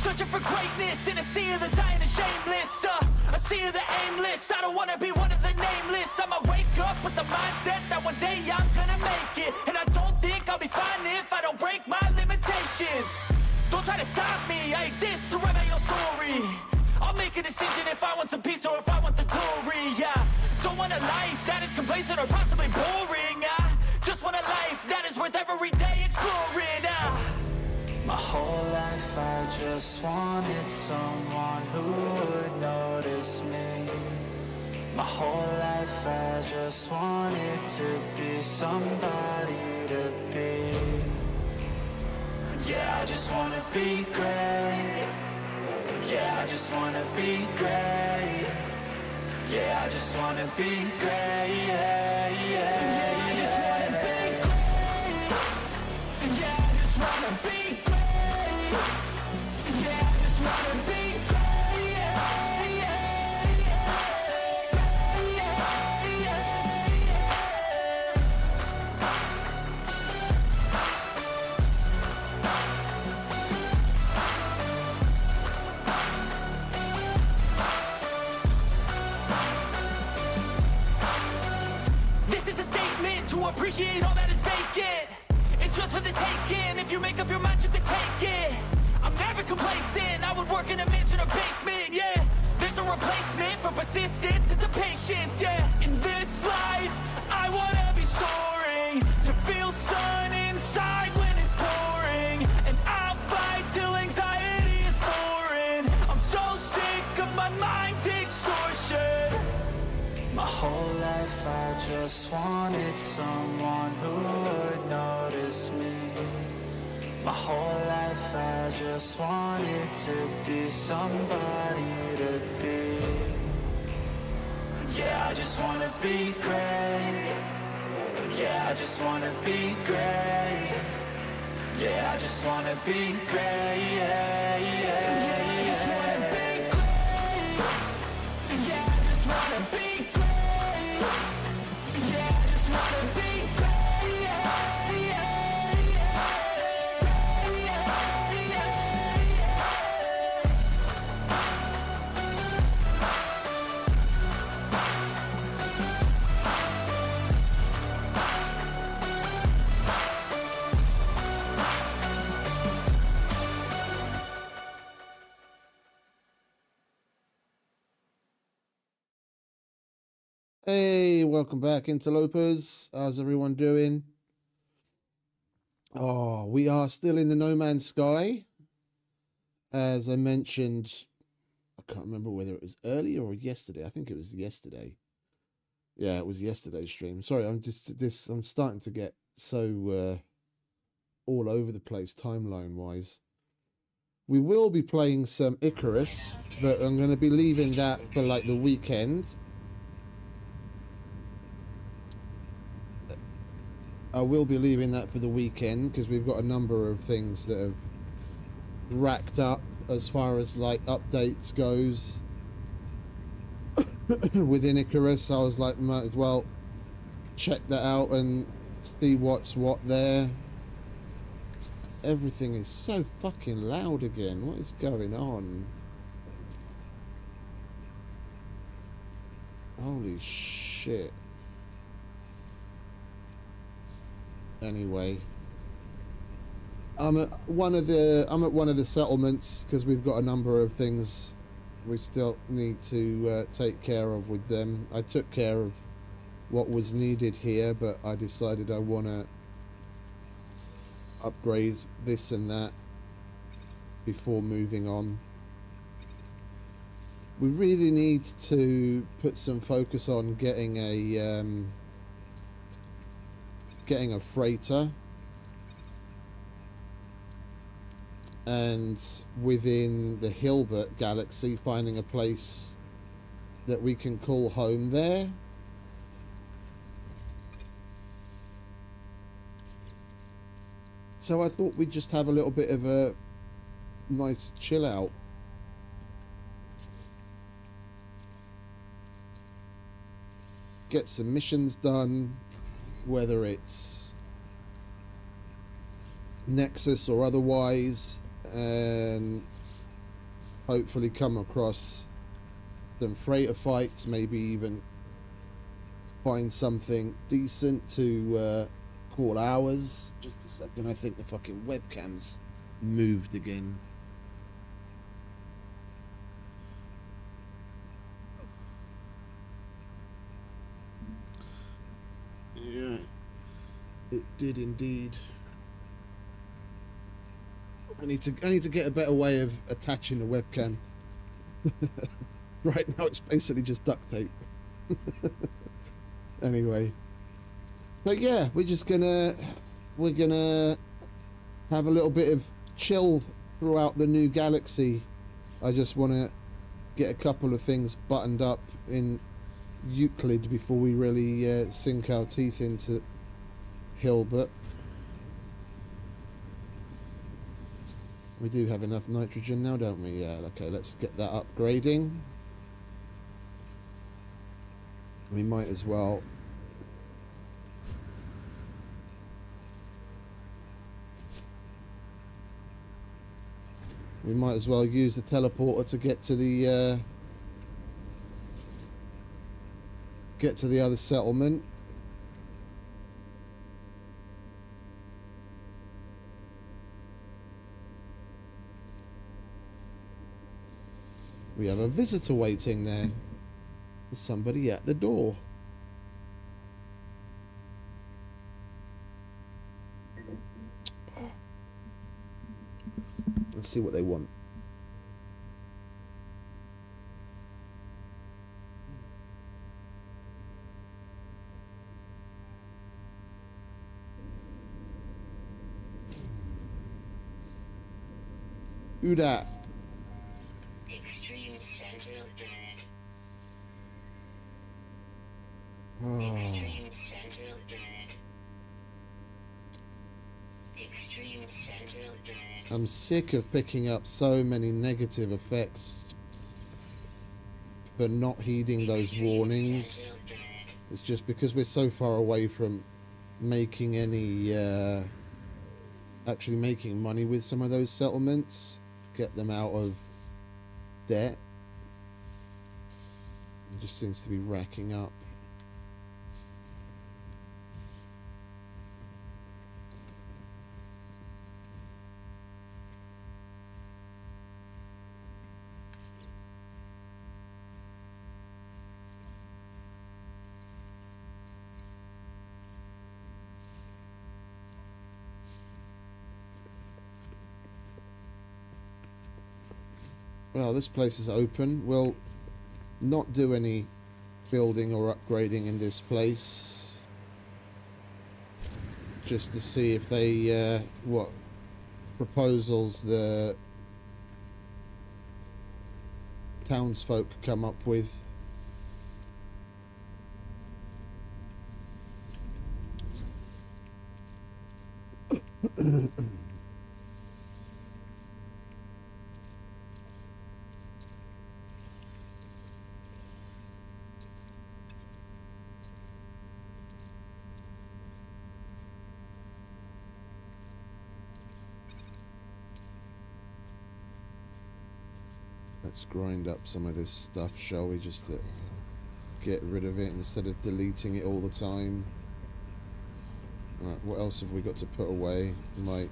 Searching for greatness in a sea of the dying and shameless, a sea of the aimless. I don't wanna be one of the nameless. I'ma wake up with the mindset that one day I'm gonna make it. And I don't think I'll be fine if I don't break my limitations. Don't try to stop me, I exist to write my own story. I'll make a decision if I want some peace or if I want the glory. Yeah, don't want a life that is complacent or possibly boring. I just want a life that is worth every day exploring. My whole life I just wanted someone who would notice me. My whole life I just wanted to be somebody to be. Yeah, I just wanna be great. Yeah, I just wanna be great. Yeah, I just wanna be great. Yeah, yeah, I just wanna be great. Yeah, I just wanna be great. Yeah, I just wanna be great. Yeah, yeah, yeah, yeah, This is a statement to appreciate all that is vacant. It's just for the taking. If you make up your mind, you can take it. I'm never complacent. I would work in a mansion or basement. Yeah, there's no replacement for persistence. It's a patience. Yeah, in this life, I wanna be soaring to feel sun inside when it's pouring, and I'll fight till anxiety is foreign. I'm so sick of my mind's extortion. My whole life I just wanted someone who would notice me. My whole life I just wanted to be somebody to be. Yeah, I just wanna be great. Yeah, I just wanna be great. Yeah, I just wanna be great. Yeah, yeah, yeah, I just wanna be great. Yeah, I just wanna be great. Yeah, I just wanna be great. Yeah, yeah, yeah, yeah, yeah. Hey, welcome back, interlopers. How's everyone doing? Oh, we are still in the No Man's Sky. As I mentioned, I can't remember whether it was earlier or yesterday. I think it was yesterday. Yeah, it was yesterday's stream. Sorry, I'm starting to get so all over the place timeline wise. We will be playing some Icarus, but I'm going to be leaving that for like the weekend. I will be leaving that for the weekend because we've got a number of things that have racked up as far as like updates goes within Icarus. I was like, might as well check that out and see what's what there. Everything is so fucking loud again. What is going on? Holy shit. Anyway, I'm at one of the settlements because we've got a number of things we still need to take care of with them. I took care of what was needed here, but I decided I want to upgrade this and that before moving on. We really need to put some focus on getting a freighter, and within the Hilbert galaxy finding a place that we can call home there. So I thought we'd just have a little bit of a nice chill out. Get some missions done, whether it's Nexus or otherwise, and hopefully come across some freighter fights, maybe even find something decent to call ours. Just a second, I think the fucking webcam's moved again. Yeah, it did indeed. I need to get a better way of attaching the webcam. Right now it's basically just duct tape. Anyway, so yeah, we're gonna have a little bit of chill throughout the new galaxy. I just want to get a couple of things buttoned up in Euclid before we really sink our teeth into Hilbert. We do have enough nitrogen now, don't we? Yeah, okay, let's get that upgrading. We might as well use the teleporter to get to the other settlement. We have a visitor waiting there. There's somebody at the door. Let's see what they want. Who dat? Extreme Sentinel Bird. Oh. Extreme Sentinel Bird. Extreme Sentinel Bird. I'm sick of picking up so many negative effects for not heeding those warnings. It's just because we're so far away from making any actually making money with some of those settlements, get them out of debt. It just seems to be racking up. Well, this place is open. We'll not do any building or upgrading in this place, just to see if they what proposals the townsfolk come up with. Let's grind up some of this stuff, shall we, just to get rid of it instead of deleting it all the time. Right, what else have we got to put away? My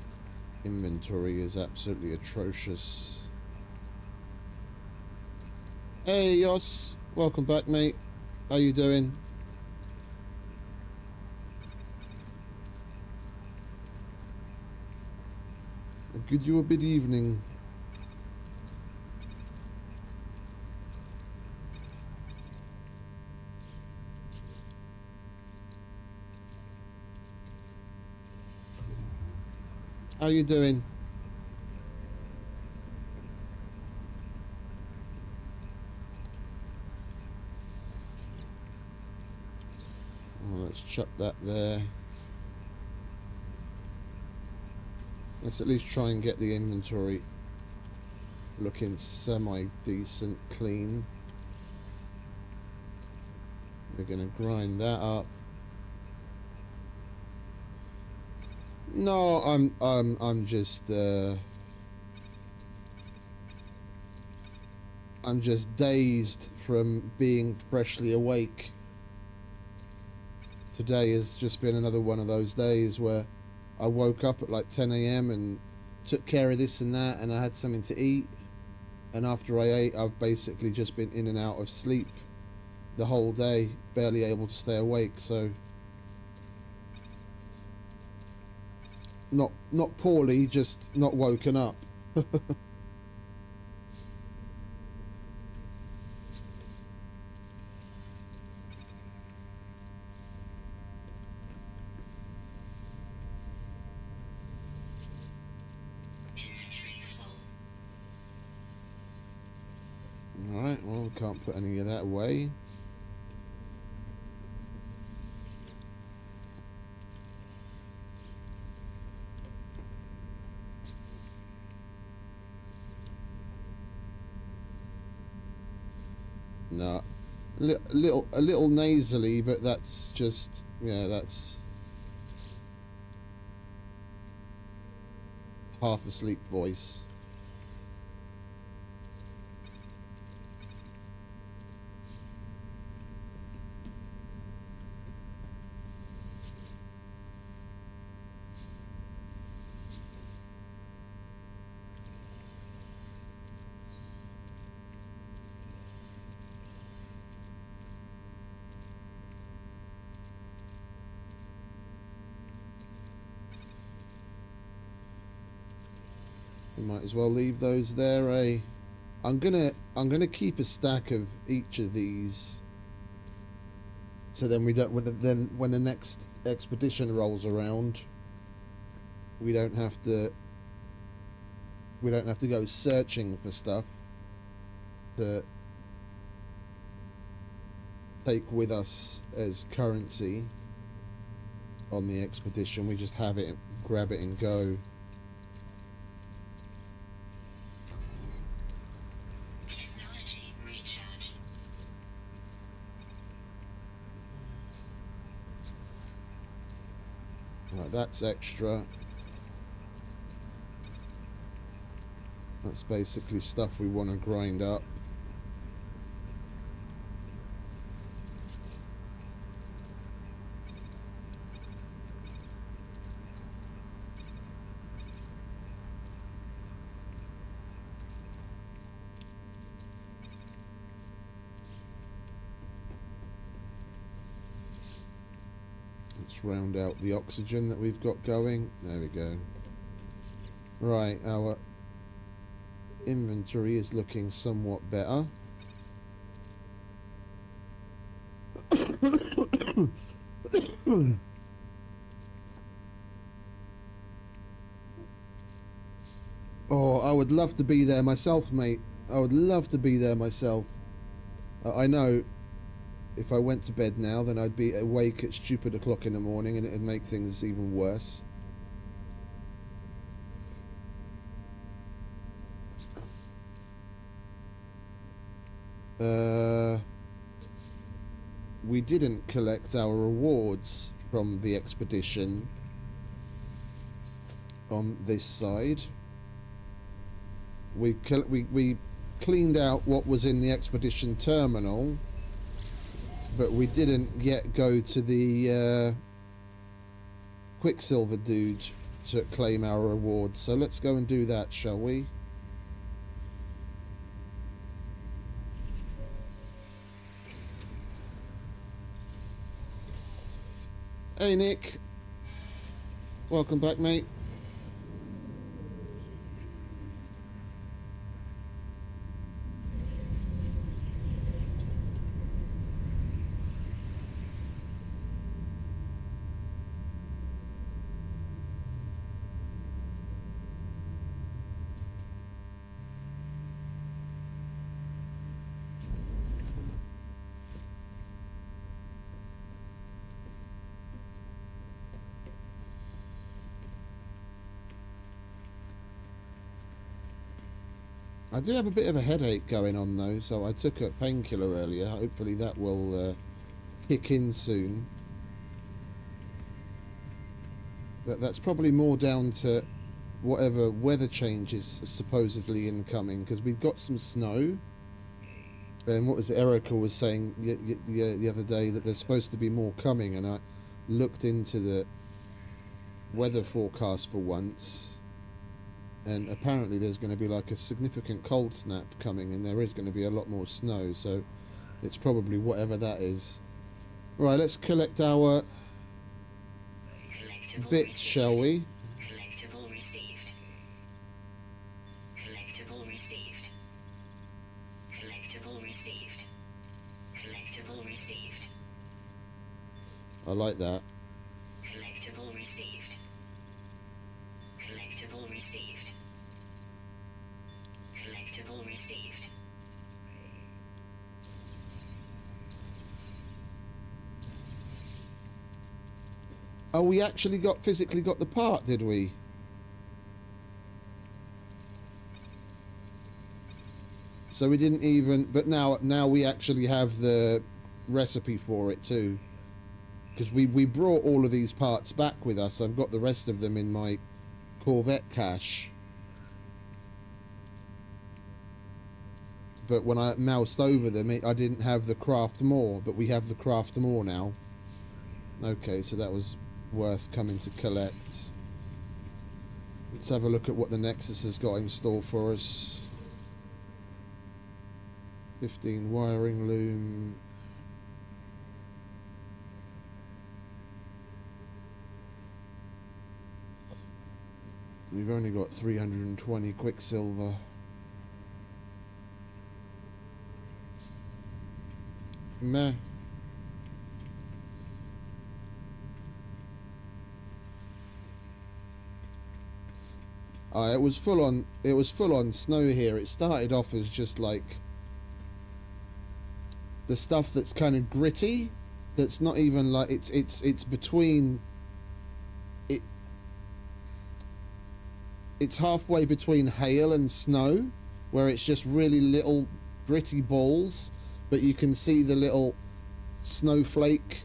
inventory is absolutely atrocious. Hey Yos, welcome back, mate. How you doing? Good you a bit evening. How you doing? Well, let's chuck that there. Let's at least try and get the inventory looking semi-decent, clean. We're going to grind that up. No, I'm just I'm just dazed from being freshly awake. Today has just been another one of those days where I woke up at like 10 a.m. and took care of this and that, and I had something to eat. And after I ate, I've basically just been in and out of sleep the whole day, barely able to stay awake. So not poorly, just not woken up. Inventory full. Alright, well, can't put any of that away. No, a little nasally, but that's just, yeah, that's half asleep voice. We might as well leave those there, eh? I'm gonna keep a stack of each of these, so then we don't when the next expedition rolls around, we don't have to go searching for stuff to take with us as currency on the expedition. We just have it, grab it and go. Technology recharge. Right, that's extra. That's basically stuff we want to grind up. Let's round out the oxygen that we've got going. There we go. Right, our inventory is looking somewhat better. Oh, I would love to be there myself, mate. I would love to be there myself. I know if I went to bed now, then I'd be awake at stupid o'clock in the morning, and it'd make things even worse. We didn't collect our rewards from the expedition on this side. We cleaned out what was in the expedition terminal, but we didn't yet go to the Quicksilver dude to claim our rewards. So let's go and do that, shall we? Hey Nick, welcome back, mate. I do have a bit of a headache going on though, so I took a painkiller earlier. Hopefully that will kick in soon. But that's probably more down to whatever weather change is supposedly incoming, because we've got some snow, And what was it, Erica was saying the other day that there's supposed to be more coming, and I looked into the weather forecast for once, and apparently there's going to be like a significant cold snap coming, and there is going to be a lot more snow, so it's probably whatever that is. Right, let's collect our Collectible bits, received. shall we? Collectible received. Collectible received. Collectible received. Collectible received. I like that. Collectible received. Collectible received. Collectible received. Oh, we actually physically got the part, did we? So we didn't even, but now we actually have the recipe for it too. Because we brought all of these parts back with us. I've got the rest of them in my Corvette cache. But when I moused over them, I didn't have the craft more, but we have the craft more now. Okay, so that was worth coming to collect. Let's have a look at what the Nexus has got in store for us. 15 wiring loom. We've only got 320 quicksilver. Meh. It was full on. It was full on snow here. It started off as just like the stuff that's kind of gritty. That's not even like it's between. It's halfway between hail and snow, where it's just really little gritty balls, but you can see the little snowflake,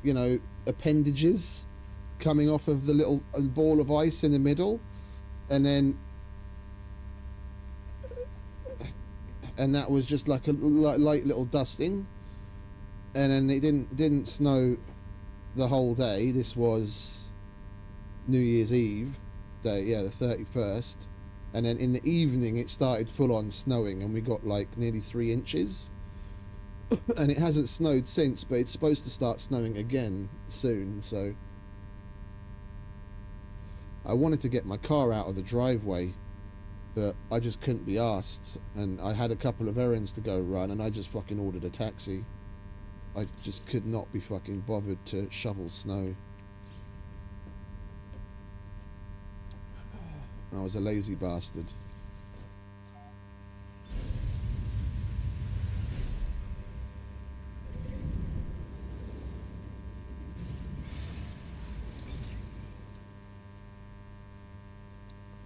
you know, appendages coming off of the little ball of ice in the middle, and that was just like a light little dusting, and then it didn't snow the whole day. This was New Year's Eve day, yeah, the 31st, and then in the evening it started full on snowing, and we got like nearly 3 inches. And it hasn't snowed since, but it's supposed to start snowing again soon, so I wanted to get my car out of the driveway, but I just couldn't be asked, and I had a couple of errands to go run, and I just fucking ordered a taxi. I just could not be fucking bothered to shovel snow. I was a lazy bastard.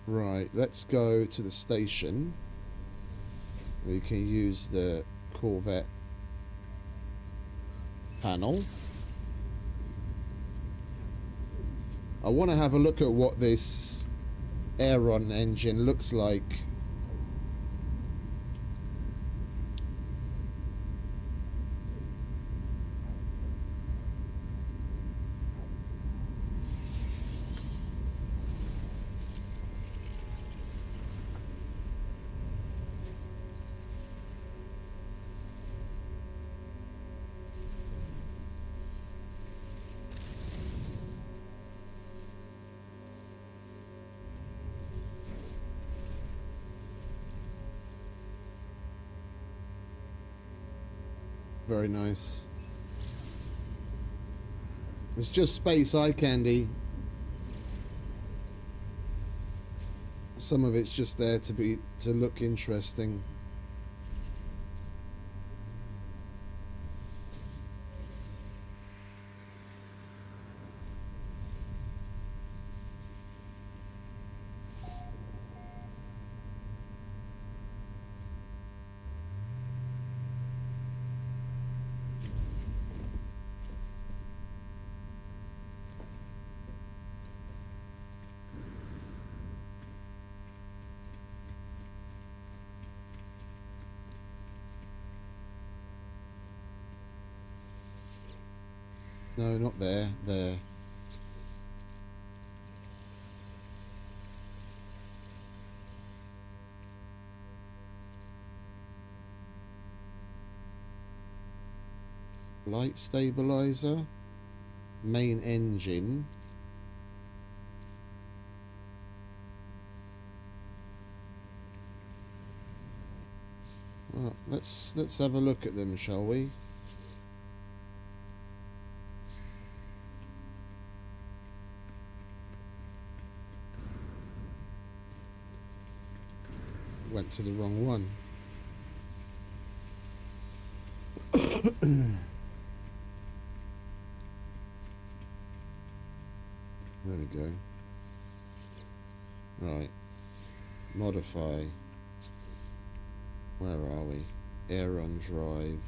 Right, let's go to the station. We can use the Corvette panel. I want to have a look at what this Aeron engine looks like. Very nice. It's just space eye candy. Some of it's just there to look interesting. No, not there. There. Light stabilizer. Main engine. Right, let's have a look at them, shall we? Went to the wrong one. There we go. Right. Modify. Where are we? Air on drive.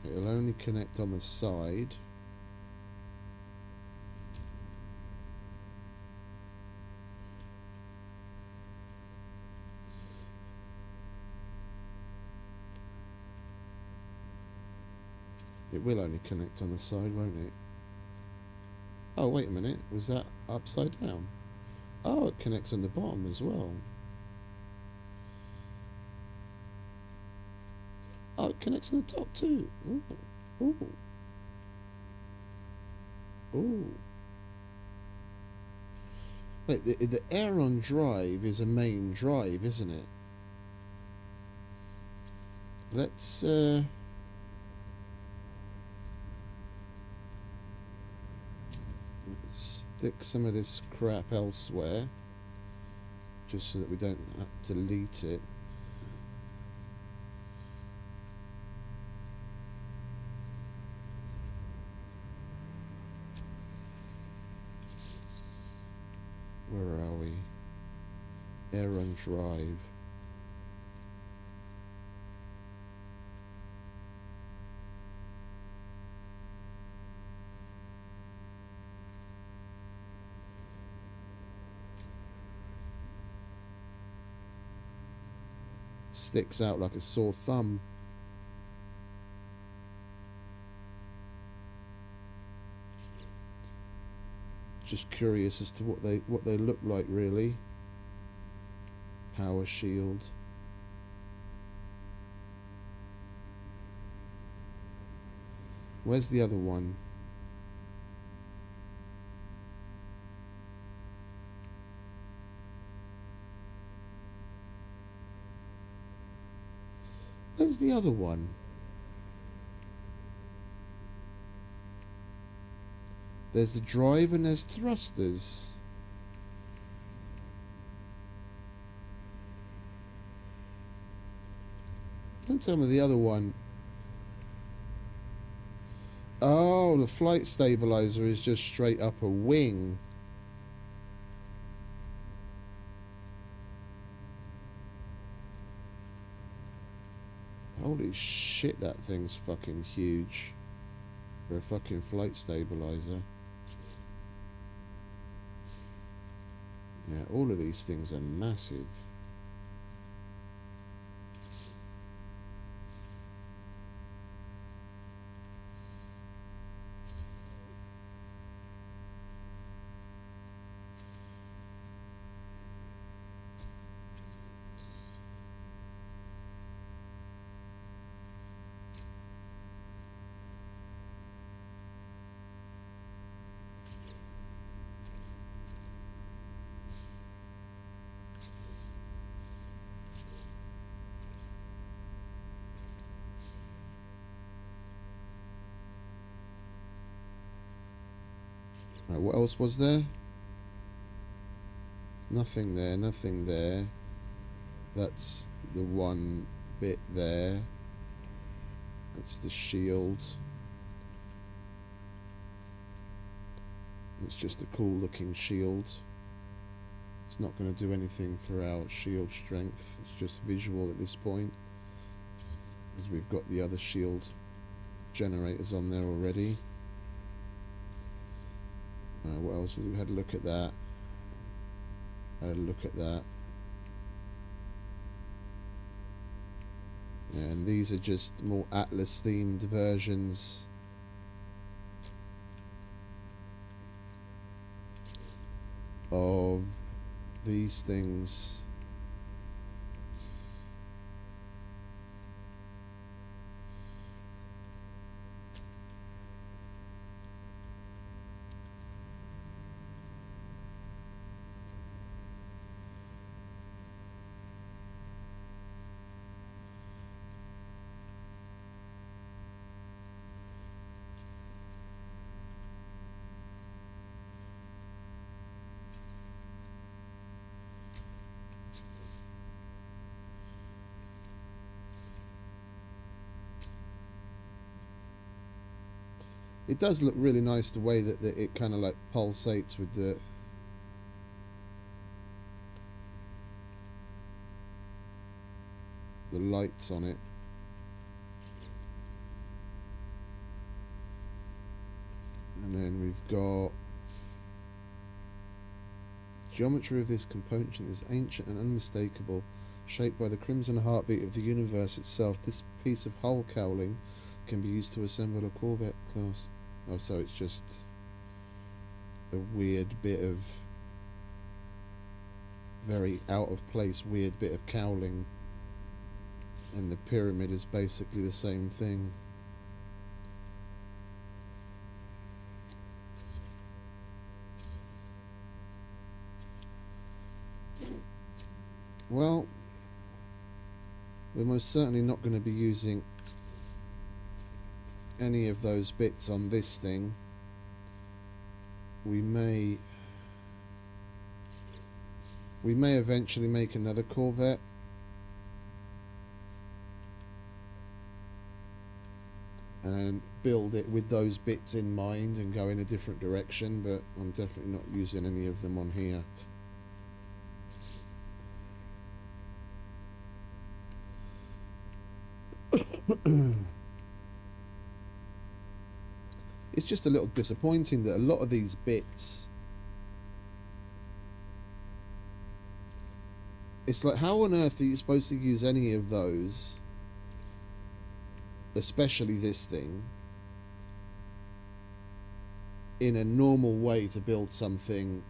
It'll only connect on the side. It will only connect on the side, won't it? Oh, wait a minute. Was that upside down? Oh, it connects on the bottom as well. Oh, it connects on the top too. Ooh. Ooh. Ooh. Wait, the air on drive is a main drive, isn't it? Let's stick some of this crap elsewhere, just so that we don't have to delete it. Where are we? Air on drive. Sticks out like a sore thumb. Just curious as to what they look like, really. Power shield. Where's the other one? Where's the other one? There's the drive and there's thrusters. Don't tell me the other one. Oh, the flight stabilizer is just straight up a wing. Holy shit, that thing's fucking huge for a fucking flight stabilizer. Yeah, all of these things are massive. Right, what else was there? Nothing there, nothing there. That's the one bit there. That's the shield. It's just a cool looking shield. It's not going to do anything for our shield strength. It's just visual at this point, because we've got the other shield generators on there already. What else? We had a look at that. Had a look at that. And these are just more Atlas themed versions of these things. It does look really nice the way that it kind of like pulsates with the lights on it. And then we've got geometry of this component is ancient and unmistakable, shaped by the crimson heartbeat of the universe itself. This piece of hull cowling can be used to assemble a corvette class. Oh, so it's just a weird bit of, very out of place, weird bit of cowling, and the pyramid is basically the same thing. Well, we're most certainly not going to be using any of those bits on this thing. We may eventually make another corvette, and build it with those bits in mind and go in a different direction, but I'm definitely not using any of them on here. It's just a little disappointing that a lot of these bits, it's like, how on earth are you supposed to use any of those, especially this thing, in a normal way to build something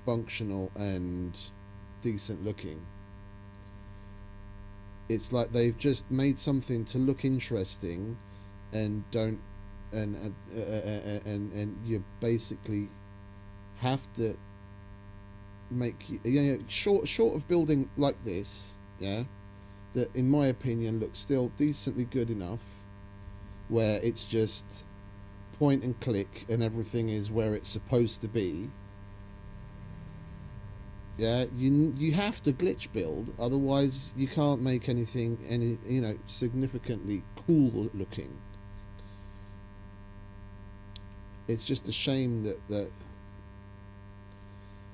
functional and decent looking? It's like they've just made something to look interesting and don't, and you basically have to make, you know, short of building like this, yeah, that in my opinion looks still decently good enough, where it's just point and click and everything is where it's supposed to be. Yeah, you have to glitch build, otherwise you can't make anything you know, significantly cool looking. It's just a shame that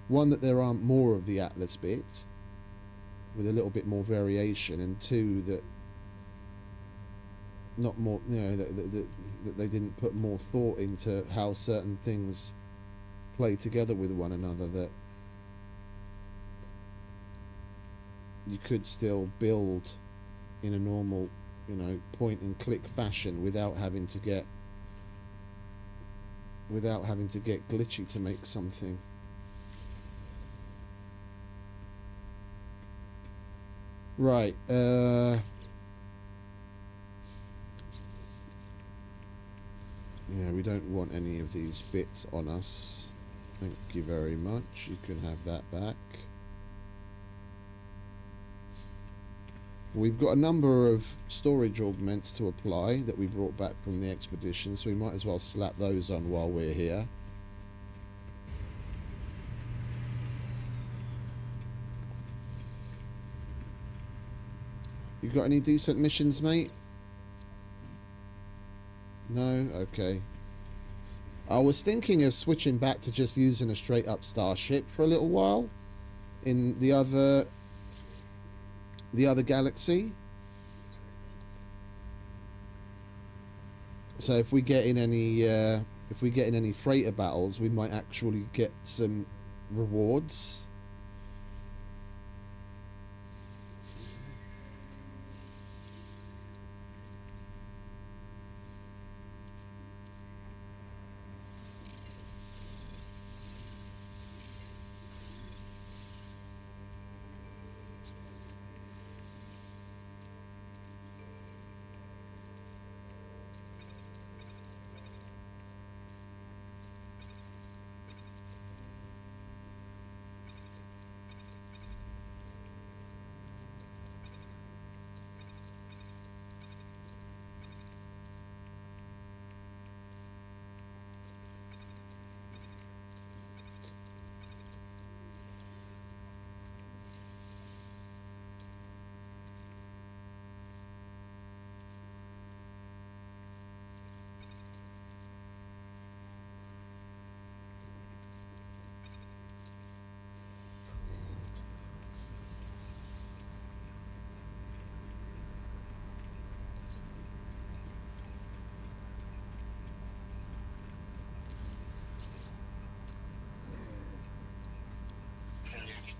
one, that there aren't more of the Atlas bits with a little bit more variation, and two, that not more, you know, that they didn't put more thought into how certain things play together with one another, that you could still build in a normal, you know, point and click fashion without having to get glitchy to make something. Right, yeah, we don't want any of these bits on us. Thank you very much. You can have that back. We've got a number of storage augments to apply that we brought back from the expedition, so we might as well slap those on while we're here. You got any decent missions, mate? No? Okay. I was thinking of switching back to just using a straight up starship for a little while in the other galaxy. So if we get in any freighter battles, we might actually get some rewards.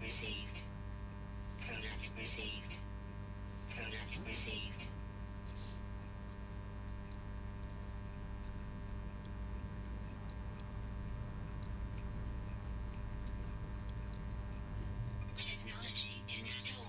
received. Coordinates received. Coordinates received. Technology installed.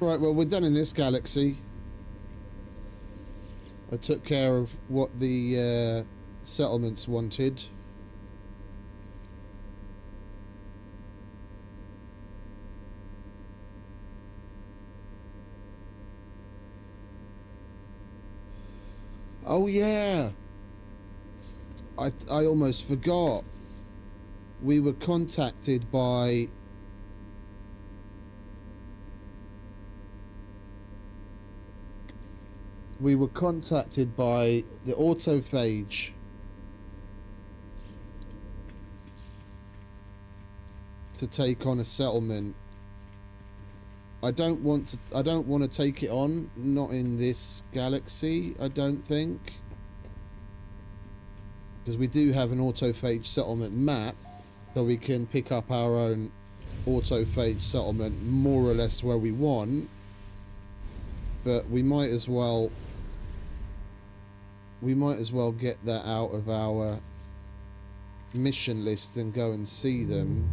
Right, well, we're done in this galaxy. I took care of what the settlements wanted. Oh yeah, I almost forgot. We were contacted by the autophage to take on a settlement. I don't want to take it on, not in this galaxy, I don't think. Because we do have an autophage settlement map, so we can pick up our own autophage settlement more or less where we want. But we might as well get that out of our mission list and go and see them.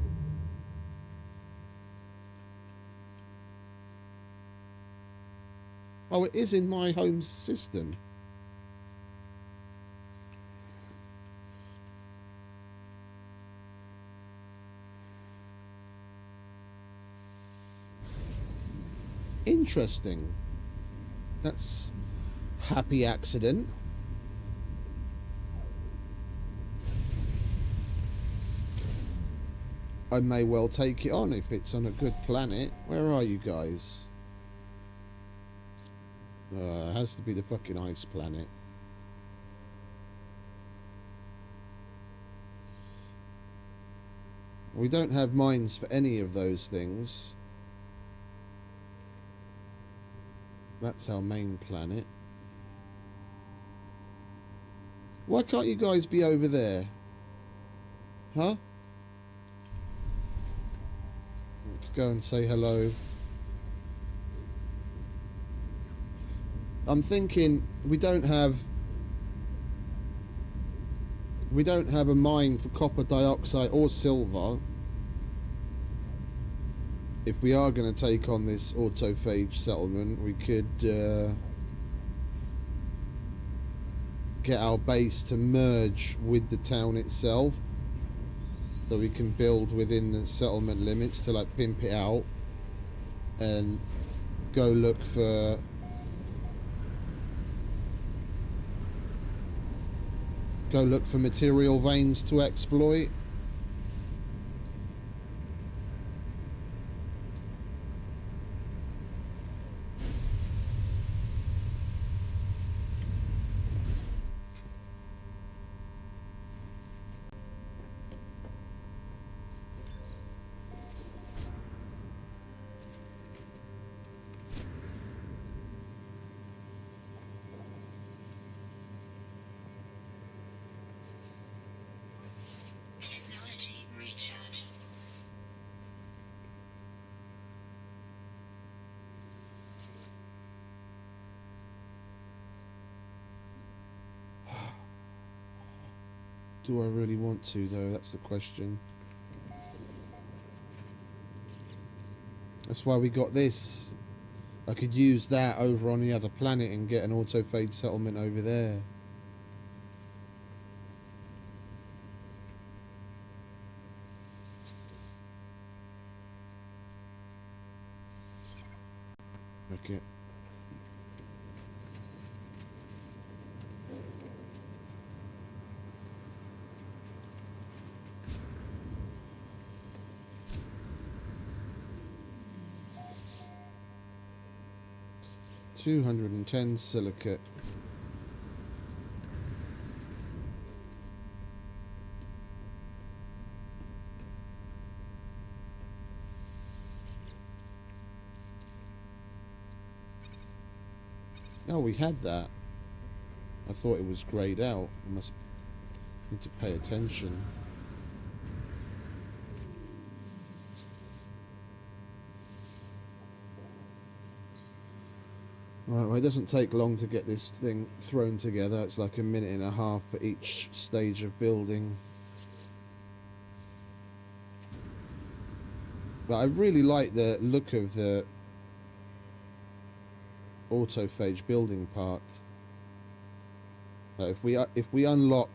Oh, it is in my home system. Interesting. That's happy accident. I may well take it on if it's on a good planet. Where are you guys? It has to be the fucking ice planet. We don't have mines for any of those things. That's our main planet. Why can't you guys be over there? Huh? Let's go and say hello. I'm thinking we don't have a mine for copper dioxide or silver. If we are going to take on this autophage settlement, we could get our base to merge with the town itself, so we can build within the settlement limits to like pimp it out and go look for material veins to exploit. Technology recharge. Do I really want to, though? That's the question. That's why we got this. I could use that over on the other planet and get an autophage settlement over there. Okay. $210 silicate. Oh, we had that. I thought it was greyed out. I must need to pay attention. Right, well, it doesn't take long to get this thing thrown together. It's like a minute and a half for each stage of building. But I really like the look of the autophage building part. If we unlock,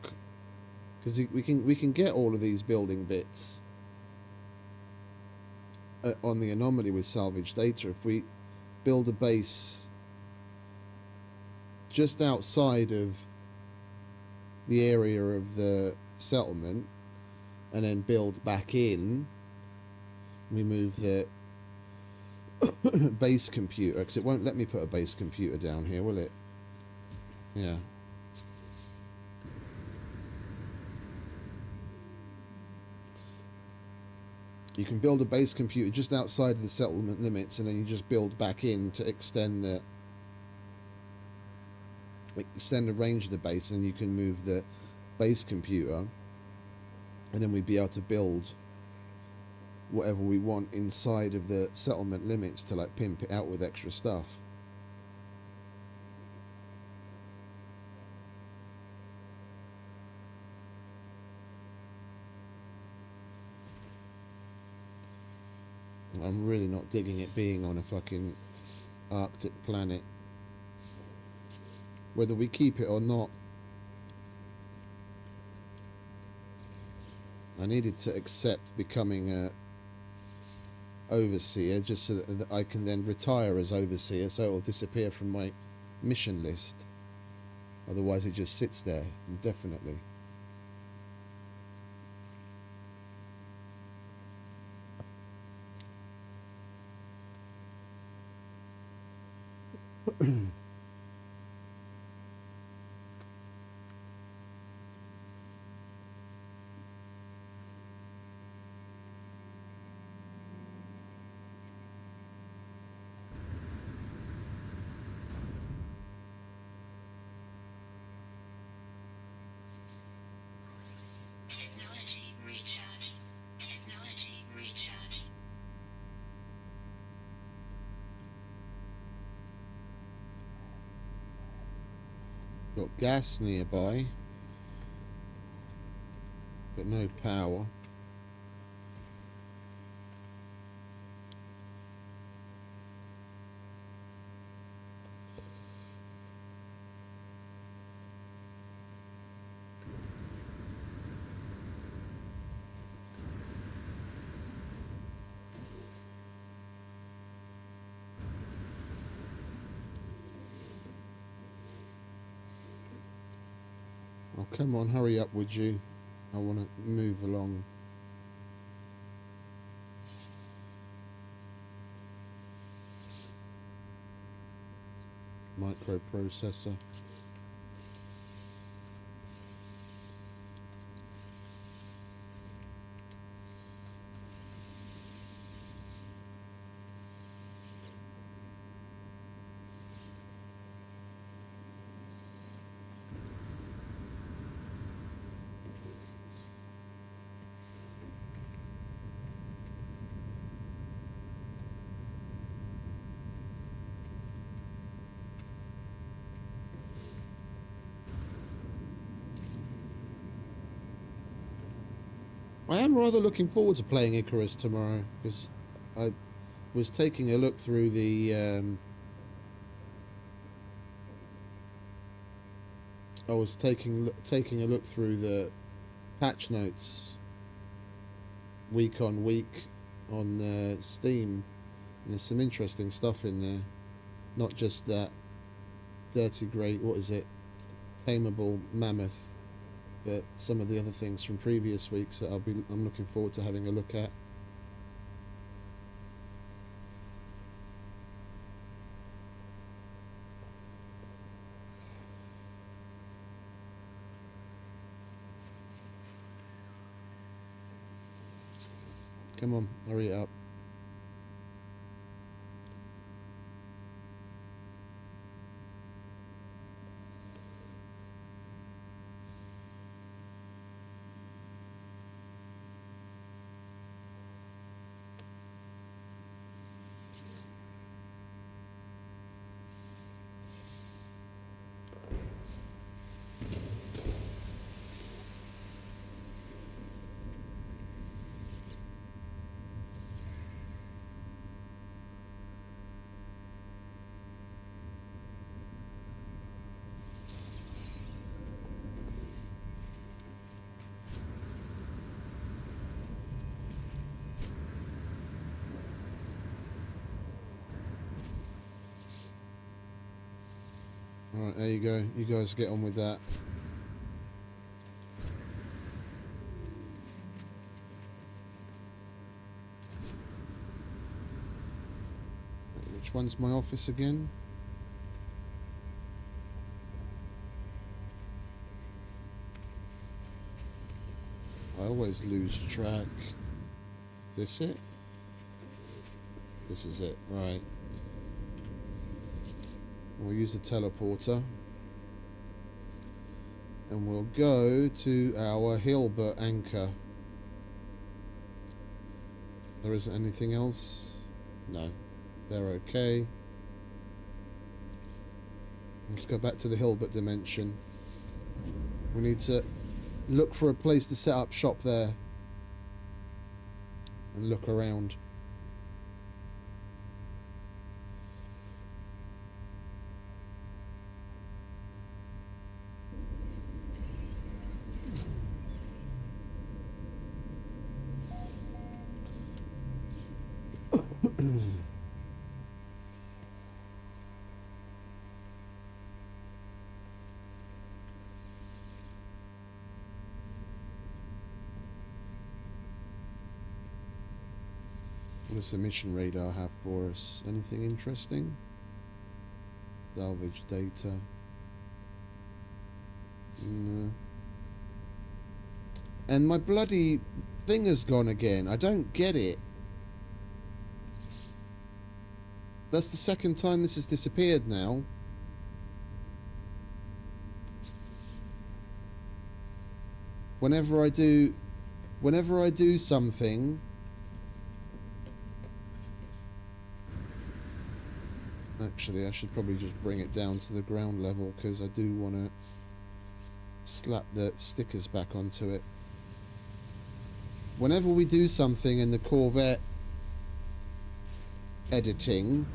because we can get all of these building bits on the anomaly with salvage data. If we build a base just outside of the area of the settlement and then build back in, we move the base computer, because it won't let me put a base computer down here, will it? Yeah. You can build a base computer just outside of the settlement limits, and then you just build back in to extend the range of the base, and you can move the base computer, and then we'd be able to build whatever we want inside of the settlement limits to like pimp it out with extra stuff. I'm really not digging it being on a fucking Arctic planet. Whether we keep it or not, I needed to accept becoming a overseer just so that I can then retire as overseer, so it will disappear from my mission list. Otherwise it just sits there indefinitely. Technology recharge. Technology recharge. Got gas nearby, but no power. Oh, come on, hurry up, would you? I want to move along. Microprocessor. I am rather looking forward to playing Icarus tomorrow, because I was taking a look through the taking a look through the patch notes week on week on Steam, and there's some interesting stuff in there. Not just that dirty grey, what is it, tameable mammoth, but some of the other things from previous weeks that I'm looking forward to having a look at. Come on, hurry it up. Alright, there you go. You guys get on with that. Which one's my office again? I always lose track. Is this it? This is it, right. We'll use the teleporter. And we'll go to our Hilbert anchor. There isn't anything else? No. They're okay. Let's go back to the Hilbert dimension. We need to look for a place to set up shop there. And look around. What does the mission radar have for us? Anything interesting? Salvage data. No. And my bloody thing has gone again. I don't get it. That's the second time this has disappeared now. Whenever I do something. Actually, I should probably just bring it down to the ground level because I do want to slap the stickers back onto it. Whenever we do something in the Corvette editing,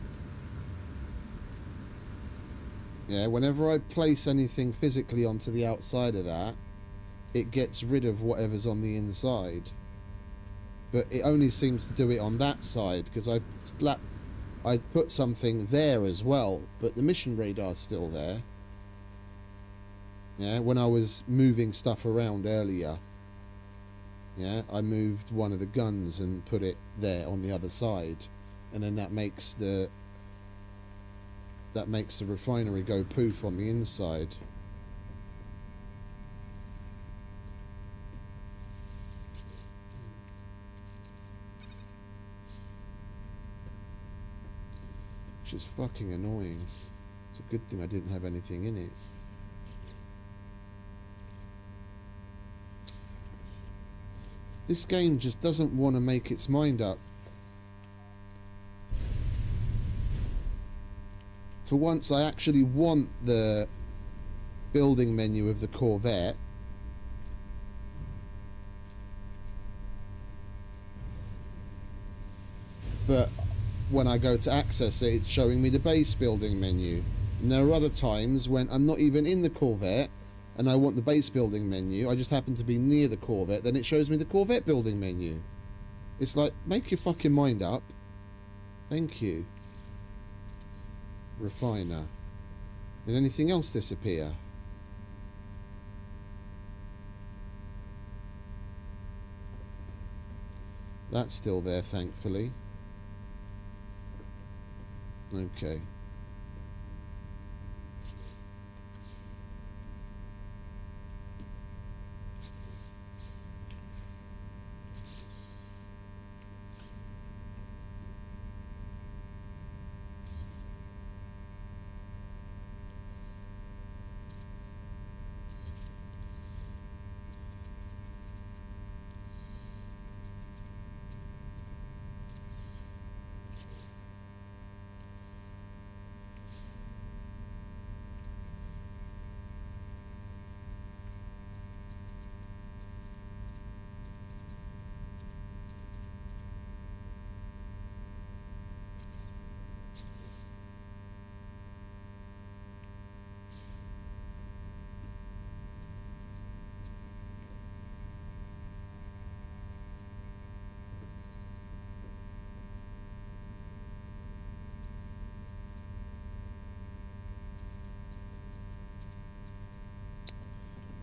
yeah, whenever I place anything physically onto the outside of that, it gets rid of whatever's on the inside. But it only seems to do it on that side because I put something there as well, but the mission radar's still there. Yeah, when I was moving stuff around earlier, yeah, I moved one of the guns and put it there on the other side, and then that makes the refinery go poof on the inside. Which is fucking annoying. It's a good thing I didn't have anything in it. This game just doesn't want to make its mind up. For once, I actually want the building menu of the Corvette. But when I go to access it, it's showing me the base building menu. And there are other times when I'm not even in the Corvette and I want the base building menu. I just happen to be near the Corvette, then it shows me the Corvette building menu. It's like, make your fucking mind up. Thank you. Refiner. Did anything else disappear? That's still there, thankfully. Okay.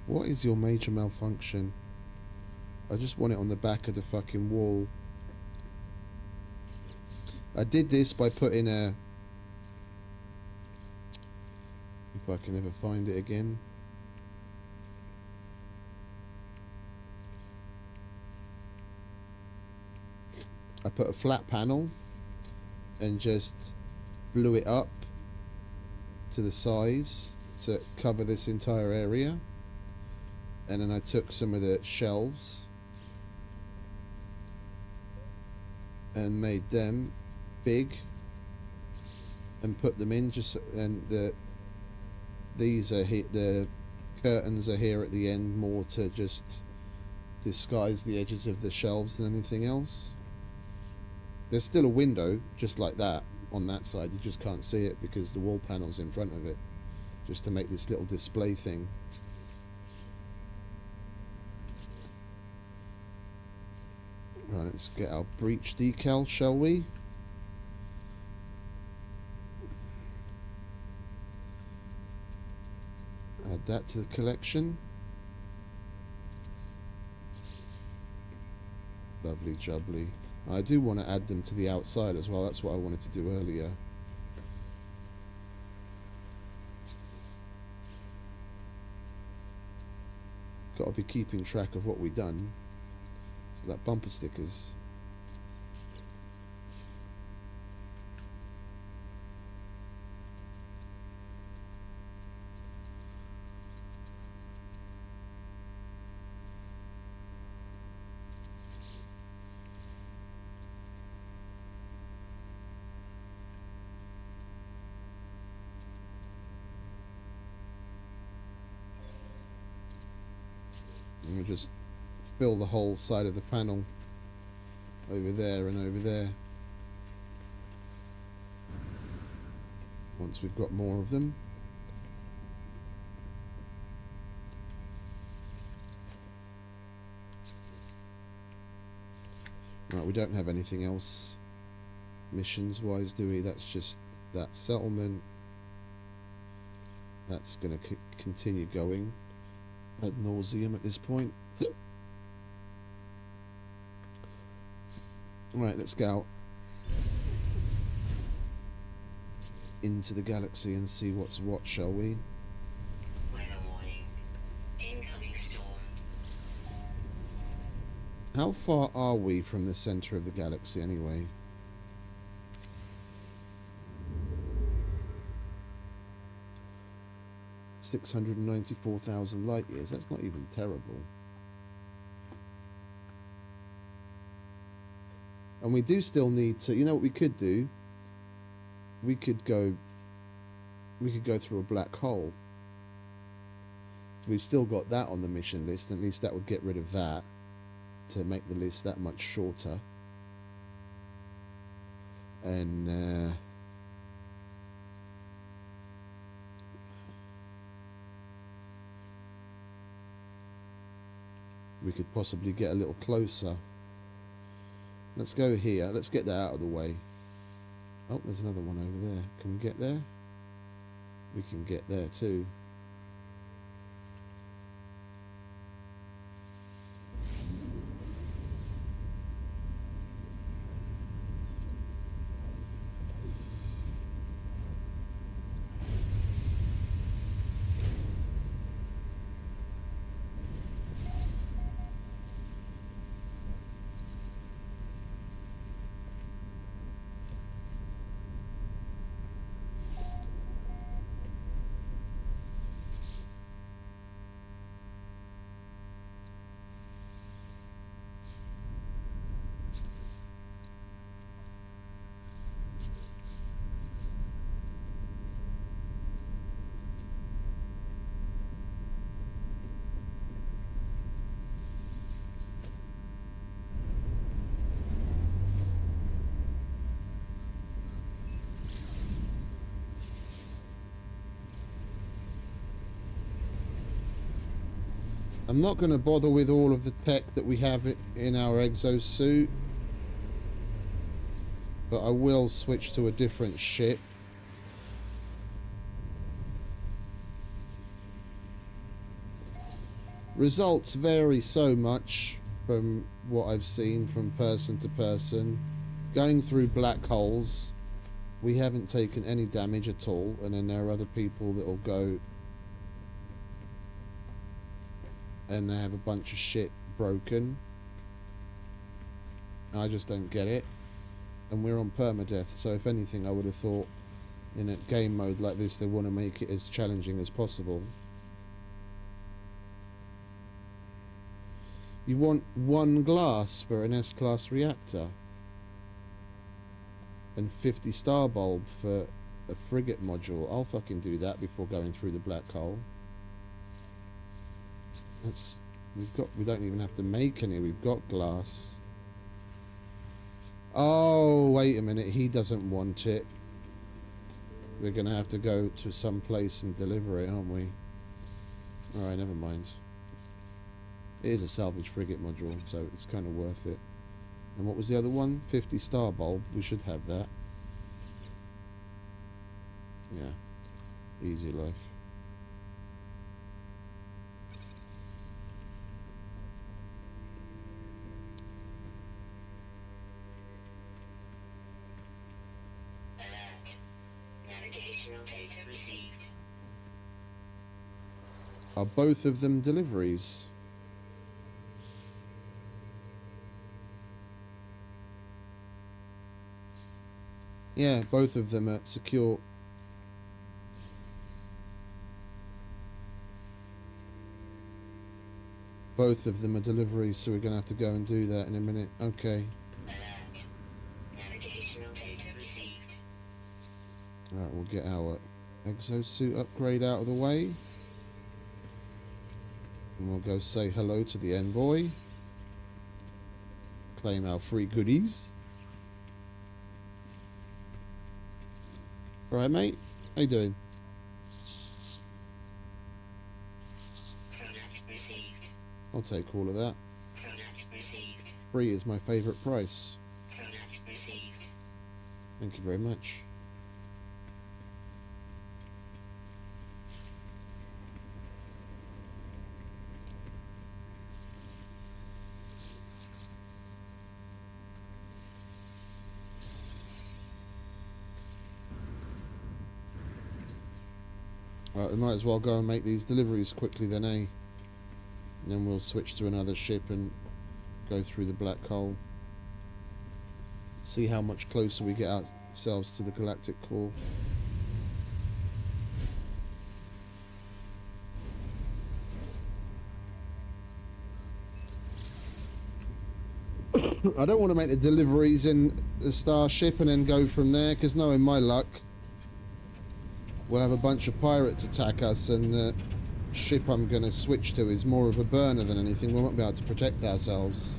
What is your major malfunction? I just want it on the back of the fucking wall. I did this by putting a... If I can ever find it again. I put a flat panel and just blew it up to the size to cover this entire area. And then I took some of the shelves and made them big and put them in, just and these are here, the curtains are here at the end, more to just disguise the edges of the shelves than anything else. There's still a window just like that on that side, you just can't see it because the wall panel's in front of it, just to make this little display thing. Right, let's get our breech decal, shall we? Add that to the collection. Lovely jubbly. I do want to add them to the outside as well. That's what I wanted to do earlier. Got to be keeping track of what we've done. So that bumper stickers. And we'll just fill the whole side of the panel over there and over there once we've got more of them. Right, we don't have anything else missions wise, do we? That's just that settlement. That's going to continue going ad nauseum at this point. Right, let's go out into the galaxy and see what's what, shall we? Weather warning. Incoming storm. How far are we from the center of the galaxy anyway? $694,000 light years. That's not even terrible. And we do still need to, you know what we could do? We could go through a black hole. We've still got that on the mission list. At least that would get rid of that to make the list that much shorter. And we could possibly get a little closer. Let's go here. Let's get that out of the way. Oh, there's another one over there. Can we get there? We can get there too. I'm not going to bother with all of the tech that we have in our exosuit, but I will switch to a different ship. Results vary so much from what I've seen from person to person. Going through black holes, we haven't taken any damage at all, and then there are other people that will go and they have a bunch of shit broken. I just don't get it. And we're on permadeath, so if anything I would have thought in a game mode like this they want to make it as challenging as possible. You want 1 glass for an S-class reactor and 50 star bulb for a frigate module. I'll fucking do that before going through the black hole. We don't even have to make any, we've got glass. Oh, wait a minute, he doesn't want it. We're gonna have to go to some place and deliver it, aren't we? Alright, never mind. It is a salvage frigate module, so it's kind of worth it. And what was the other one? 50 star bulb. We should have that. Yeah. Easy life. Alert. Navigational data received. Are both of them deliveries? Yeah, both of them are secure. Both of them are deliveries, so we're going to have to go and do that in a minute. Okay. Alert. Navigational data received. Alright, we'll get our exosuit upgrade out of the way. And we'll go say hello to the envoy. Claim our free goodies. Alright, mate. How you doing? Product received. I'll take all of that. Product received. Free is my favourite price. Product received. Thank you very much. Right, we might as well go and make these deliveries quickly then, eh? And then we'll switch to another ship and go through the black hole. See how much closer we get ourselves to the galactic core. I don't want to make the deliveries in the starship and then go from there, because knowing my luck, we'll have a bunch of pirates attack us, and the ship I'm going to switch to is more of a burner than anything. We won't be able to protect ourselves.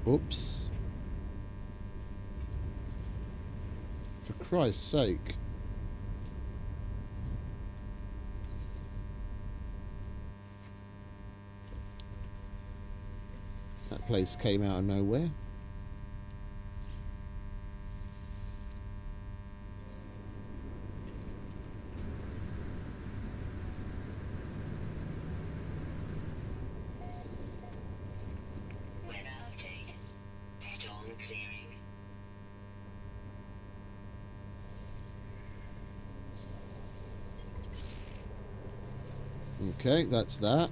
Oops. For Christ's sake. That place came out of nowhere. Weather update. Storm clearing. Okay, that's that.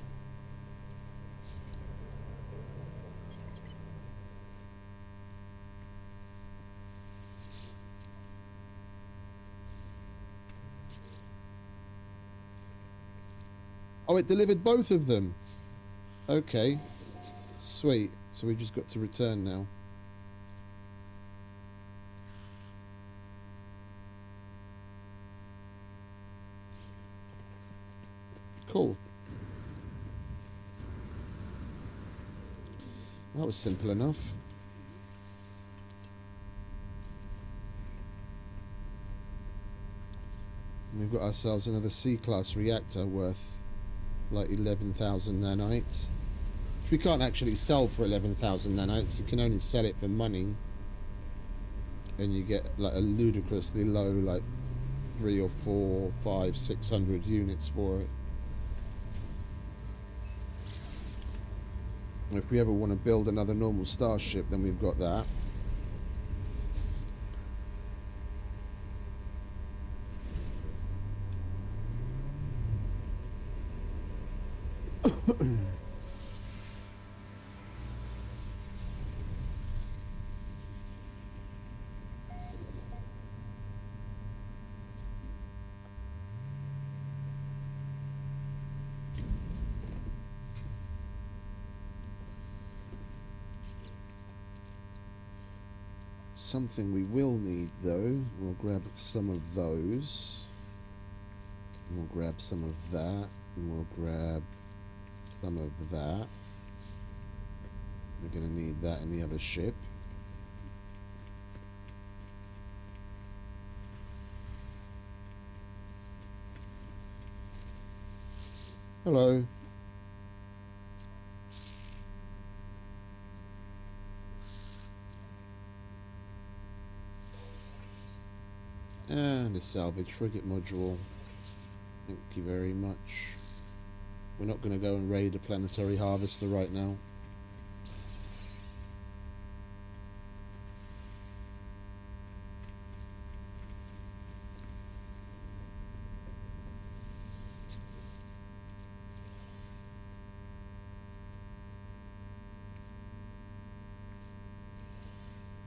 Oh, it delivered both of them. Okay. Sweet. So we just got to return now. Cool. That was simple enough. We've got ourselves another C-class reactor worth like 11,000 nanites, which we can't actually sell for 11,000 nanites. You can only sell it for money. and you get like a ludicrously low, like 3 or 4, 5, 600 units for it. If we ever want to build another normal starship, then we've got that. Something we will need, though, we'll grab some of those. We'll grab some of that. And we'll grab some of that. We're going to need that in the other ship. Hello. And a salvage frigate module. Thank you very much. We're not going to go and raid a planetary harvester right now.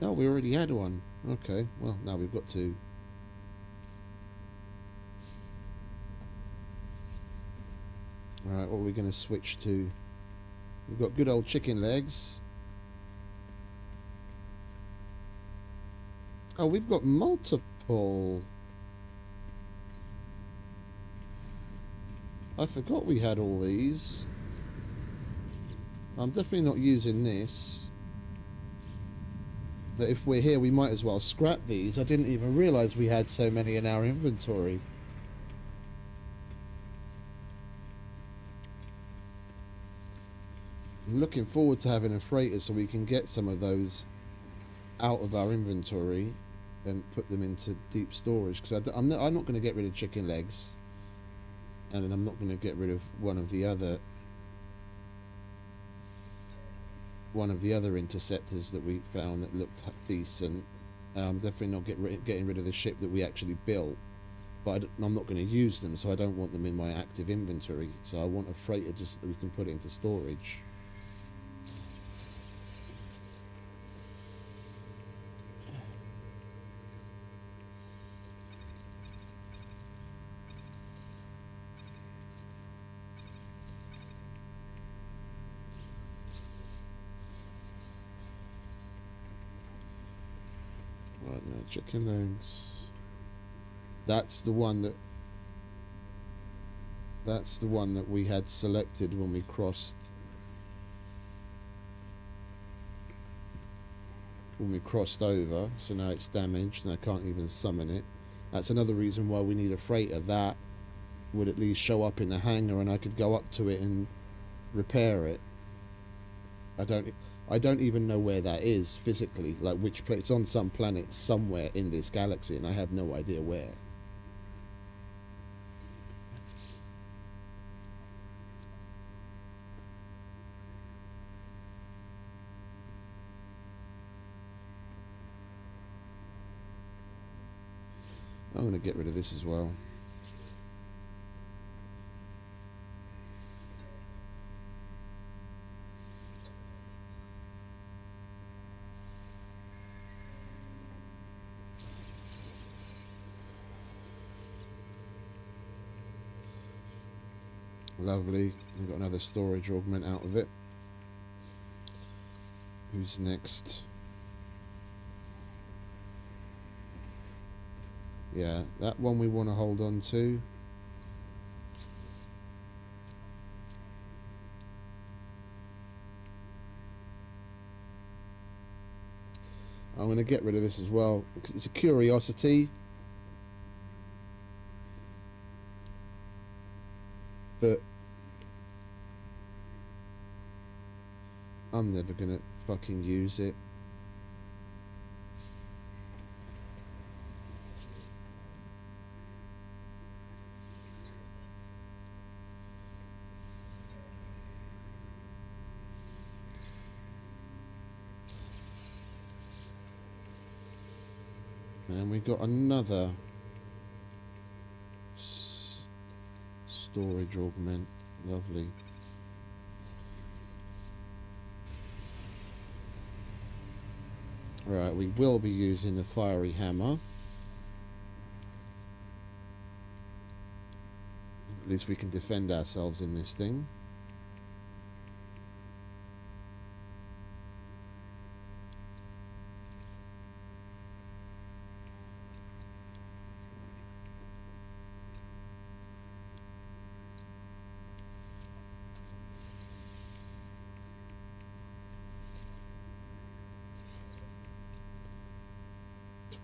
No, we already had one. Okay, well, now we've got two. Alright, what are we going to switch to? We've got good old chicken legs. Oh, we've got multiple. I forgot we had all these. I'm definitely not using this. But if we're here, we might as well scrap these. I didn't even realise we had so many in our inventory. I'm looking forward to having a freighter so we can get some of those out of our inventory and put them into deep storage, because I'm not going to get rid of chicken legs, and then I'm not going to get rid of one of the other interceptors that we found that looked decent. I'm definitely not getting rid of the ship that we actually built, but I'm not going to use them, so I don't want them in my active inventory. So I want a freighter just that we can put into storage. Right now, chicken legs. That's the one that we had selected when we crossed over. So now it's damaged and I can't even summon it. That's another reason why we need a freighter. That would at least show up in the hangar and I could go up to it and repair it. I don't even know where that is physically, like which place. It's on some planet somewhere in this galaxy and I have no idea where. I'm going to get rid of this as well. Lovely. We've got another storage augment out of it. Who's next? Yeah, that one we want to hold on to. I'm going to get rid of this as well because it's a curiosity. But I'm never going to fucking use it. And we got another storage augment. Lovely. Right, we will be using the fiery hammer. At least we can defend ourselves in this thing.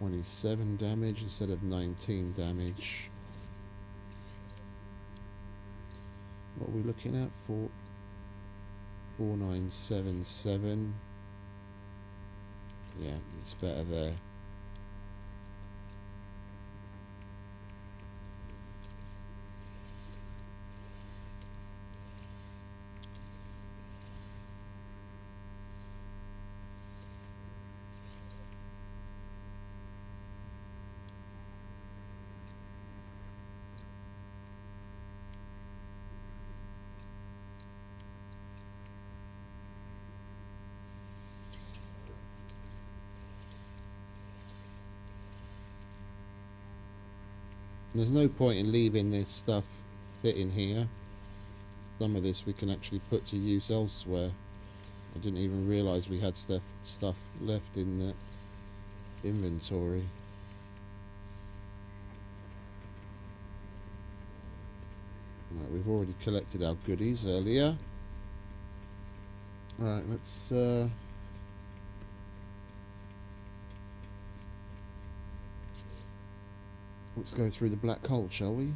.27 damage instead of 19 damage. What are we looking at? 4977. Yeah, it's better there. There's no point in leaving this stuff sitting here. Some of this we can actually put to use elsewhere. I didn't even realise we had stuff left in the inventory. Right, we've already collected our goodies earlier. Alright, let's go through the black hole, shall we?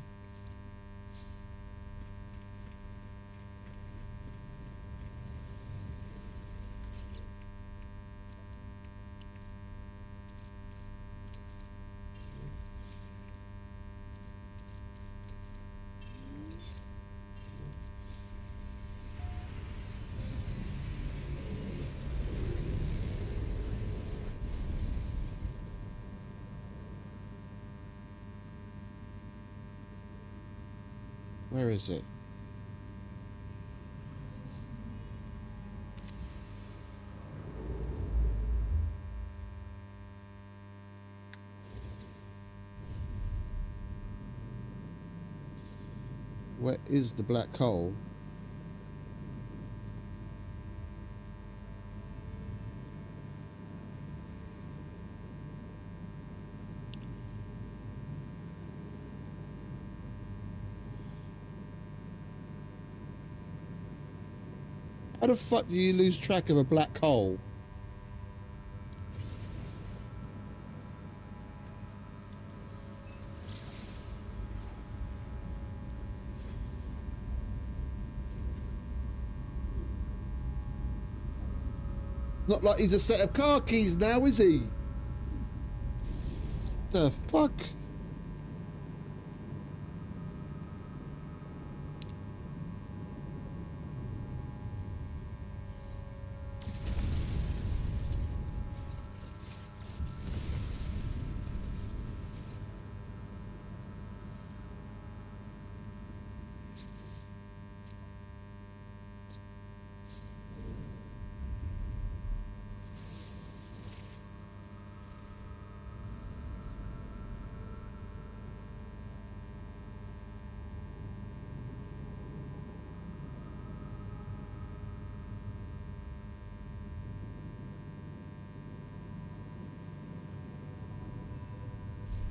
Where is it? Where is the black hole? How the fuck do you lose track of a black hole? Not like he's a set of car keys now, is he? The fuck?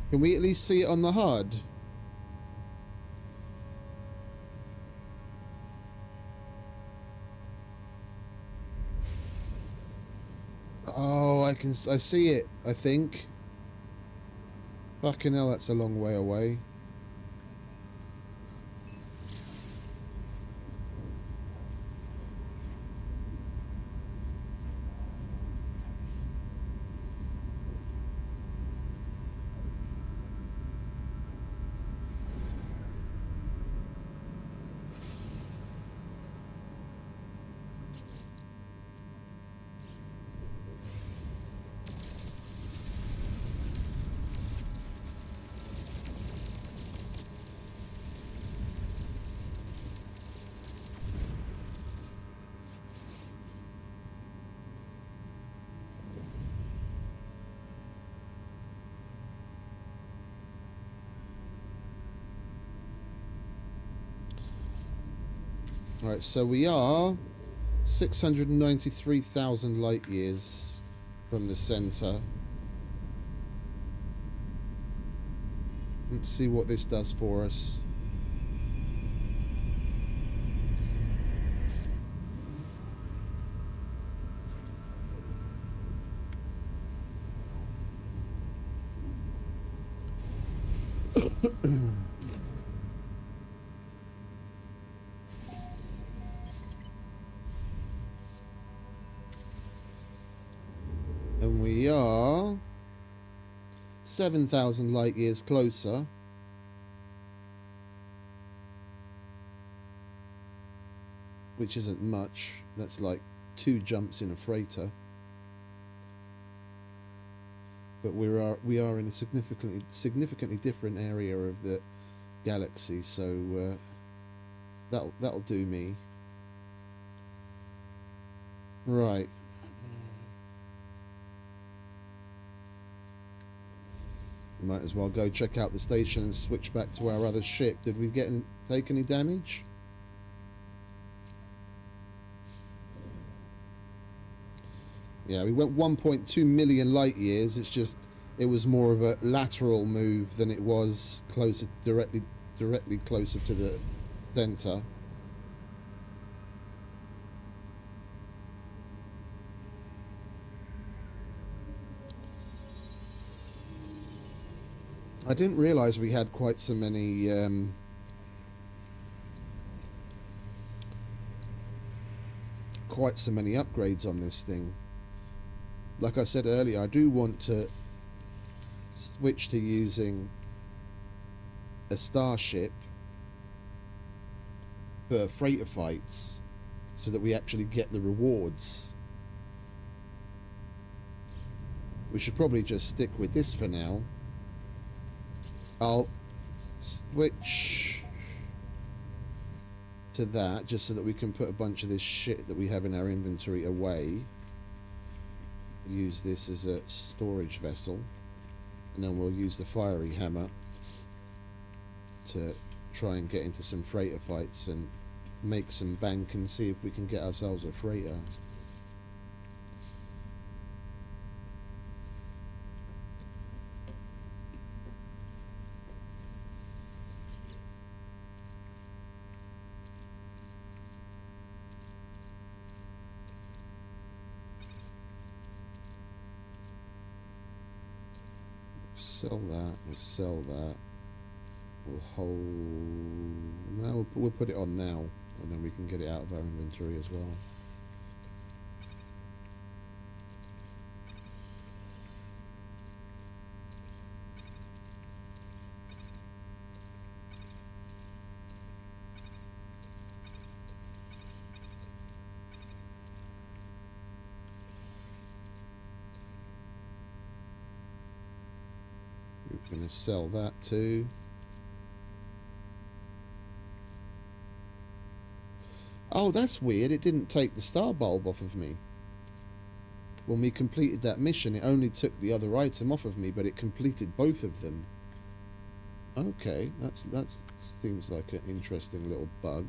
Can we at least see it on the HUD? Oh, I see it, I think. Fucking hell, that's a long way away. Right, so we are 693,000 light years from the center. Let's see what this does for us. And we are 7,000 light years closer. Which isn't much. That's like 2 jumps in a freighter. But we are in a significantly different area of the galaxy, so that'll do me. Right. Might as well go check out the station and switch back to our other ship. Did we take any damage? Yeah, we went 1.2 million light years. It's just it was more of a lateral move than it was directly closer to the center. I didn't realize we had quite so many upgrades on this thing. Like I said earlier, I do want to switch to using a starship for freighter fights so that we actually get the rewards. We should probably just stick with this for now. I'll switch to that just so that we can put a bunch of this shit that we have in our inventory away. Use this as a storage vessel, and then we'll use the fiery hammer to try and get into some freighter fights and make some bank and see if we can get ourselves a freighter. Sell that, we'll sell that, we'll hold, no, we'll put it on now, and then we can get it out of our inventory as well. We're going to sell that too. Oh, that's weird. It didn't take the star bulb off of me. When we completed that mission, it only took the other item off of me, but it completed both of them. Okay, that seems like an interesting little bug.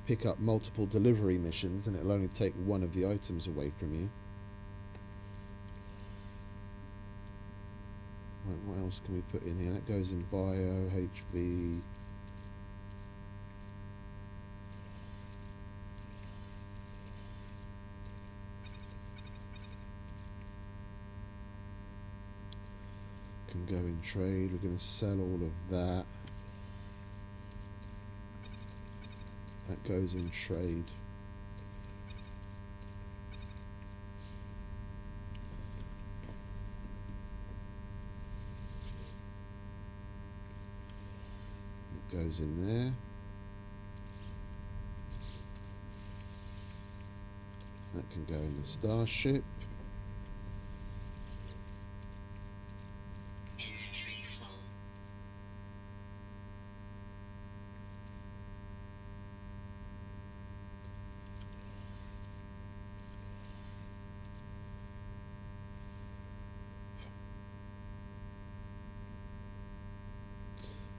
Pick up multiple delivery missions and it'll only take one of the items away from you. Right, what else can we put in here? That goes in bio, HV. Can go in trade. We're going to sell all of that. That goes in trade. It goes in there. That can go in the starship. Inventory full.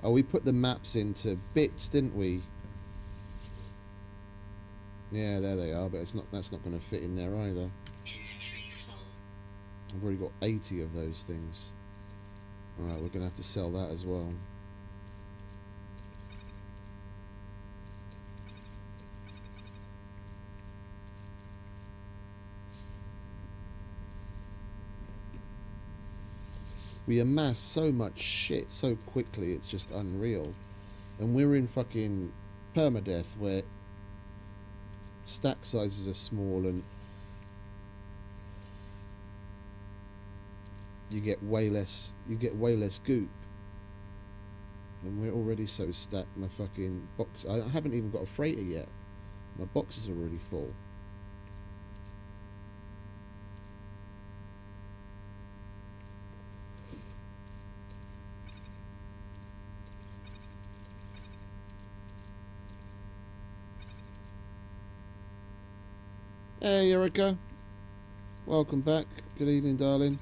Oh, we put the maps into bits, didn't we? Yeah, there they are, but it's not. That's not going to fit in there either. Inventory full. I've already got 80 of those things. Alright, we're going to have to sell that as well. We amass so much shit so quickly, it's just unreal. And we're in fucking PERMADEATH, where stack sizes are small and you get way less goop. And we're already so stacked. My fucking box, I haven't even got a freighter yet. My boxes are already full. Hey Erica, welcome back. Good evening, darling.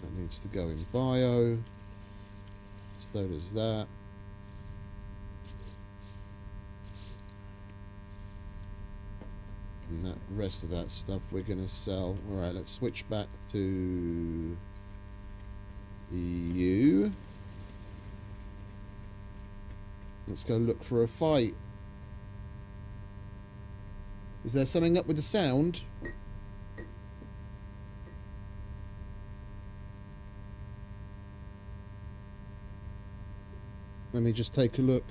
That needs to go in bio. So does that. And that rest of that stuff we're gonna sell. Alright, let's switch back to EU. Let's go look for a fight. Is there something up with the sound? Let me just take a look.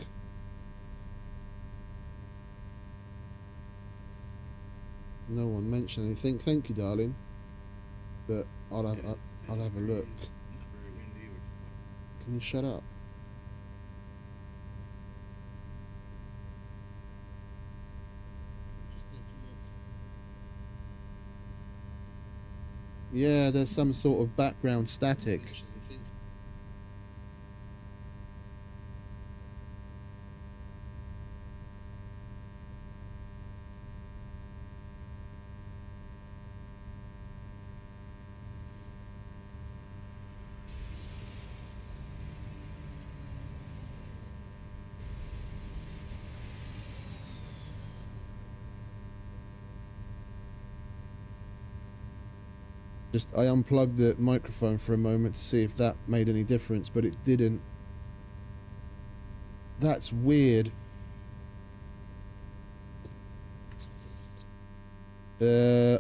No one mentioned anything. Thank you, darling. But I'll have a look. Can you shut up? Yeah, there's some sort of background static. I unplugged the microphone for a moment to see if that made any difference, but it didn't. That's weird. You're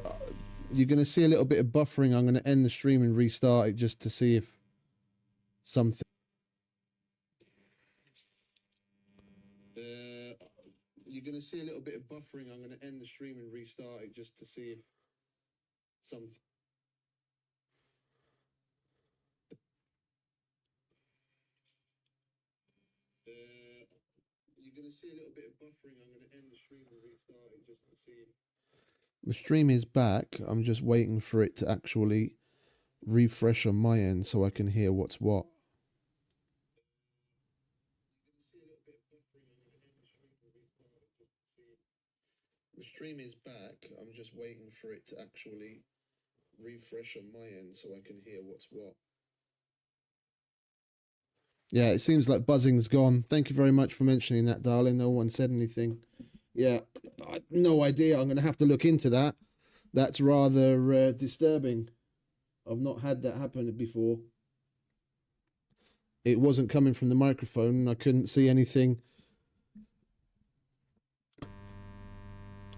going to see a little bit of buffering. I'm going to end the stream and restart it just to see if something... You're going to see a little bit of buffering. I'm going to end the stream and restart it just to see if something... You're going to see a little bit of buffering. I'm going to end the stream and restart it just to see. The stream is back. I'm just waiting for it to actually refresh on my end so I can hear what's what. The stream is back. I'm just waiting for it to actually refresh on my end so I can hear what's what. Yeah, it seems like buzzing's gone. Thank you very much for mentioning that, darling. No one said anything. Yeah, no idea. I'm going to have to look into that. That's rather disturbing. I've not had that happen before. It wasn't coming from the microphone. I couldn't see anything.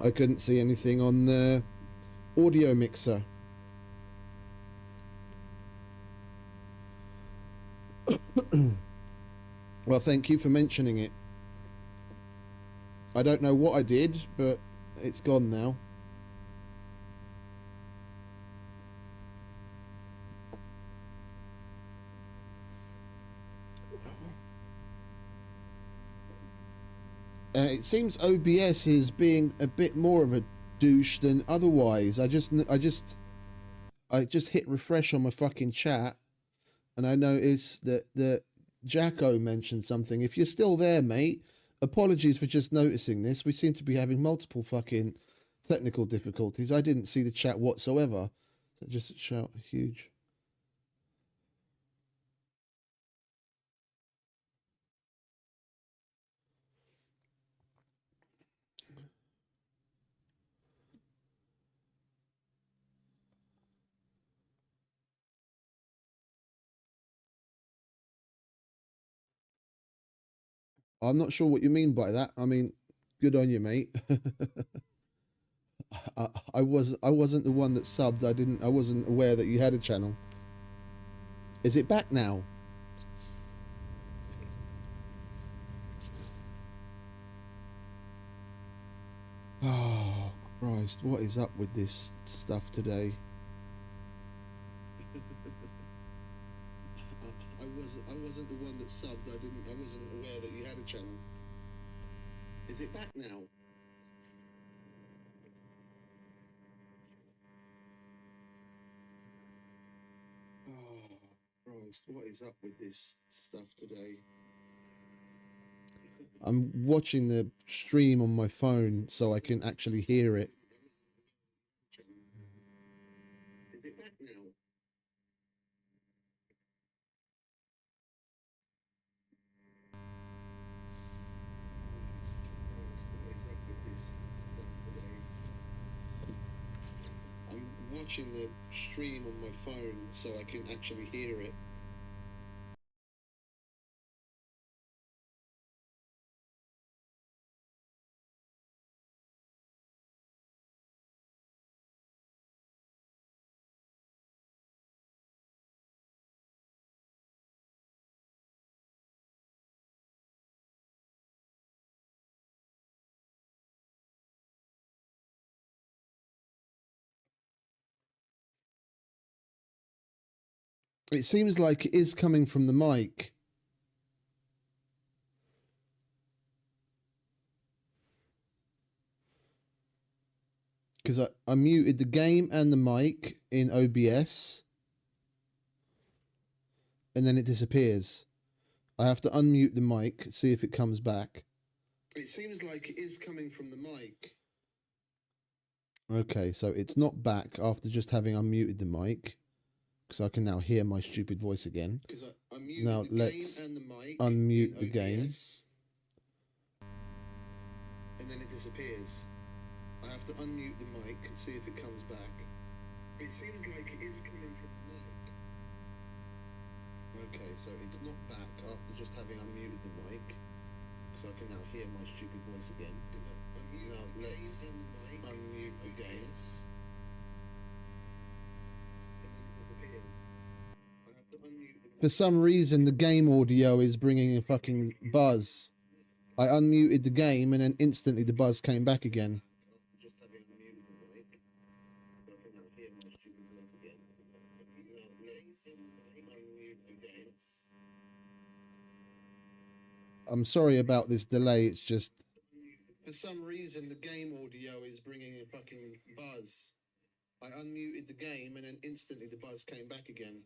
I couldn't see anything on the audio mixer. Well, thank you for mentioning it. I don't know what I did, but it's gone now. It seems OBS is being a bit more of a douche than otherwise. I just hit refresh on my fucking chat, and I noticed that Jacko mentioned something. If you're still there, mate, apologies for just noticing this. We seem to be having multiple fucking technical difficulties. I didn't see the chat whatsoever. So just shout huge. I'm not sure what you mean by that. I mean, good on you, mate. I wasn't the one that subbed. I wasn't aware that you had a channel. Is it back now? Oh Christ, what is up with this stuff today? I wasn't the one that subbed. I wasn't aware that you had a channel. Is it back now? Oh Christ, what is up with this stuff today? I'm watching the stream on my phone so I can actually hear it. Is it back now? What is up with this stuff today? I'm watching the stream on my phone so I can actually hear it. It seems like it is coming from the mic. Because I muted the game and the mic in OBS. And then it disappears. I have to unmute the mic, see if it comes back. It seems like it is coming from the mic. Okay, so it's not back after just having unmuted the mic. Because I can now hear my stupid voice again. Now let's unmute the game. And then it disappears. I have to unmute the mic, see if it comes back. It seems like it is coming from the mic. Okay, so it's not back after just having unmuted the mic. So I can now hear my stupid voice again. Now let's unmute the game. For some reason, the game audio is bringing a fucking buzz. I unmuted the game and then instantly the buzz came back again. I'm sorry about this delay, it's just... For some reason, the game audio is bringing a fucking buzz. I unmuted the game and then instantly the buzz came back again.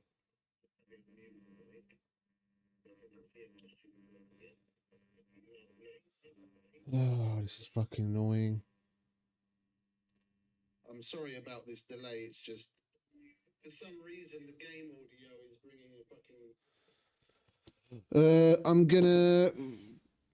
Oh, this is fucking annoying. I'm sorry about this delay, it's just... For some reason, the game audio is bringing a fucking... I'm gonna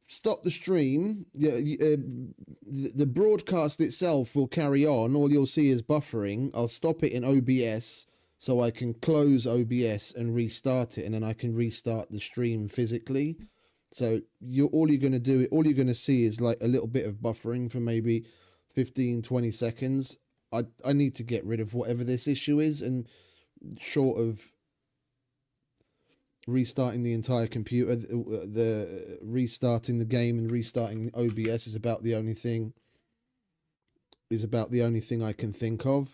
stop the stream. Yeah, the broadcast itself will carry on. All you'll see is buffering. I'll stop it in OBS so I can close OBS and restart it, and then I can restart the stream physically. So all you're going to see is like a little bit of buffering for maybe 15-20 seconds. I need to get rid of whatever this issue is, and short of restarting the entire computer, the restarting the game and restarting OBS is about the only thing I can think of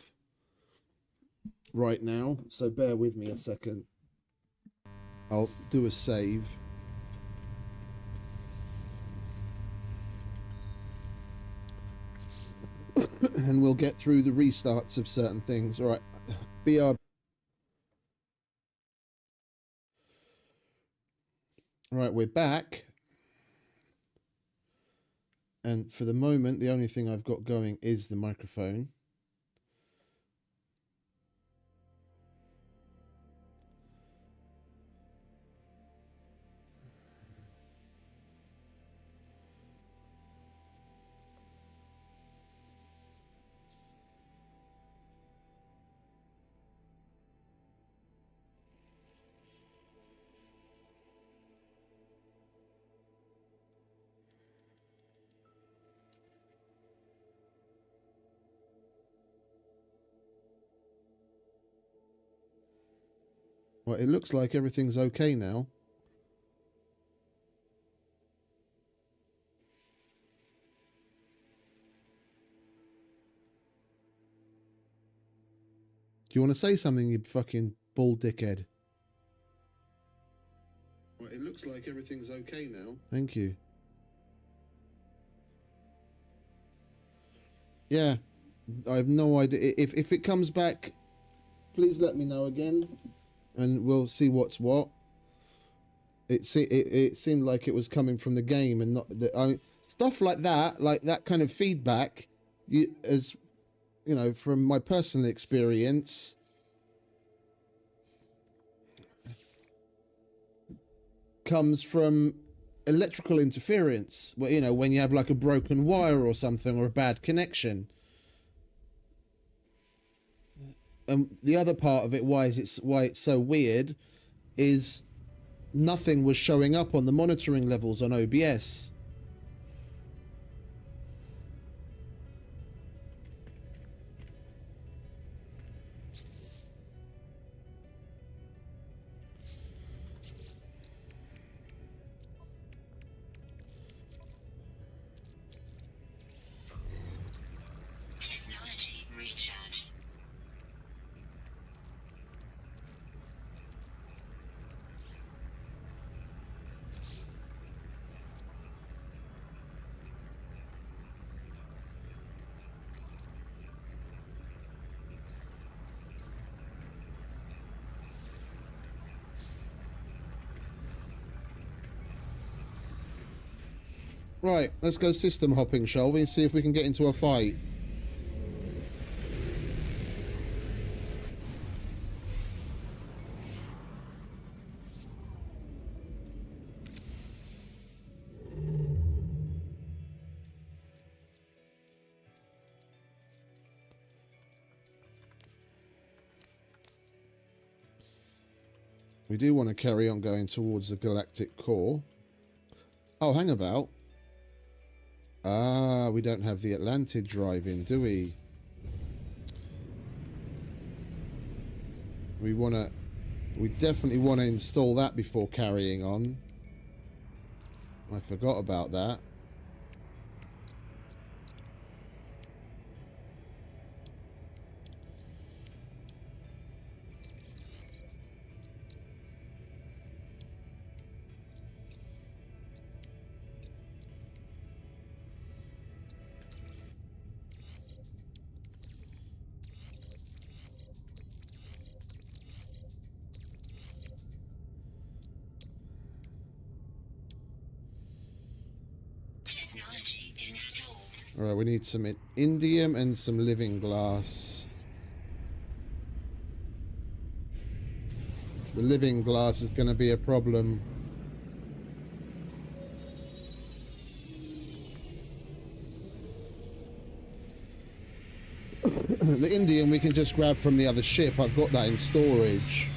right now. So bear with me a second. I'll do a save. And we'll get through the restarts of certain things. All right. BR. Right, we're back. And for the moment, the only thing I've got going is the microphone. Well, it looks like everything's okay now. Do you want to say something, you fucking bull dickhead? Well, it looks like everything's okay now. Thank you. Yeah, I have no idea. If it comes back, please let me know again, and we'll see what's what. It seemed like it was coming from the game and not the. I mean, stuff like that kind of feedback. As you know, from my personal experience, comes from electrical interference, where, you know, when you have like a broken wire or something, or a bad connection. And the other part of it, why it's so weird, is nothing was showing up on the monitoring levels on OBS. Technology recharge. Right, let's go system hopping, shall we? See if we can get into a fight. We do want to carry on going towards the galactic core. Oh, hang about. Ah, we don't have the Atlantid drive-in, do we? We definitely want to install that before carrying on. I forgot about that. Technology installed. Alright, we need some indium and some living glass. The living glass is going to be a problem. The indium we can just grab from the other ship. I've got that in storage.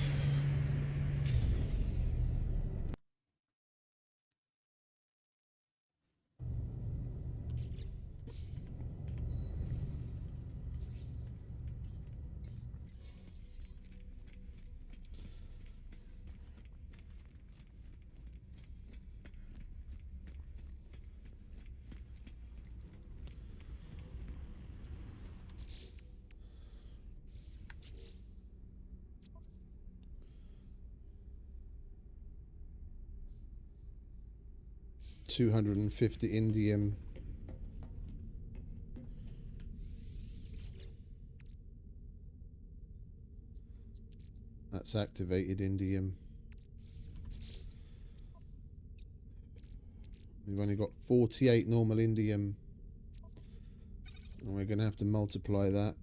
$250 indium. That's activated indium. We've only got 48 normal indium. And we're going to have to multiply that.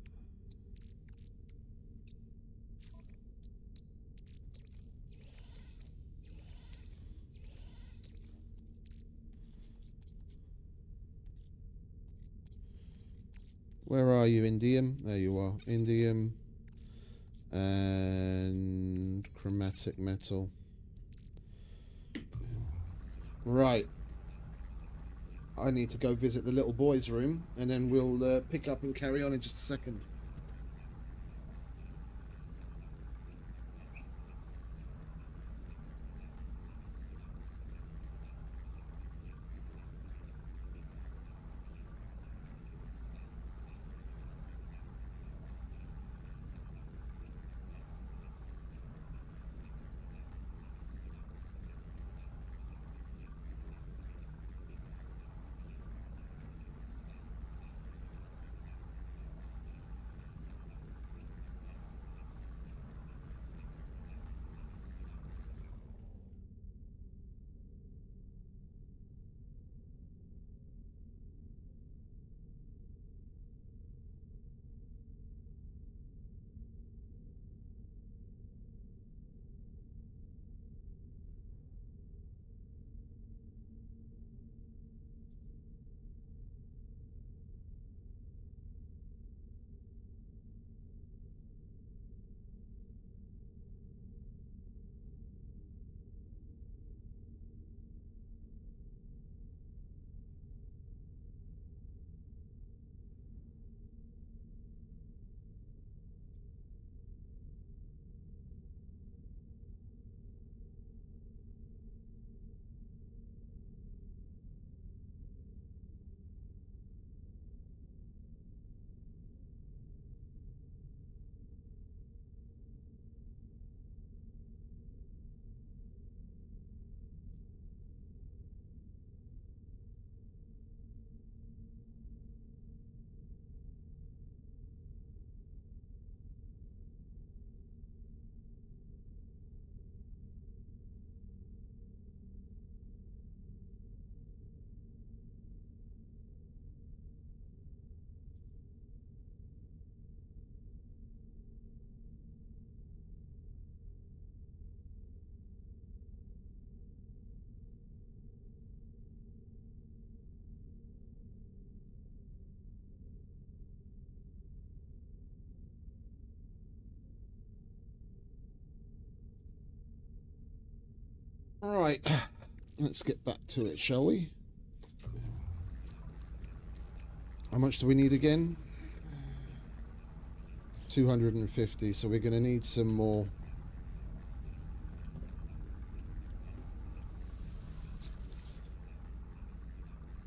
Where are you, indium? There you are. Indium and chromatic metal. Right. I need to go visit the little boy's room, and then we'll pick up and carry on in just a second. All right, let's get back to it, shall we? How much do we need again? 250, so we're going to need some more.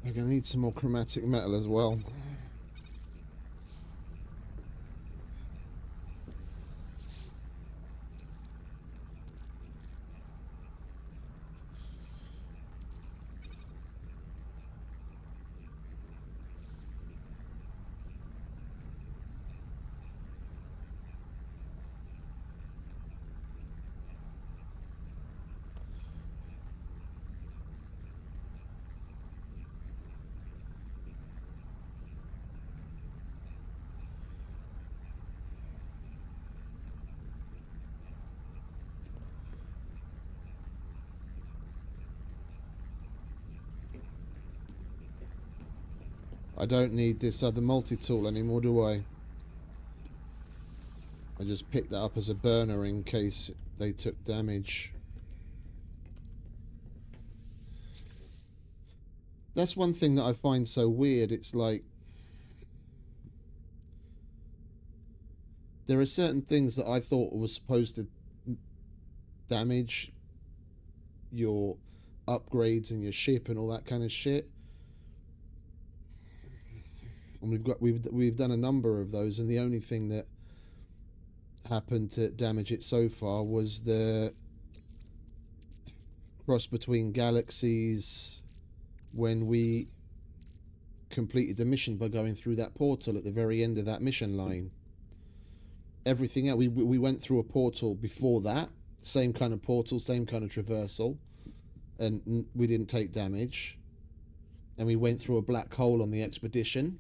We're going to need some more chromatic metal as well. I don't need this other multi-tool anymore, do I? I just picked that up as a burner in case they took damage. That's one thing that I find so weird. It's like there are certain things that I thought were supposed to damage your upgrades and your ship and all that kind of shit. And we've done a number of those, and the only thing that happened to damage it so far was the cross between galaxies when we completed the mission by going through that portal at the very end of that mission line. Everything else, we went through a portal before that, same kind of portal, same kind of traversal, and we didn't take damage. And we went through a black hole on the expedition,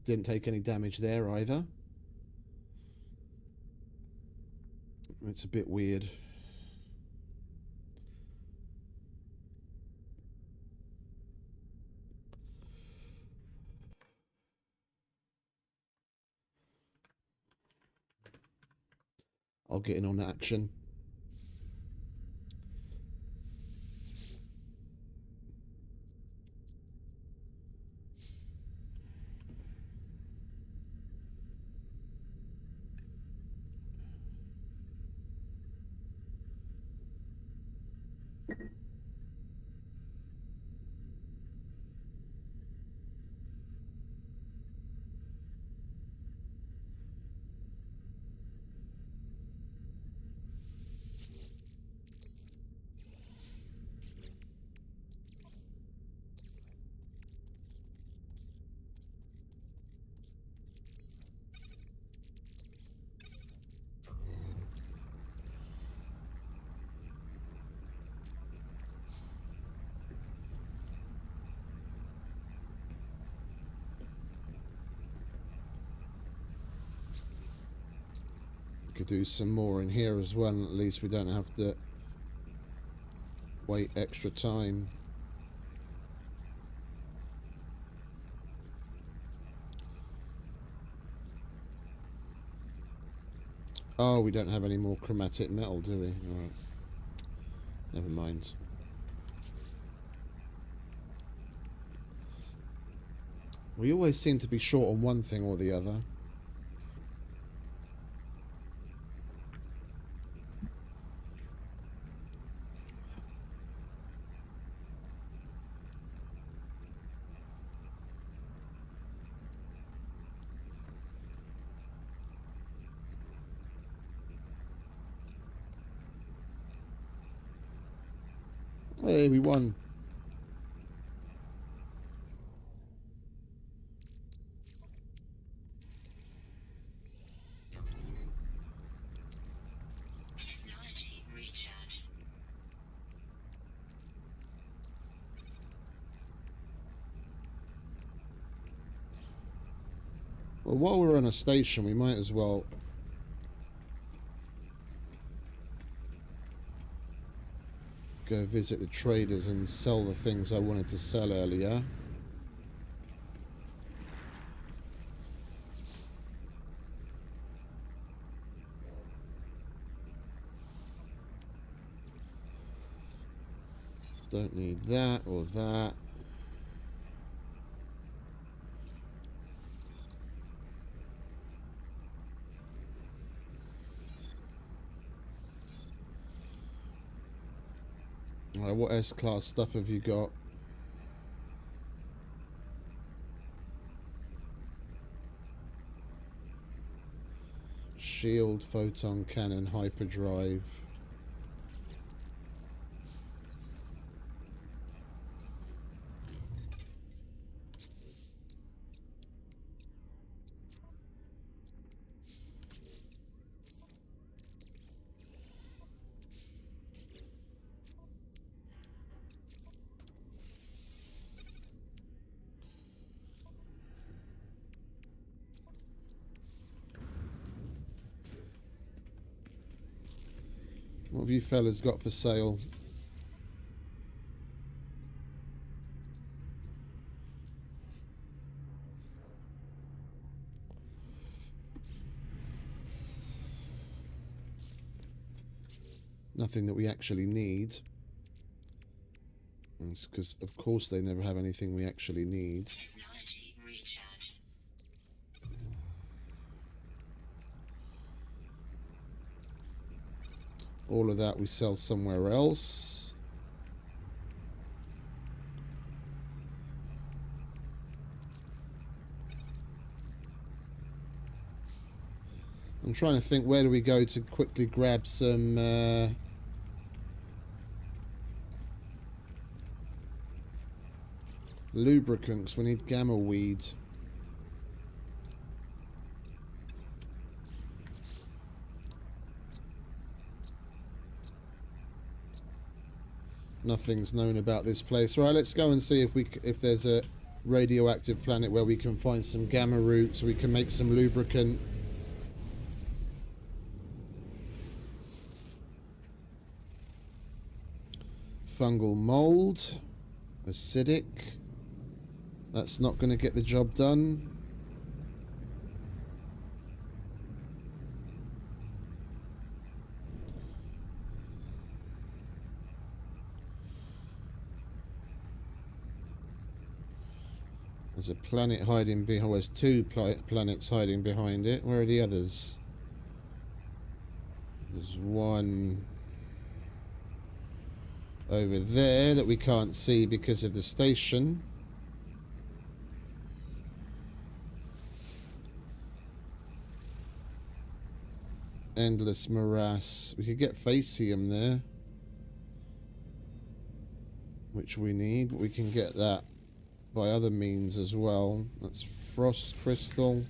didn't take any damage there either. It's a bit weird. I'll get in on action. Could do some more in here as well, and at least we don't have to wait extra time. Oh, we don't have any more chromatic metal, do we? Alright. Never mind. We always seem to be short on one thing or the other. Hey, we won. Technology recharge. Well, while we're on a station, we might as well go visit the traders and sell the things I wanted to sell earlier. Don't need that or that. Alright, what S-class stuff have you got? Shield, photon cannon, hyperdrive. What have you fellas got for sale? Nothing that we actually need. Because, of course, they never have anything we actually need. Technology recharge. All of that we sell somewhere else. I'm trying to think, where do we go to quickly grab some lubricants? We need gamma weed. Nothing's known about this place. Right, let's go and see if there's a radioactive planet where we can find some gamma root so we can make some lubricant. Fungal mold, acidic. That's not going to get the job done. There's a planet hiding behind. Well, there's two planets hiding behind it. Where are the others? There's one over there that we can't see because of the station. Endless morass. We could get Facium there, which we need, but we can get that by other means as well. That's frost crystal.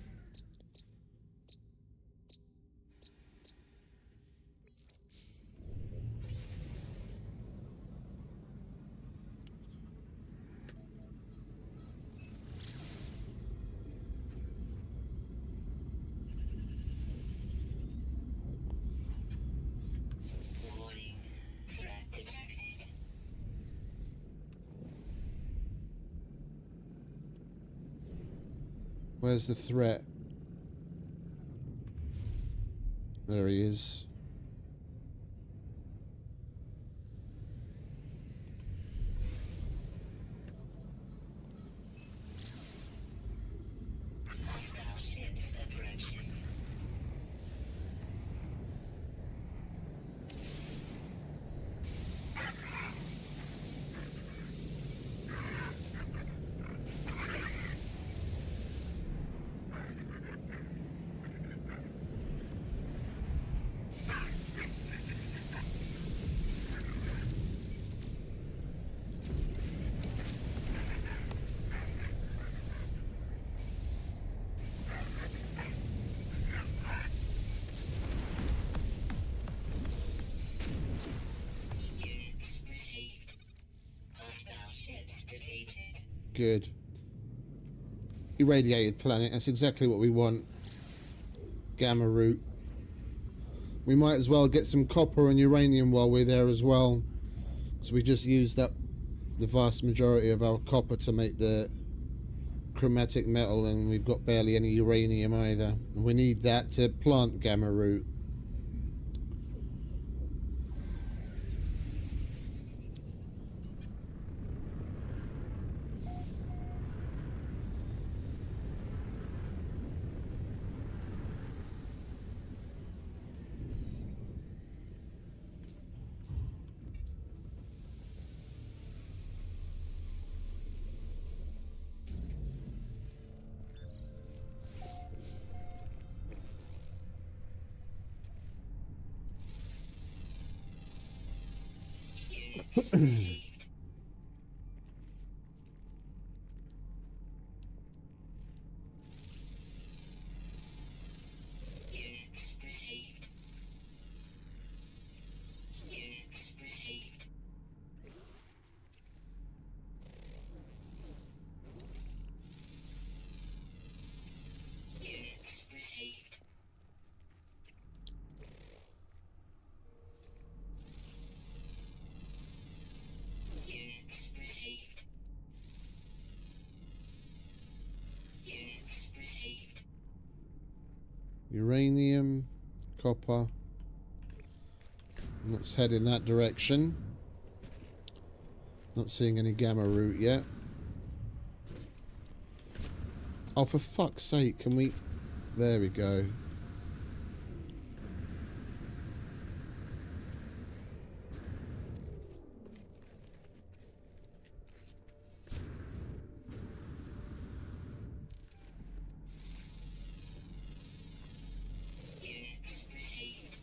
Warning. Threat detected. Where's the threat? There he is. Hostile ships approaching. Units received. Hostile ships defeated. Good. Irradiated planet. That's exactly what we want. Gamma root. We might as well get some copper and uranium while we're there as well. So we just used up the vast majority of our copper to make the chromatic metal, and we've got barely any uranium either. And we need that to plant gamma root. received. Units received. Units received. Units received. Units received. Units received. Uranium, copper. Let's head in that direction. Not seeing any gamma root yet. Oh, for fuck's sake, can we... There we go. Units received.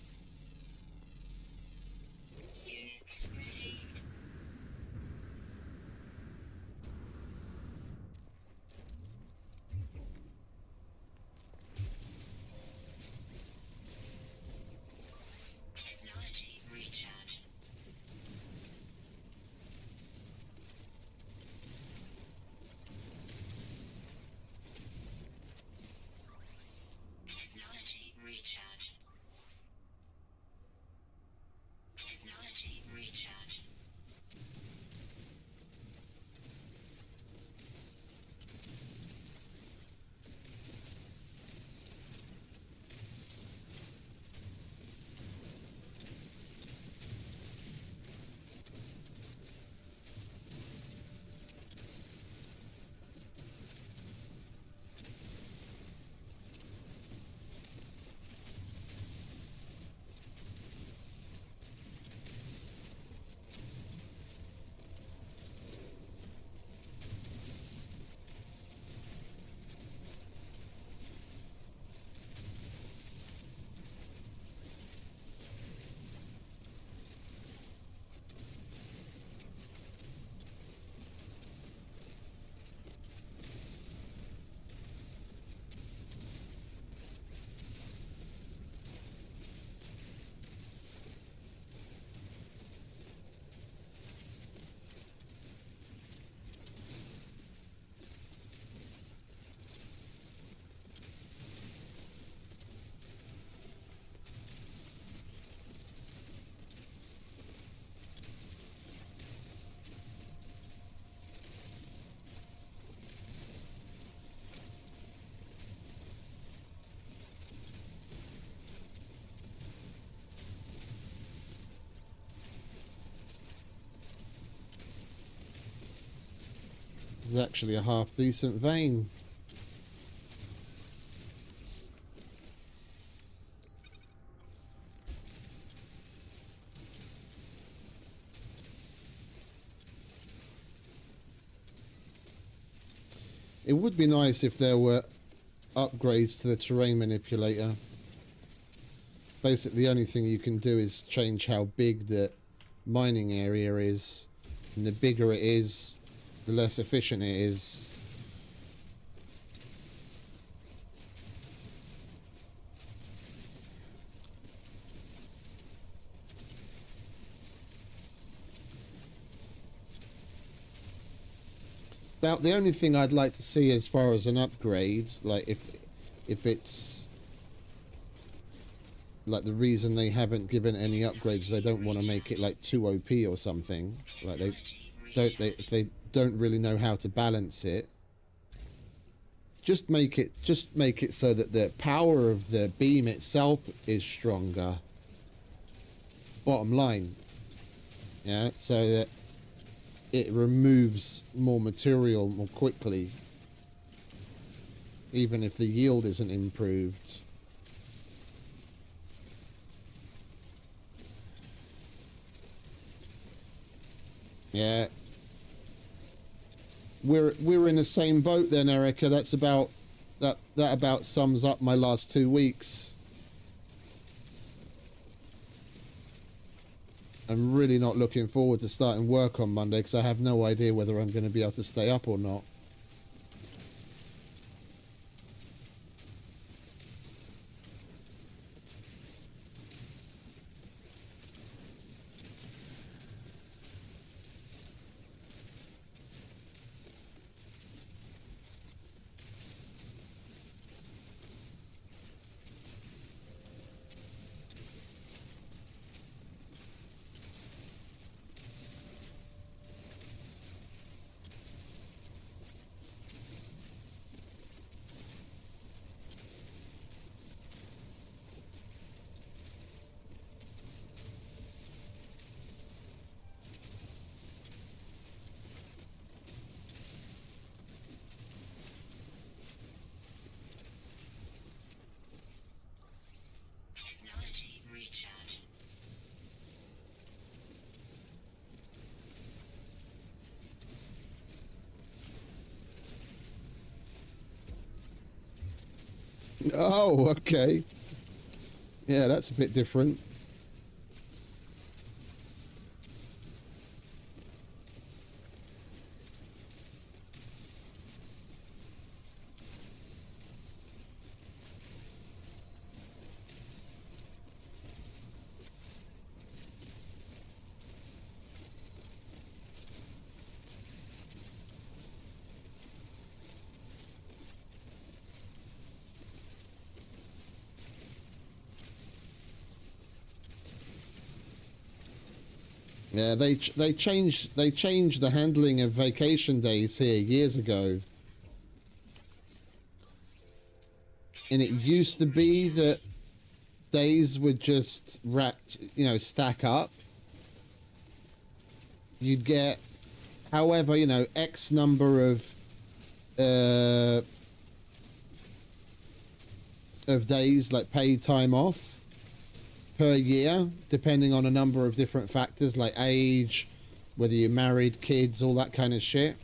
Units received. Technology recharge. Technology recharge. Technology recharge. There's actually a half decent vein. It would be nice if there were upgrades to the terrain manipulator. Basically, the only thing you can do is change how big the mining area is. And the bigger it is, the less efficient it is. About the only thing I'd like to see as far as an upgrade, like if it's like the reason they haven't given any upgrades, they don't want to make it like too OP or something. Like if they don't really know how to balance it. Just make it so that the power of the beam itself is stronger. Bottom line. Yeah, so that it removes more material more quickly, even if the yield isn't improved. Yeah, we're in the same boat then, Erica. That's about that about sums up my last 2 weeks. I'm really not looking forward to starting work on Monday because I have no idea whether I'm going to be able to stay up or not. Technology recharge. Oh, okay. Yeah, that's a bit different. Yeah, they changed the handling of vacation days here years ago. And it used to be that days would just stack up. You'd get, however, X number of days, like paid time off per year, depending on a number of different factors like age, whether you're married, kids, all that kind of shit,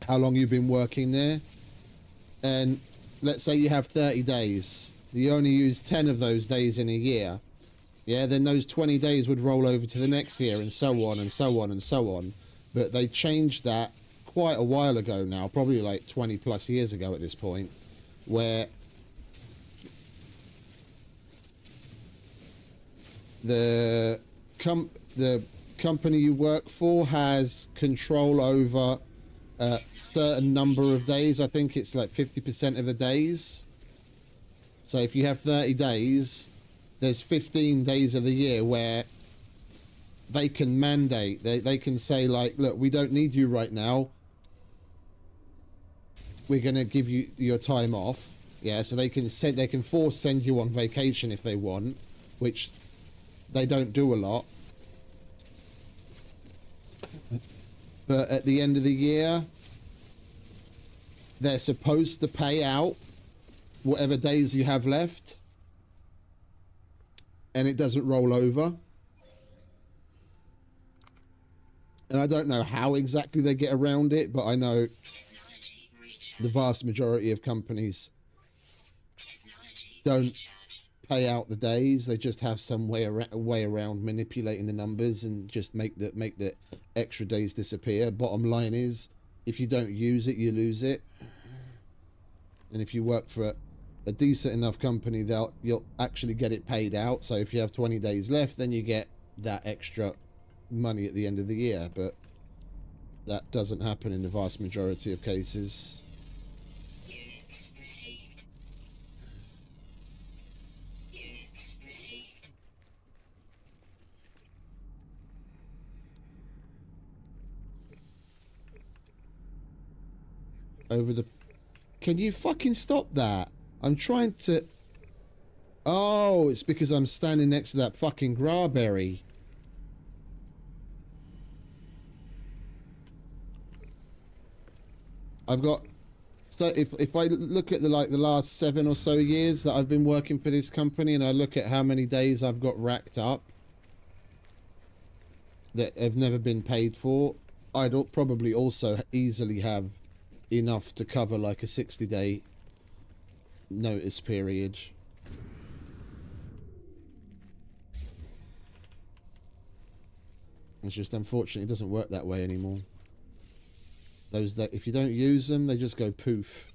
how long you've been working there. And let's say you have 30 days, you only use 10 of those days in a year, yeah, then those 20 days would roll over to the next year, and so on and so on and so on. But they changed that quite a while ago now, probably like 20 plus years ago at this point, where the company you work for has control over a certain number of days. I think it's like 50% of the days. So if you have 30 days, there's 15 days of the year where they can mandate, they can say like, look, we don't need you right now, we're going to give you your time off. Yeah, so they can force send you on vacation if they want, which they don't do a lot. But at the end of the year, they're supposed to pay out whatever days you have left, and it doesn't roll over. And I don't know how exactly they get around it, but I know the vast majority of companies don't pay out the days. They just have some way around manipulating the numbers and just make the extra days disappear. Bottom line is, if you don't use it, you lose it. And if you work for a decent enough company, you'll actually get it paid out. So if you have 20 days left, then you get that extra money at the end of the year. But that doesn't happen in the vast majority of cases. Units received. Units received. Over the... Can you fucking stop that? I'm trying to... Oh, it's because I'm standing next to that fucking Grarberry. I've got... So if I look at the last 7 or so years that I've been working for this company, and I look at how many days I've got racked up that have never been paid for, I'd probably also easily have enough to cover like a 60-day notice period. It's just unfortunately it doesn't work that way anymore. Those that if you don't use them, they just go poof.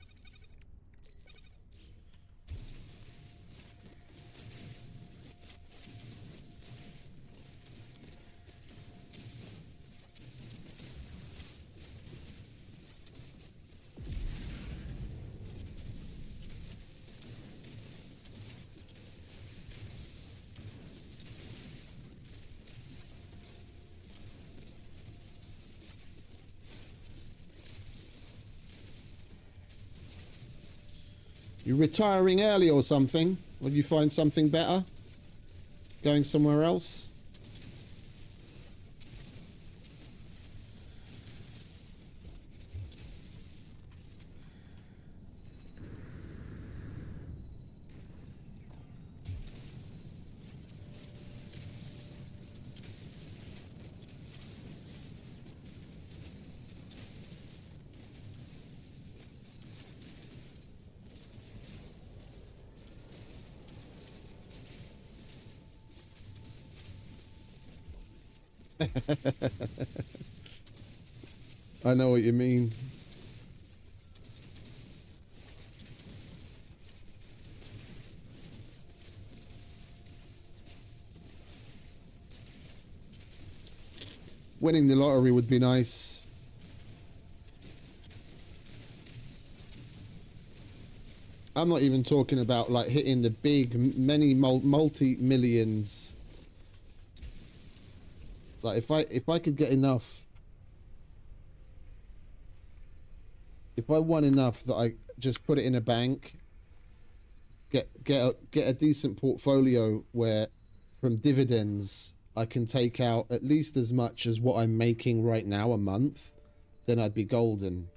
You retiring early or something? Or you find something better? Going somewhere else? I know what you mean. Winning the lottery would be nice. I'm not even talking about like hitting the big, many multi-millions. Like if I could get enough, if I won enough that I just put it in a bank, get a decent portfolio where from dividends I can take out at least as much as what I'm making right now a month, then I'd be golden.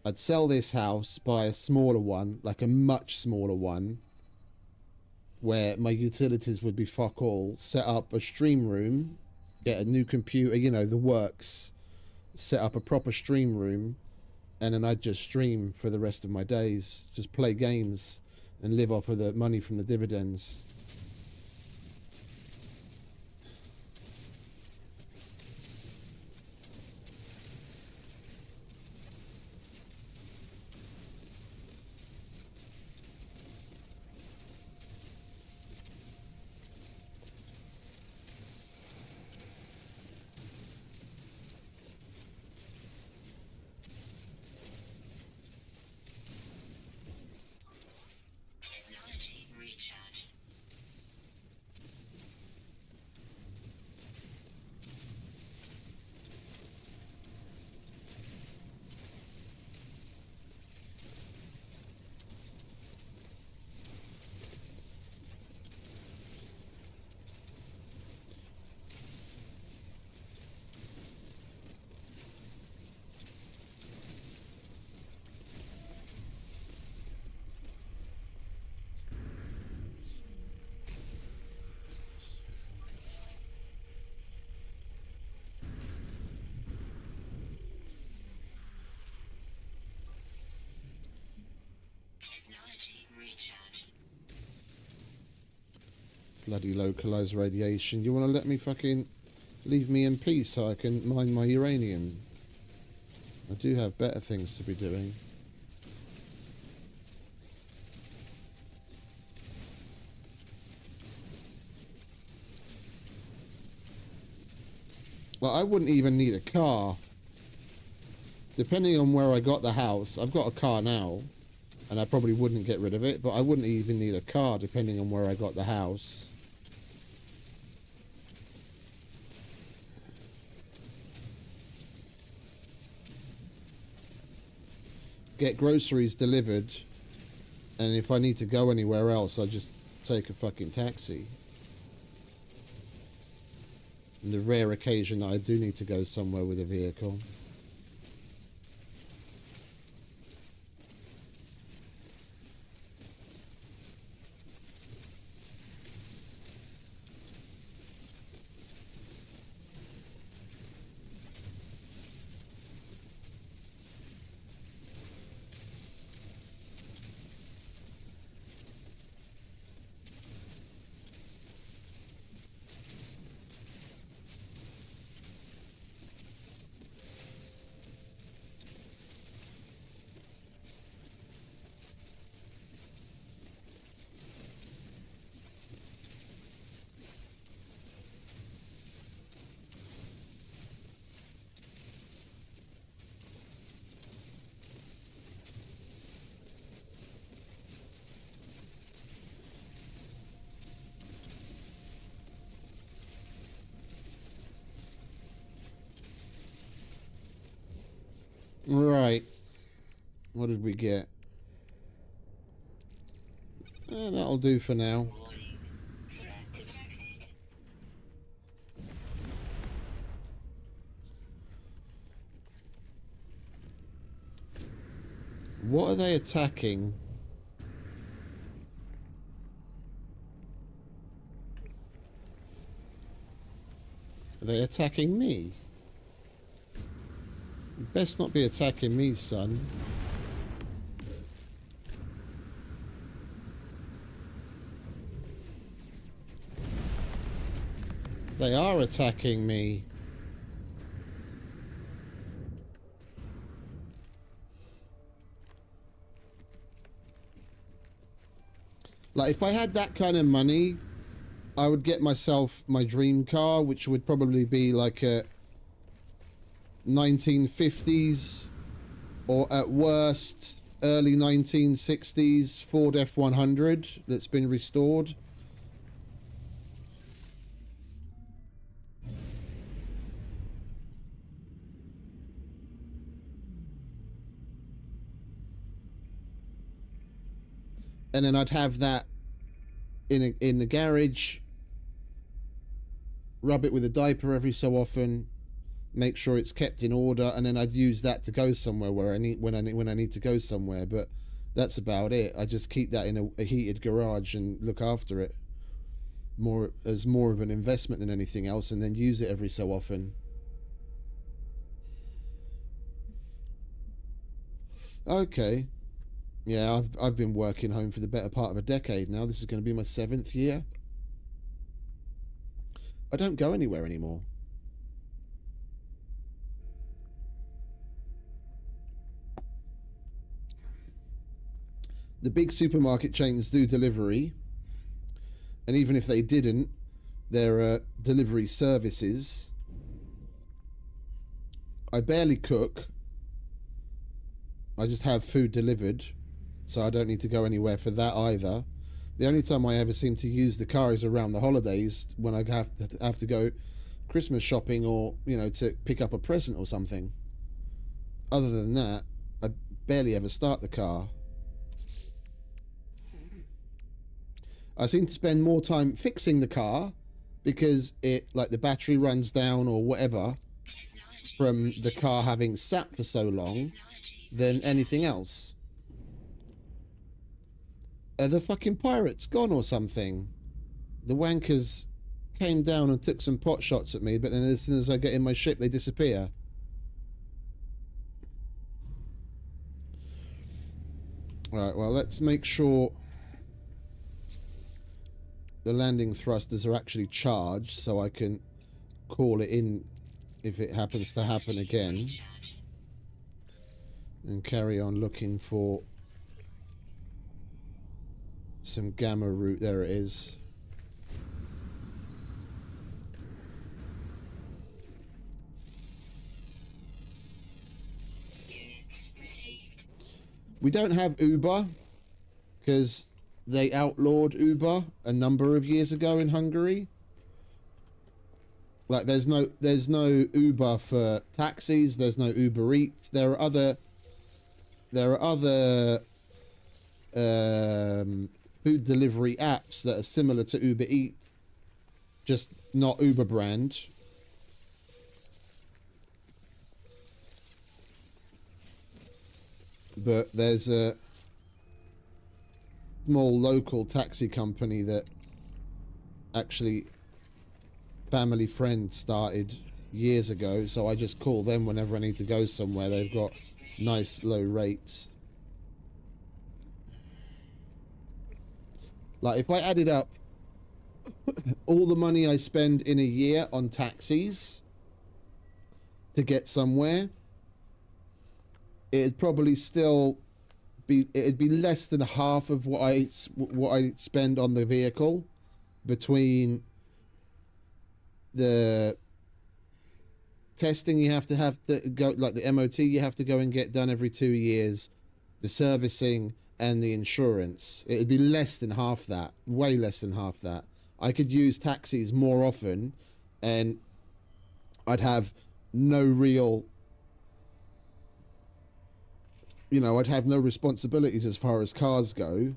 I'd sell this house, buy a smaller one, like a much smaller one, where my utilities would be fuck all, set up a stream room, get a new computer, you know, the works, set up a proper stream room, and then I'd just stream for the rest of my days, just play games and live off of the money from the dividends. Technology recharge. Technology recharge. Bloody localized radiation. You want to let me fucking leave me in peace so I can mine my uranium? I do have better things to be doing. Well, I wouldn't even need a car. Depending on where I got the house, I've got a car now, and I probably wouldn't get rid of it, but I wouldn't even need a car depending on where I got the house. Get groceries delivered, and if I need to go anywhere else, I just take a fucking taxi. And the rare occasion that I do need to go somewhere with a vehicle. Right. What did we get? That'll do for now. Warning. Threat detected. What are they attacking? Are they attacking me? You best not be attacking me, son. They are attacking me. Like, if I had that kind of money, I would get myself my dream car, which would probably be like a 1950s or at worst early 1960s Ford F100 that's been restored. And then I'd have that in the garage, rub it with a diaper every so often, make sure it's kept in order, and then I'd use that to go somewhere where I need when I need to go somewhere. But that's about it. I just keep that in a heated garage and look after it more of an investment than anything else, and then use it every so often. Okay. Yeah, I've been working home for the better part of a decade now. This is going to be my 7th year. I don't go anywhere anymore. The big supermarket chains do delivery, and even if they didn't, there are delivery services. I barely cook. I just have food delivered, so I don't need to go anywhere for that either. The only time I ever seem to use the car is around the holidays when I have to go Christmas shopping or, you know, to pick up a present or something. Other than that, I barely ever start the car. I seem to spend more time fixing the car because like the battery runs down or whatever from the car having sat for so long than anything else. Are the fucking pirates gone or something? The wankers came down and took some pot shots at me, but then as soon as I get in my ship, they disappear. Alright, well, let's make sure the landing thrusters are actually charged so I can call it in if it happens to happen again. And carry on looking for some gamma route. There it is. We don't have Uber because they outlawed Uber a number of years ago in Hungary. Like there's no Uber for taxis, there's no Uber Eats. There are other food delivery apps that are similar to Uber Eats, just not Uber brand. But there's a small local taxi company that actually family friend started years ago, so I just call them whenever I need to go somewhere. They've got nice low rates. Like if I added up all the money I spend in a year on taxis to get somewhere, it'd probably still be less than half of what I spend on the vehicle, between the testing you have to go, like the MOT you have to go and get done every 2 years, the servicing and the insurance. It'd be less than half that, way less than half that. I could use taxis more often and I'd have no real you know, I'd have no responsibilities as far as cars go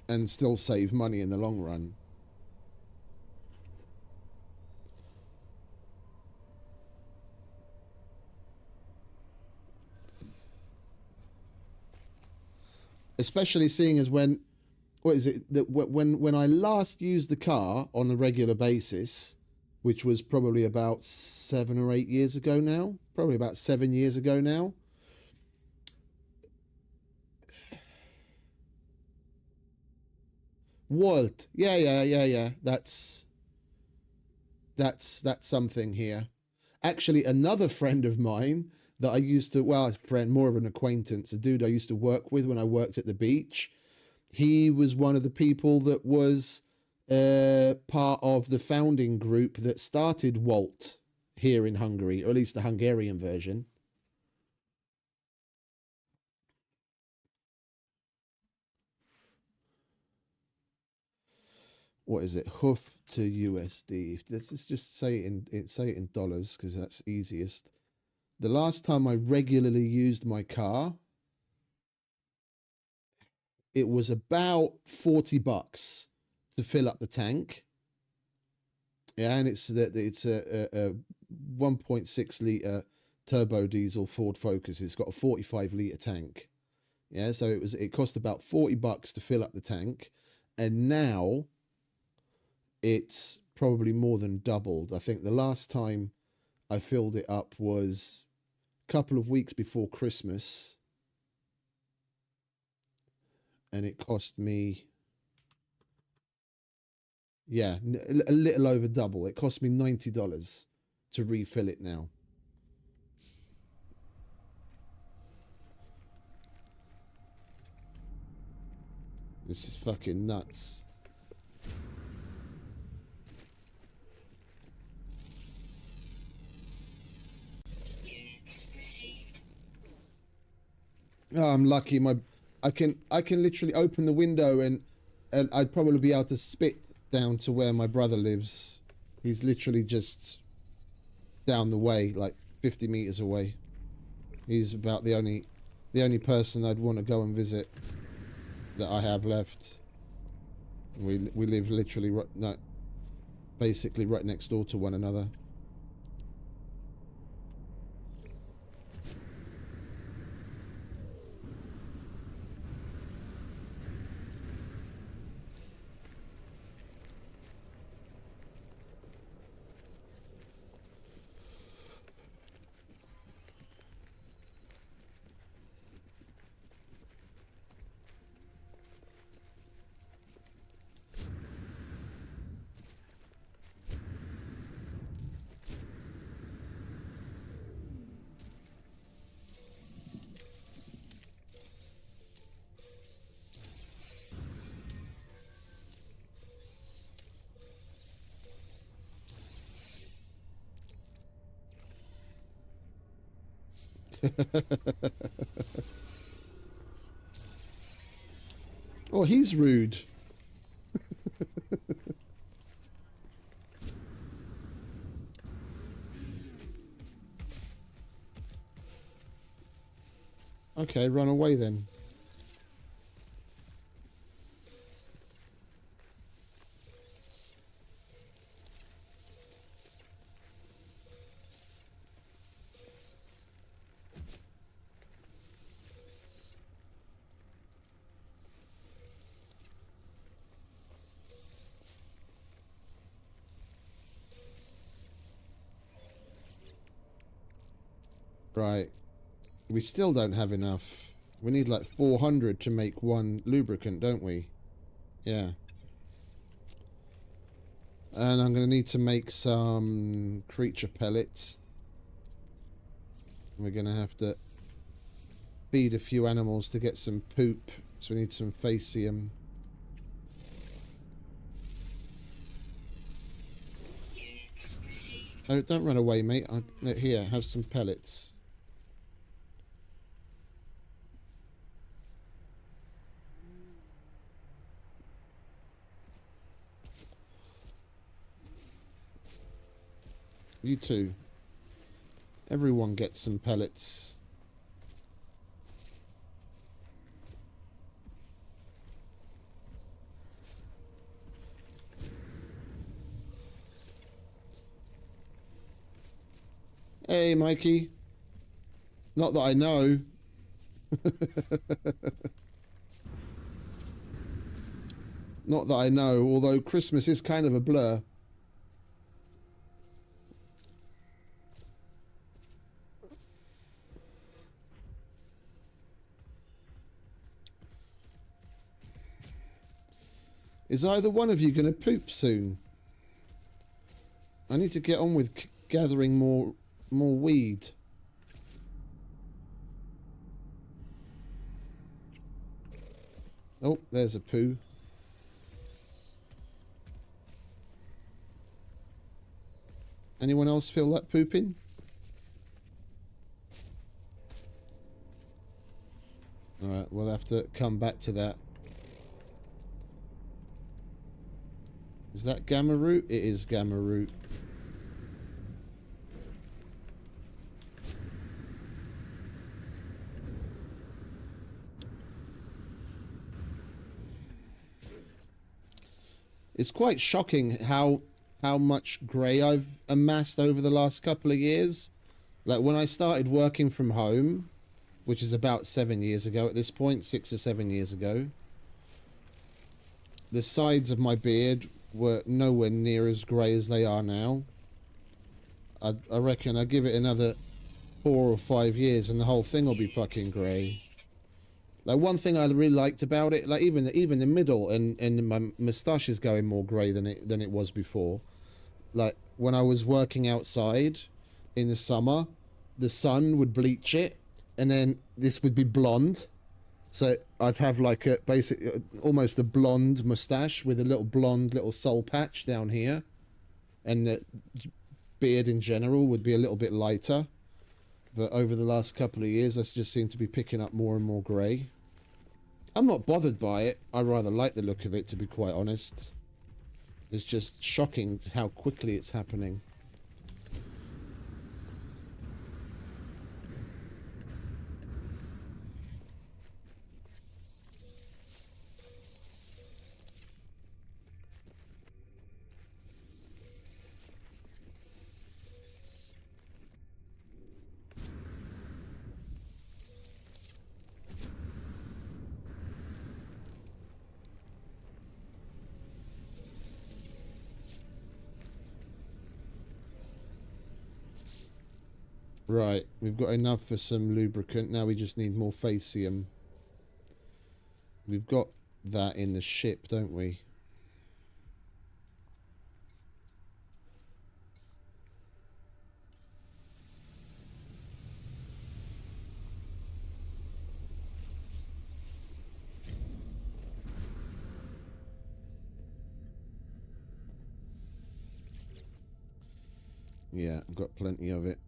and still save money in the long run. Especially seeing as when, what is it, that when I last used the car on the regular basis, which was probably about 7 or 8 years ago now, probably about 7 years ago now. Walt, yeah. That's something here. Actually, another friend of mine that I used to, well, a friend, more of an acquaintance, a dude I used to work with when I worked at the beach. He was one of the people that was part of the founding group that started Walt here in Hungary, or at least the Hungarian version. What is it? Hoof to USD. Let's just say say it in dollars because that's easiest. The last time I regularly used my car, it was about $40 to fill up the tank. Yeah, and it's a 1.6 liter turbo diesel Ford Focus. It's got a 45 liter tank. Yeah, so it cost about $40 to fill up the tank, and now it's probably more than doubled. I think the last time I filled it up was a couple of weeks before Christmas, and it cost me, yeah, a little over double. It cost me $90 to refill it now. This is fucking nuts. Units received. Oh, I'm lucky. I can literally open the window and I'd probably be able to spit down to where my brother lives. He's literally just down the way, like 50 meters away. He's about the only person I'd want to go and visit that I have left. We live literally basically right next door to one another. Oh, he's rude. Okay, run away then. Right. We still don't have enough. We need like 400 to make one lubricant, don't we? Yeah. And I'm going to need to make some creature pellets. We're going to have to feed a few animals to get some poop. So we need some facium. Units received. Oh, don't run away, mate. Here, have some pellets. You too. Everyone gets some pellets. Hey, Mikey. Not that I know. Not that I know, although Christmas is kind of a blur. Is either one of you going to poop soon? I need to get on with gathering more weed. Oh, there's a poo. Anyone else feel that pooping? Alright, we'll have to come back to that. Is that gamma root? It is gamma root. It's quite shocking how much grey I've amassed over the last couple of years. Like when I started working from home, which is about 7 years ago at this point, 6 or 7 years ago, the sides of my beard were nowhere near as grey as they are now. I reckon I'll give it another 4 or 5 years and the whole thing will be fucking grey. Like one thing I really liked about it, like even the middle and my moustache is going more grey than it was before. Like when I was working outside in the summer, the sun would bleach it, and then this would be blonde. So I'd have like a basic, almost a blonde moustache with a little blonde little soul patch down here, and the beard in general would be a little bit lighter. But over the last couple of years, I just seem to be picking up more and more grey. I'm not bothered by it. I rather like the look of it, to be quite honest. It's just shocking how quickly it's happening. Right, we've got enough for some lubricant. Now we just need more facium. We've got that in the ship, don't we? Yeah, I've got plenty of it.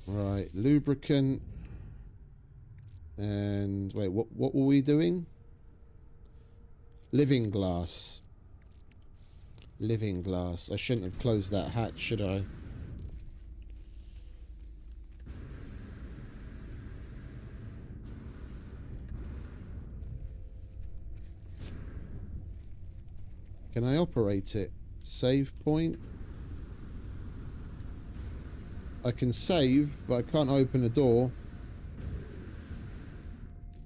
Right, lubricant. And wait, what were we doing? Living glass. Living glass. I shouldn't have closed that hatch, should I? Can I operate it? Save point? I can save, but I can't open a door.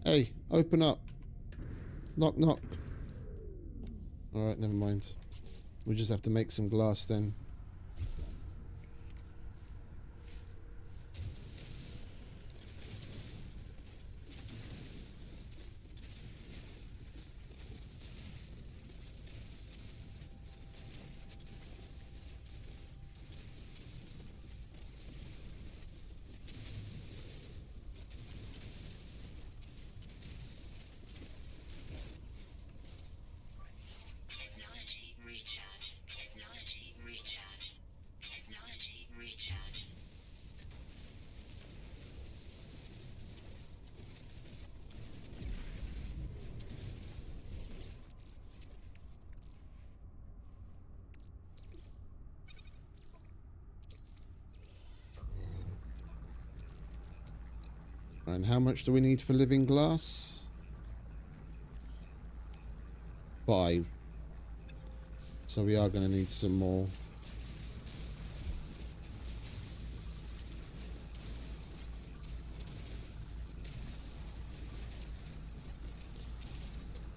Hey, open up. Knock, knock. Alright, never mind. We just have to make some glass then. Technology recharge. Technology recharge. Fine. How much do we need for living glass? 5. So we are going to need some more.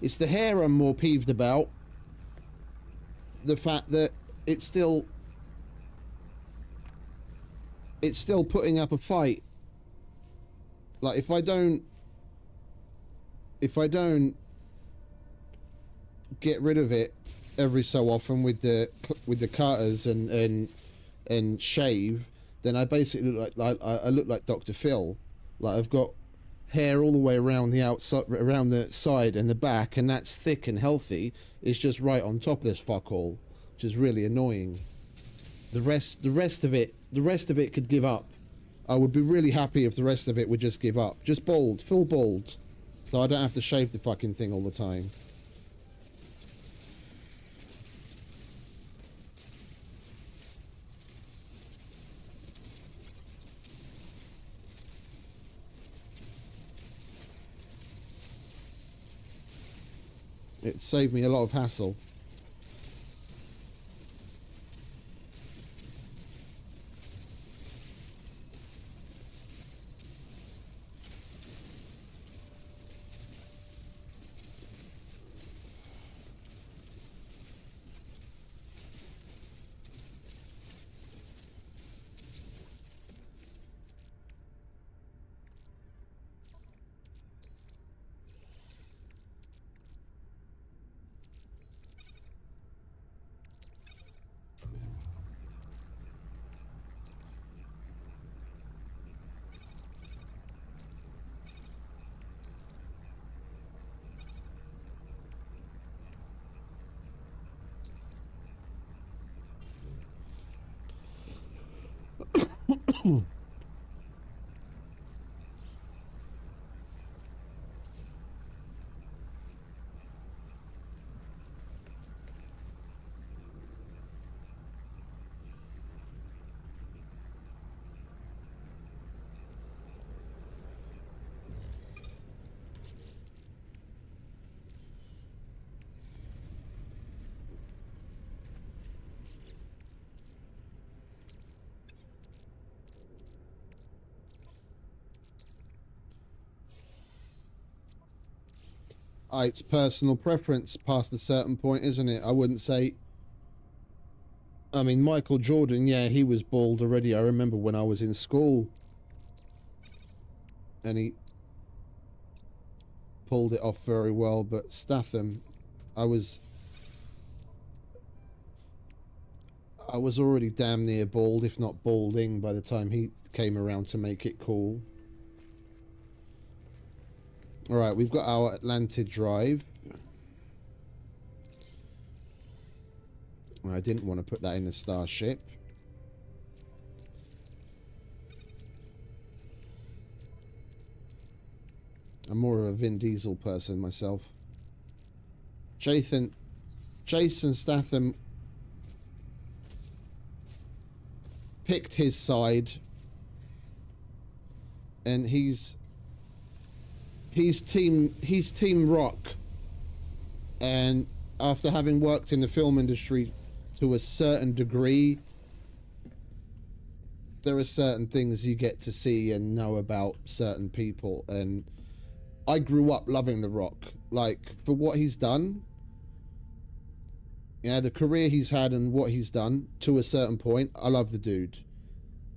It's the hair I'm more peeved about. The fact that it's still putting up a fight. Like if I don't get rid of it every so often with the cutters and shave, then I basically look like I look like Dr. Phil. Like I've got hair all the way around the outside, around the side and the back, and that's thick and healthy. It's just right on top of this fuck all, which is really annoying. The rest of it could give up. I would be really happy if the rest of it would just give up. Just bald, full bald, so I don't have to shave the fucking thing all the time. It saved me a lot of hassle. It's personal preference past a certain point, isn't it? I wouldn't say... I mean, Michael Jordan, yeah, he was bald already. I remember when I was in school. And he pulled it off very well. But Statham, I was already damn near bald, if not balding, by the time he came around to make it cool. Alright, we've got our Atlantid drive. I didn't want to put that in the Starship. I'm more of a Vin Diesel person myself. Jason Statham picked his side, and he's team Rock, and after having worked in the film industry to a certain degree, there are certain things you get to see and know about certain people, and I grew up loving The Rock. Like, for what he's done, yeah, the career he's had and what he's done to a certain point, I love the dude.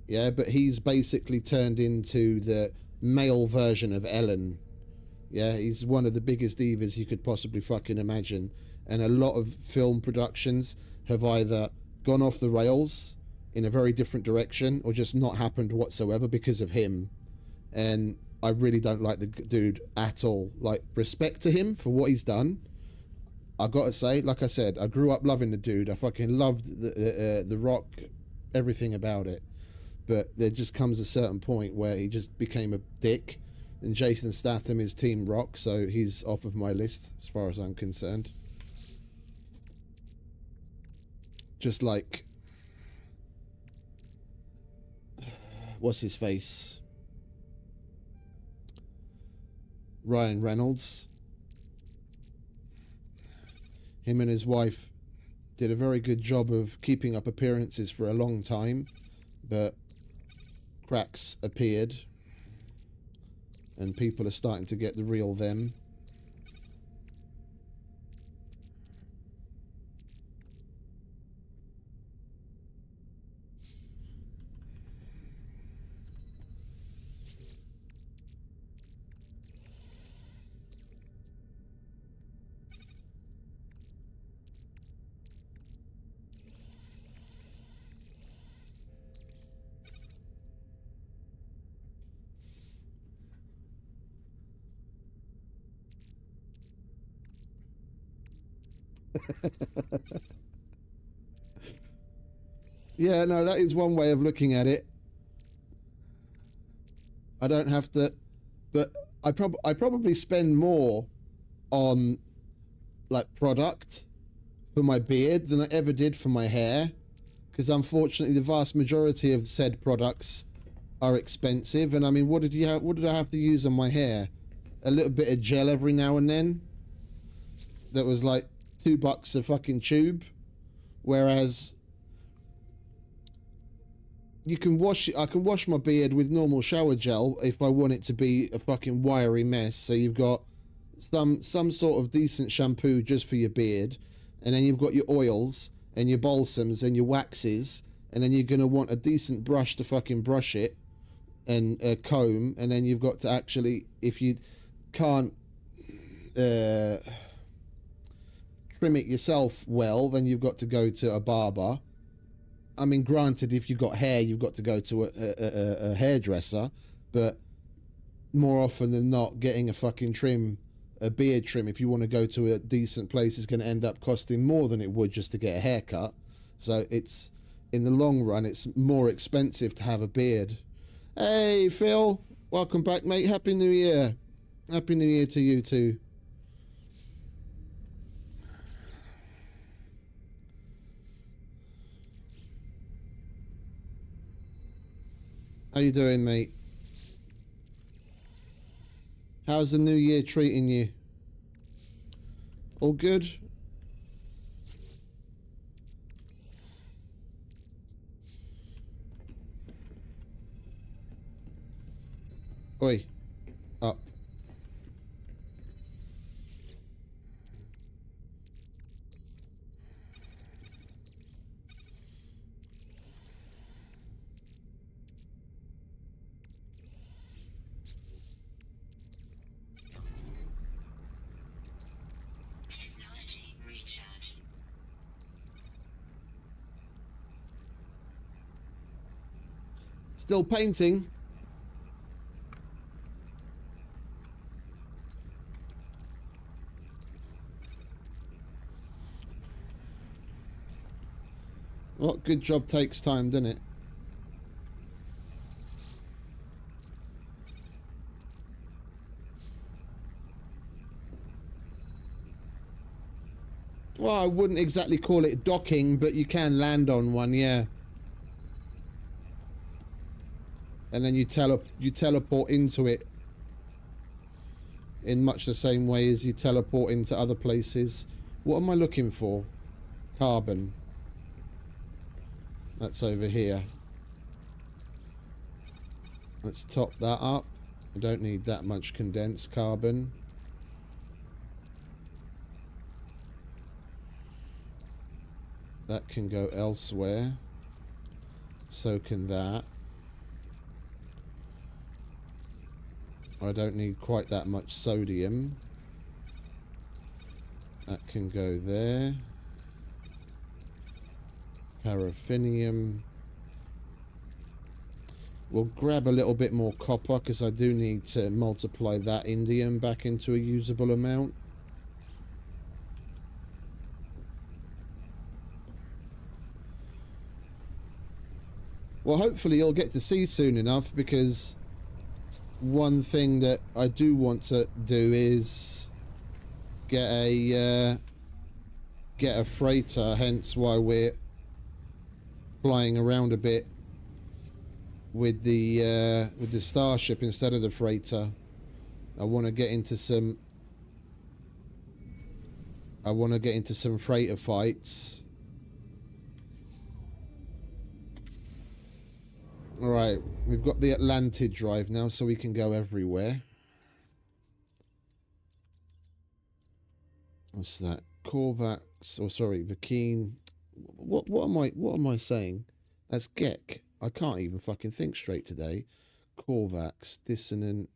Yeah, but he's basically turned into the male version of Ellen. Yeah, he's one of the biggest divas you could possibly fucking imagine. And a lot of film productions have either gone off the rails in a very different direction or just not happened whatsoever because of him. And I really don't like the dude at all. Like, respect to him for what he's done. I gotta say, like I said, I grew up loving the dude. I fucking loved the Rock, everything about it. But there just comes a certain point where he just became a dick. And Jason Statham is Team Rock, so he's off of my list as far as I'm concerned. Just like... what's his face? Ryan Reynolds. Him and his wife did a very good job of keeping up appearances for a long time, but cracks appeared and people are starting to get the real them. Yeah, no, that is one way of looking at it. I don't have to, but I probably spend more on like product for my beard than I ever did for my hair, because unfortunately the vast majority of said products are expensive. And I mean, what did I have to use on my hair? A little bit of gel every now and then. That was like $2 a fucking tube, whereas you can wash it. I can wash my beard with normal shower gel if I want it to be a fucking wiry mess. So you've got some sort of decent shampoo just for your beard, and then you've got your oils and your balsams and your waxes, and then you're gonna want a decent brush to fucking brush it, and a comb, and then you've got to actually, if you can't trim it yourself well, then you've got to go to a barber. I mean, granted, if you've got hair, you've got to go to a hairdresser, but more often than not, getting a beard trim, if you want to go to a decent place, is going to end up costing more than it would just to get a haircut. So it's, in the long run, it's more expensive to have a beard. Hey, Phil, welcome back, mate. Happy New Year. Happy New Year to you too. How you doing, mate? How's the new year treating you? All good? Oi. Up. Technology recharge. Still painting? What good job takes time, doesn't it? Well, I wouldn't exactly call it docking, but you can land on one, yeah. And then you teleport into it in much the same way as you teleport into other places. What am I looking for? Carbon. That's over here. Let's top that up. I don't need that much condensed carbon. That can go elsewhere. So can that. I don't need quite that much sodium. That can go there. Paraffinium. We'll grab a little bit more copper because I do need to multiply that indium back into a usable amount. Well, hopefully you'll get to see soon enough, because one thing that I do want to do is get a freighter, hence why we're flying around a bit with the starship instead of the freighter. I want to get into some. I want to get into some freighter fights. All right, we've got the Atlantid drive now, so we can go everywhere. What's that? Corvax, or sorry, Vakeen. What am I saying? That's Gek. I can't even fucking think straight today. Corvax, dissonant.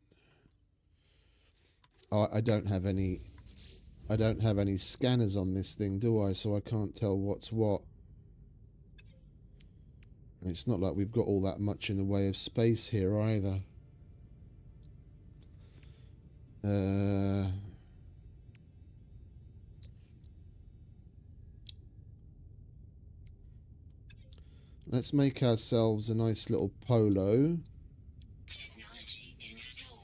Oh, I don't have any scanners on this thing, do I? So I can't tell what's what. It's not like we've got all that much in the way of space here either. Let's make ourselves a nice little Polo. Technology installed.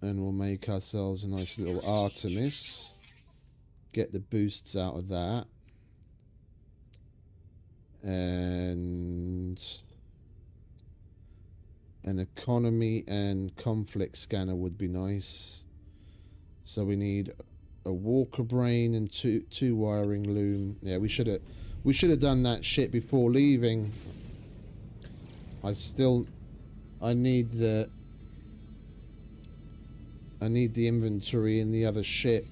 And we'll make ourselves a nice little Artemis. Get the boosts out of that. And an economy and conflict scanner would be nice. So we need a walker brain and two wiring loom. Yeah, we should have done that shit before leaving. I need the inventory in the other ship.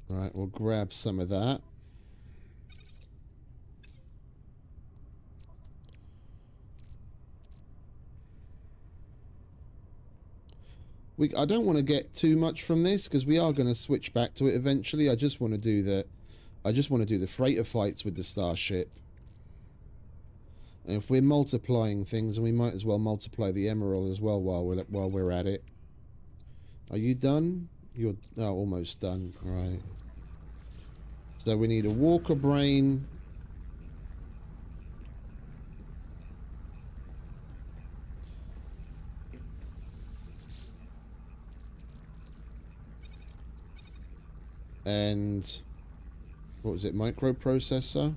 Alright, we'll grab some of that. I don't want to get too much from this because we are going to switch back to it eventually. I just want to do the freighter fights with the starship. And if we're multiplying things, and we might as well multiply the emerald as well while we're at it. Are you done? You're almost done. Right. So we need a walker brain. And what was it? Microprocessor.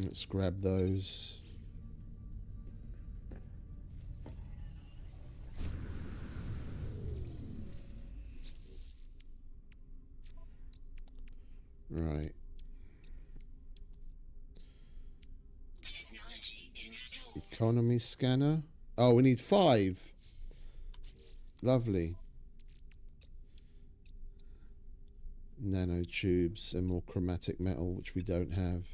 Let's grab those. Right. Technology installed. Economy scanner. Oh, we need 5. Lovely. Nanotubes and more chromatic metal, which we don't have.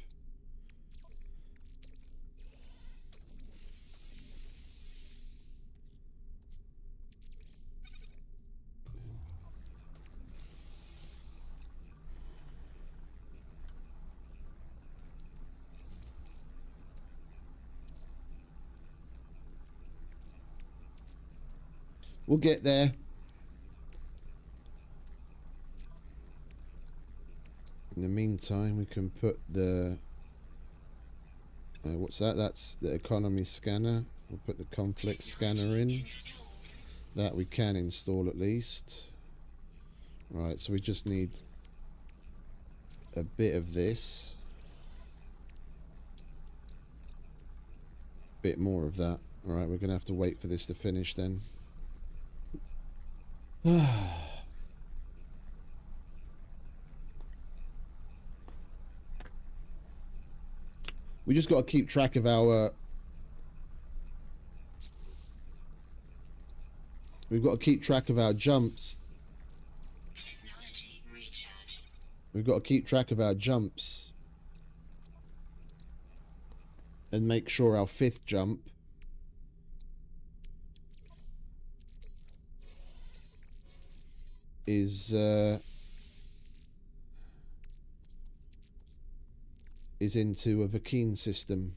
We'll get there. In the meantime, we can put the... what's that? That's the economy scanner. We'll put the conflict scanner in. That we can install at least. Right, so we just need a bit of this. Bit more of that. Alright, we're going to have to wait for this to finish then. We just got to keep track of our... We've got to keep track of our jumps. Technology recharge. We've got to keep track of our jumps. And make sure our 5th jump is is into a Vakeen system.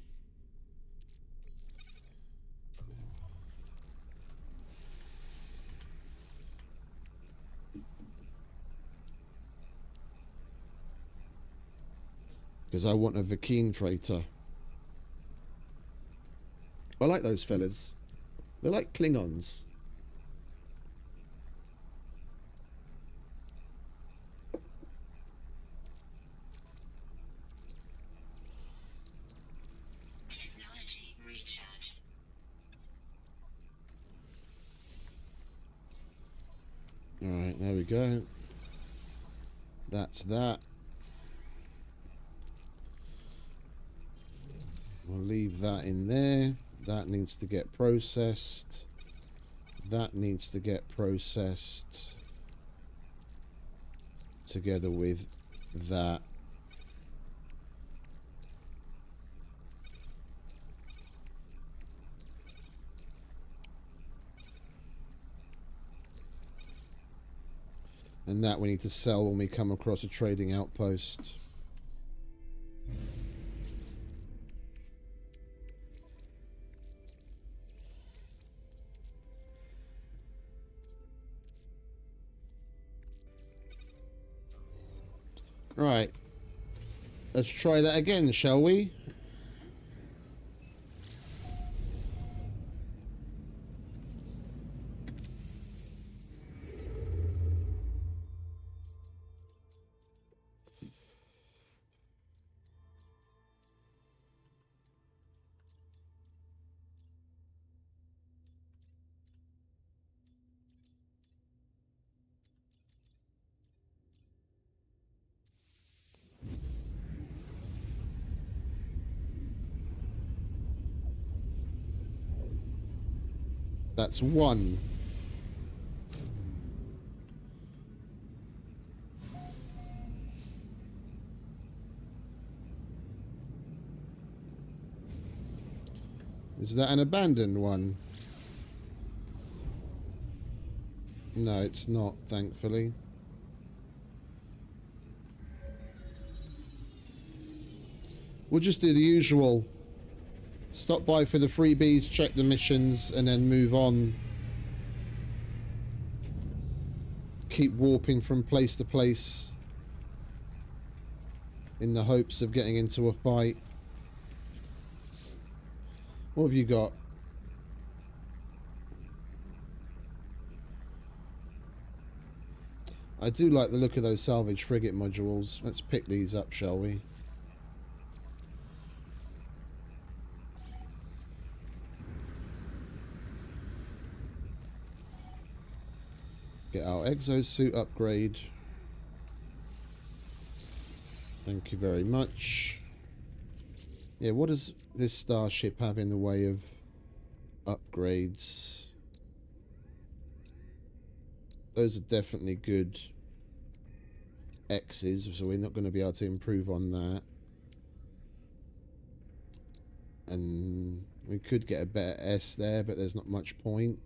Because I want a Vakeen freighter. I like those fellas. They're like Klingons. Technology recharge. Alright, there we go. That's that. We'll leave that in there. That needs to get processed. That needs to get processed. Together with that. And that we need to sell when we come across a trading outpost. Right. Let's try that again, shall we? That's one. Is that an abandoned one? No, it's not, thankfully. We'll just do the usual. Stop by for the freebies, check the missions, and then move on. Keep warping from place to place in the hopes of getting into a fight. What have you got? I do like the look of those salvage frigate modules. Let's pick these up, shall we? Get our exosuit upgrade. Thank you very much. Yeah, what does this starship have in the way of upgrades? Those are definitely good X's, so we're not going to be able to improve on that. And we could get a better S there, but there's not much point.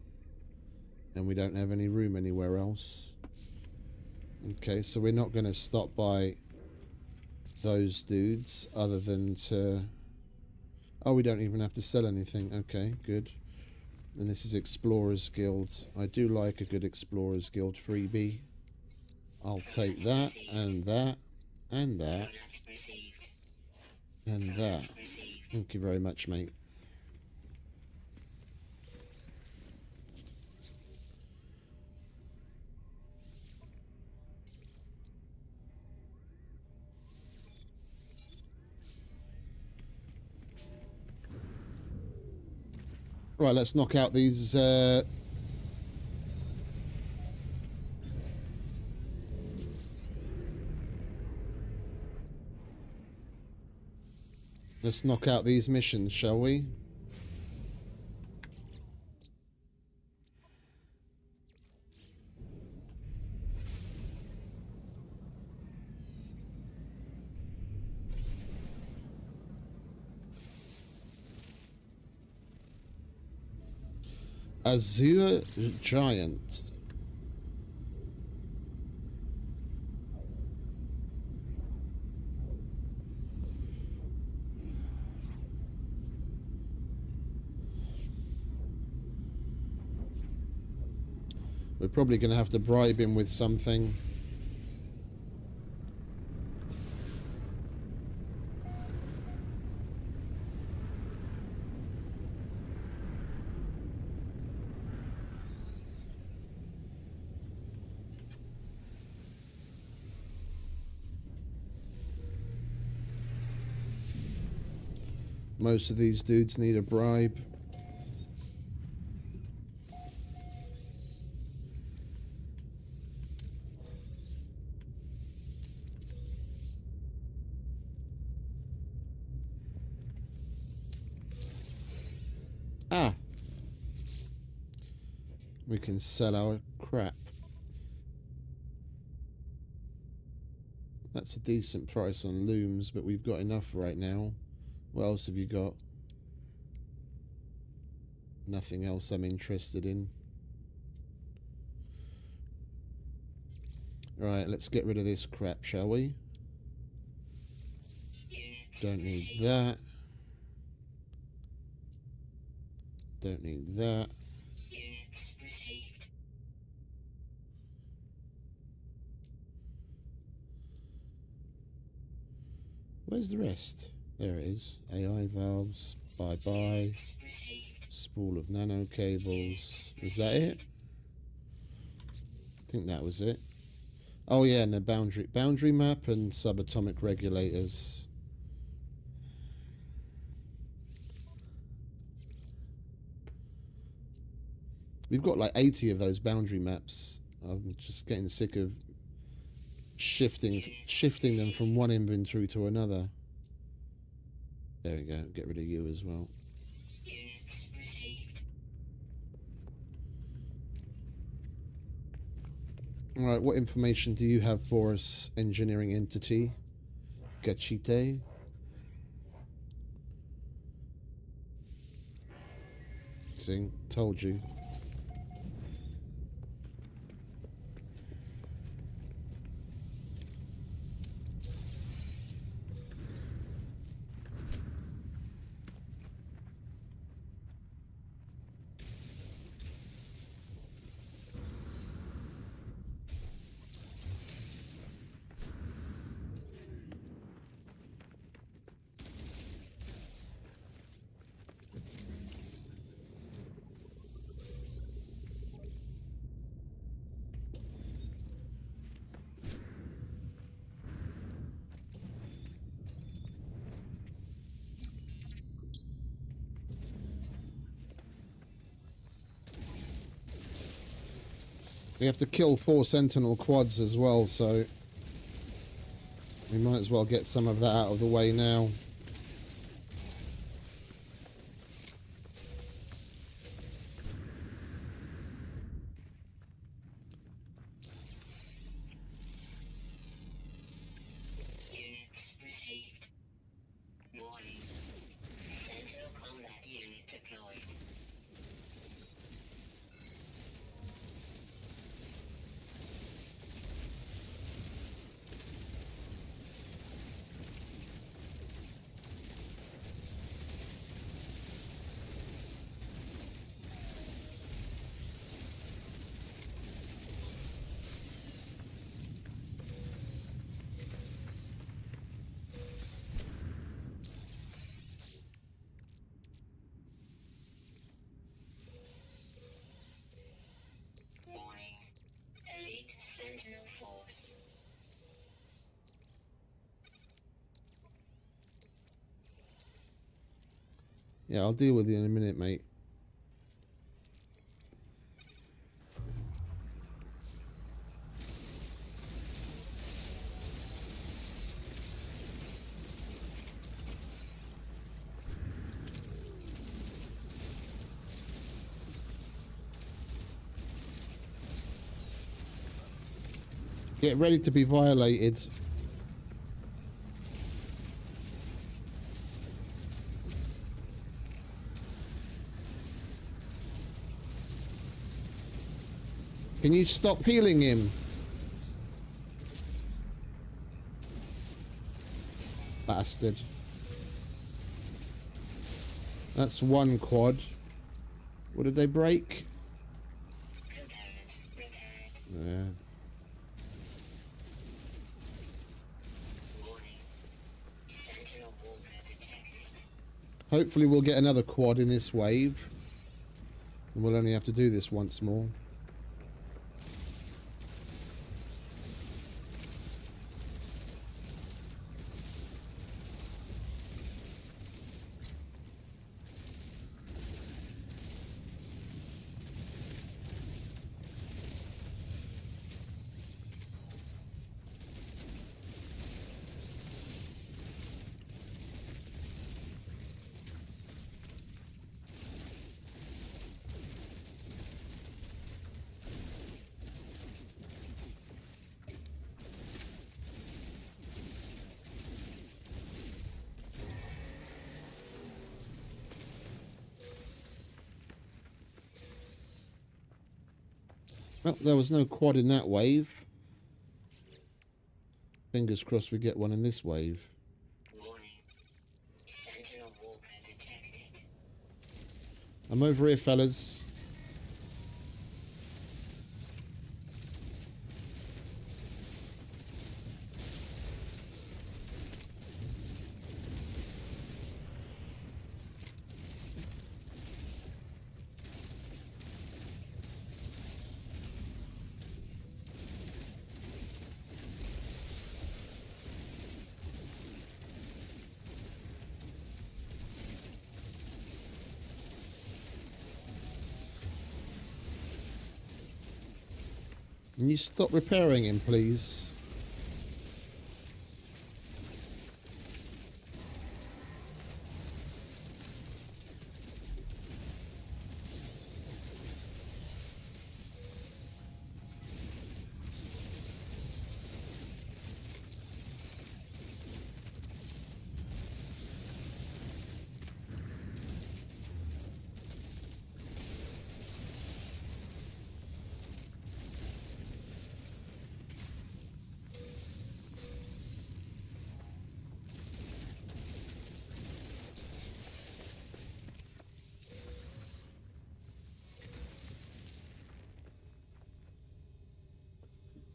And we don't have any room anywhere else. Okay, so we're not going to stop by those dudes other than to... Oh, we don't even have to sell anything. Okay, good. And this is Explorers Guild. I do like a good Explorers Guild freebie. I'll take that, and that, and that, and that. Thank you very much, mate. Right, let's knock out these let's knock out these missions, shall we? Azure Giant. We're probably going to have to bribe him with something. Most of these dudes need a bribe. Ah! We can sell our crap. That's a decent price on looms, but we've got enough right now. What else have you got? Nothing else I'm interested in. Right, let's get rid of this crap, shall we? Don't need that. Don't need that. Where's the rest? There it is. AI valves. Bye-bye. Spool of nano cables. Is that it? I think that was it. Oh yeah, and the boundary map and subatomic regulators. We've got like 80 of those boundary maps. I'm just getting sick of shifting them from one inventory to another. There we go. Get rid of you as well. Alright, what information do you have, Boris? Engineering entity. Gachite. See? Told you. We have to kill 4 Sentinel quads as well, so we might as well get some of that out of the way now. Units received. Warning. Sentinel combat unit deployed. Warning. Elite Sentinel Force. Yeah, I'll deal with you in a minute, mate. Get ready to be violated. Can you stop healing him? Bastard. That's one quad. What did they break? Component repaired. Yeah. Warning. Sentinel walker detected. Hopefully we'll get another quad in this wave. And we'll only have to do this once more. Well, there was no quad in that wave. Fingers crossed we get one in this wave. Warning. Sentinel walker detected. I'm over here, fellas. Can you stop repairing him, please?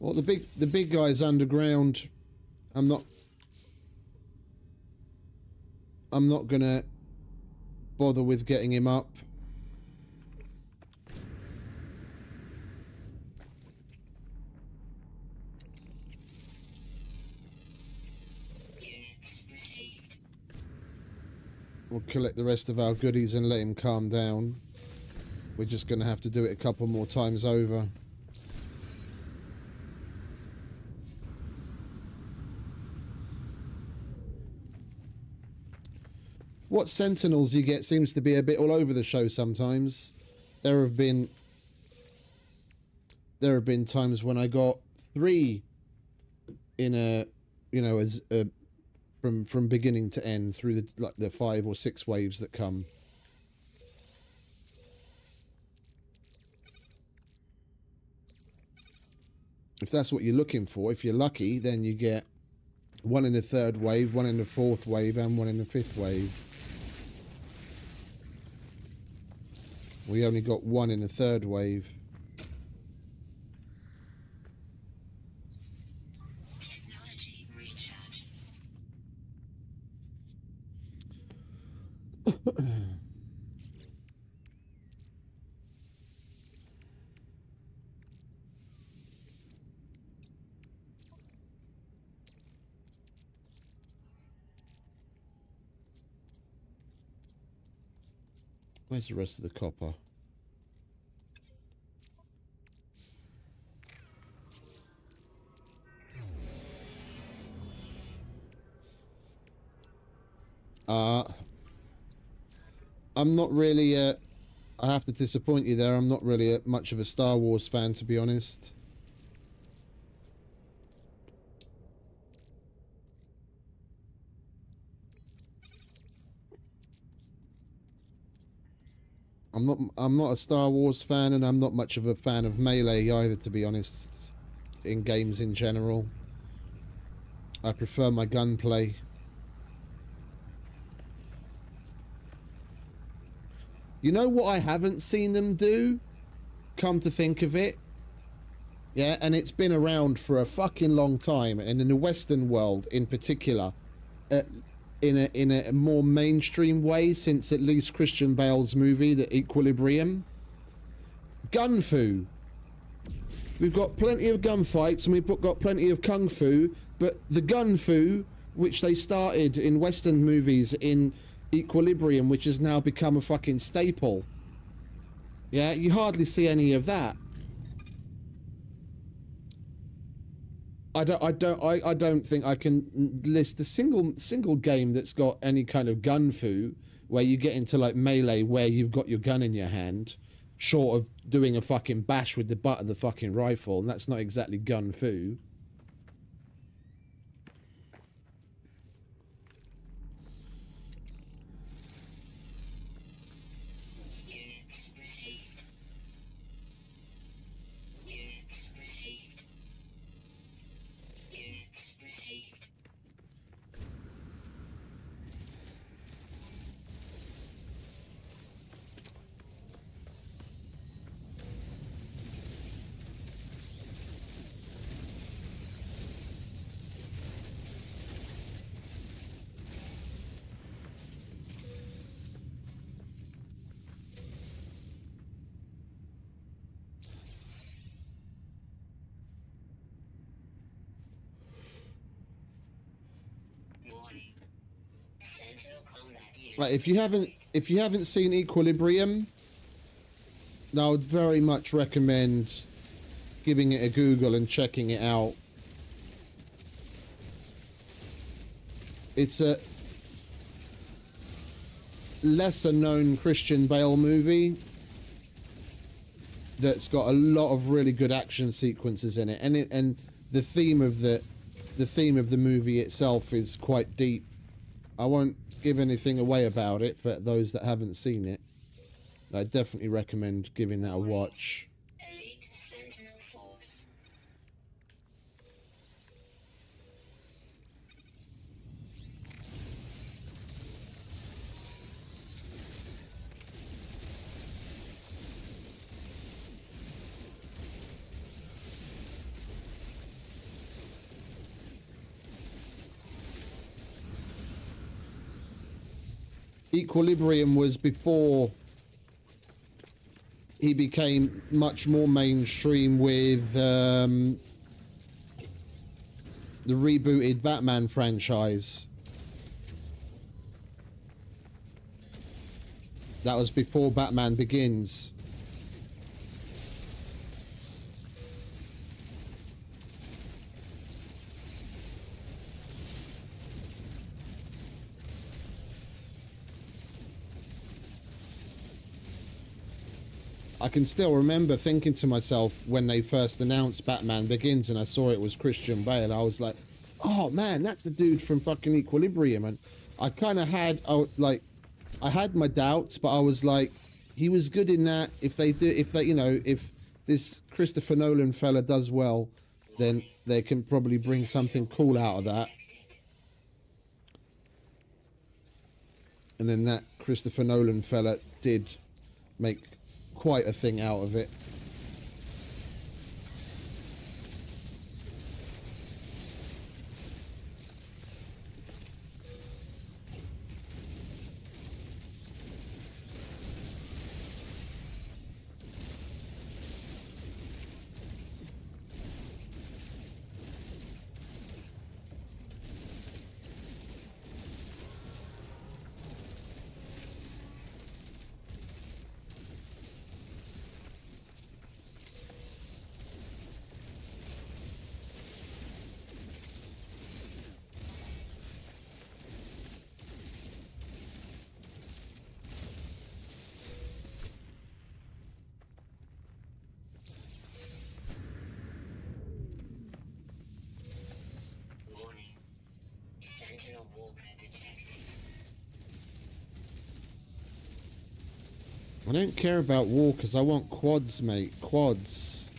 Well, the big guy's underground. I'm not gonna bother with getting him up. Units received. We'll collect the rest of our goodies and let him calm down. We're just gonna have to do it a couple more times over. What sentinels you get seems to be a bit all over the show sometimes. There have been times when I got 3 in a, you know, as from beginning to end through the 5 or 6 waves that come. If that's what you're looking for, if you're lucky, then you get 1 in the 3rd wave, 1 in the 4th wave, and 1 in the 5th wave. We only got 1 in the 3rd wave. Technology recharge. Where's the rest of the copper? I'm not really I have to disappoint you there. I'm not really much of a Star Wars fan, to be honest. I'm not a Star Wars fan, and I'm not much of a fan of melee either, to be honest, in games in general. I prefer my gunplay. You know what I haven't seen them do? Come to think of it, Yeah, and it's been around for a fucking long time, and in the Western world in particular, in a more mainstream way since at least Christian Bale's movie, The Equilibrium. Gun fu. We've got plenty of gunfights and we've got plenty of kung fu, but the gun fu, which they started in Western movies in Equilibrium, which has now become a fucking staple. Yeah, you hardly see any of that. I don't think I can list a single game that's got any kind of gun fu where you get into like melee where you've got your gun in your hand, short of doing a fucking bash with the butt of the fucking rifle, and that's not exactly gun fu. Units received. Units received. Units received. Warning. Sentinel combat unit. Like if you haven't seen Equilibrium, I would very much recommend giving it a Google and checking it out. It's a lesser known Christian Bale movie that's got a lot of really good action sequences in it, and the theme of the movie itself is quite deep. I won't give anything away about it for those that haven't seen it. I definitely recommend giving that a watch. Elite Sentinel Force. Equilibrium was before he became much more mainstream with the rebooted Batman franchise. That was before Batman Begins. I can still remember thinking to myself when they first announced Batman Begins and I saw it was Christian Bale, I was like, oh man, that's the dude from fucking Equilibrium. And I kind of had, I had my doubts, but I was like, he was good in that. If this Christopher Nolan fella does well, then they can probably bring something cool out of that. And then that Christopher Nolan fella did make quite a thing out of it. Warning. Sentinel Walker detected. I don't care about walkers, I want quads, mate. Quads.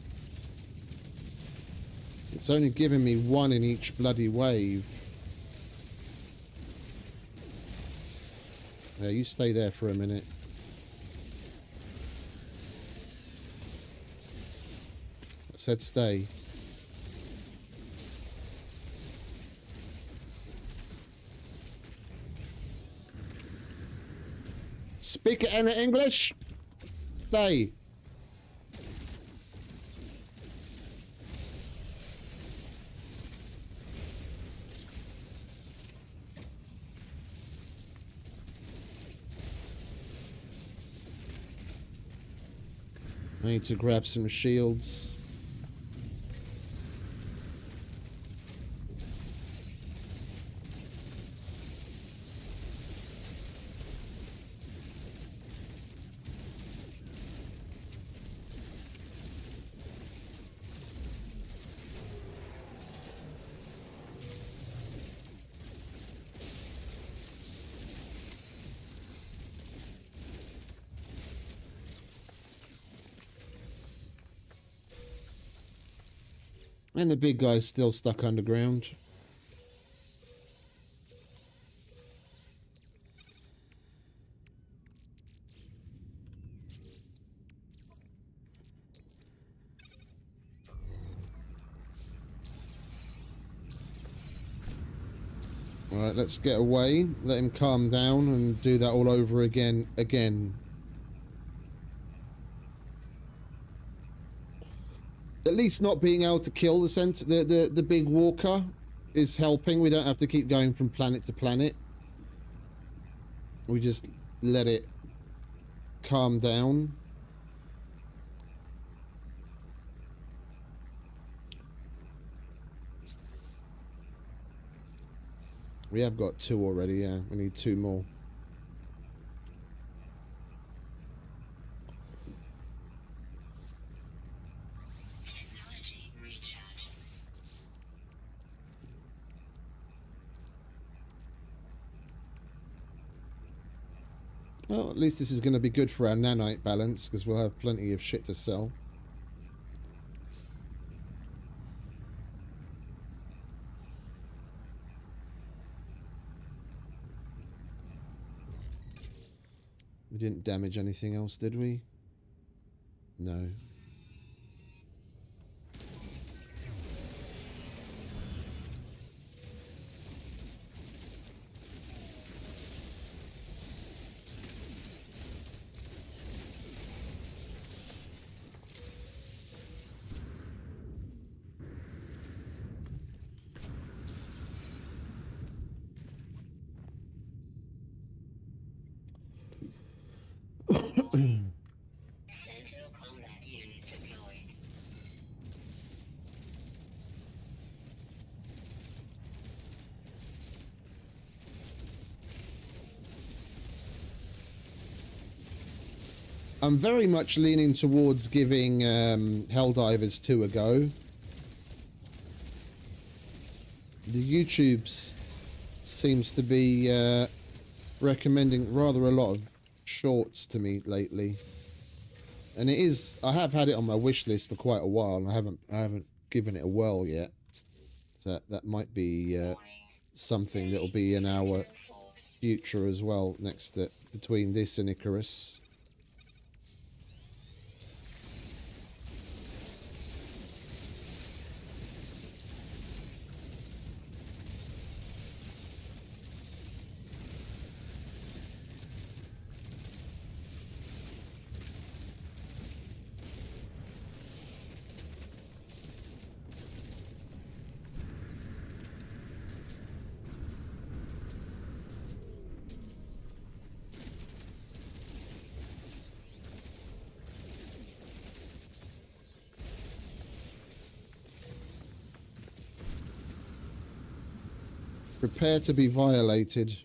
It's only giving me one in each bloody wave. Yeah, you stay there for a minute. said stay. Speak it in English. Stay. I need to grab some shields. And the big guy's still stuck underground. Alright, let's get away. Let him calm down and do that all over again. At least not being able to kill the big walker is helping. We don't have to keep going from planet to planet. We just let it calm down. We have got 2 already, yeah. We need 2 more. Technology recharge. Well, at least this is going to be good for our nanite balance, because we'll have plenty of shit to sell. We didn't damage anything else, did we? No. Sentinel combat unit deployed. I'm very much leaning towards giving Helldivers 2 a go. The YouTubes seems to be recommending rather a lot of shorts to me lately, and I have had it on my wish list for quite a while, and I haven't given it a whirl yet. So that might be something that'll be in our future as well. Between this and Icarus. Prepare to be violated.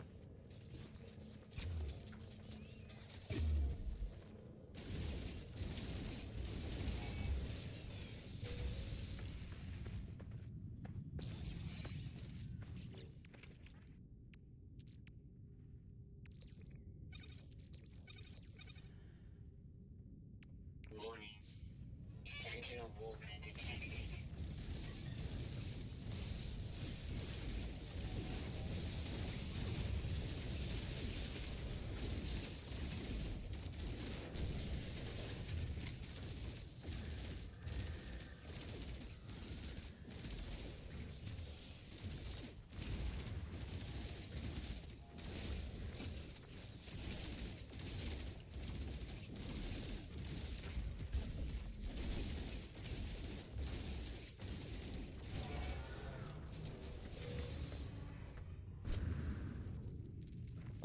Warning. Sentinel walker detected.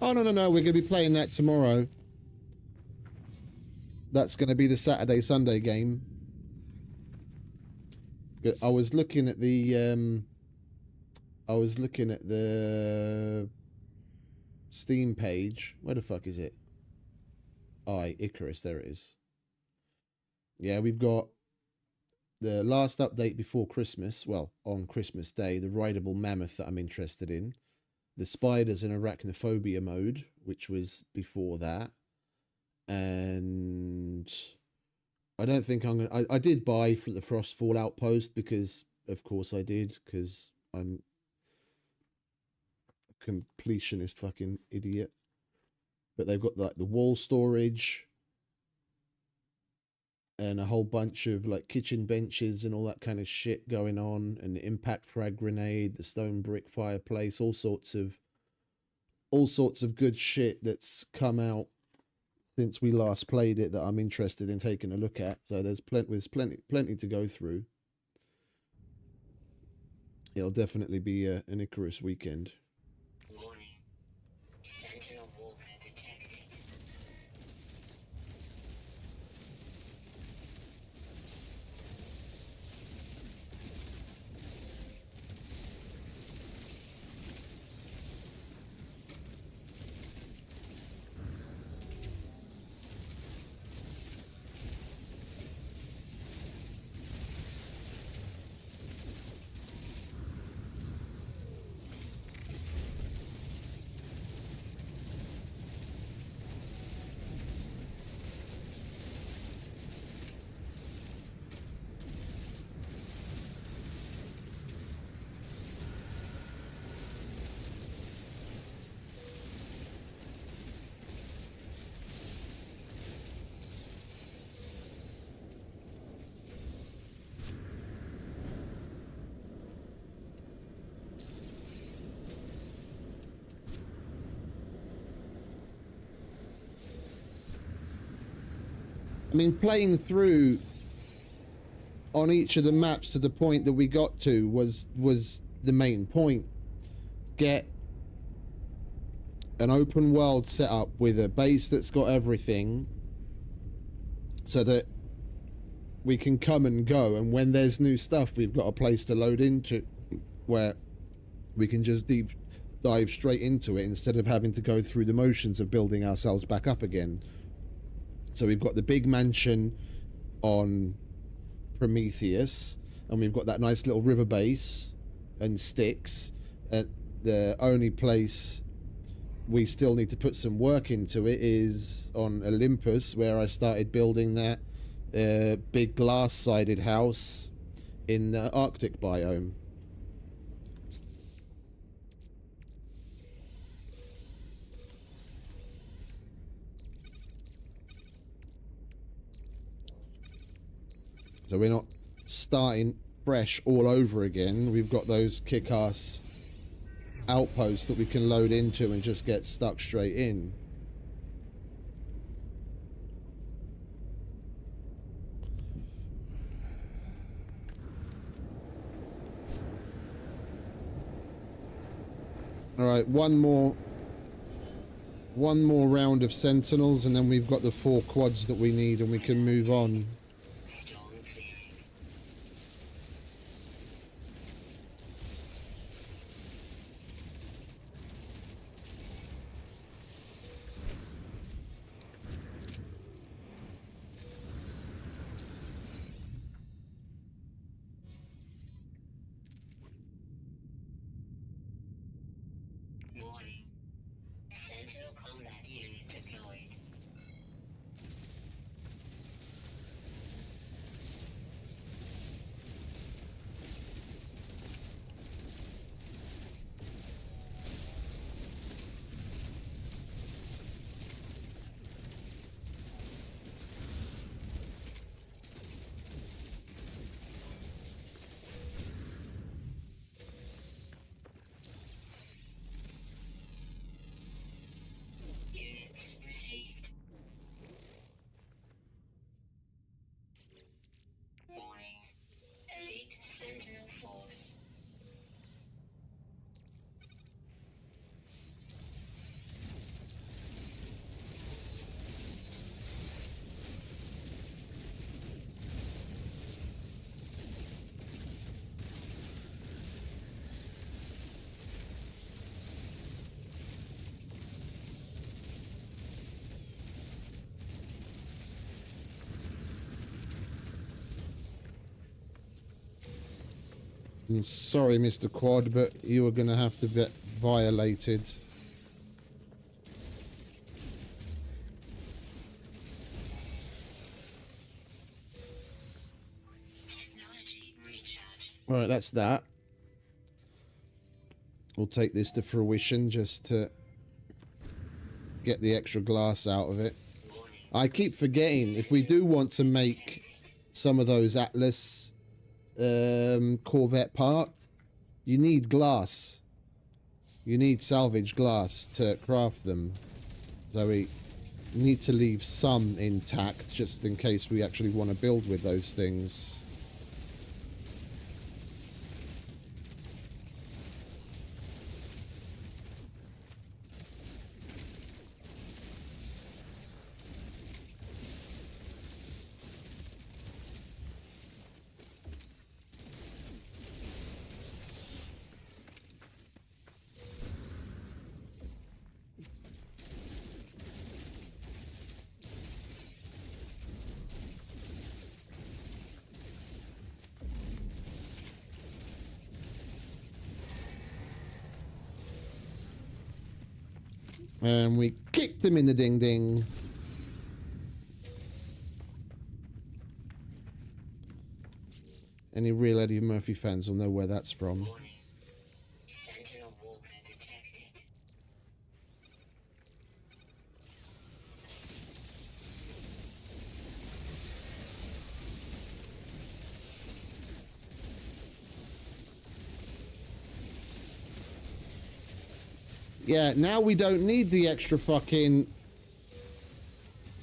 Oh, no, no, no. We're going to be playing that tomorrow. That's going to be the Saturday-Sunday game. I was looking at the... I was looking at the Steam page. Where the fuck is it? Icarus. There it is. Yeah, we've got the last update before Christmas. Well, on Christmas Day, the rideable mammoth that I'm interested in. The spiders in arachnophobia mode, which was before that. And I don't think I'm gonna. I did buy for the Frostfall Outpost because, of course, I did, because I'm a completionist fucking idiot. But they've got like the wall storage and a whole bunch of like kitchen benches and all that kind of shit going on, and the impact frag grenade, the stone brick fireplace, all sorts of good shit that's come out since we last played it that I'm interested in taking a look at. So there's plenty to go through. It'll definitely be an Icarus weekend. Warning. Sentinel walker detected. I mean, playing through on each of the maps to the point that we got to was the main point. Get an open world set up with a base that's got everything so that we can come and go, and when there's new stuff, we've got a place to load into where we can just deep dive straight into it instead of having to go through the motions of building ourselves back up again. So we've got the big mansion on Prometheus, and we've got that nice little river base and Styx. The only place we still need to put some work into it is on Olympus, where I started building that big glass-sided house in the Arctic biome. So we're not starting fresh all over again. We've got those kick-ass outposts that we can load into and just get stuck straight in. All right, one more round of sentinels, and then we've got the 4 quads that we need, and we can move on. Storm clearing. Warning. Sentinel combat unit deployed. I'm sorry, Mr. Quad, but you are going to have to get violated. Technology recharge. Right, that's that. We'll take this to fruition just to get the extra glass out of it. I keep forgetting, if we do want to make some of those Atlas Corvette parts, you need glass. You need salvage glass to craft them. So we need to leave some intact just in case we actually want to build with those things. And we kicked him in the ding ding. Any real Eddie Murphy fans will know where that's from. Warning. Sentinel walker detected. Yeah, now we don't need the extra fucking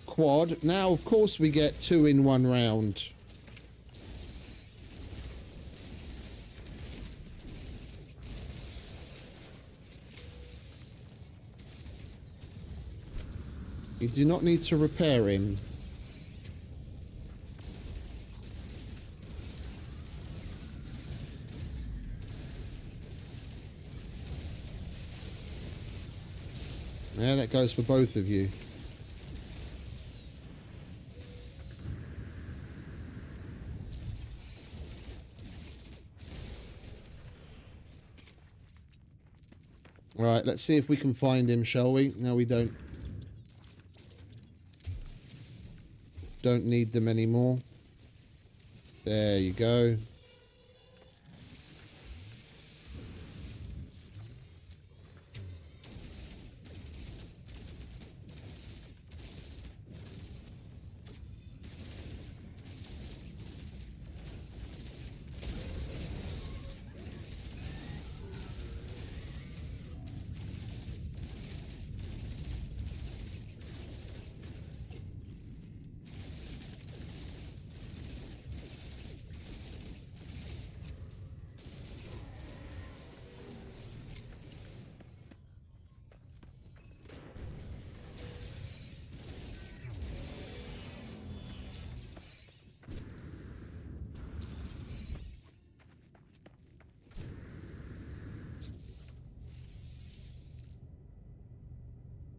quad. Now, of course, we get 2 in 1 round. You do not need to repair him. Yeah, that goes for both of you. Right, let's see if we can find him, shall we? No, we don't need them anymore. There you go.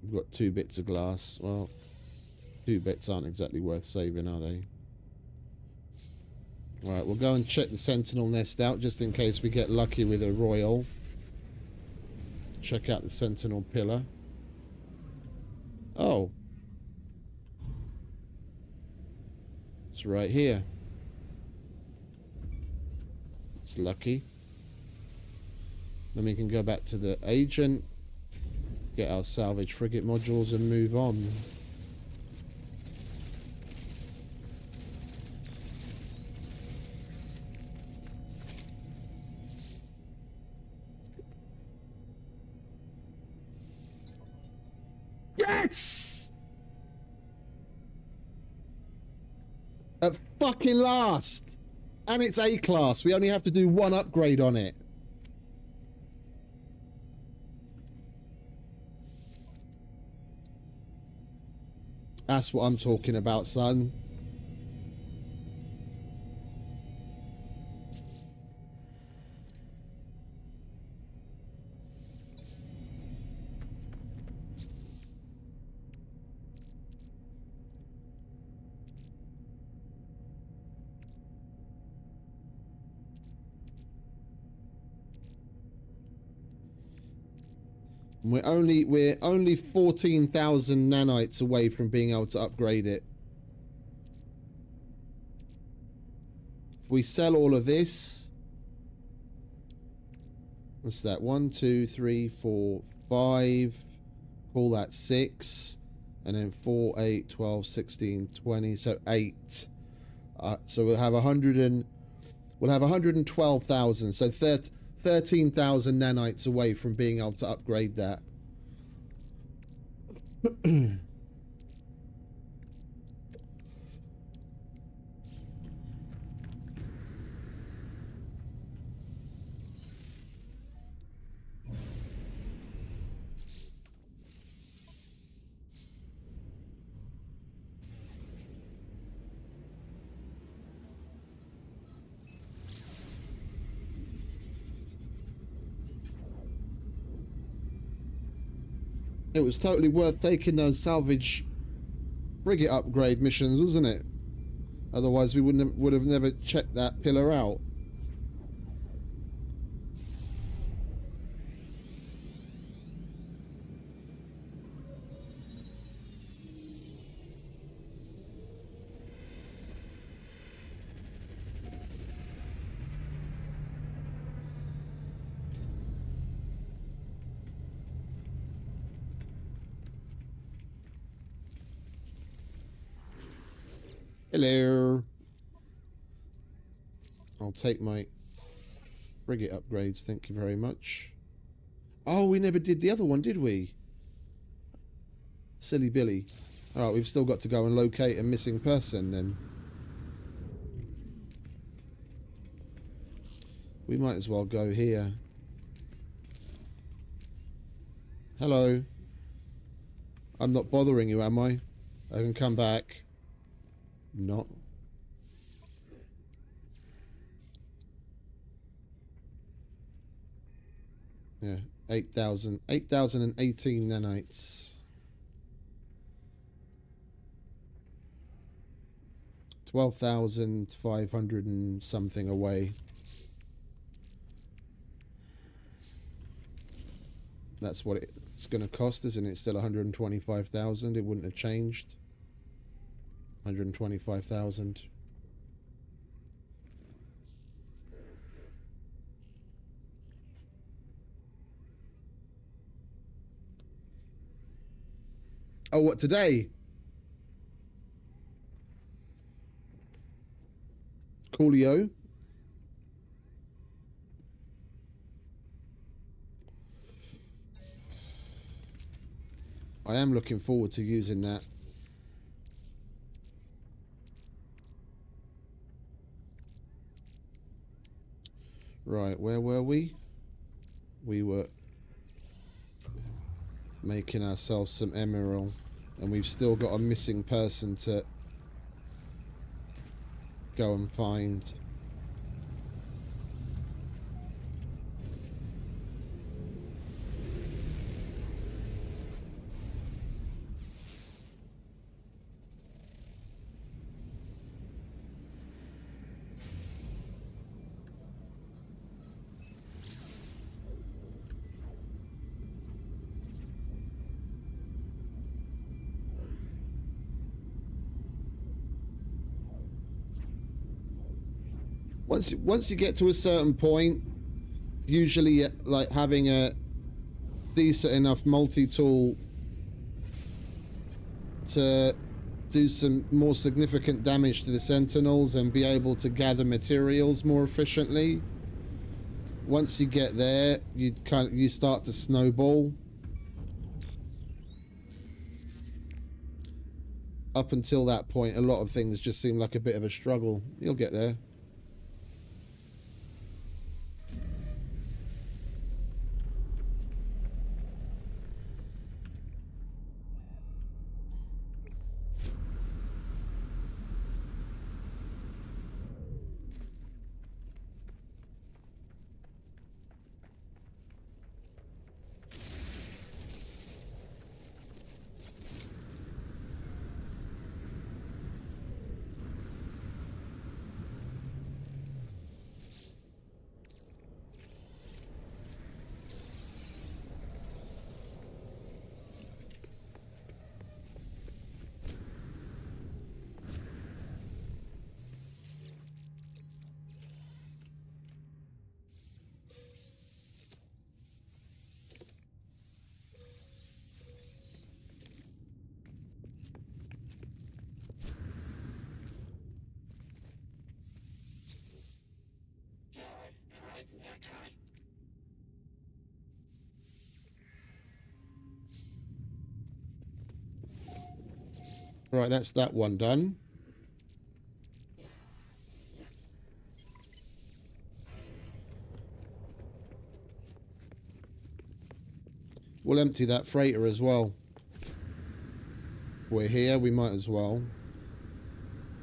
We've got 2 bits of glass. Well, 2 bits aren't exactly worth saving, are they? Right, we'll go and check the Sentinel nest out just in case we get lucky with a Royal. Check out the Sentinel pillar. Oh. It's right here. It's lucky. Then we can go back to the agent, get our salvage frigate modules and move on. Yes! At fucking last! And it's A-class. We only have to do 1 upgrade on it. That's what I'm talking about, son. We're only 14,000 nanites away from being able to upgrade it. If we sell all of this, what's that? 1, 2, 3, 4, 5. Call that 6, and then 4, 8, 12, 16, 20. So 8. So we'll have 112,000. So 13,000 nanites away from being able to upgrade that. It was totally worth taking those salvage frigate upgrade missions, wasn't it? Otherwise we would have never checked that pillar out. Hello. I'll take my frigate upgrades, thank you very much. Oh, we never did the other one, did we? Silly Billy. Alright, we've still got to go and locate a missing person then. We might as well go here. Hello. I'm not bothering you, am I? I can come back. Not. Yeah, 8,018 nanites. 12,500 and something away. That's what it's going to cost, isn't it? Still 125,000. It wouldn't have changed. 125,000. Oh, what, today? Coolio. I am looking forward to using that. Right, where were we? We were making ourselves some emerald, and we've still got a missing person to go and find. Once you get to a certain point, usually like having a decent enough multi-tool to do some more significant damage to the sentinels and be able to gather materials more efficiently. Once you get there, you start to snowball. Up until that point, a lot of things just seem like a bit of a struggle. You'll get there. Right, that's that one done. We'll empty that freighter as well. We're here, we might as well.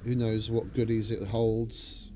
Who knows what goodies it holds.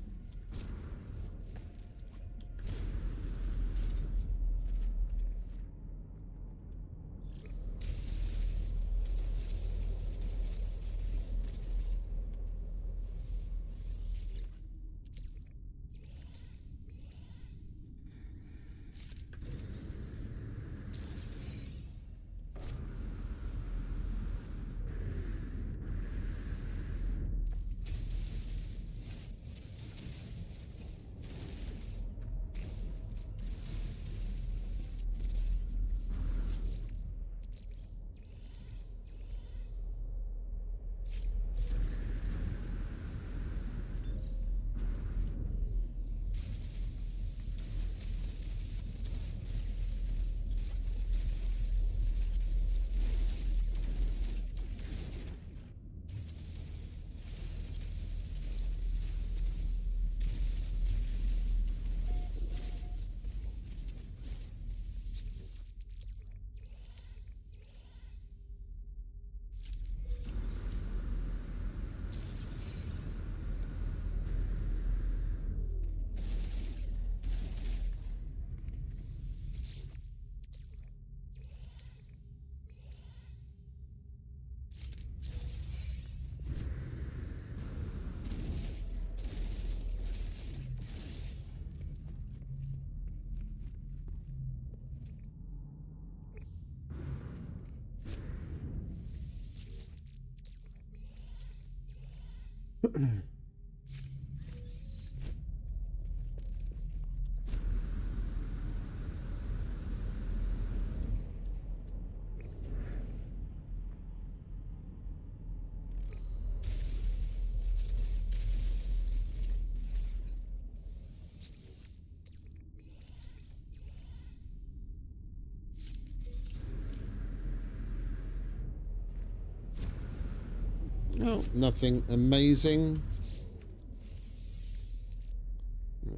No, nothing amazing.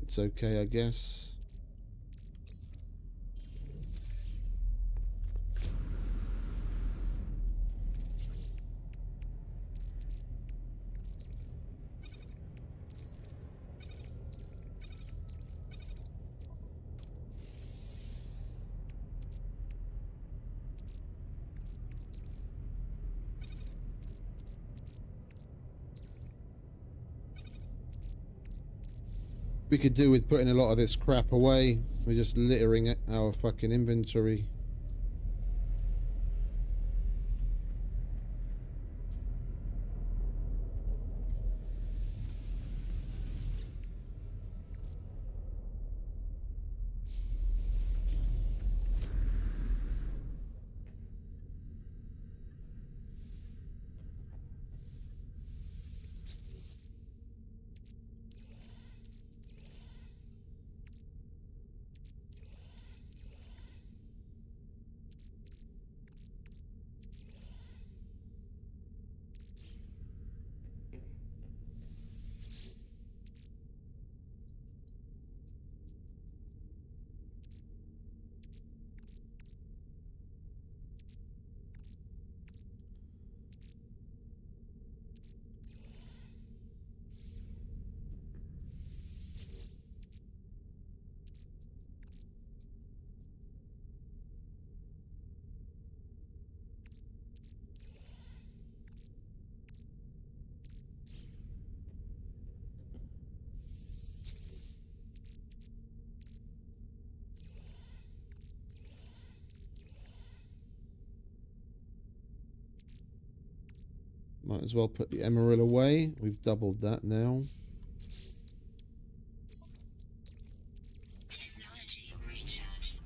It's okay, I guess. We could do with putting a lot of this crap away. We're just littering our fucking inventory. Might as well put the emerald away. We've doubled that now. Technology recharge.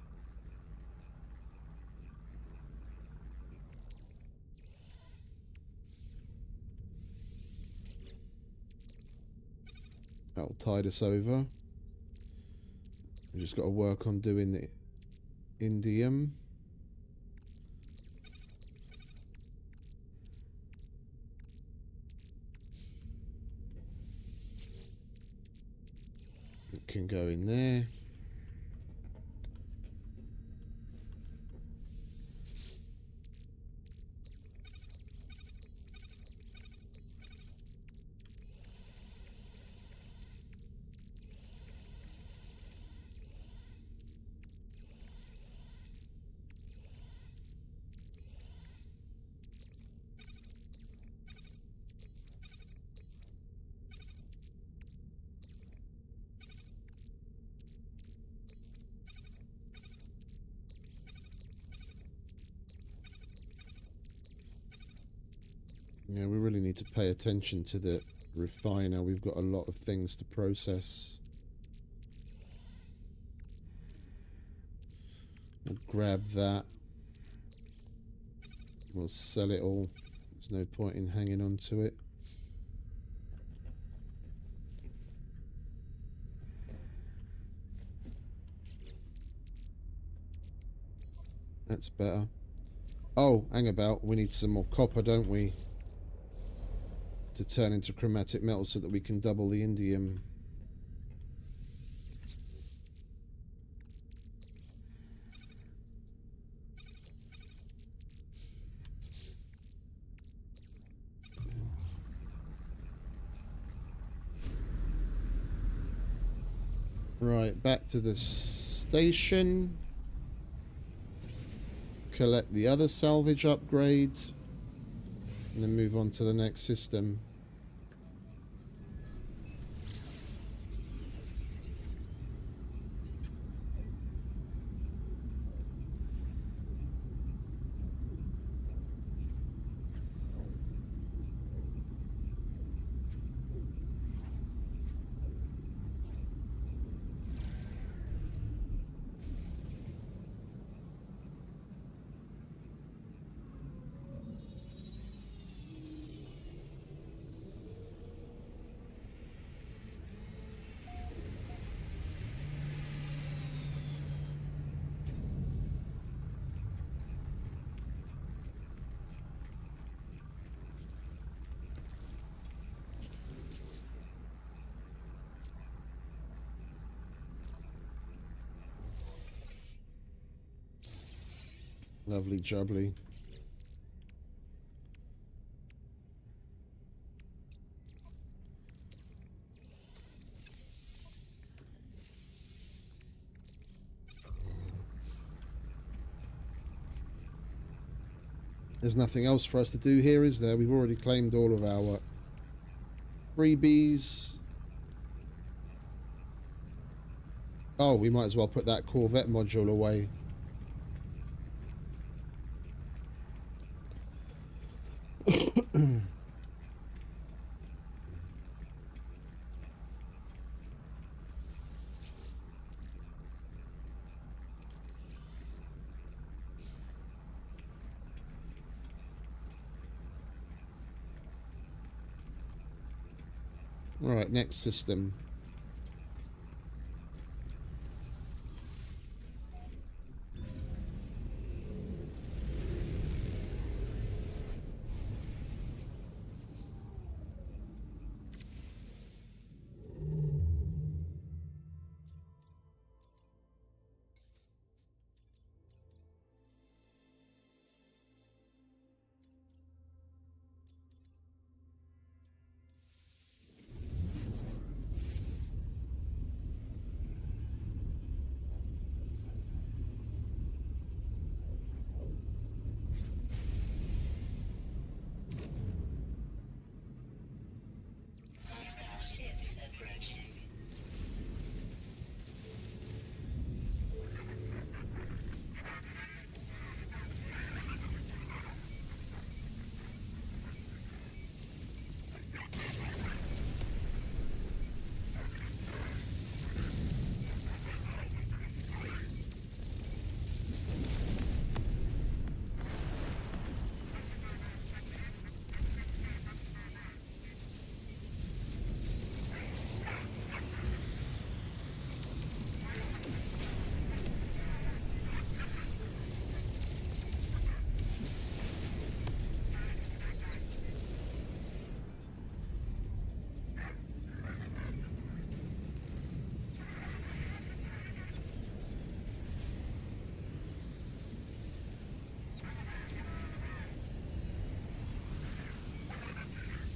That'll tide us over. We've just got to work on doing the indium. can go in there. Yeah, we really need to pay attention to the refiner. We've got a lot of things to process. We'll grab that. We'll sell it all. There's no point in hanging on to it. That's better. Oh, hang about. We need some more copper, don't we? To turn into chromatic metal so that we can double the indium. Right, back to the station. Collect the other salvage upgrade. And then move on to the next system. Lovely jubbly. There's nothing else for us to do here, is there? We've already claimed all of our freebies. Oh, we might as well put that corvette module away. Alright, next system.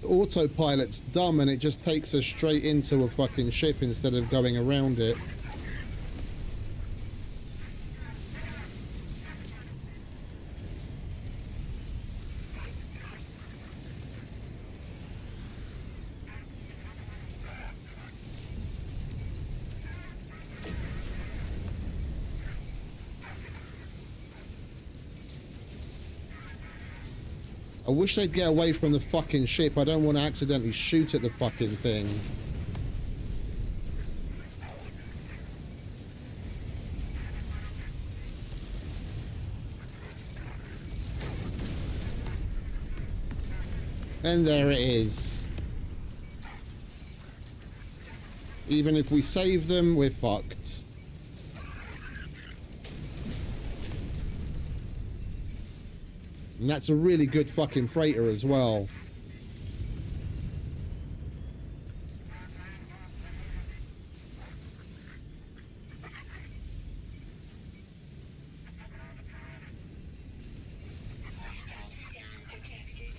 autopilot's dumb and it just takes us straight into a fucking ship instead of going around it. I wish they'd get away from the fucking ship. I don't want to accidentally shoot at the fucking thing. And there it is. Even if we save them, we're fucked. And that's a really good fucking freighter as well. Hostile scan detected.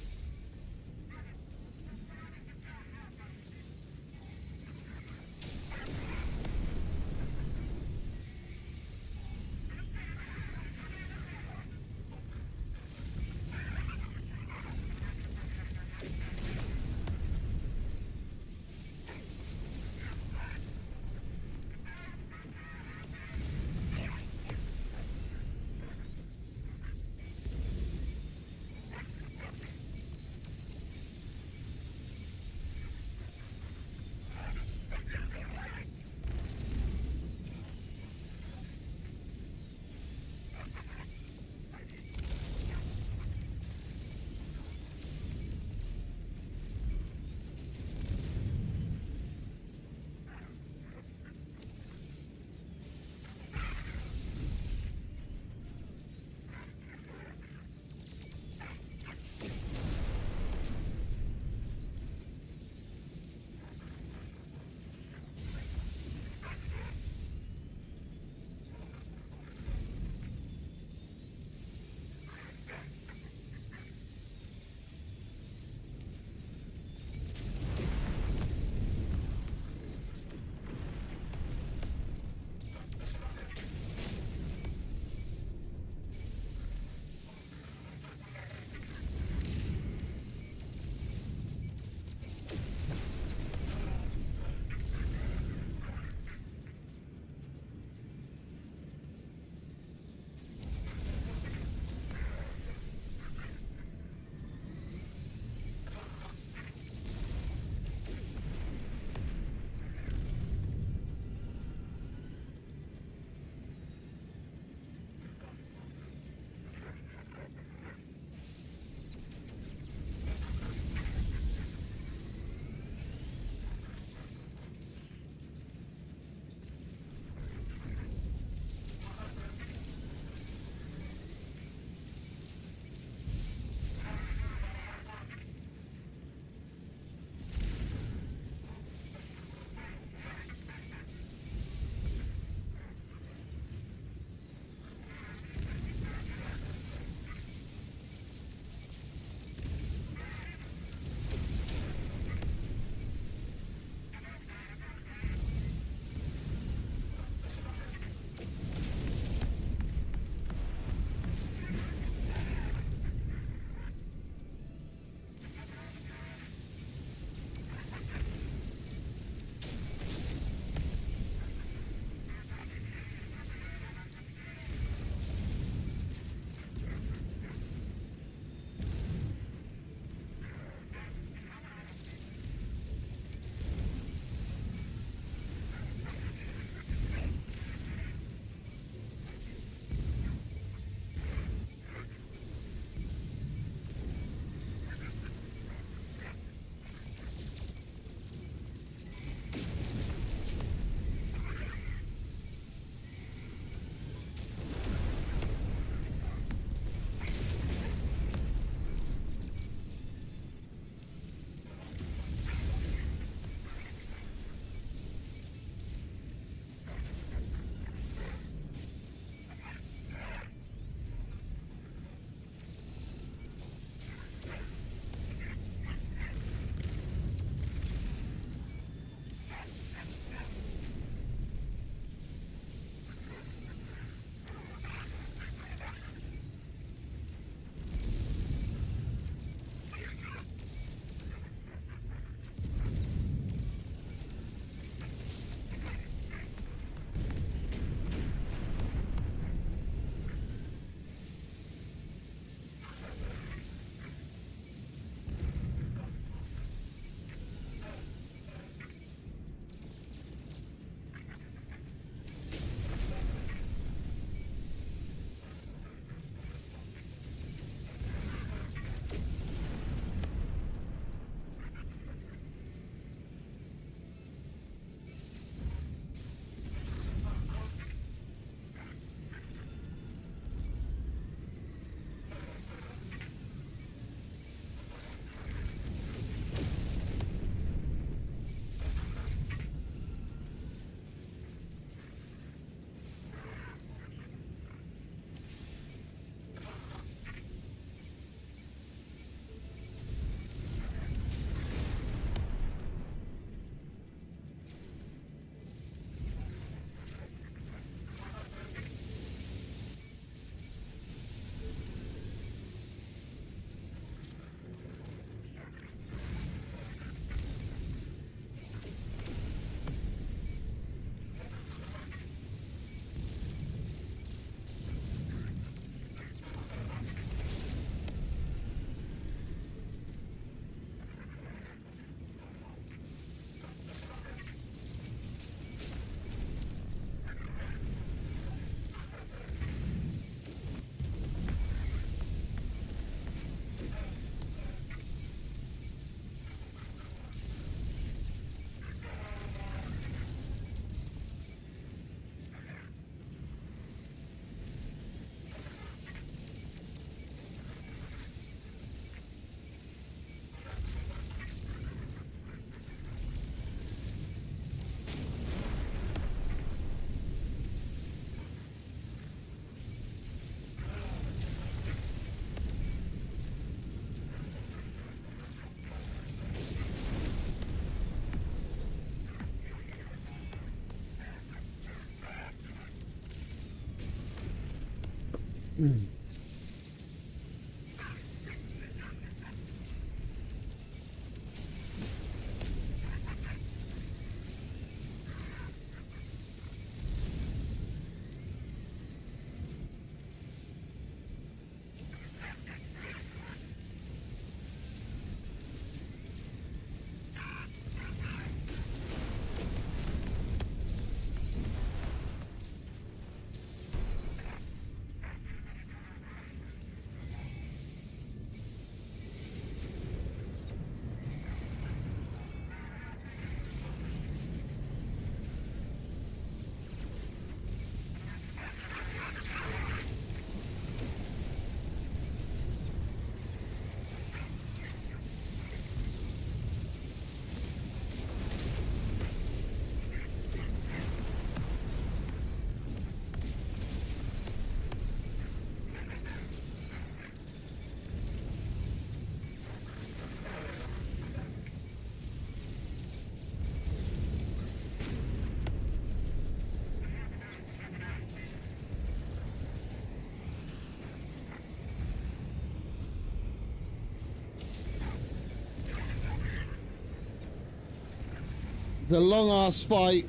The long ass fight.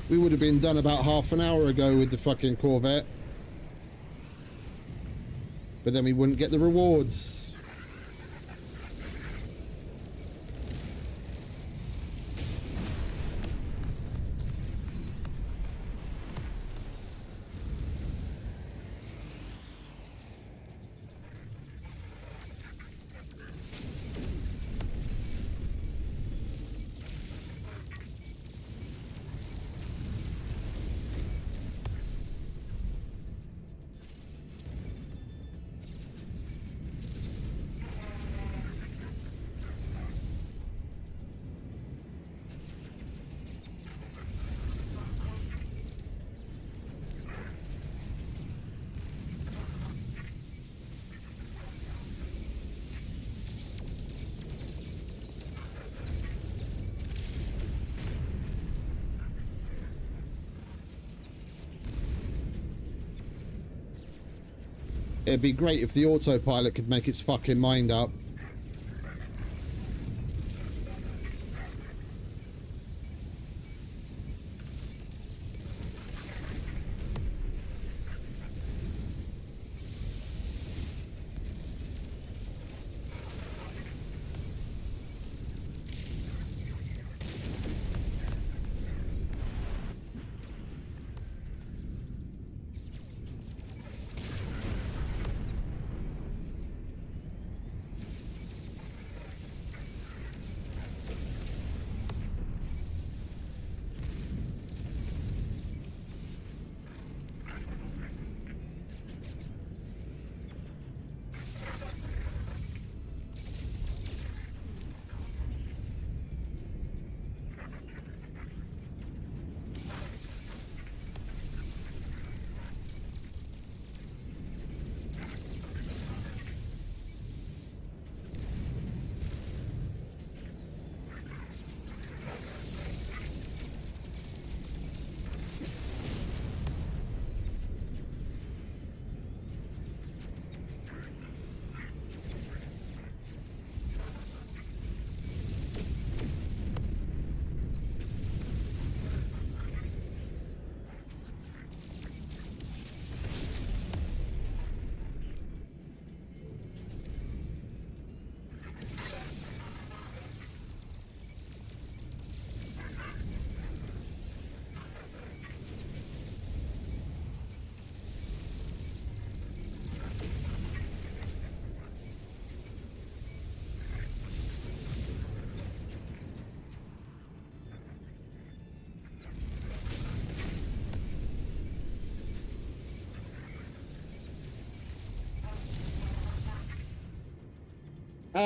We would have been done about half an hour ago with the fucking Corvette. But then we wouldn't get the rewards. It'd be great if the autopilot could make its fucking mind up.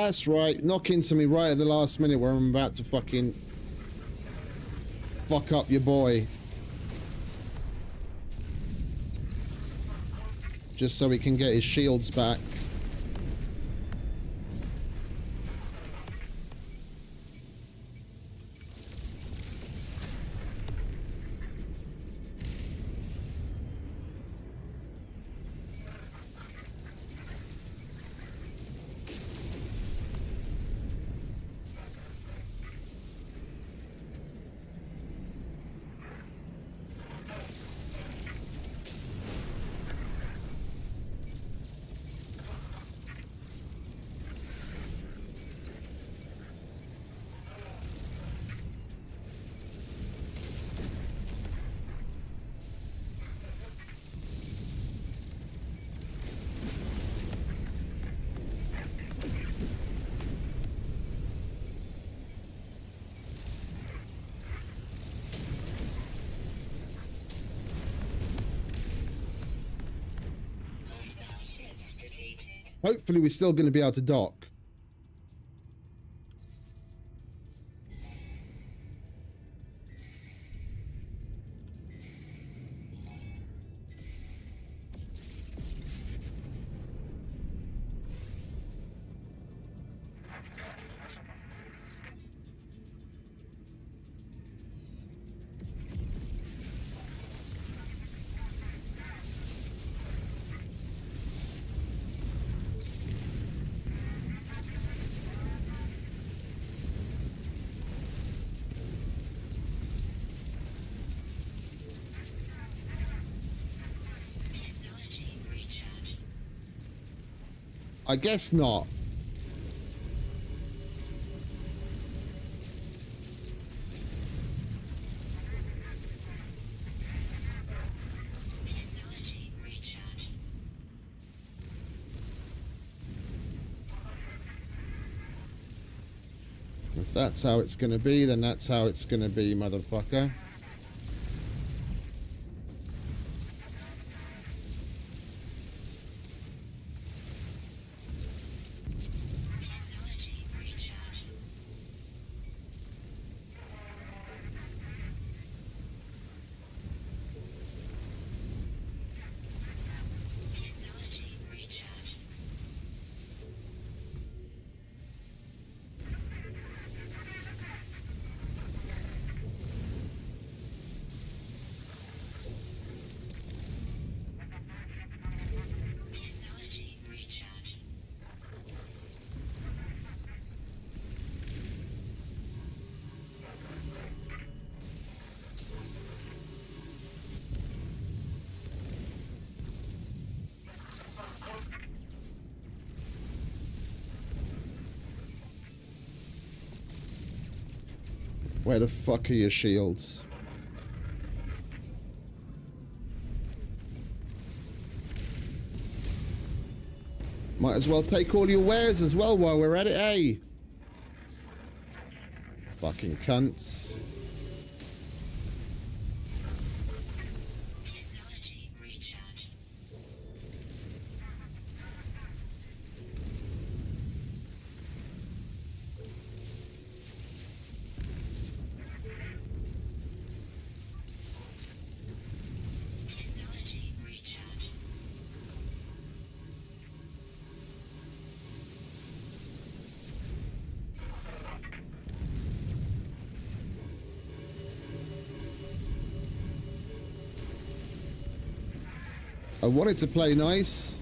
That's right, knock into me right at the last minute where I'm about to fucking fuck up your boy. Just so he can get his shields back. Hopefully we're still going to be able to dock. I guess not. If that's how it's going to be, then that's how it's going to be, motherfucker. Where the fuck are your shields? Might as well take all your wares as well while we're at it, eh? Fucking cunts. I wanted to play nice.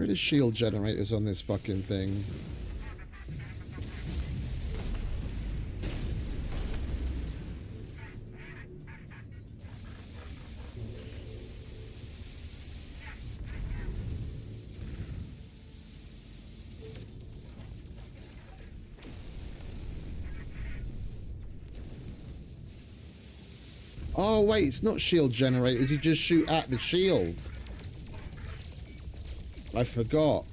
Where are the shield generators on this fucking thing? Oh wait, it's not shield generators, you just shoot at the shield. I forgot.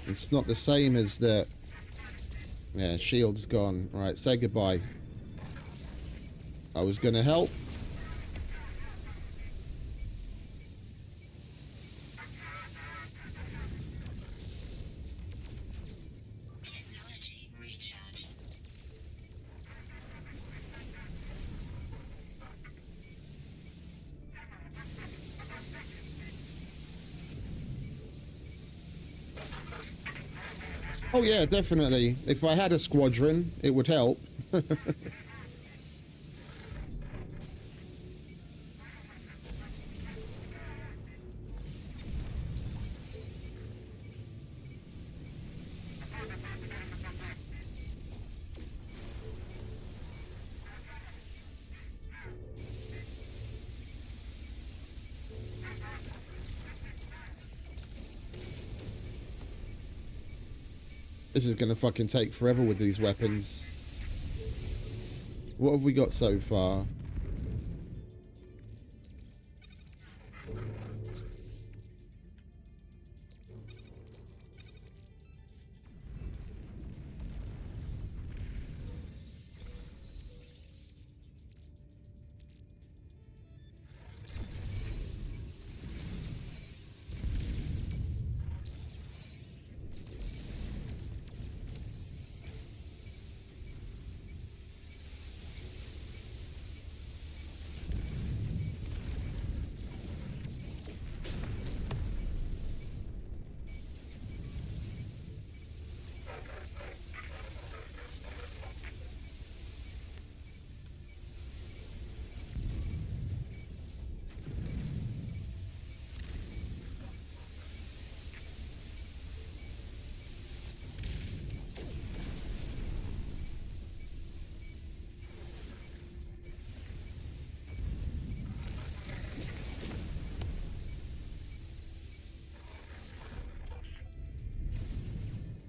It's not the same as the... Yeah, shield's gone. Alright, say goodbye. I was going to help. Technology recharge. Oh yeah, definitely. If I had a squadron, it would help. This is gonna fucking take forever with these weapons. What have we got so far?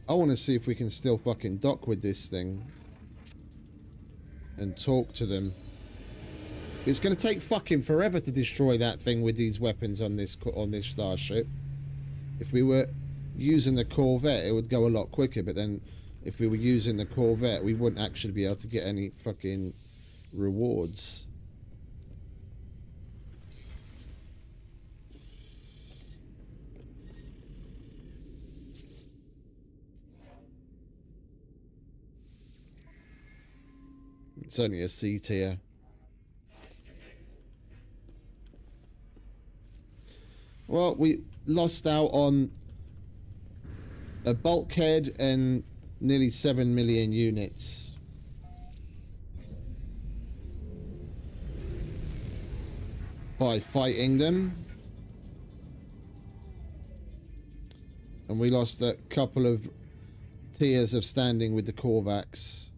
I want to see if we can still fucking dock with this thing and talk to them. It's going to take fucking forever to destroy that thing with these weapons on this starship. If we were using the corvette, it would go a lot quicker, but then if we were using the corvette, we wouldn't actually be able to get any fucking rewards. It's only a C tier. Well, we lost out on a bulkhead and nearly 7 million units. By fighting them. And we lost a couple of tiers of standing with the Korvax.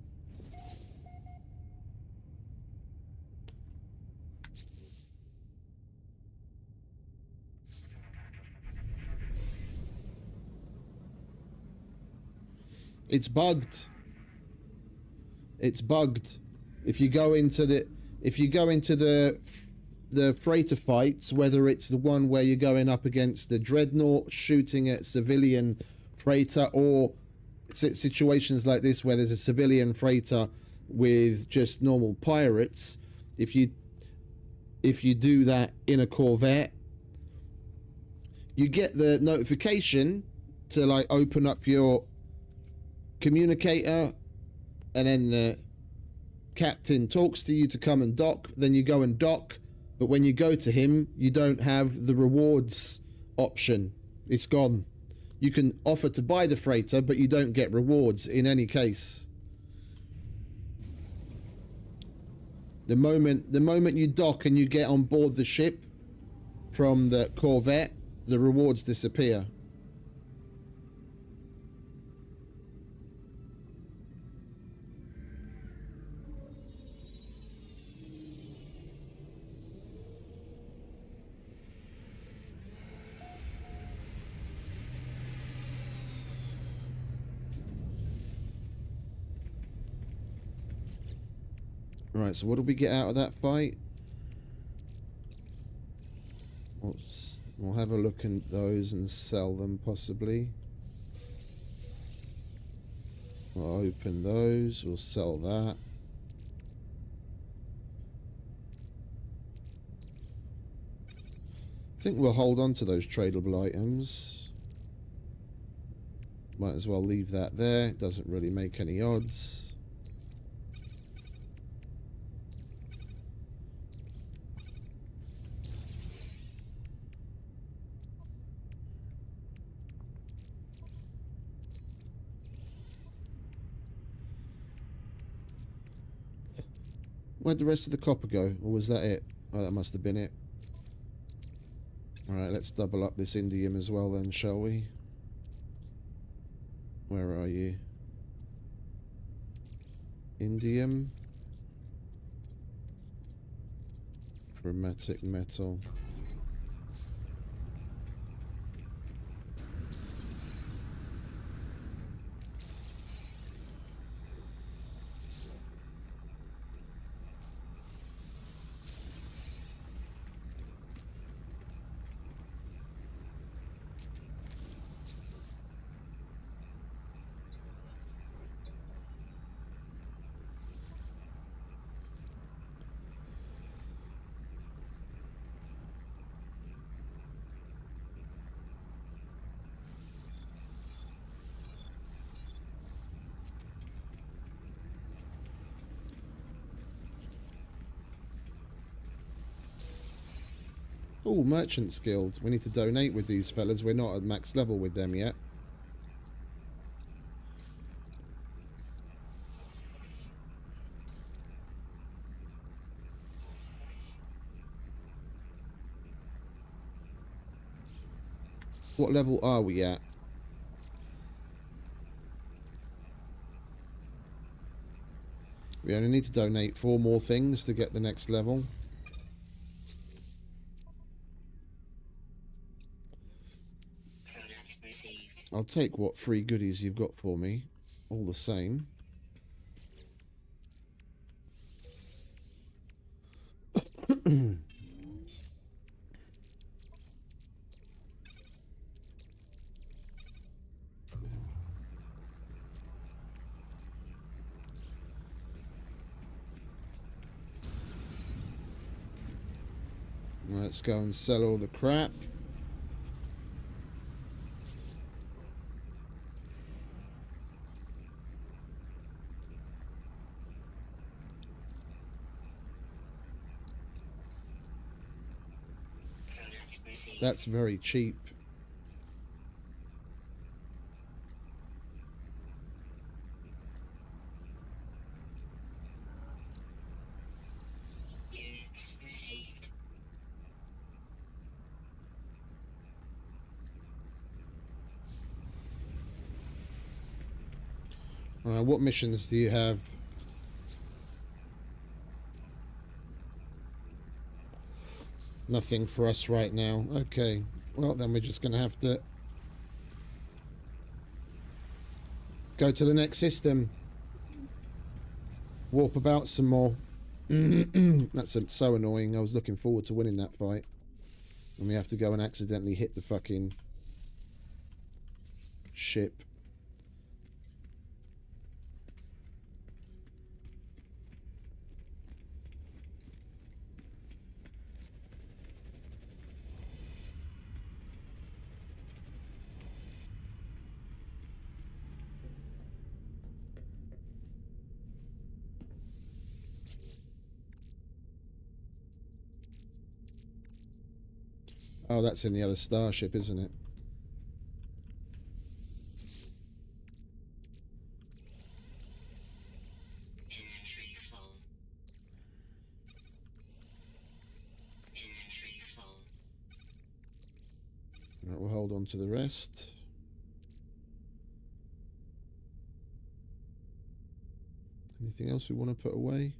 It's bugged. It's bugged. If you go into the freighter fights, whether it's the one where you're going up against the dreadnought shooting at civilian freighter, or situations like this where there's a civilian freighter with just normal pirates, if you do that in a corvette, you get the notification to like open up your communicator, and then the captain talks to you to come and dock. Then you go and dock, but when you go to him, you don't have the rewards option. It's gone. You can offer to buy the freighter, but you don't get rewards in any case. The moment you dock and you get on board the ship from the corvette, the rewards disappear. Right, so what did we get out of that fight? We'll have a look at those and sell them, possibly. We'll open those. We'll sell that. I think we'll hold on to those tradable items. Might as well leave that there. It doesn't really make any odds. Where'd the rest of the copper go? Or was that it? Oh, that must have been it. Alright, let's double up this indium as well then, shall we? Where are you? Indium. Chromatic metal. Oh, Merchants Guild. We need to donate with these fellas. We're not at max level with them yet. What level are we at? We only need to donate 4 more things to get the next level. I'll take what free goodies you've got for me, all the same. Let's go and sell all the crap. That's very cheap. What missions do you have? Nothing for us right now. Okay. Well, then we're just going to have to go to the next system. Warp about some more. That's so annoying. I was looking forward to winning that fight. And we have to go and accidentally hit the fucking ship. Oh, that's in the other starship, isn't it? Inventory full. Inventory full. Right, we'll hold on to the rest. Anything else we want to put away?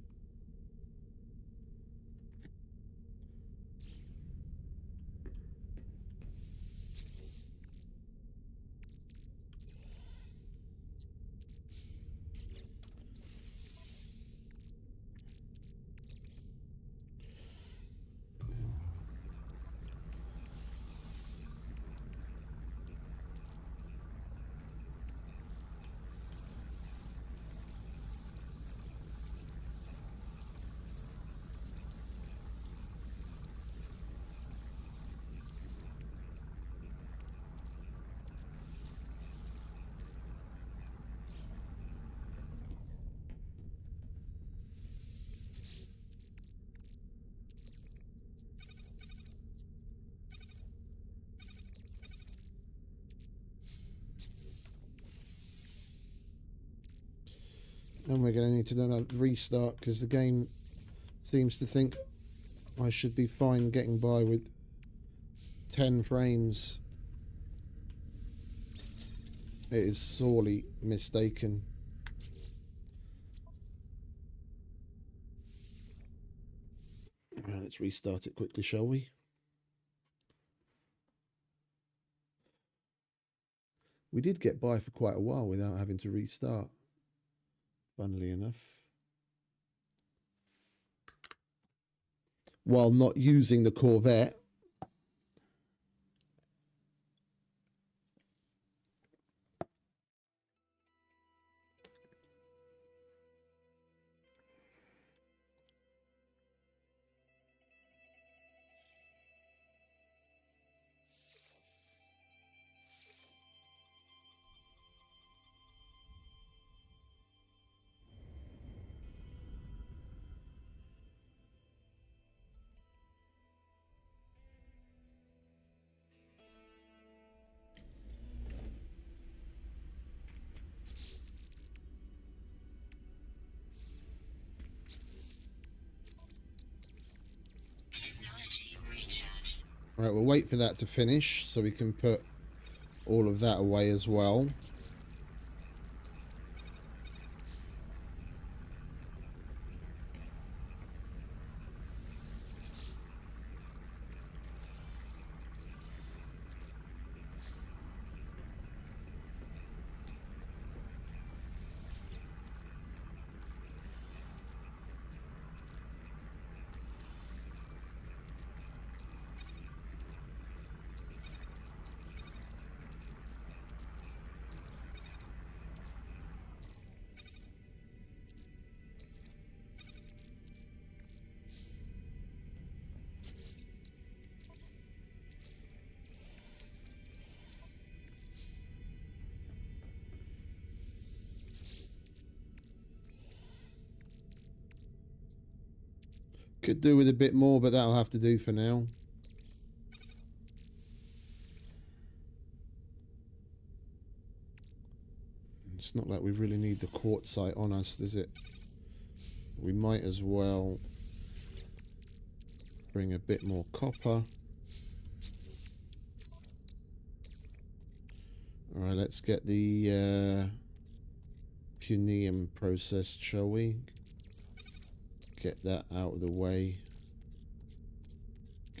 And we're going to need to do another restart because the game seems to think I should be fine getting by with 10 frames. It is sorely mistaken. Right, let's restart it quickly, shall we? We did get by for quite a while without having to restart, funnily enough. While not using the Corvette. Technology recharge. Right, we'll wait for that to finish so we can put all of that away as well. Could do with a bit more, but that'll have to do for now. It's not like we really need the quartzite on us, is it? We might as well bring a bit more copper. Alright, let's get the punium processed, shall we? Get that out of the way.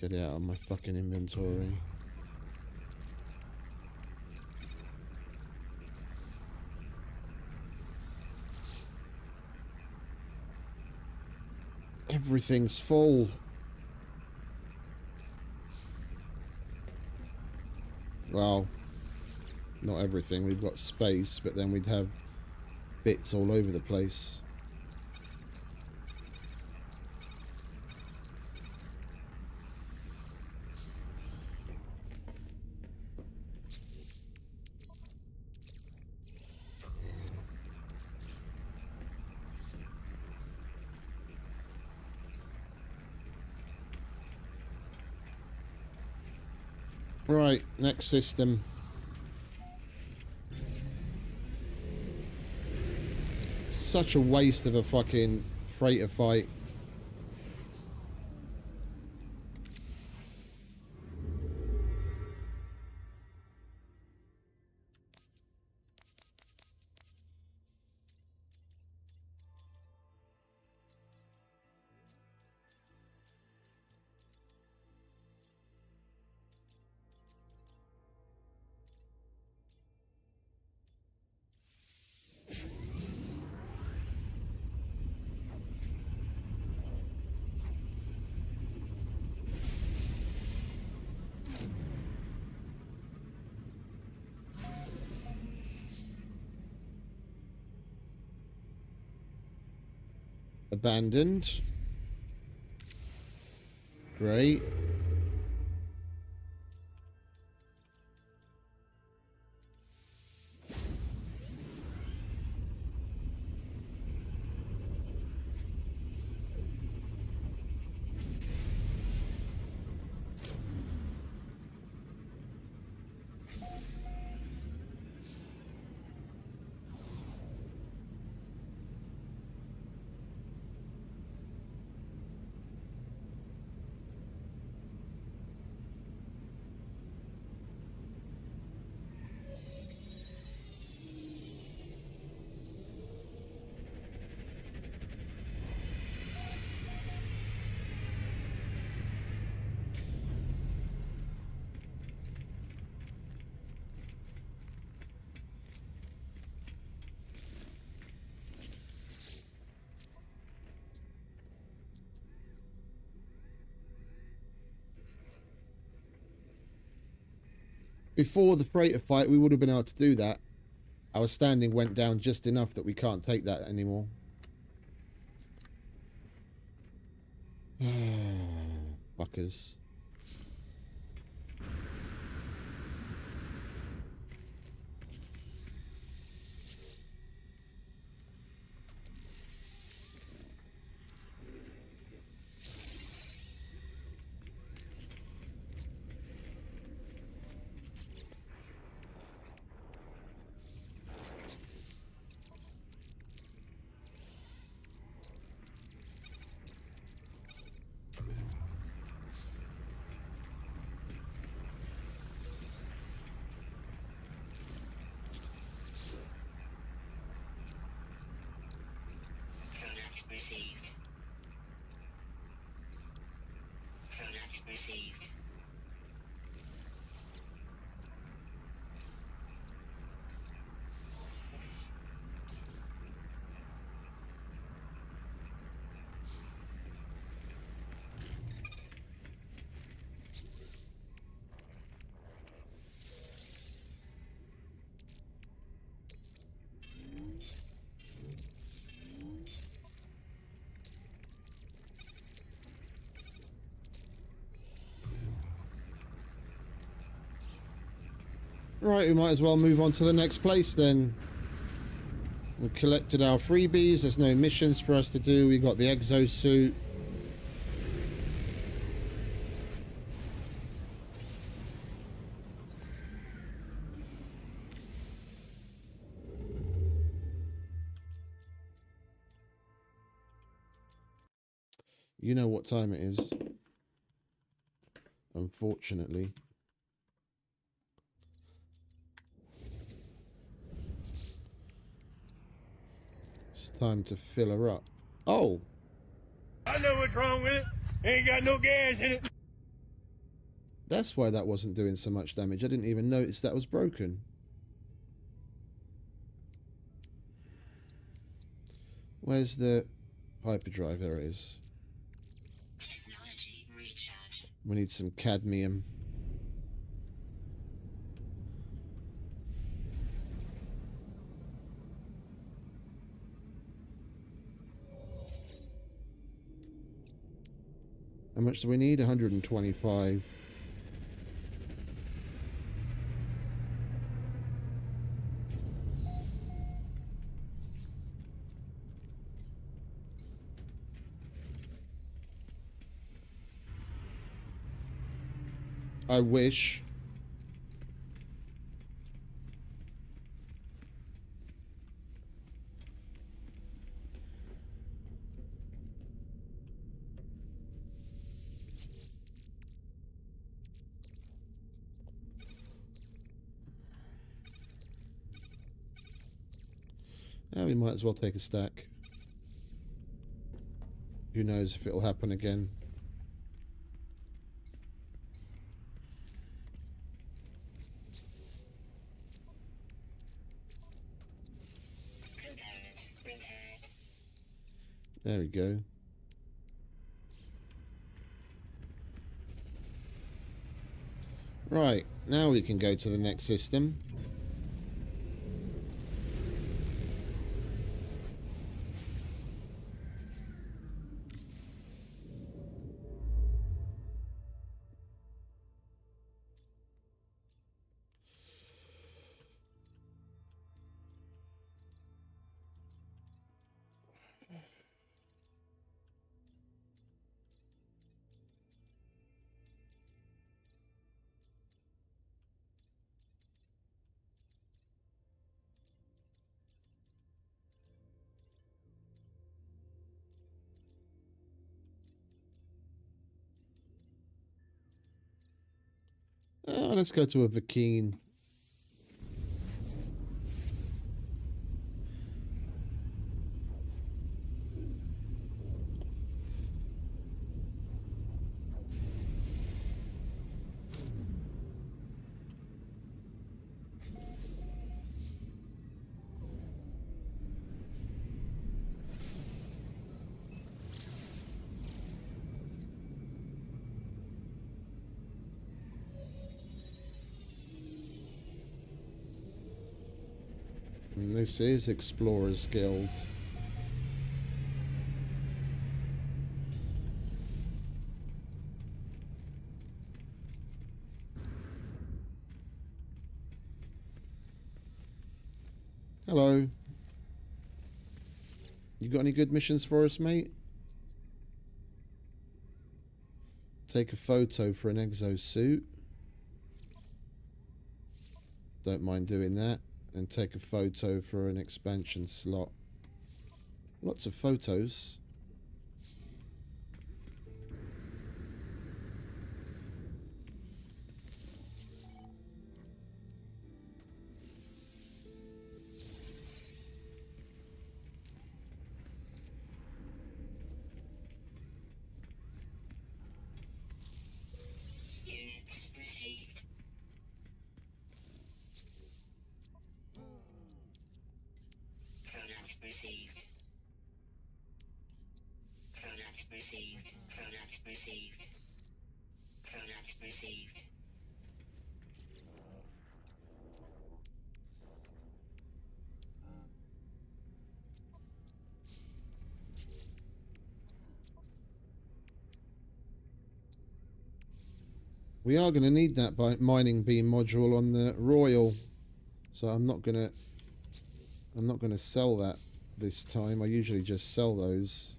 Get it out of my fucking inventory. Everything's full. Well, not everything. We've got space, but then we'd have bits all over the place. Right, next system. Such a waste of a fucking freighter fight. Abandoned. Great. Before the freighter fight, we would have been able to do that. Our standing went down just enough that we can't take that anymore. Fuckers. Product received. Product received. Right, we might as well move on to the next place then. We collected our freebies. There's no missions for us to do. We got the exosuit. You know what time it is. Unfortunately. It's time to fill her up. Oh! I know what's wrong with it. Ain't got no gas in it. That's why that wasn't doing so much damage. I didn't even notice that was broken. Where's the hyperdrive? There it is. Technology recharge. We need some cadmium. How much do we need? 125. I wish. We might as well take a stack. Who knows if it'll happen again. Component repaired. There we go. Right, now we can go to the next system. Let's go to a Vakeen. And this is Explorers Guild. Hello. You got any good missions for us, mate? Take a photo for an exosuit. Don't mind doing that. And take a photo for an expansion slot. Lots of photos. Units received. Product received. Product received. Product received. Product received. We are going to need that mining beam module on the Royal, so I'm not going to sell that this time. I usually just sell those.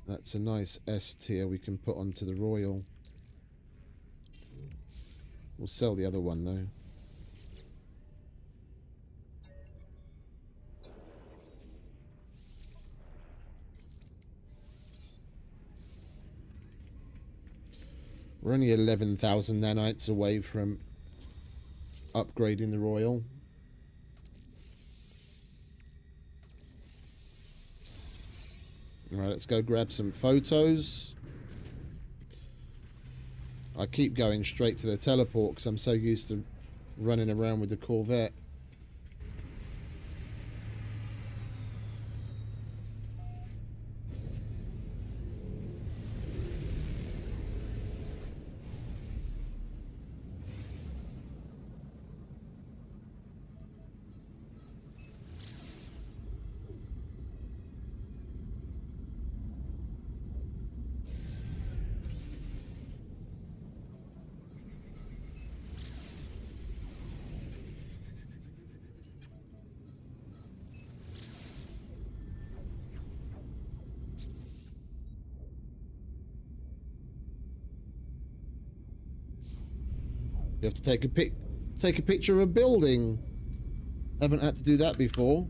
That's a nice S tier we can put onto the Royal. We'll sell the other one though. We're only 11,000 nanites away from upgrading the Royal. Alright, let's go grab some photos. I keep going straight to the teleport because I'm so used to running around with the Corvette. You have to take a picture of a building. Haven't had to do that before.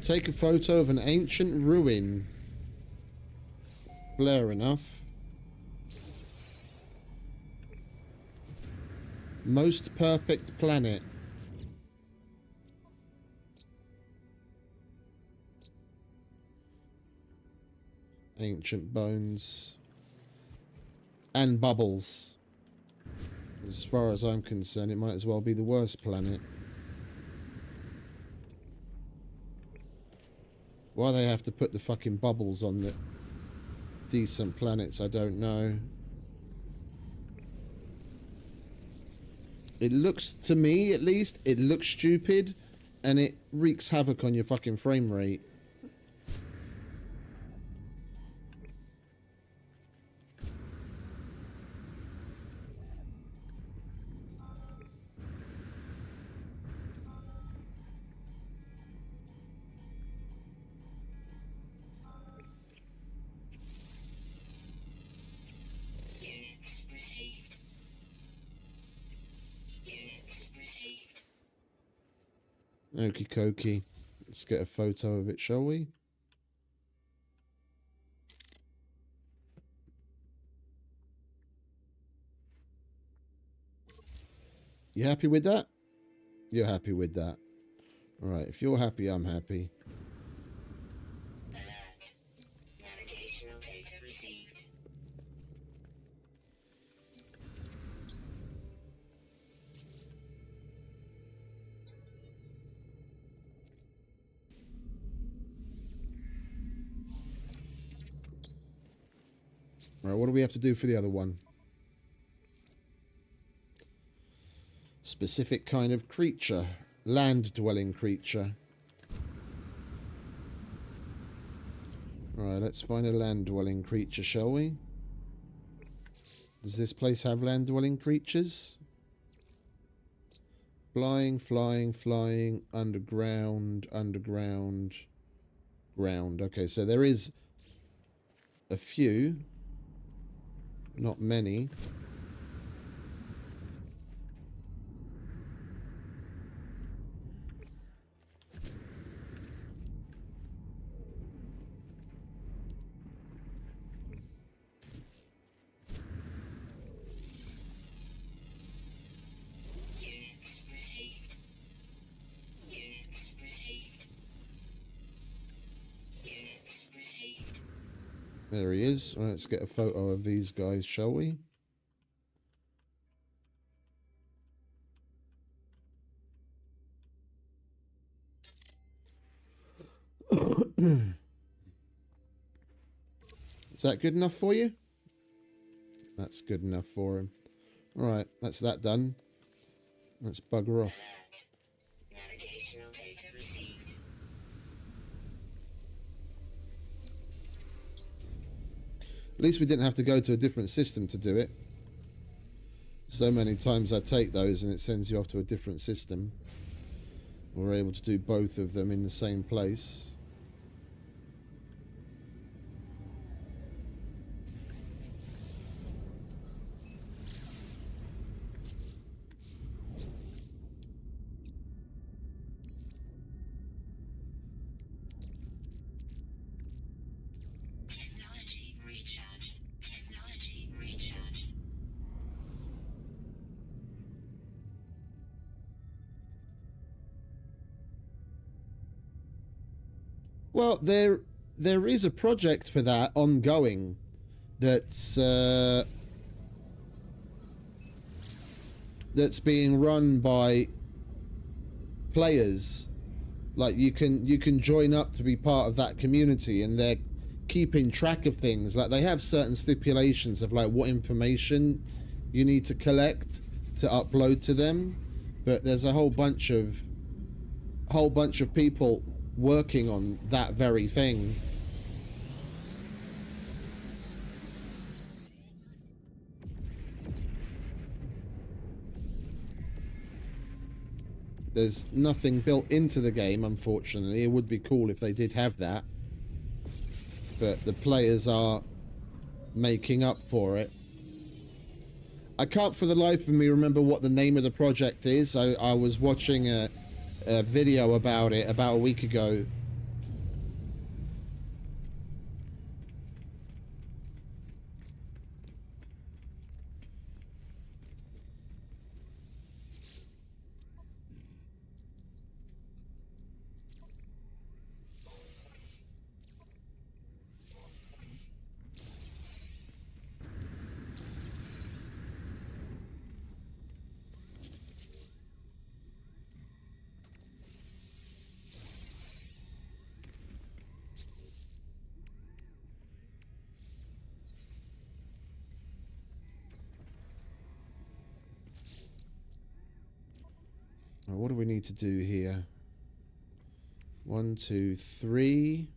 Take a photo of an ancient ruin. Blur enough. Most perfect planet. Ancient bones. And bubbles. As far as I'm concerned, it might as well be the worst planet. Why they have to put the fucking bubbles on the decent planets, I don't know. It looks, to me at least, it looks stupid and it wreaks havoc on your fucking frame rate. Units received. Units received. Okie dokie. Let's get a photo of it, shall we? You happy with that? You're happy with that. All right, if you're happy, I'm happy. Alert. Navigational data received. All right, what do we have to do for the other one? Specific kind of creature. Land-dwelling creature. Alright, let's find a land-dwelling creature, shall we? Does this place have land-dwelling creatures? Flying, flying, flying, underground, underground, ground. Okay, so there is a few. Not many. Units received. Units received. Units received. There he is. Right, let's get a photo of these guys, shall we? Is that good enough for you? That's good enough for him. Alright, that's that done. Let's bugger off. Alert. Navigational data received. At least we didn't have to go to a different system to do it. So many times I take those and it sends you off to a different system. We're able to do both of them in the same place. Technology recharge. Technology recharge. Well, there is a project for that ongoing that's being run by players. Like you can join up to be part of that community, and they're keeping track of things. Like they have certain stipulations of like what information you need to collect to upload to them, but there's a whole bunch of people working on that very thing. There's nothing built into the game, unfortunately. It would be cool if they did have that, but the players are making up for it. I can't for the life of me remember what the name of the project is. I was watching a video about it about a week ago. Now, what do we need to do here? 1, 2, 3.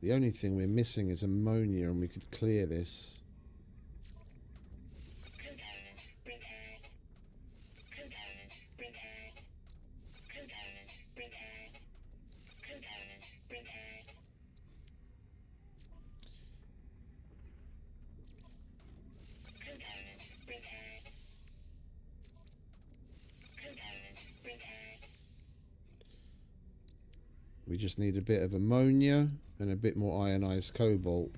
The only thing we're missing is ammonia, and we could clear this. Component repaired. Component repaired. Component repaired. Component repaired. Component repaired. Component repaired. We just need a bit of ammonia and a bit more ionized cobalt.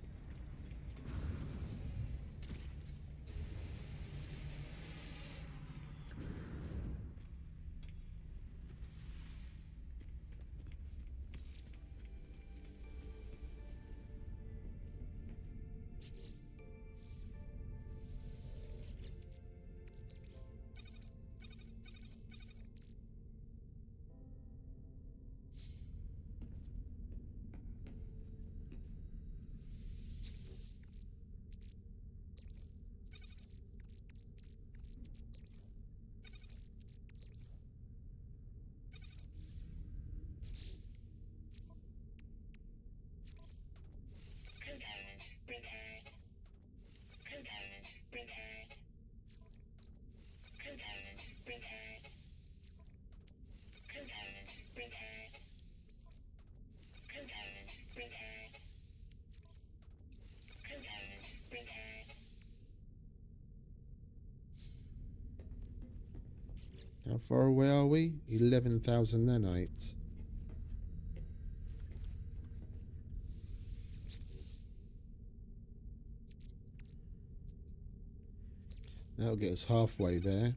repaired. Component repaired. Component repaired. Component repaired. Component repaired. Component repaired. How far away are we? 11,000 nanites. That'll get us halfway there.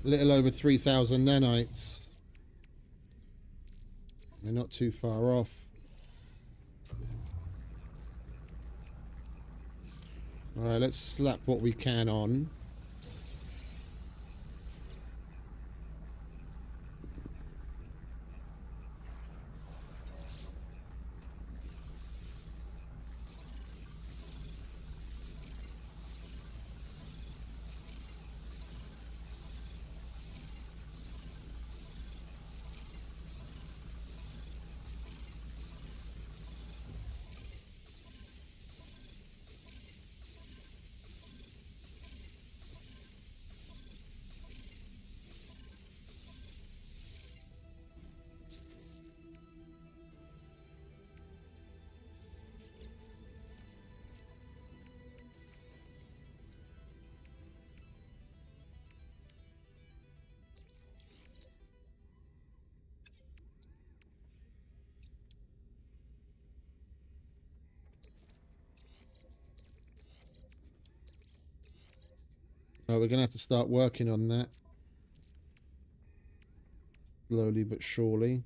A little over 3,000 nanites. We're not too far off. Alright, let's slap what we can on. Right, we're going to have to start working on that. Slowly but surely.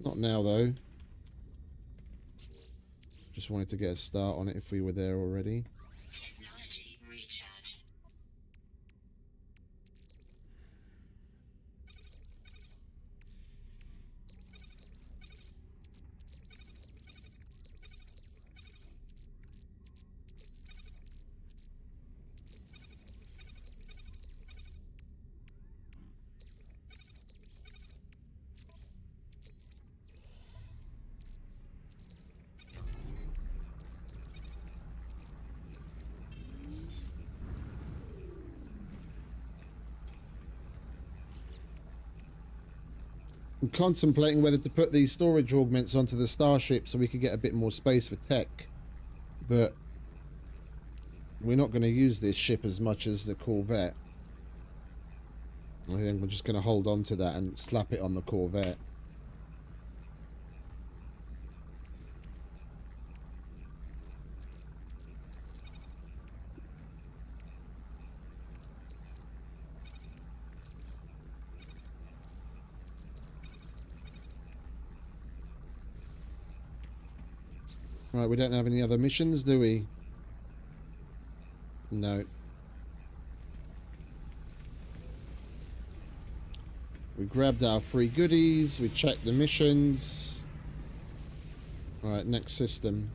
Not now, though. Just wanted to get a start on it if we were there already. Technology recharge. I'm contemplating whether to put these storage augments onto the starship so we could get a bit more space for tech. But we're not going to use this ship as much as the corvette. I think we're just going to hold on to that and slap it on the corvette. Right, we don't have any other missions, do we? No. We grabbed our free goodies, we checked the missions. Alright, next system.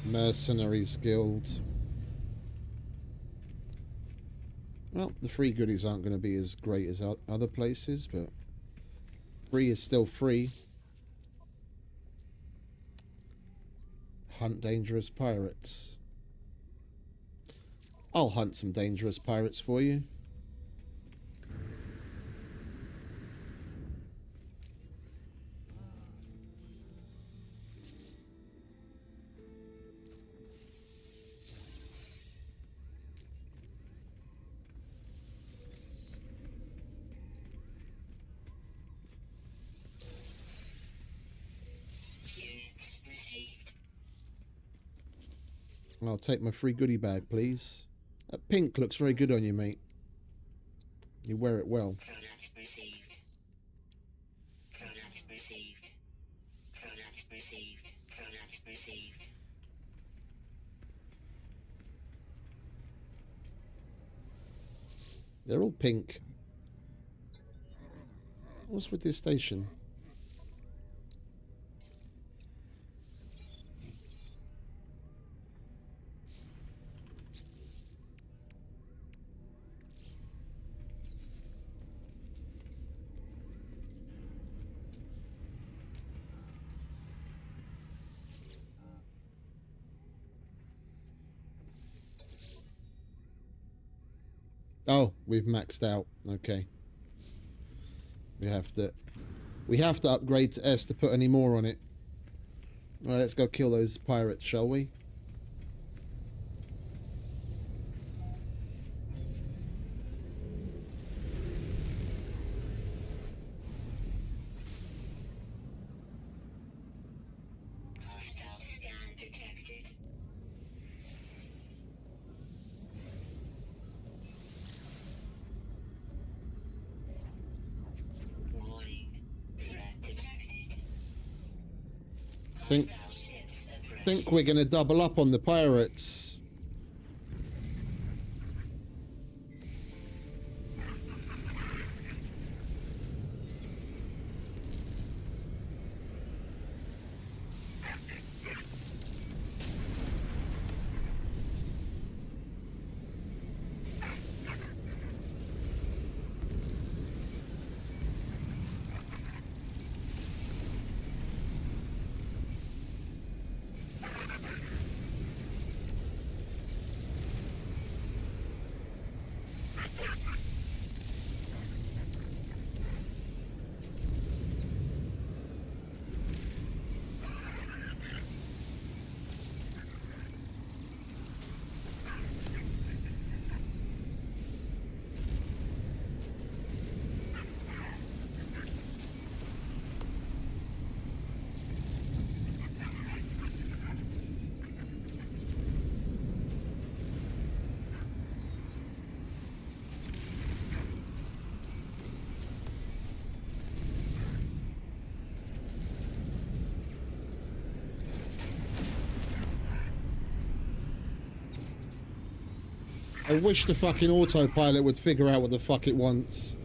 Mercenaries Guild. Well, the free goodies aren't going to be as great as other places, but free is still free. Hunt dangerous pirates. I'll hunt some dangerous pirates for you. I'll take my free goodie bag, please. That pink looks very good on you, mate. You wear it well. Product received. Product received. Product received. Product received. They're all pink. What's with this station? Oh, we've maxed out. Okay. We have to upgrade to S to put any more on it. Alright, let's go kill those pirates, shall we? Hostile scan detected. Warning. Threat detected. Think Hostile ships approaching. think we're gonna double up on the pirates. I wish the fucking autopilot would figure out what the fuck it wants.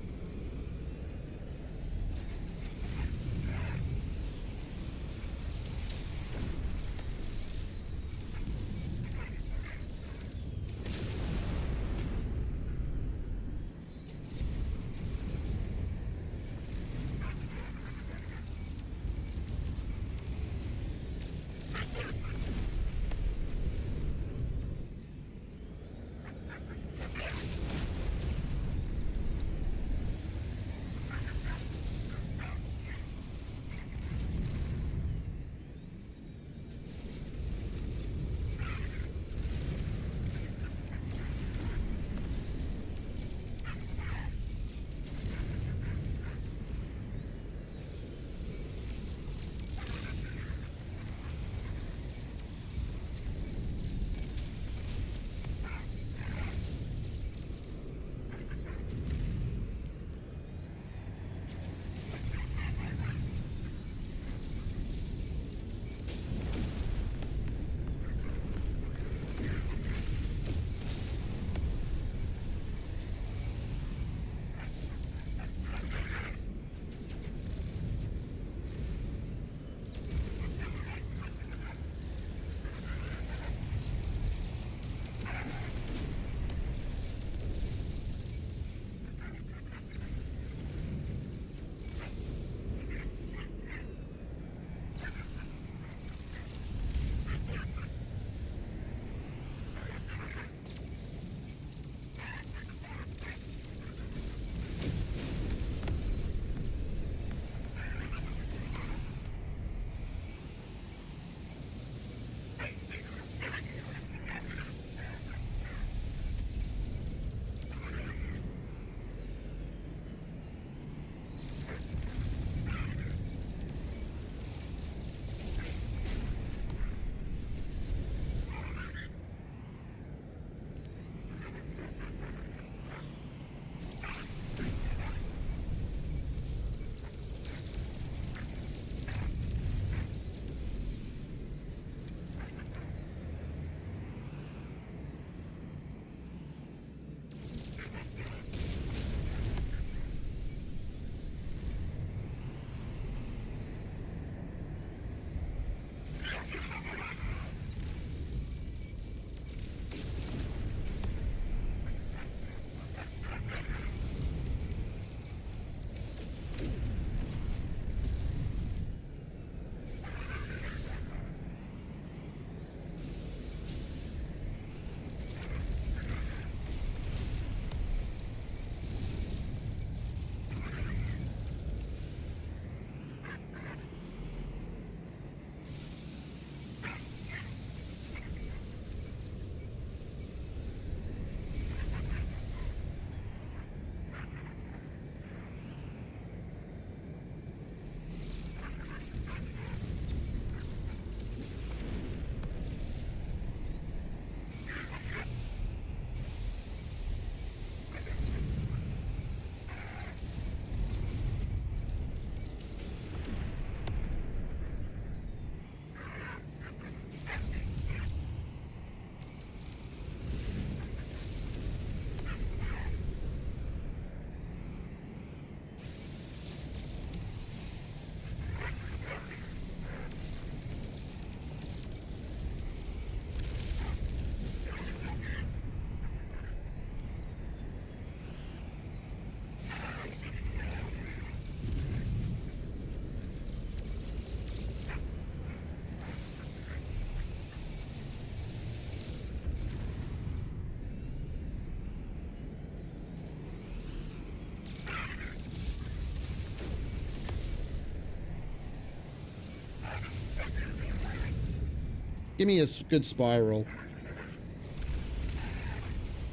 Give me a good spiral.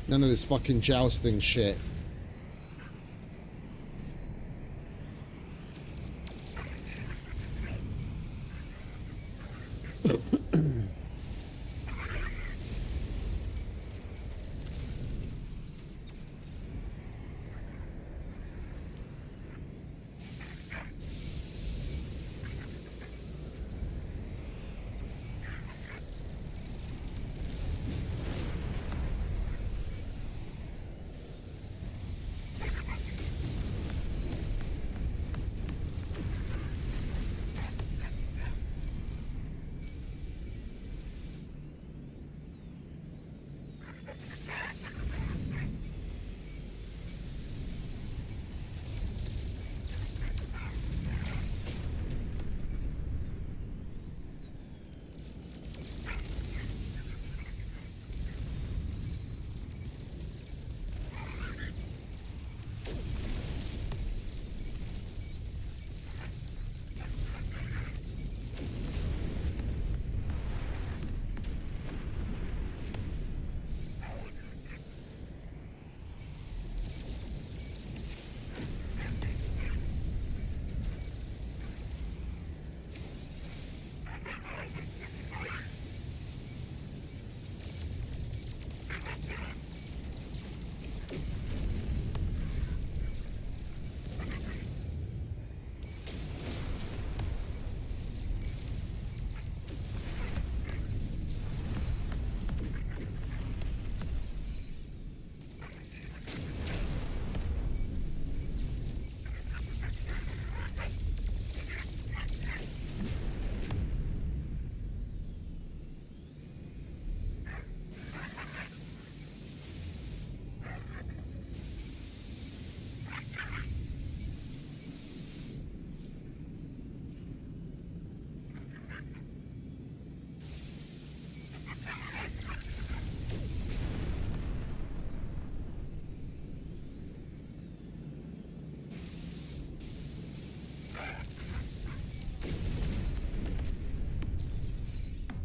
None of this fucking jousting shit.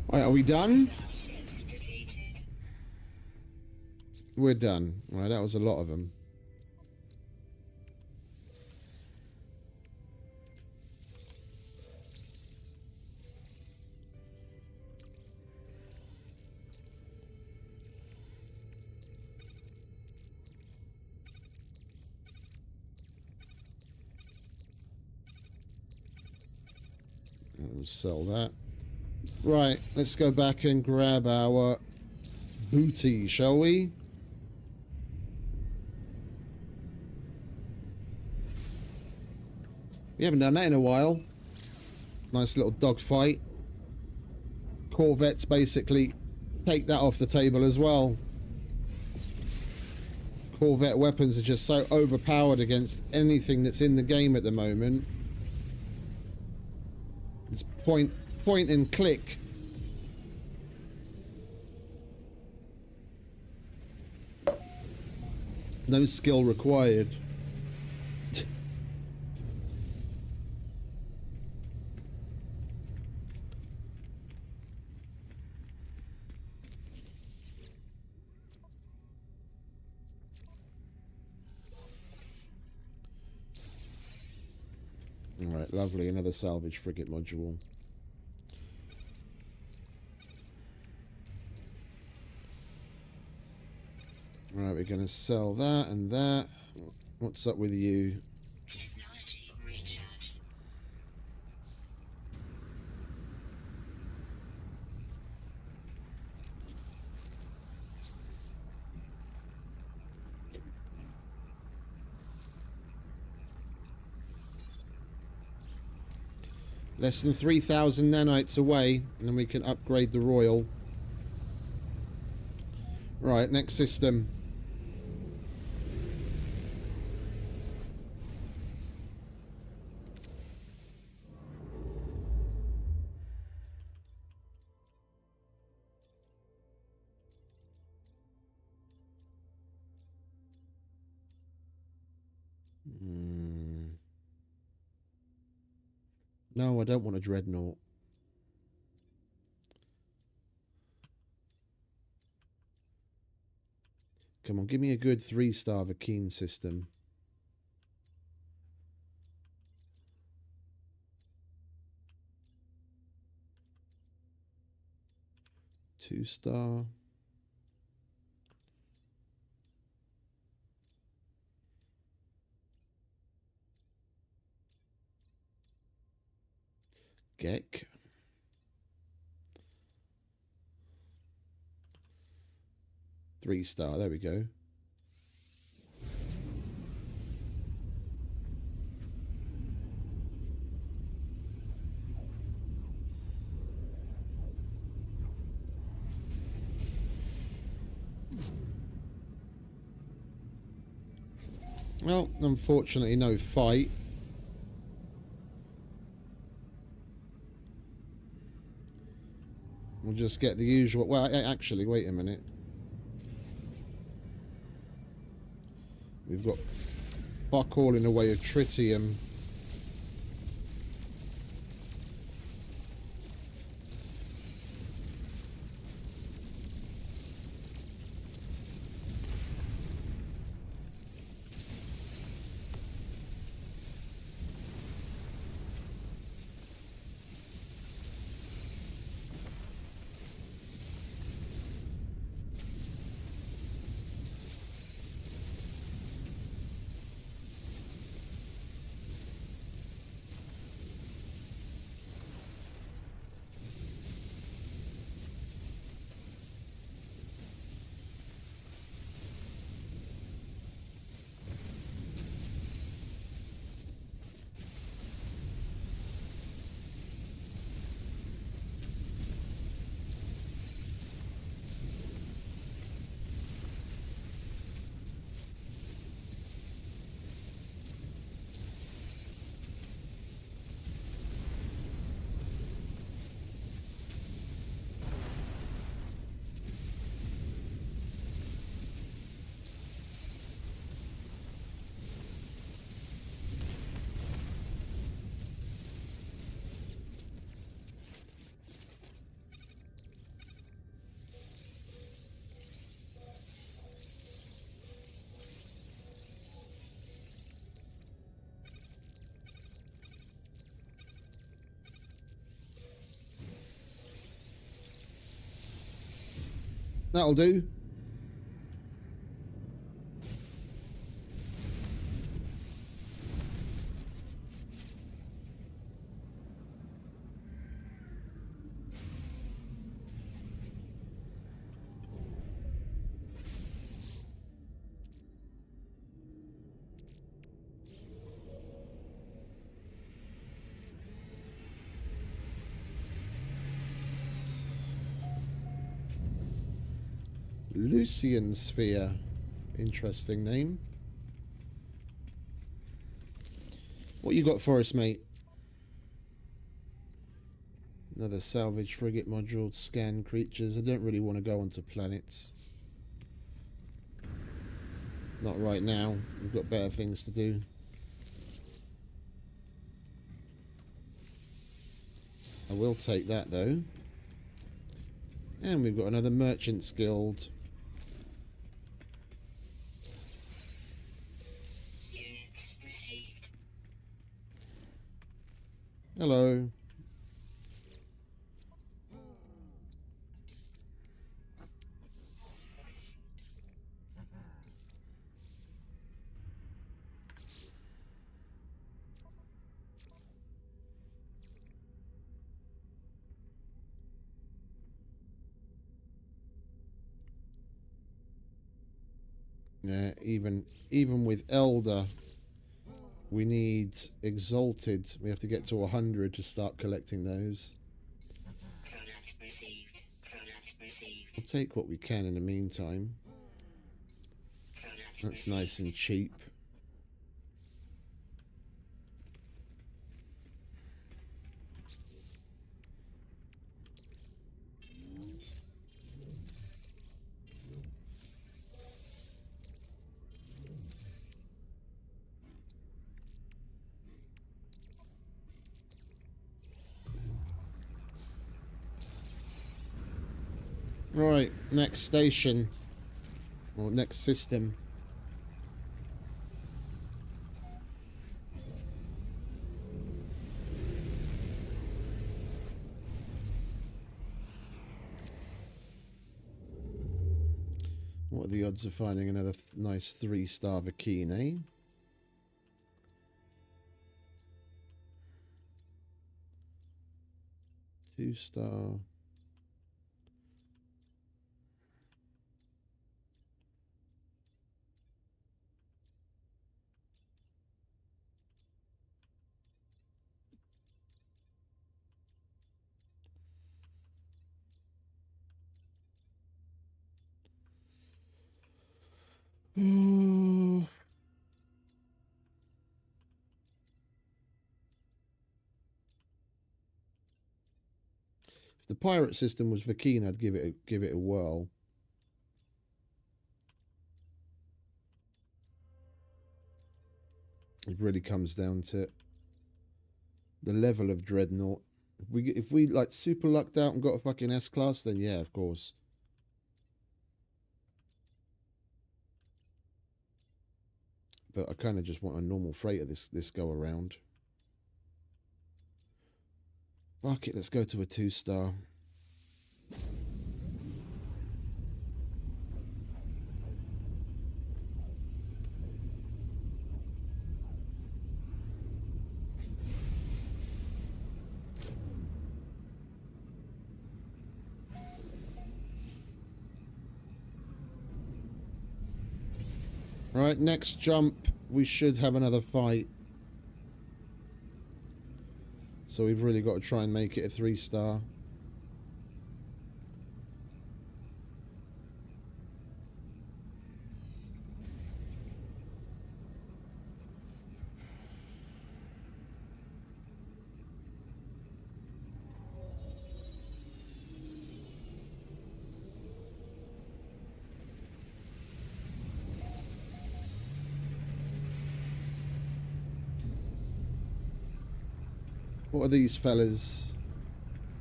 All right, are we done? Ships defeated. We're done. All right, that was a lot of them. We'll sell that. Right, let's go back and grab our booty, shall we? We haven't done that in a while. Nice little dogfight. Corvettes basically take that off the table as well. Corvette weapons are just so overpowered against anything that's in the game at the moment. It's point and click. No skill required. Alright, lovely. Another salvage frigate module. Right, we're going to sell that and that. What's up with you? Technology recharge. Less than 3,000 nanites away, and then we can upgrade the Royal. Right, next system. No, I don't want a dreadnought. Come on, give me a good 3-star of a keen system. Two-star. Geck. Three-star, there we go. Well, unfortunately, no fight. We'll just get the usual... Well, actually, wait a minute. We've got fuck all in the way of tritium. That'll do. Lucian Sphere. Interesting name. What you got for us, mate? Another salvage frigate module. Scan creatures. I don't really want to go onto planets. Not right now. We've got better things to do. I will take that, though. And we've got another Merchant's Guild. Hello. Yeah, even with Elder, we need Exalted. We have to get to 100 to start collecting those. We'll take what we can in the meantime. That's nice and cheap. Right, next station. Or next system. What are the odds of finding another nice 3-star Vakeen, eh? Two-star. If the pirate system was Vakeen, I'd give it a whirl. It really comes down to the level of dreadnought. If we like super lucked out and got a fucking S-class, then yeah, of course. But I kind of just want a normal freighter this go around. Fuck it, let's go to a 2-star. Right, next jump, we should have another fight. So we've really got to try and make it a 3-star. What are these fellas?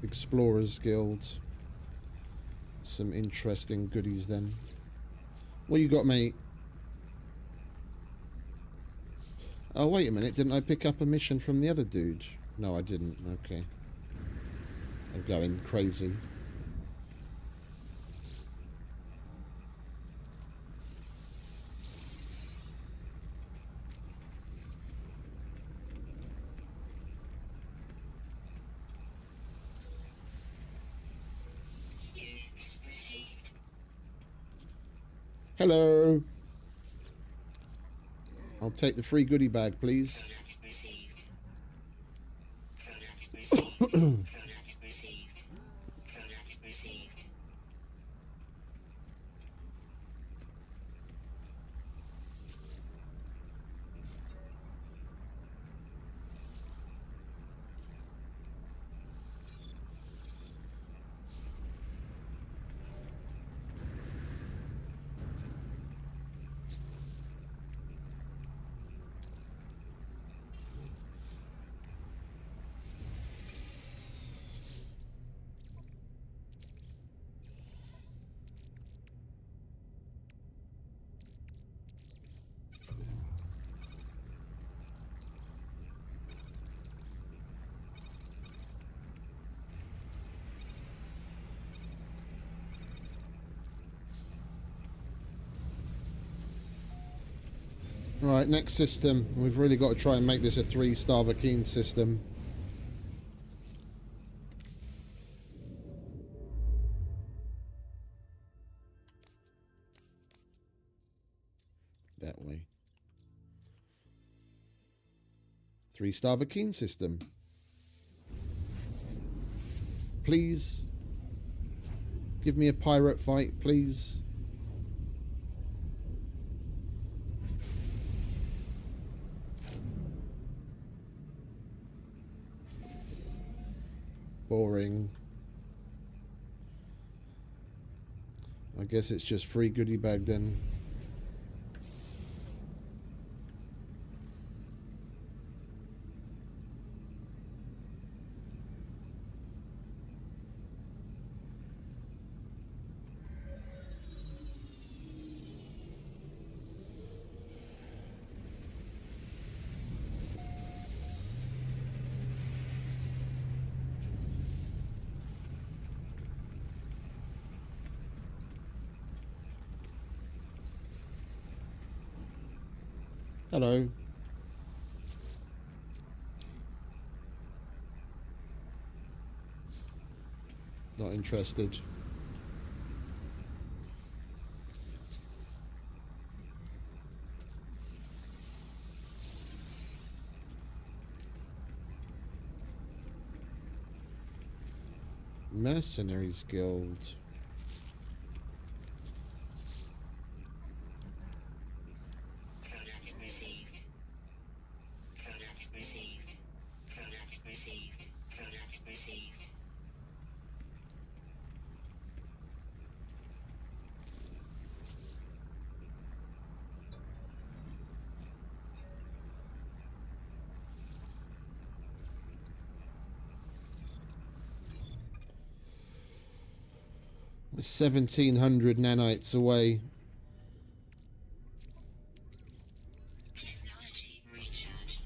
Explorers Guild. Some interesting goodies then. What you got, mate? Oh, wait a minute. Didn't I pick up a mission from the other dude? No, I didn't. Okay. I'm going crazy. Hello. I'll take the free goodie bag, please. Right, next system. We've really got to try and make this a 3-star Vakeen system. That way. 3-star Vakeen system. Please. Give me a pirate fight, please. Boring. I guess it's just free goodie bag then. Hello. Not interested. Mercenaries Guild. Product received. Product received. Product received. Product received. We're 1,700 nanites away. Technology recharge.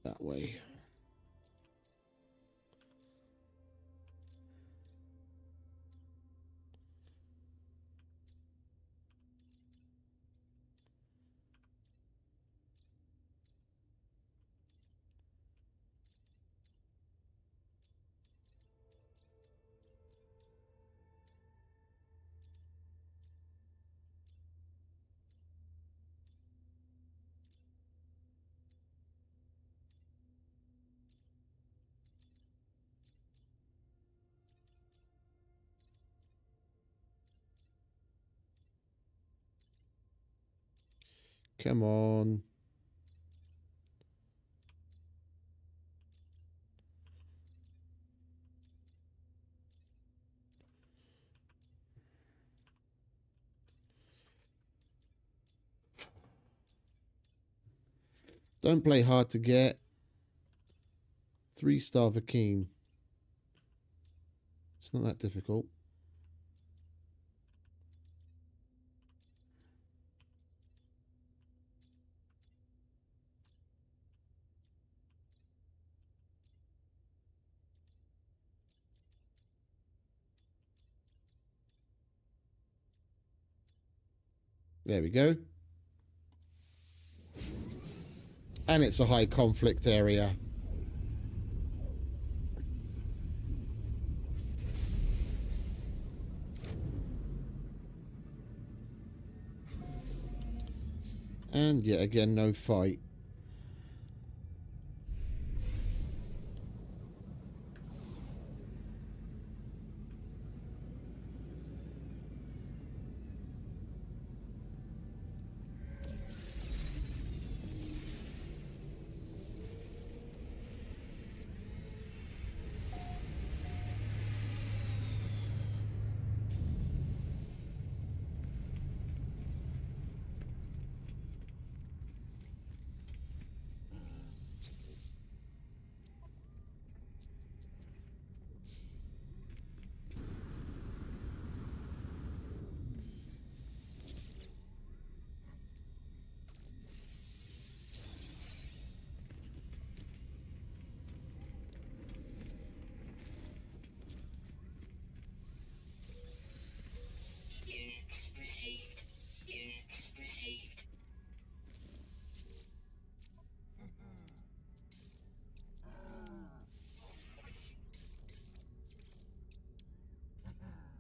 That way. Come on. Don't play hard to get. 3-star Vakeen. It's not that difficult. There we go. And it's a high conflict area. And yet again, no fight. Units received. Units received.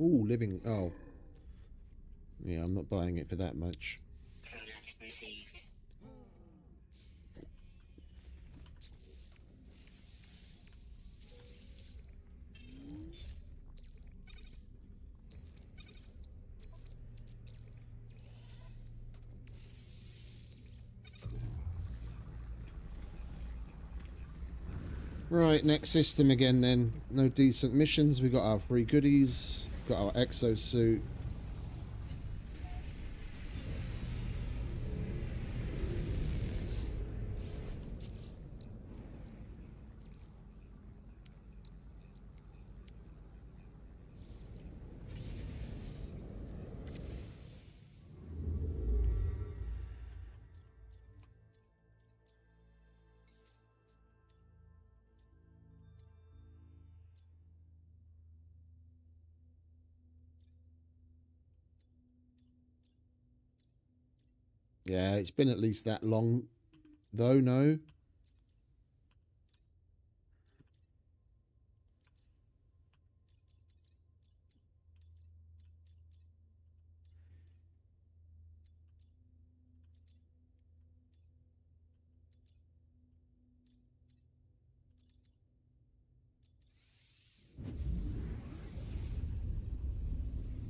Ooh, living. Oh. Yeah, I'm not buying it for that much. Product received. Right, next system again then. No decent missions. We got our free goodies. Got our exosuit. Yeah, it's been at least that long, though, no?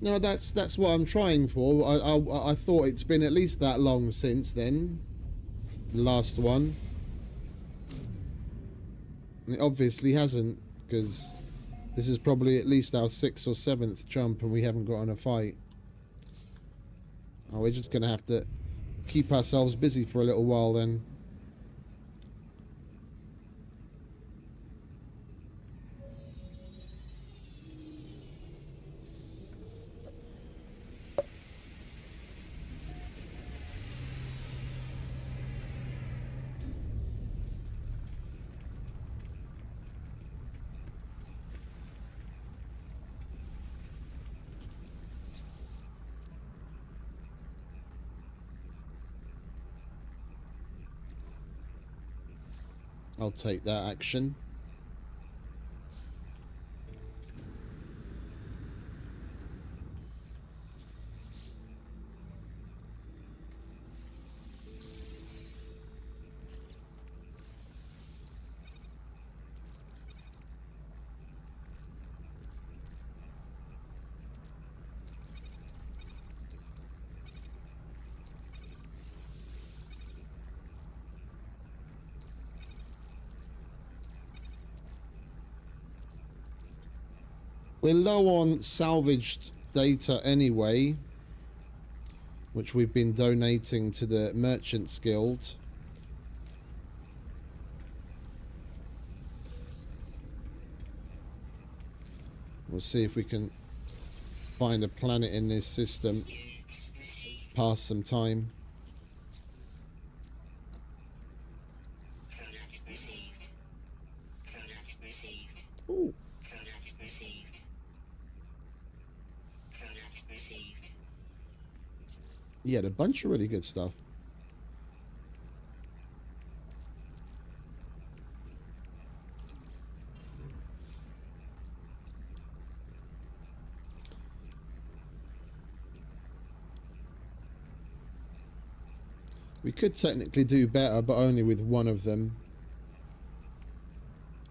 No, that's what I'm trying for. I thought it's been at least that long since then. The last one. And it obviously hasn't, because this is probably at least our 6th or 7th jump and we haven't gotten a fight. Oh, we're just going to have to keep ourselves busy for a little while then. I'll take that action. We're low on salvaged data anyway, which we've been donating to the Merchants Guild. We'll see if we can find a planet in this system, pass some time. Product received. Product received. Ooh. Product received. Product received. Yeah, a bunch of really good stuff. We could technically do better, but only with one of them.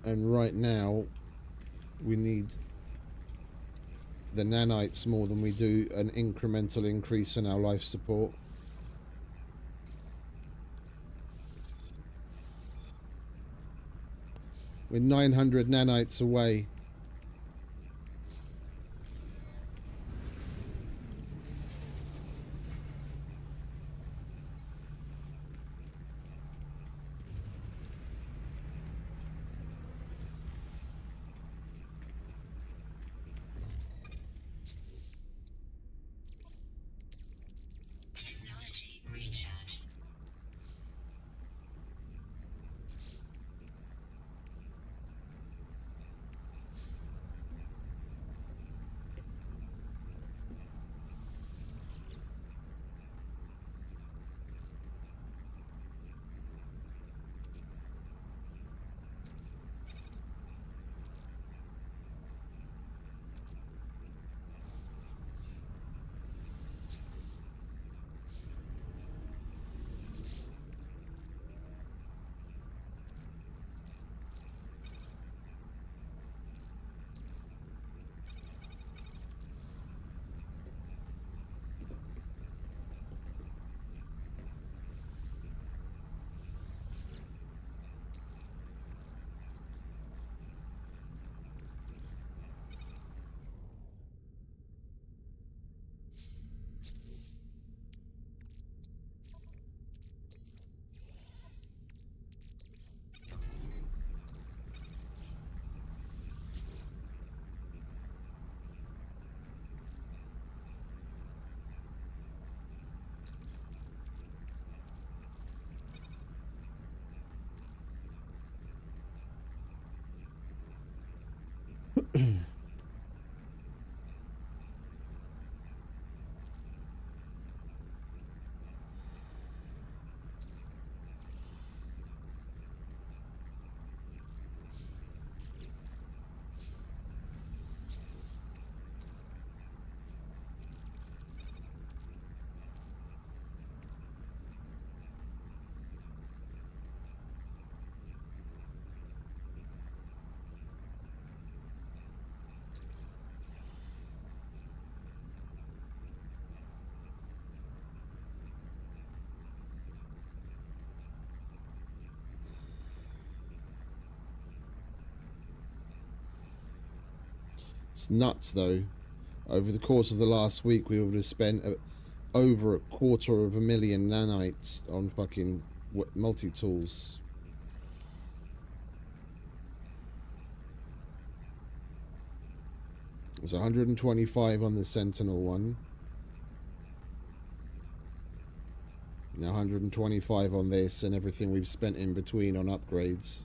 And right now, we need the nanites more than we do an incremental increase in our life support. We're 900 nanites away. Technology recharge. It's nuts, though. Over the course of the last week, we would have spent over $250,000 nanites on fucking multi-tools. There's 125 on the Sentinel one. Now 125 on this, and everything we've spent in between on upgrades.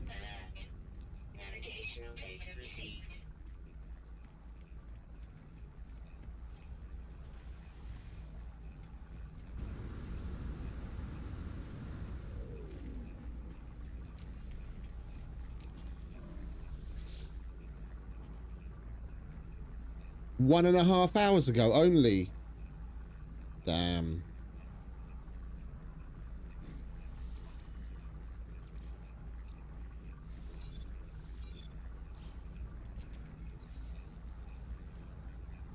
Alert. Navigational data received. One and a half hours ago only. Damn.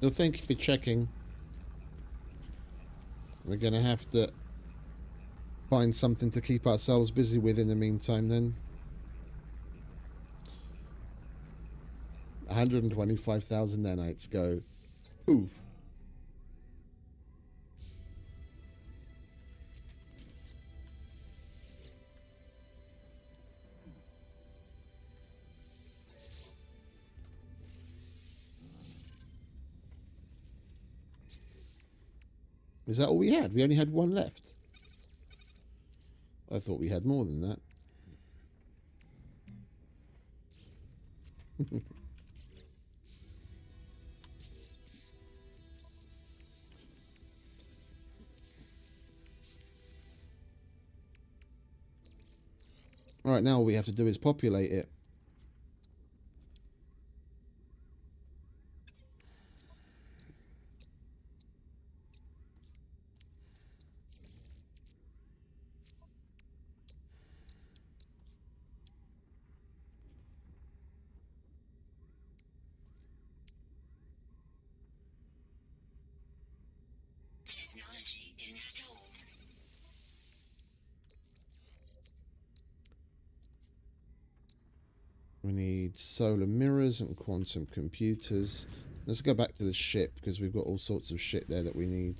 Well, thank you for checking. We're going to have to find something to keep ourselves busy with in the meantime then. 125,000 nanites go. Oof. Is that all we had? We only had one left. I thought we had more than that. Alright, now all we have to do is populate it. Technology installed. We need solar mirrors and quantum computers. Let's go back to the ship because we've got all sorts of shit there that we need.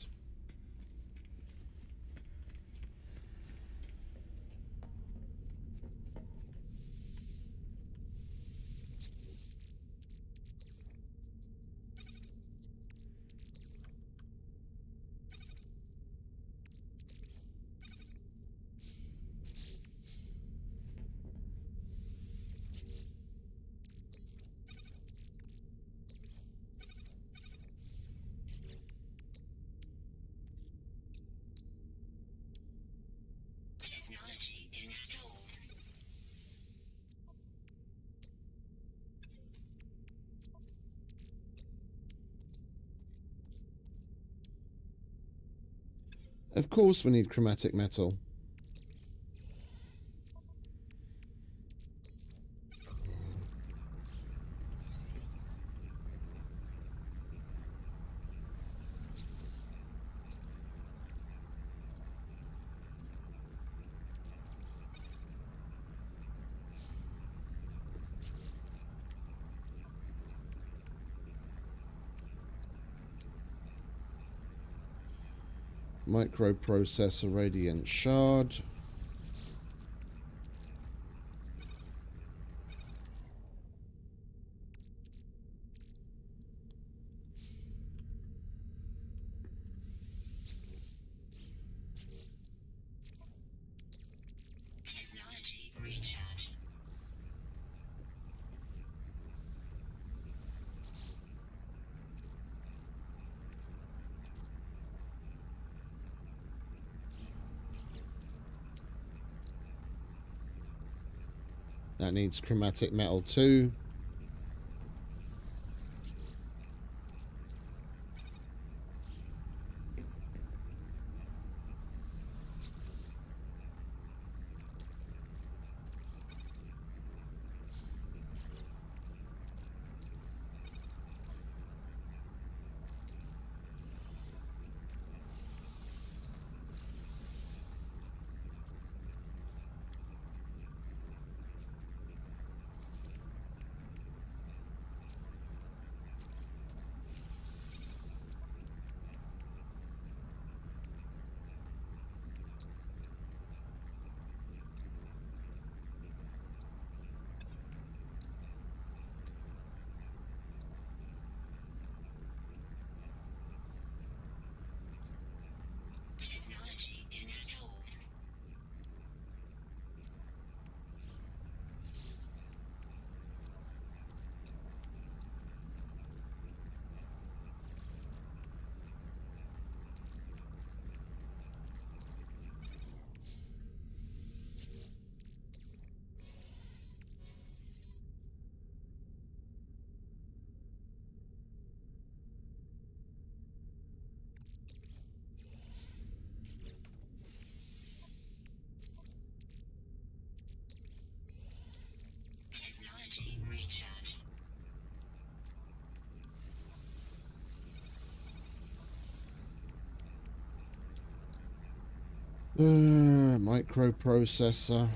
Of course we need chromatic metal. Microprocessor radiant shard. Technology recharge. That needs chromatic metal too. Technology installed. Technology recharge. Microprocessor.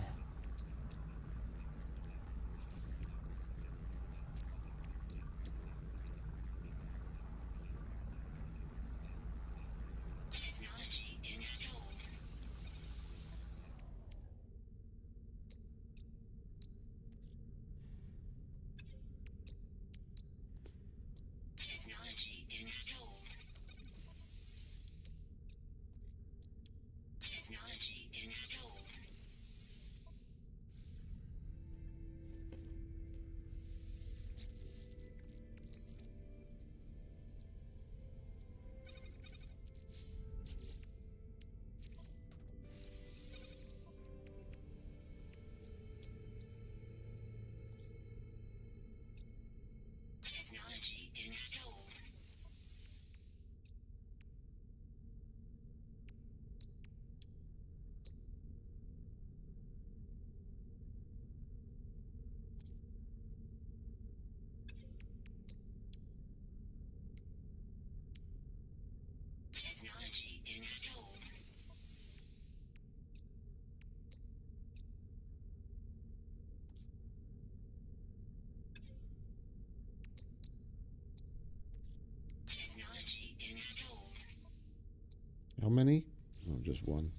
Technology installed. Technology installed. Technology installed. Technology installed. Technology installed. Technology installed. How many? Oh, just one.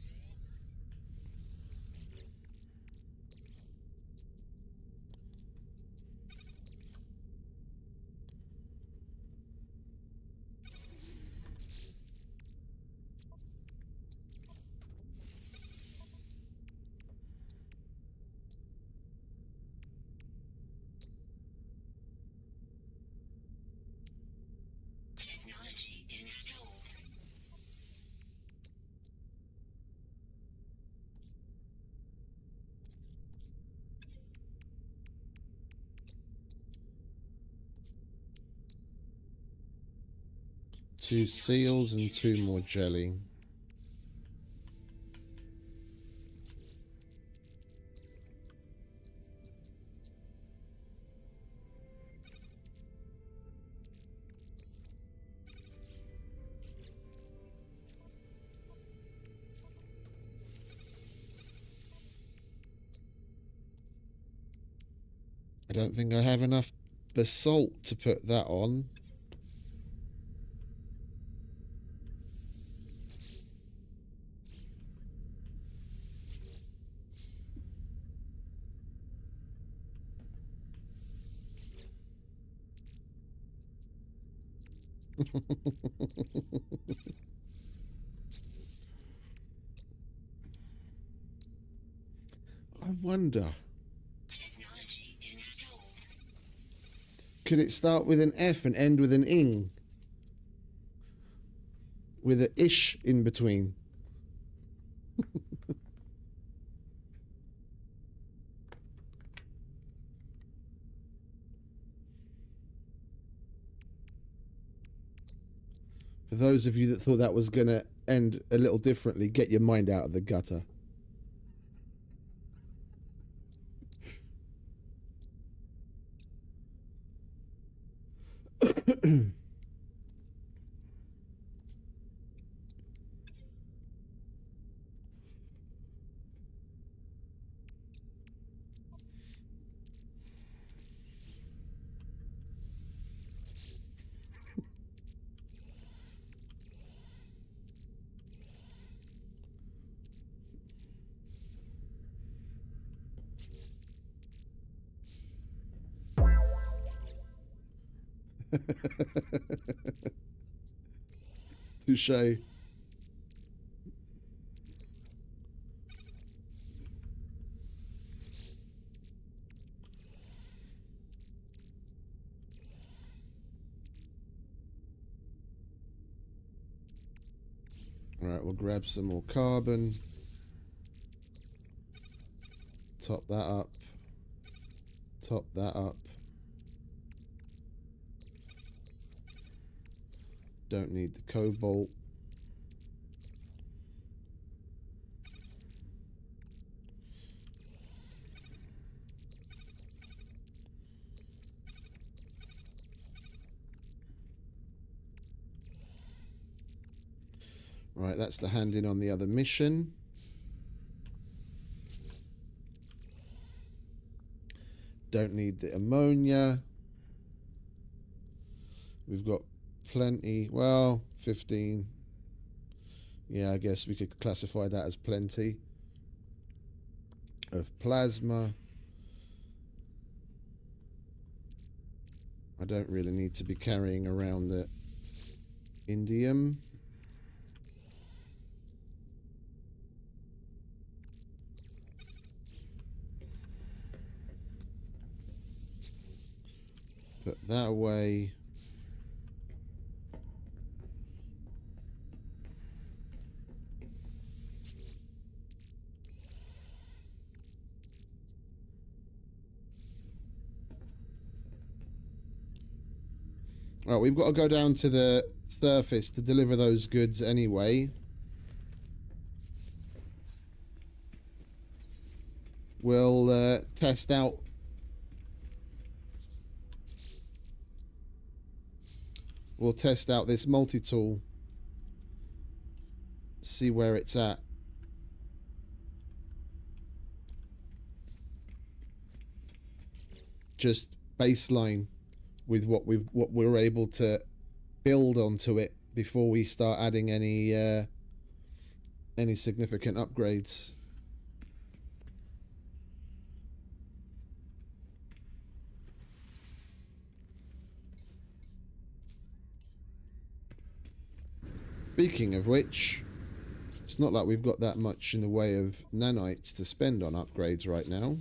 Technology installed. Two seals and two more jelly. I don't think I have enough basalt to put that on. I wonder, Technology installed. could it start with an F and end with an ing? With a ish in between? For those of you that thought that was going to end a little differently, get your mind out of the gutter. Touche. All right, we'll grab some more carbon. Top that up. Top that up. Don't need the cobalt. Right, that's the hand in on the other mission. Don't need the ammonia. We've got plenty. Well, 15. Yeah, I guess we could classify that as plenty of plasma. I don't really need to be carrying around the indium. Put that away. Right, we've got to go down to the surface to deliver those goods anyway. We'll test out. We'll test out this multi-tool. See where it's at. Just baseline with what we're able to build onto it before we start adding any significant upgrades. Speaking of which, it's not like we've got that much in the way of nanites to spend on upgrades right now.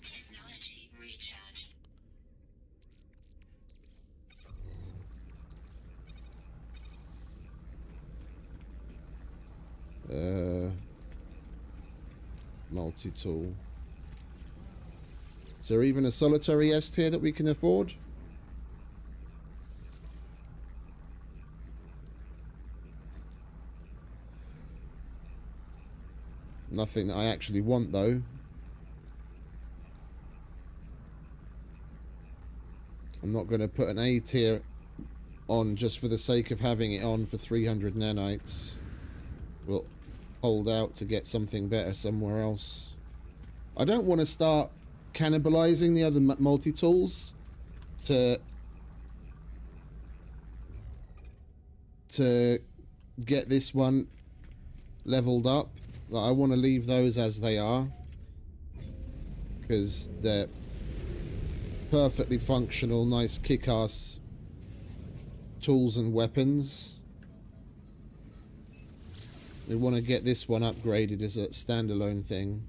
Technology recharge. Multi-tool. Is there even a solitary S tier that we can afford? Nothing that I actually want, though. I'm not going to put an A tier on just for the sake of having it on for 300 nanites. We'll hold out to get something better somewhere else. I don't want to start cannibalizing the other multi-tools to get this one leveled up. Like, I want to leave those as they are because they're perfectly functional, nice kick-ass tools and weapons. We want to get this one upgraded as a standalone thing.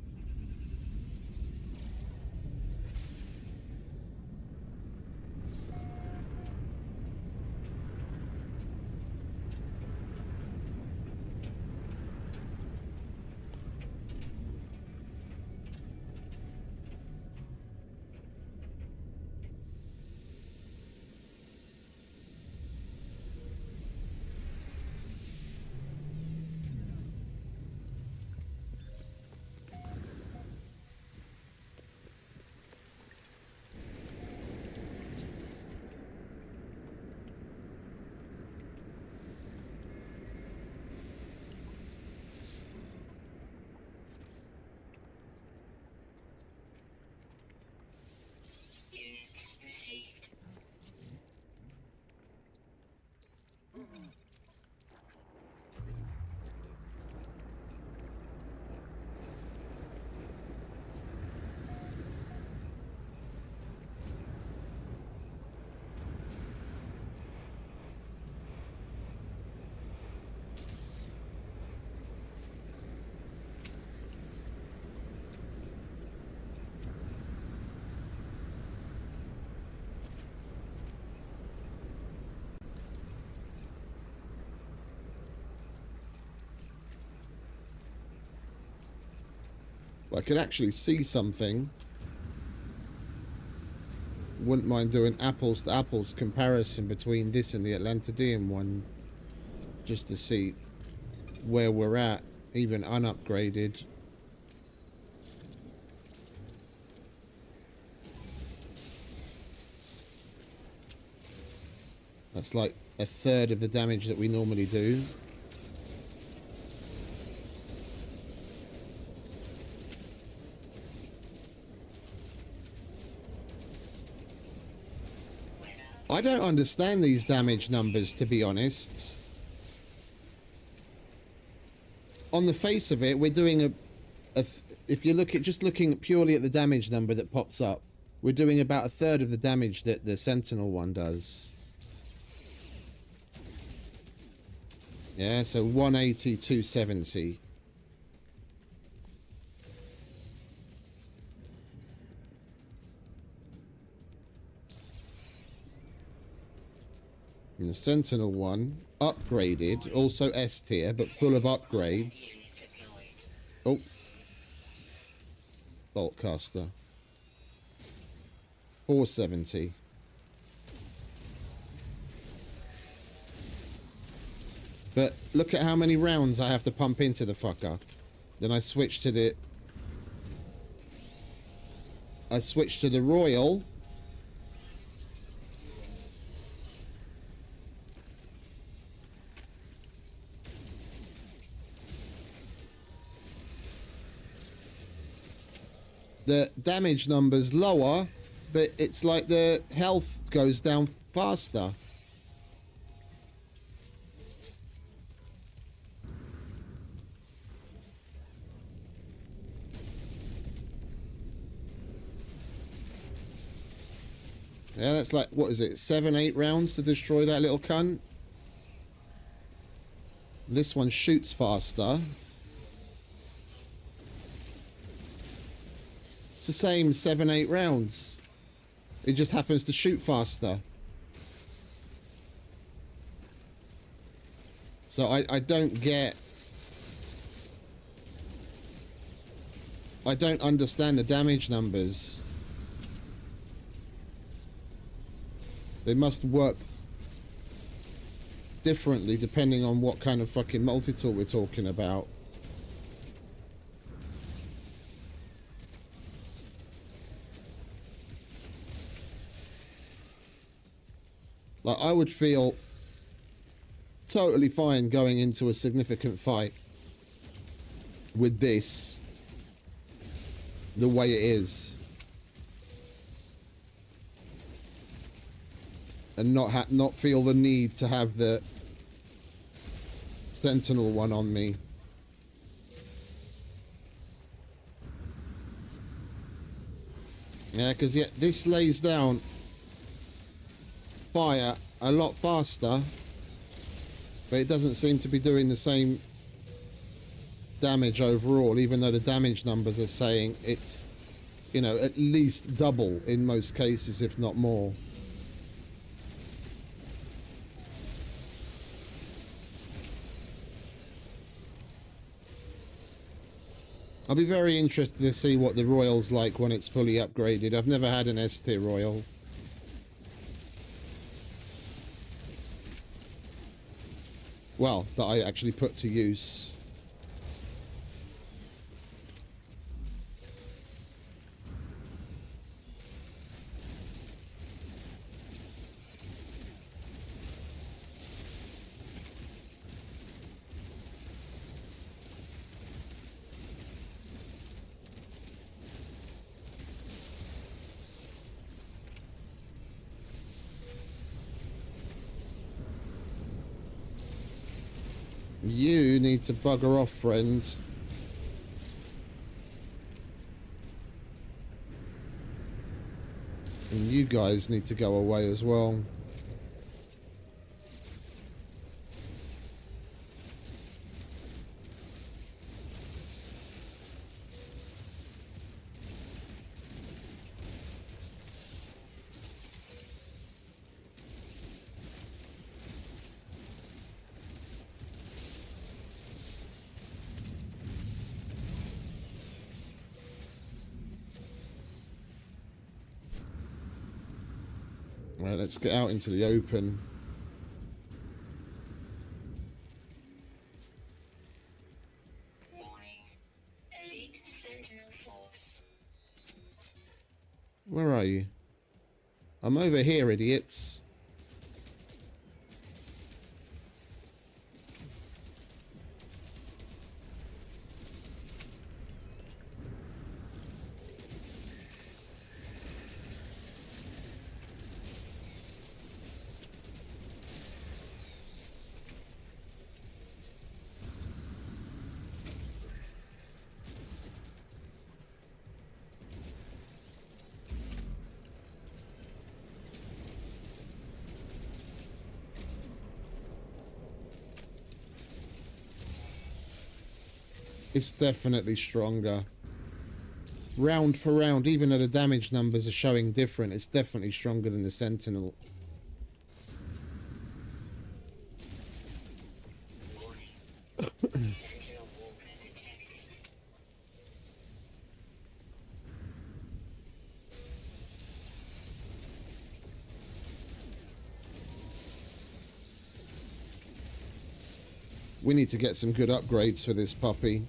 Units received. I could actually see something. Wouldn't mind doing apples to apples comparison between this and the Atlantidean one, just to see where we're at, even unupgraded. That's like a third of the damage that we normally do. I don't understand these damage numbers, to be honest. On the face of it, we're doing if you look at just looking purely at the damage number that pops up, we're doing about a third of the damage that the Sentinel one does. Yeah, so 180, 270. And the Sentinel one, upgraded, also S tier, but full of upgrades. Oh. Boltcaster. 470. But look at how many rounds I have to pump into the fucker. Then I switch to the... Royal. The damage number's lower, but it's like the health goes down faster. Yeah, that's like, what is it, 7-8 rounds to destroy that little cunt? This one shoots faster. It's the same 7-8 rounds. It just happens to shoot faster. So I don't get... I don't understand the damage numbers. They must work differently depending on what kind of fucking multi-tool we're talking about. Like, I would feel totally fine going into a significant fight with this the way it is. And not feel the need to have the Sentinel one on me. Yeah, because this lays down fire a lot faster, but it doesn't seem to be doing the same damage overall, even though the damage numbers are saying it's, you know, at least double in most cases, if not more. I'll be very interested to see what the Royal's like when it's fully upgraded. I've never had an S-tier Royal. Well, that I actually put to use. You need to bugger off, friends. And you guys need to go away as well. Right, let's get out into the open. Warning. Elite Sentinel Force. Where are you? I'm over here, idiots. It's definitely stronger. Round for round, even though the damage numbers are showing different, it's definitely stronger than the Sentinel. Warning. Sentinel walker detected. We need to get some good upgrades for this puppy.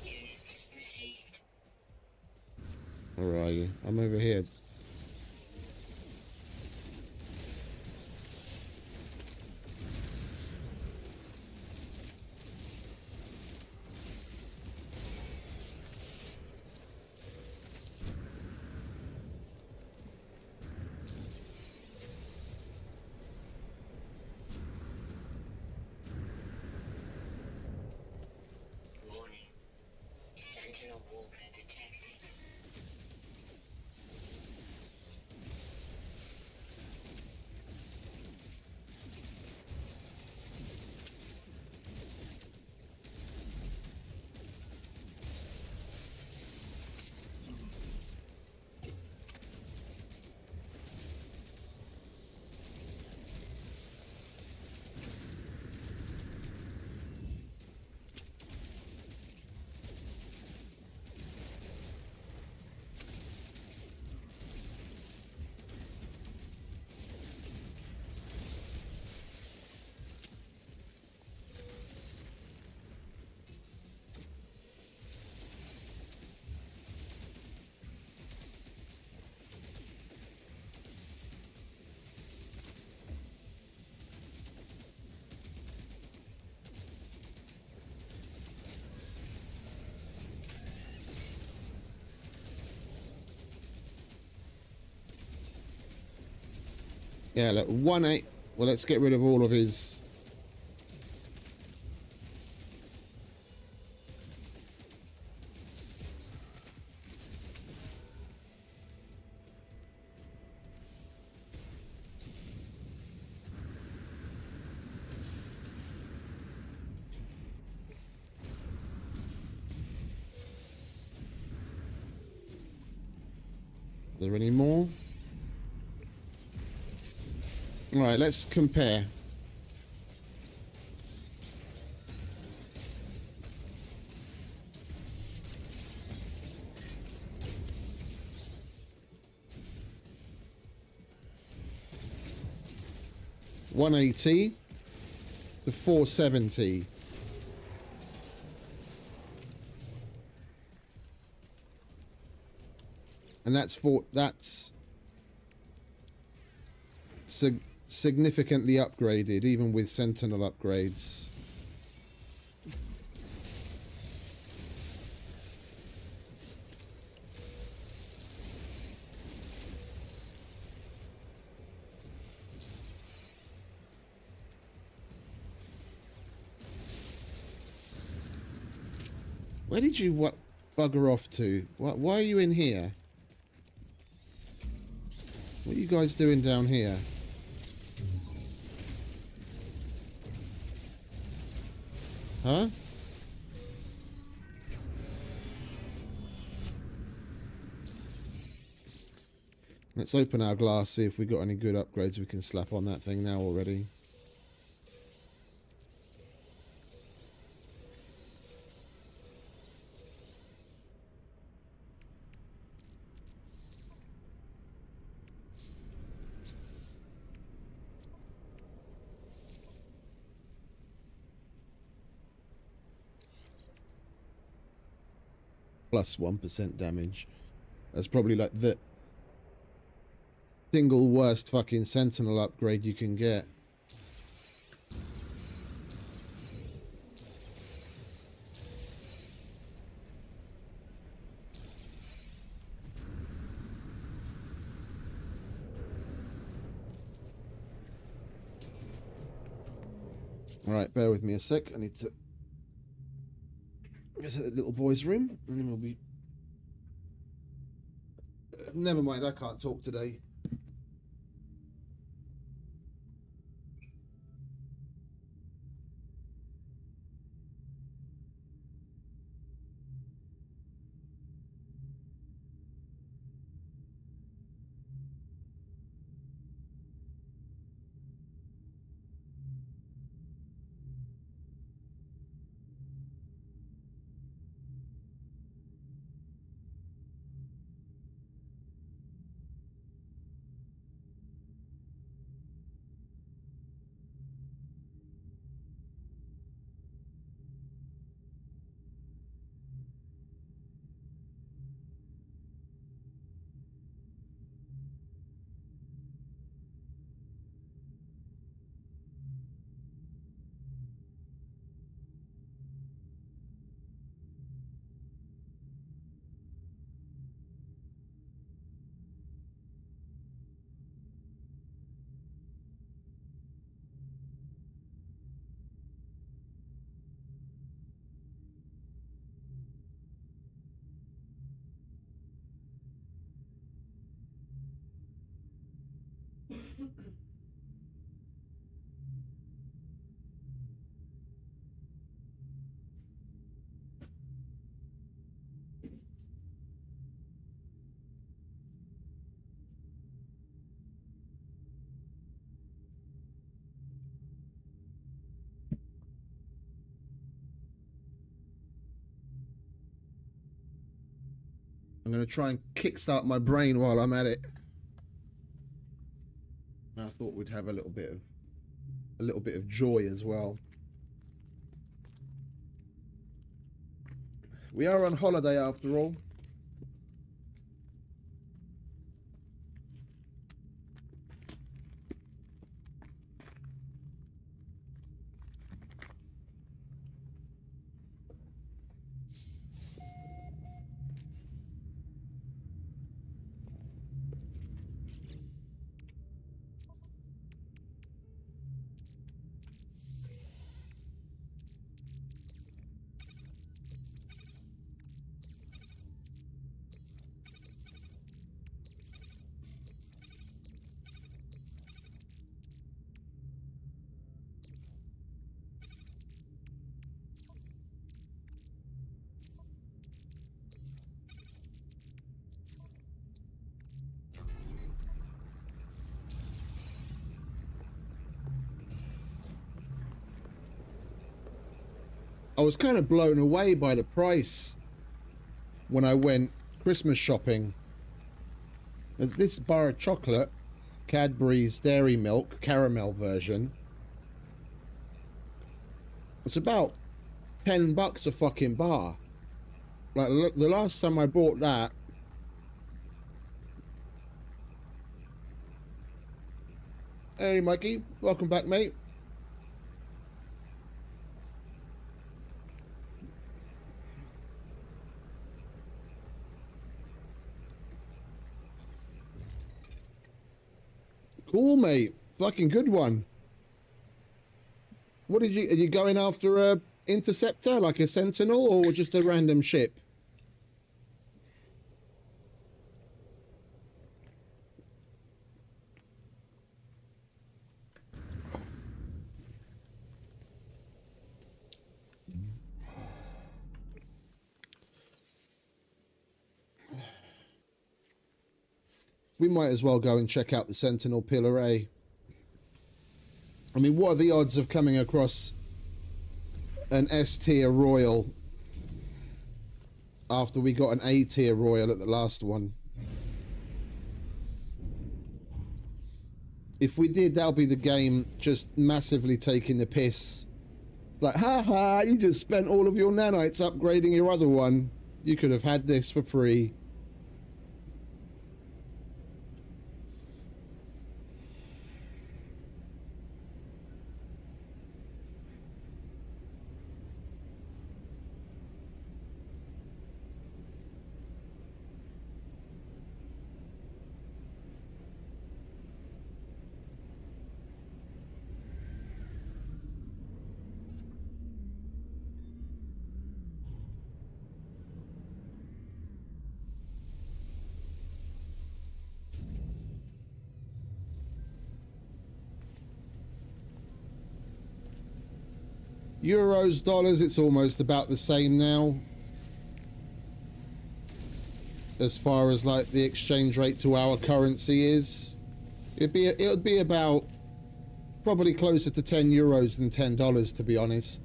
Units received. Where are you? I'm over here. Warning. Sentinel walker detected. Yeah, look, 1.8. Well, let's get rid of all of his. Are there any more? All right, let's compare. $180 to $470. And that's significantly upgraded, even with Sentinel upgrades. Where did you bugger off to? Why are you in here? What are you guys doing down here? Huh? Let's open our glass, see if we got any good upgrades we can slap on that thing now already. Plus 1% damage. That's probably like the single worst fucking Sentinel upgrade you can get. Alright, bear with me a sec. I need to get to the little boy's room, and then we'll be... Never mind, I can't talk today. I'm going to try and kickstart my brain while I'm at it. I thought we'd have a little bit of joy as well. We are on holiday after all. I was kind of blown away by the price when I went Christmas shopping. This bar of chocolate, Cadbury's Dairy Milk caramel version, it's about $10 a fucking bar. Like, look, the last time I bought that, hey Mikey, welcome back, mate. Cool, mate. Fucking good one. What did you... Are you going after a interceptor, like a sentinel, or just a random ship? We might as well go and check out the Sentinel Pillar A. I mean, what are the odds of coming across an S-tier Royal after we got an A-tier Royal at the last one? If we did, that'll be the game just massively taking the piss. Like, haha, you just spent all of your nanites upgrading your other one. You could have had this for free. Euros, dollars, it's almost about the same now. As far as like the exchange rate to our currency is. It would be about probably closer to 10 euros than $10, to be honest.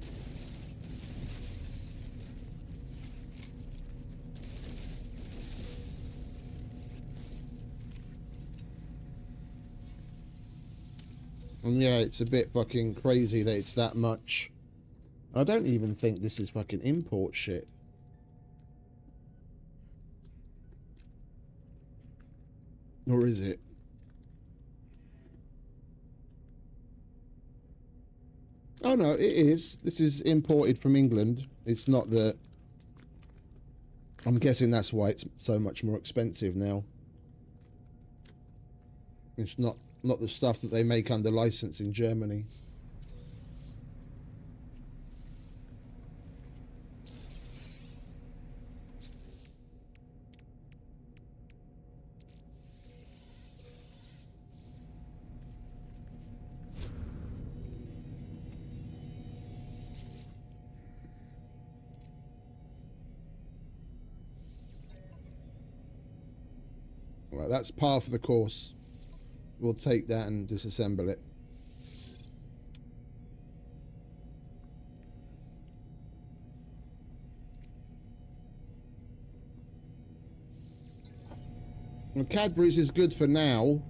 And yeah, it's a bit fucking crazy that it's that much. I don't even think this is fucking import shit. Or is it? Oh no, it is. This is imported from England. It's not the... I'm guessing that's why it's so much more expensive now. It's not the stuff that they make under license in Germany. Right, that's par for the course. We'll take that and disassemble it. Well, Cadbury's is good for now.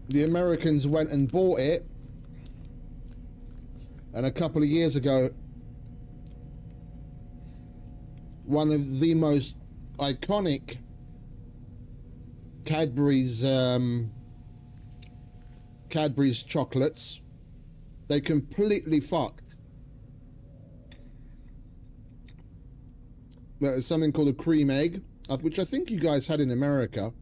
The Americans went and bought it, and a couple of years ago, one of the most iconic Cadbury's chocolates, they completely fucked. There's something called a cream egg, which I think you guys had in America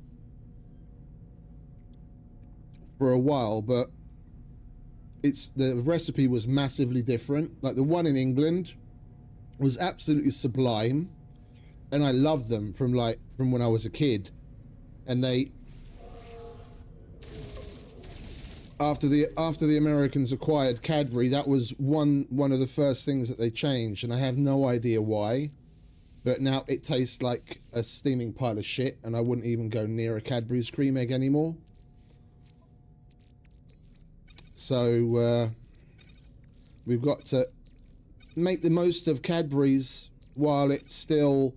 for a while, but the recipe was massively different. Like the one in England was absolutely sublime, and I loved them from when I was a kid. And they, after the Americans acquired Cadbury, that was one of the first things that they changed, and I have no idea why. But now it tastes like a steaming pile of shit, and I wouldn't even go near a Cadbury's cream egg anymore. So we've got to make the most of Cadbury's while it's still,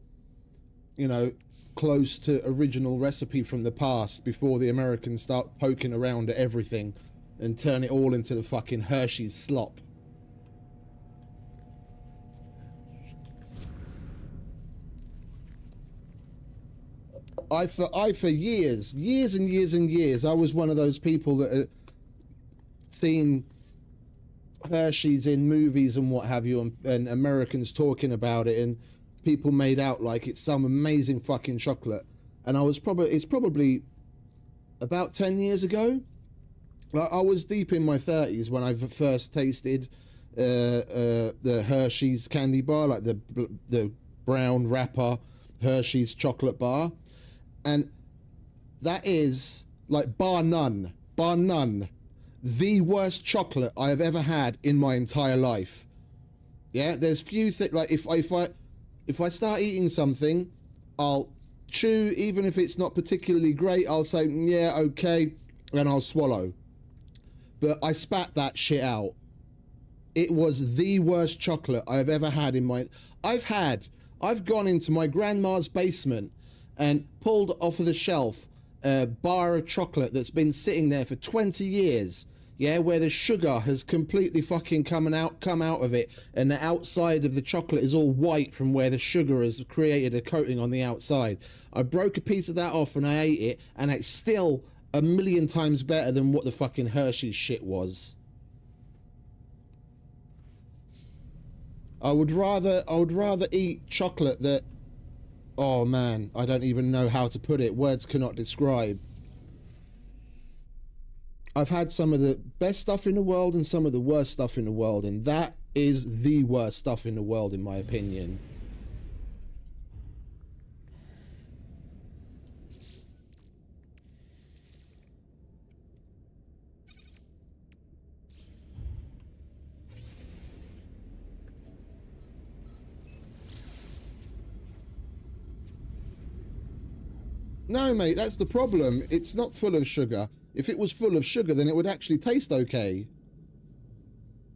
you know, close to original recipe from the past, before the Americans start poking around at everything and turn it all into the fucking Hershey's slop. I for years and years, I was one of those people that had seen Hershey's in movies and what have you, and Americans talking about it, and people made out like it's some amazing fucking chocolate. And it's probably about 10 years ago. I was deep in my 30s when I first tasted the Hershey's candy bar, like the brown wrapper Hershey's chocolate bar. And that is, like, bar none, the worst chocolate I have ever had in my entire life. Yeah, there's few things, like, if I start eating something, I'll chew, even if it's not particularly great, I'll say, yeah, okay, and I'll swallow. But I spat that shit out. It was the worst chocolate I've ever had in my... I've gone into my grandma's basement and pulled off of the shelf a bar of chocolate that's been sitting there for 20 years, yeah, where the sugar has completely fucking come out of it, and the outside of the chocolate is all white from where the sugar has created a coating on the outside. I broke a piece of that off and I ate it, and it's still a million times better than what the fucking Hershey's shit was. I would rather eat chocolate that, oh man, I don't even know how to put it. Words cannot describe. I've had some of the best stuff in the world and some of the worst stuff in the world, and that is the worst stuff in the world, in my opinion. No, mate, that's the problem. It's not full of sugar. If it was full of sugar, then it would actually taste okay.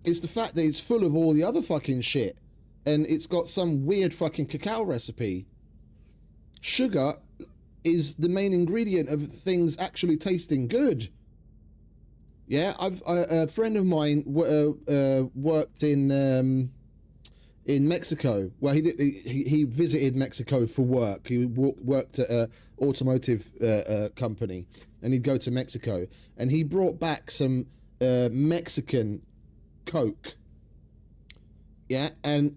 It's the fact that it's full of all the other fucking shit, and it's got some weird fucking cacao recipe. Sugar is the main ingredient of things actually tasting good. Yeah, a friend of mine worked in Mexico. Well, he visited Mexico for work. He worked at an automotive company, and he'd go to Mexico, and he brought back some Mexican Coke. Yeah, and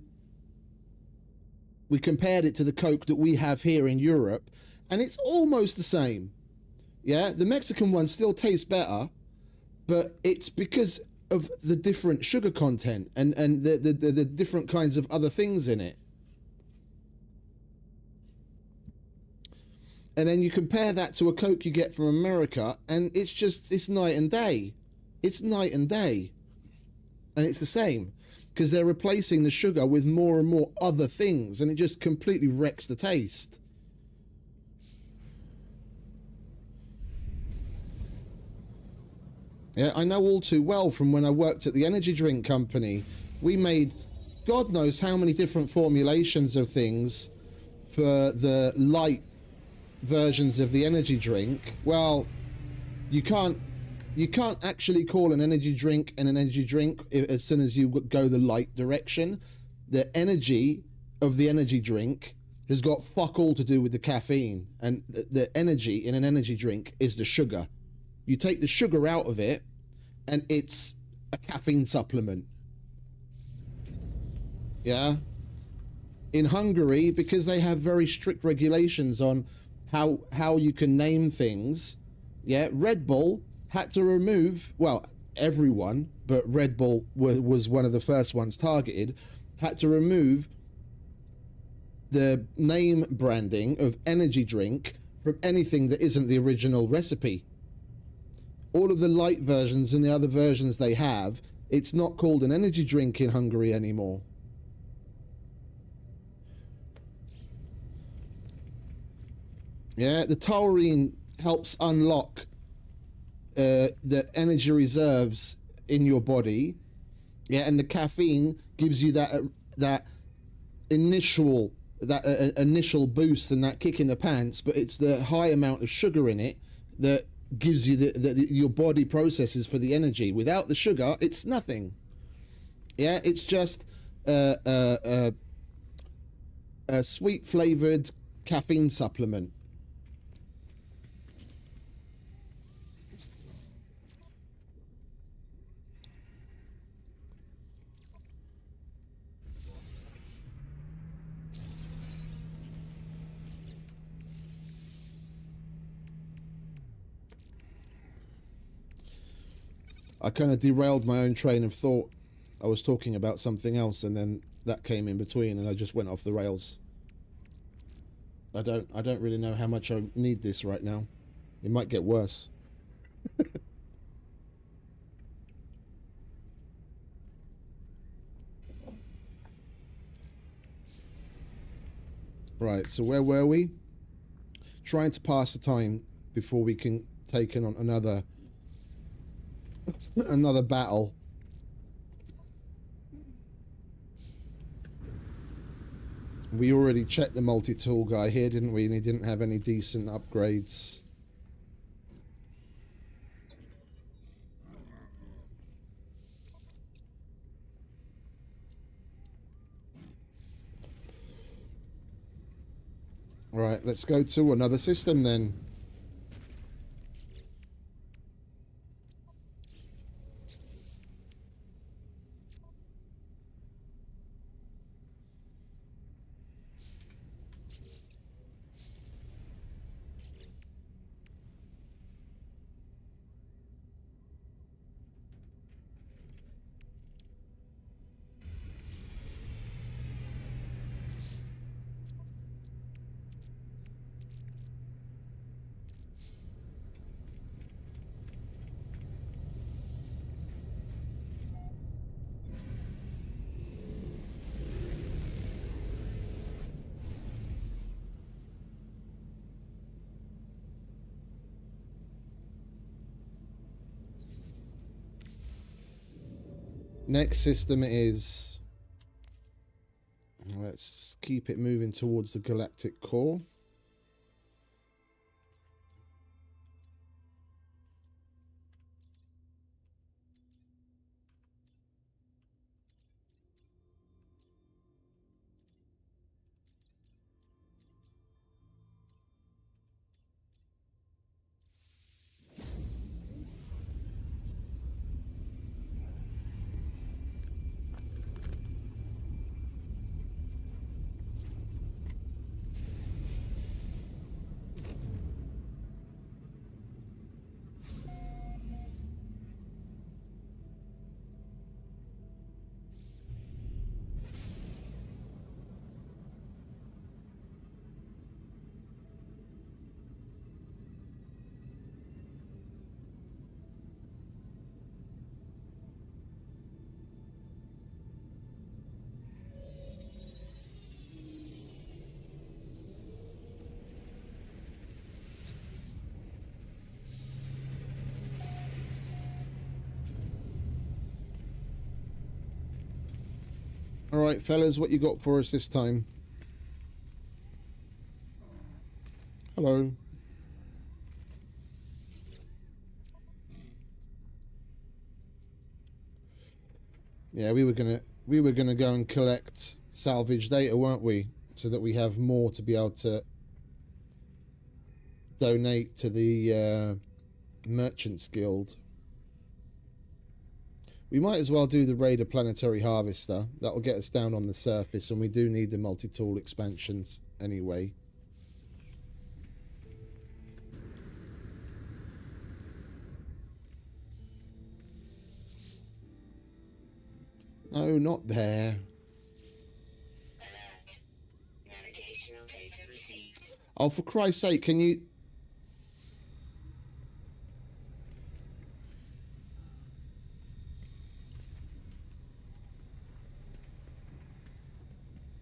we compared it to the Coke that we have here in Europe, and it's almost the same. Yeah, the Mexican one still tastes better, but it's because of the different sugar content and the different kinds of other things in it. And then you compare that to a Coke you get from America, and it's night and day. It's night and day. And it's the same, because they're replacing the sugar with more and more other things, and it just completely wrecks the taste. Yeah, I know all too well from when I worked at the energy drink company. We made God knows how many different formulations of things for the light versions of the energy drink. Well, you can't actually call an energy drink an energy drink as soon as you go the light direction. The energy of the energy drink has got fuck all to do with the caffeine, and the energy in an energy drink is the sugar. You take the sugar out of it, and it's a caffeine supplement. Yeah. In Hungary, because they have very strict regulations on how you can name things, yeah, Red Bull had to remove, well, everyone, but Red Bull was one of the first ones targeted, had to remove the name branding of energy drink from anything that isn't the original recipe. All of the light versions and the other versions they have, it's not called an energy drink in Hungary anymore. Yeah, the taurine helps unlock the energy reserves in your body. Yeah, and the caffeine gives you that initial initial boost and that kick in the pants, but it's the high amount of sugar in it that gives you your body processes for the energy. Without the sugar, it's nothing. Yeah, it's just a sweet flavored caffeine supplement. I kind of derailed my own train of thought. I was talking about something else, and then that came in between, and I just went off the rails. I don't really know how much I need this right now. It might get worse. Right, so where were we? Trying to pass the time before we can take on another battle. We already checked the multi-tool guy here, didn't we? And he didn't have any decent upgrades. Right, let's go to another system then. Next system is, let's keep it moving towards the galactic core. All right, fellas, what you got for us this time? Hello. Yeah, we were gonna go and collect salvage data, weren't we? So that we have more to be able to donate to the Merchants Guild. We might as well do the Raider Planetary Harvester. That'll get us down on the surface, and we do need the multi-tool expansions anyway. No, not there. Alert. Navigational data received. Oh, for Christ's sake, can you...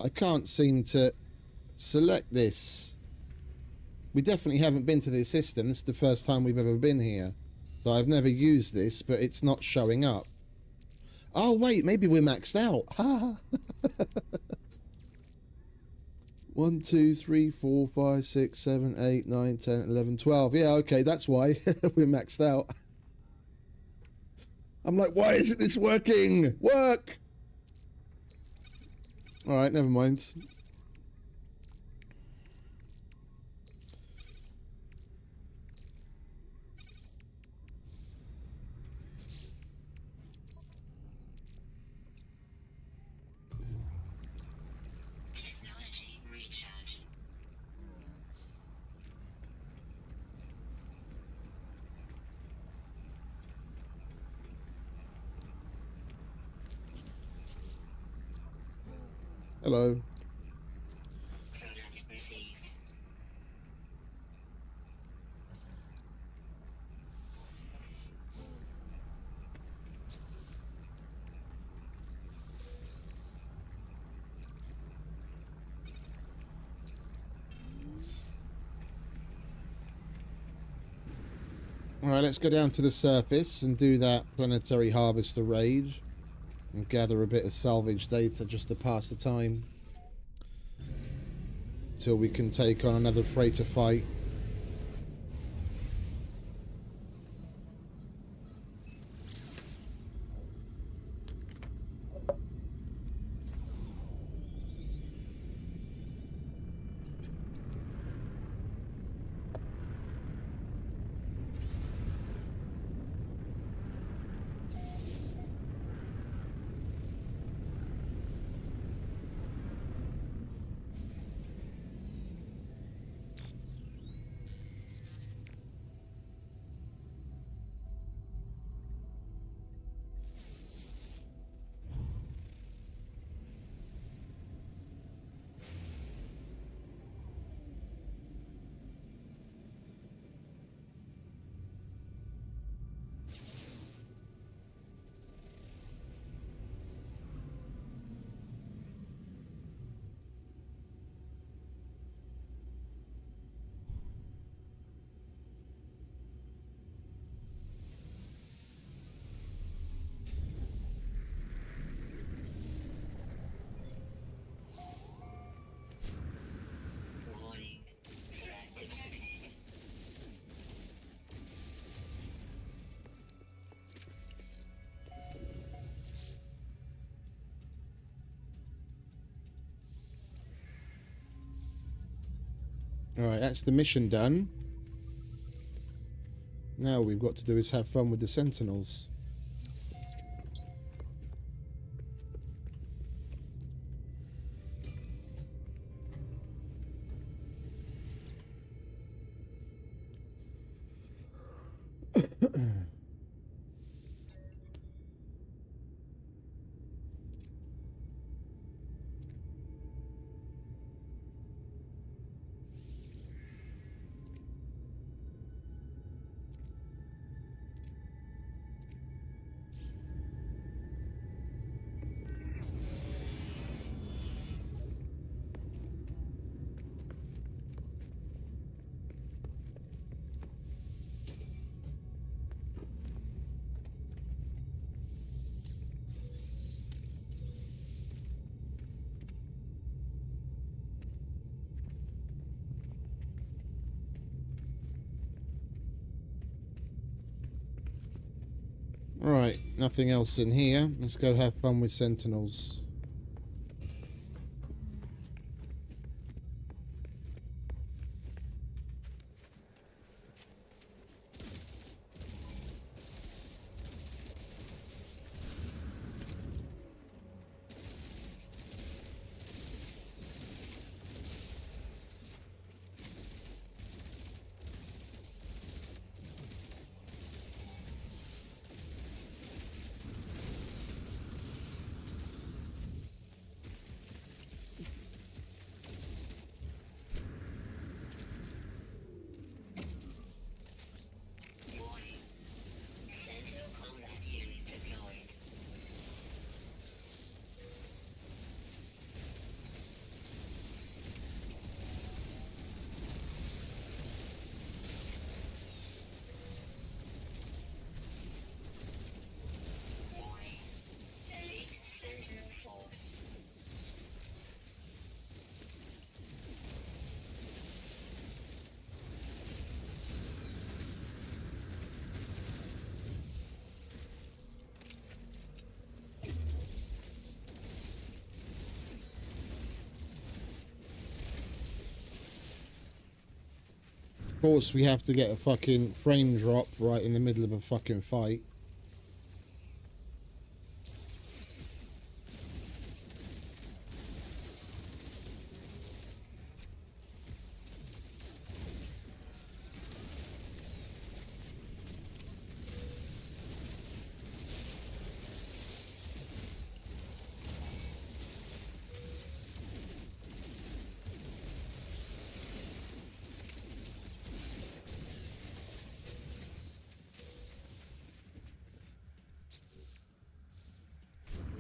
I can't seem to select this. We definitely haven't been to this system. This is the first time we've ever been here. So I've never used this, but it's not showing up. Oh, wait, maybe we're maxed out. Ha! 1, 2, 3, 4, 5, 6, 7, 8, 9, 10, 11, 12. Yeah, okay, that's why we're maxed out. I'm like, why isn't this working? Work! Alright, never mind. Technology recharge. Hello. Product received. Alright, let's go down to the surface and do that planetary harvester raid and gather a bit of salvage data just to pass the time till we can take on another freighter fight. Warning. Threat detected. Alright, that's the mission done. Now we've got to do is have fun with the Sentinels. Right, nothing else in here. Let's go have fun with Sentinels. Of course, we have to get a fucking frame drop right in the middle of a fucking fight.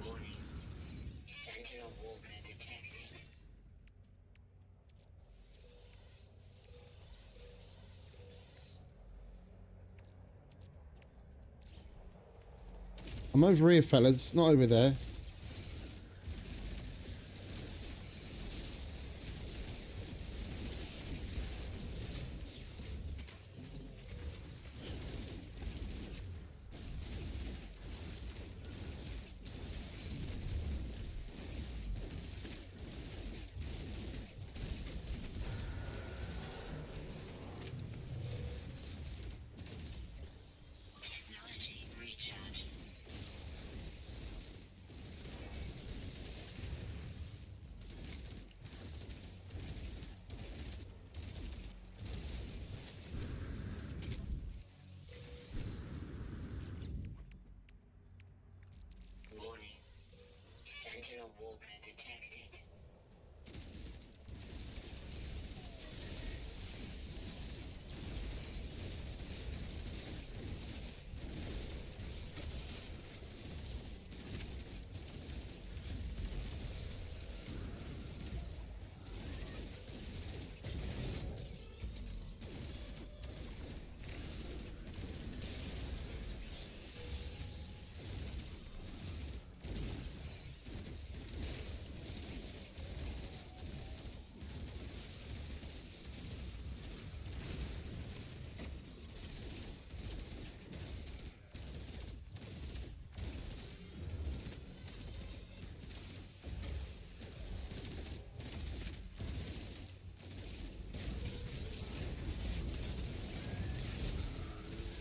Warning. Sentinel Walker detected. I'm over here, fellas, not over there. Technology recharge. Warning. Sentinel Walker detected.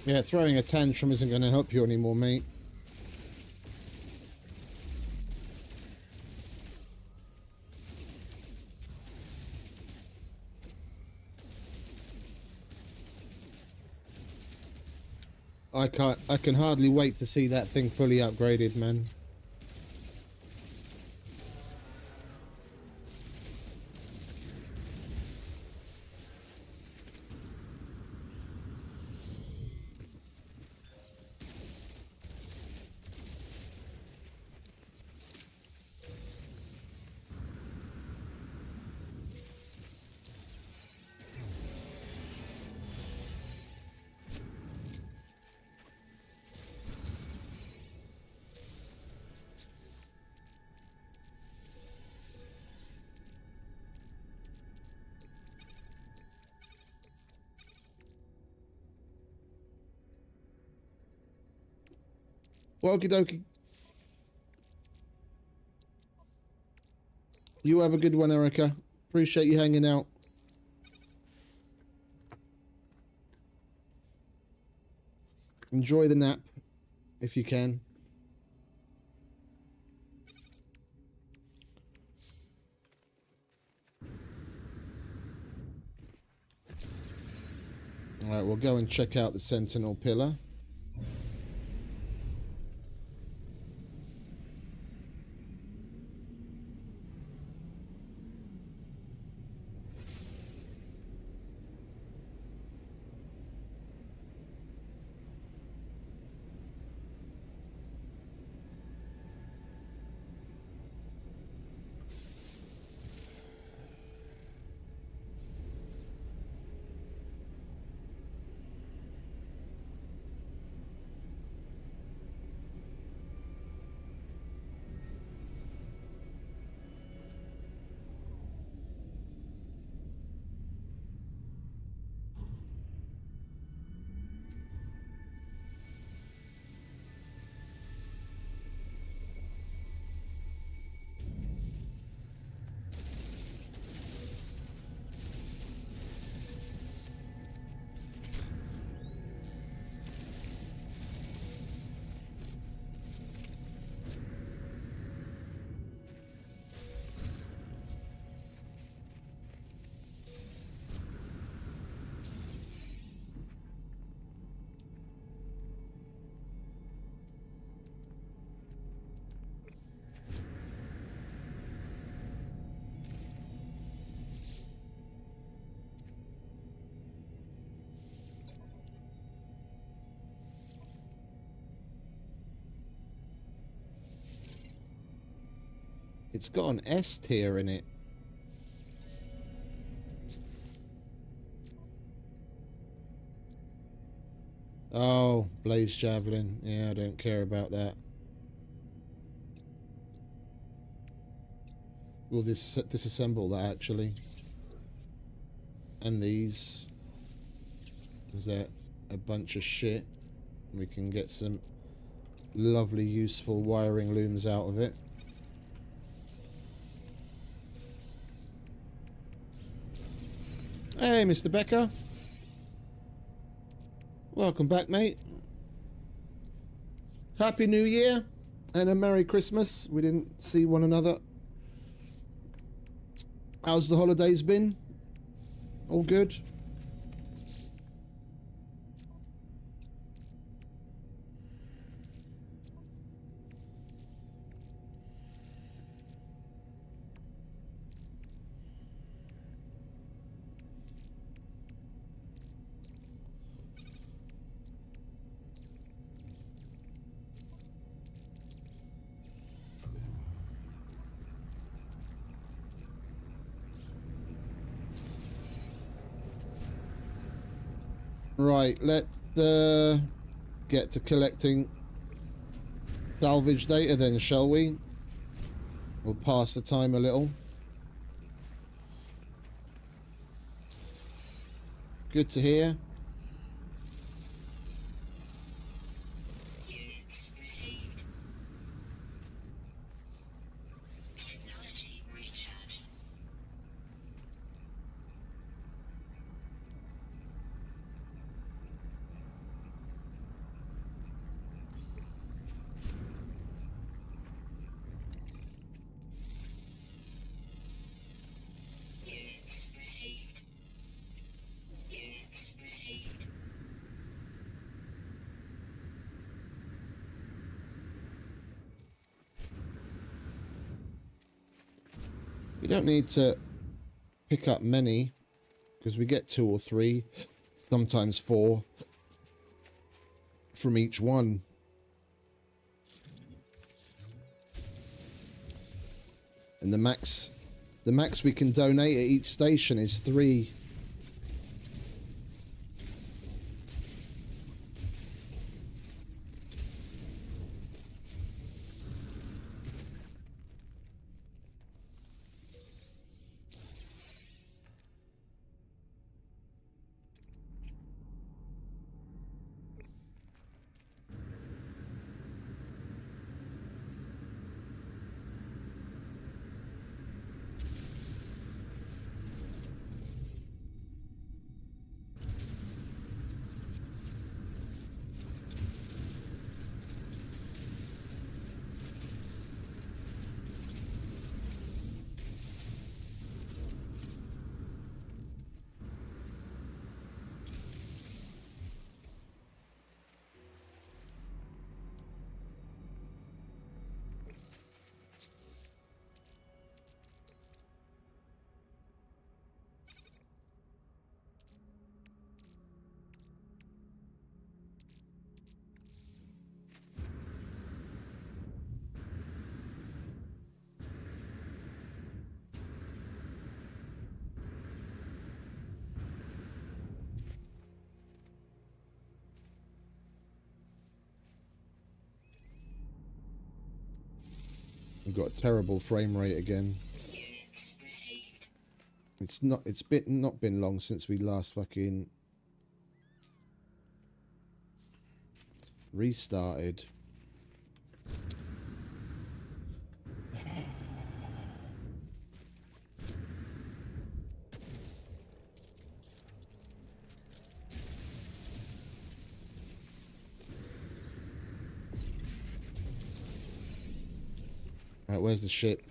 Yeah, throwing a tantrum isn't going to help you anymore, mate. I can hardly wait to see that thing fully upgraded, man. Okie dokie. You have a good one, Erica. Appreciate you hanging out. Enjoy the nap, if you can. Alright, we'll go and check out the Sentinel pillar. It's got an S tier in it. Oh, Blaze Javelin. Yeah, I don't care about that. We'll disassemble that actually. And these. Is that a bunch of shit? We can get some lovely, useful wiring looms out of it. Hey, Mr. Becker. Welcome back, mate. Happy New Year and a Merry Christmas. We didn't see one another. How's the holidays been? All good? Right, let's get to collecting salvage data then, shall we? We'll pass the time a little. Good to hear. Units received. Technology recharge. Units received. Units received. We don't need to pick up many because we get 2 or 3, sometimes 4 from each one. And the max we can donate at each station is 3. We've got a terrible frame rate again. Units received. It's not been long since we last fucking restarted. Right, where's the ship?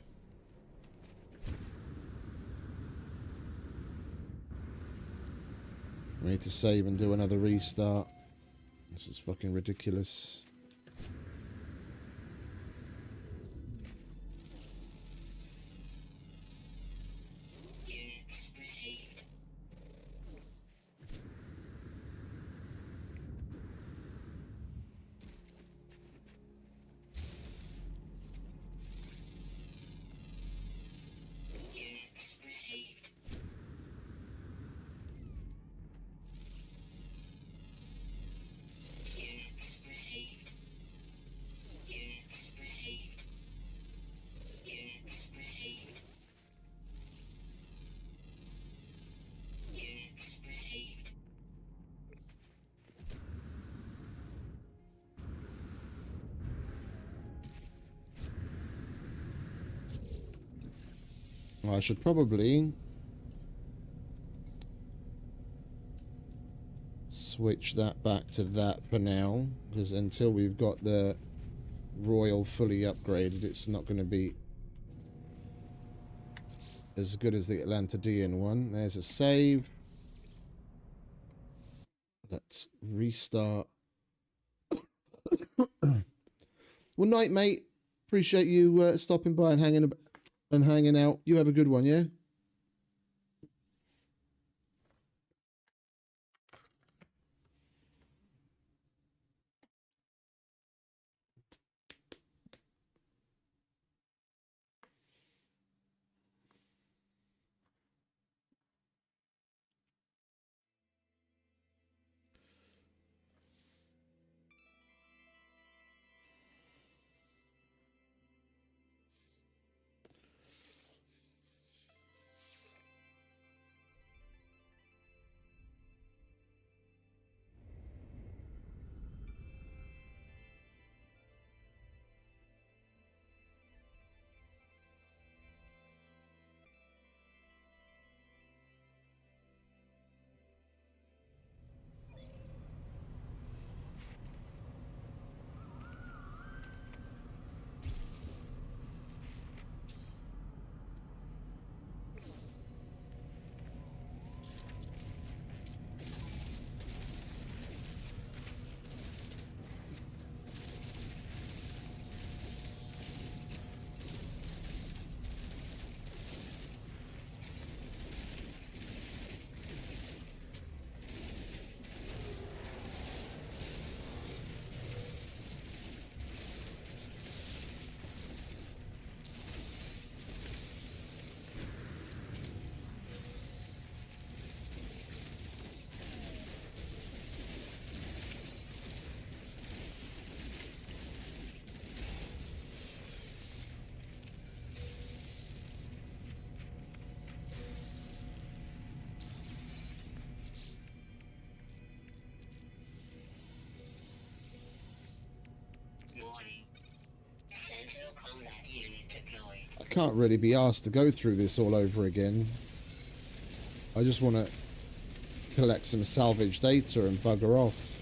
We need to save and do another restart. This is fucking ridiculous. Units received. I should probably switch that back to that for now, because until we've got the Royal fully upgraded, it's not going to be as good as the Atlantidean one. There's a save. Let's restart. Well, night, mate. Appreciate you stopping by and hanging out. You have a good one, yeah? Warning. Sentinel combat unit deployed. I can't really be asked to go through this all over again. I just want to collect some salvage data and bugger off.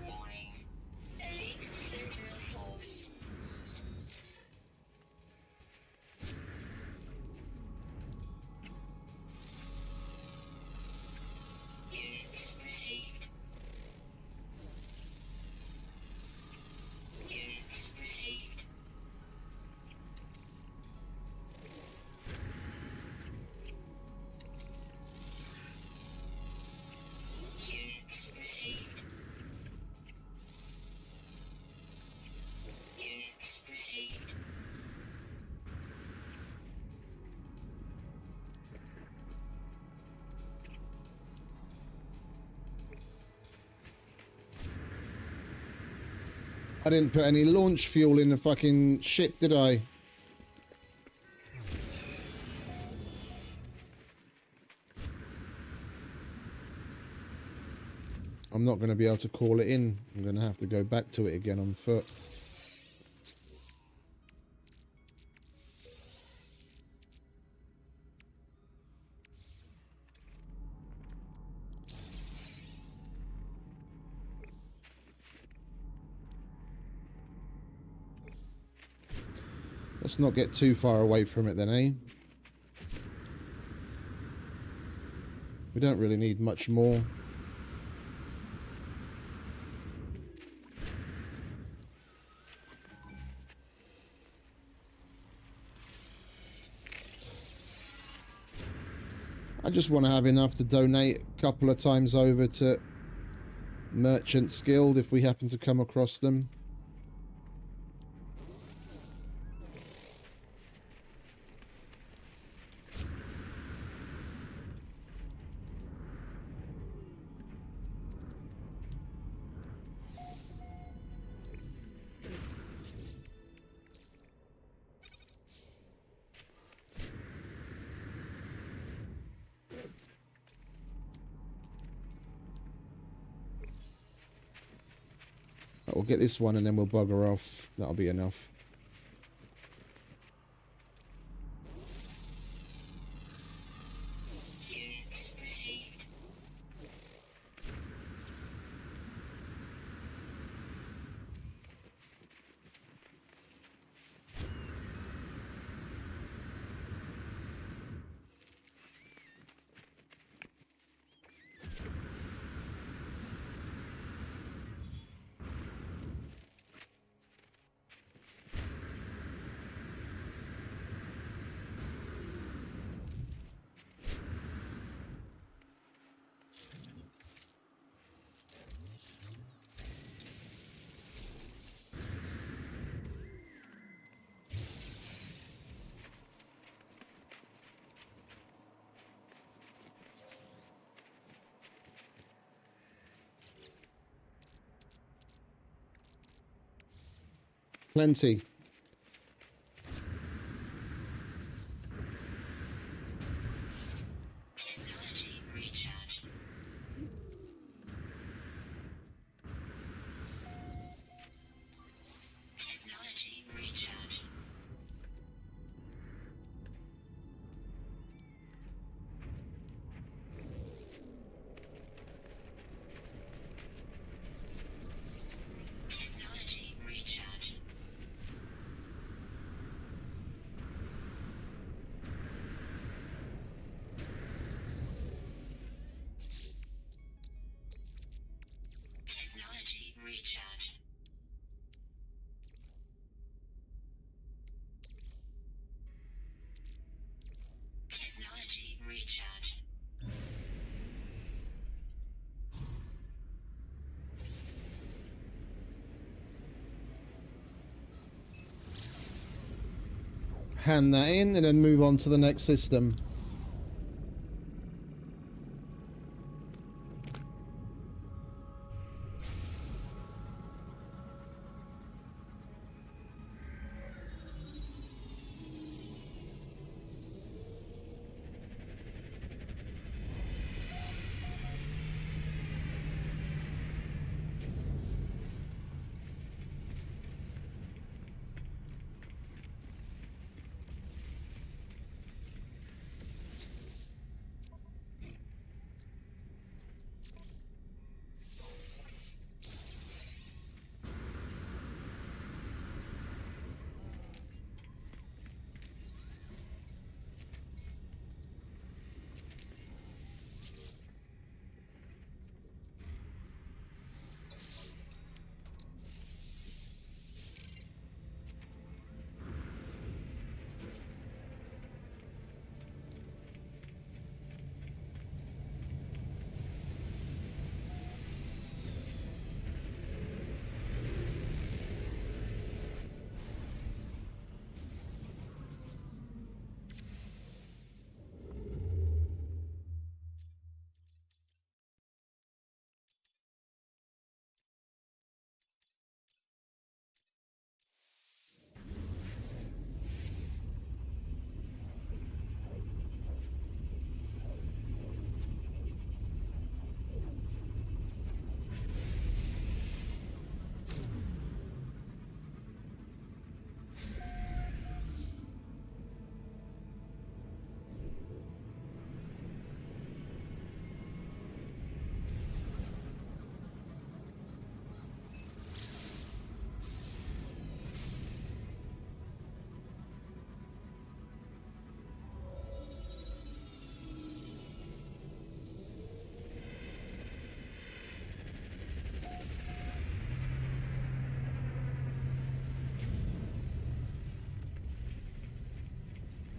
Warning. Elite Sentinel force. Units received. Units received. Units received. Units received. I didn't put any launch fuel in the fucking ship, did I? I'm not going to be able to call it in. I'm going to have to go back to it again on foot. Let's not get too far away from it then, eh? We don't really need much more. I just want to have enough to donate a couple of times over to Merchants Guild if we happen to come across them. We'll get this one and then we'll bugger off. That'll be enough. Units received. Plenty. Technology recharge. Technology recharge. Technology recharge. Technology recharge. Technology recharge. Hand that in and then move on to the next system.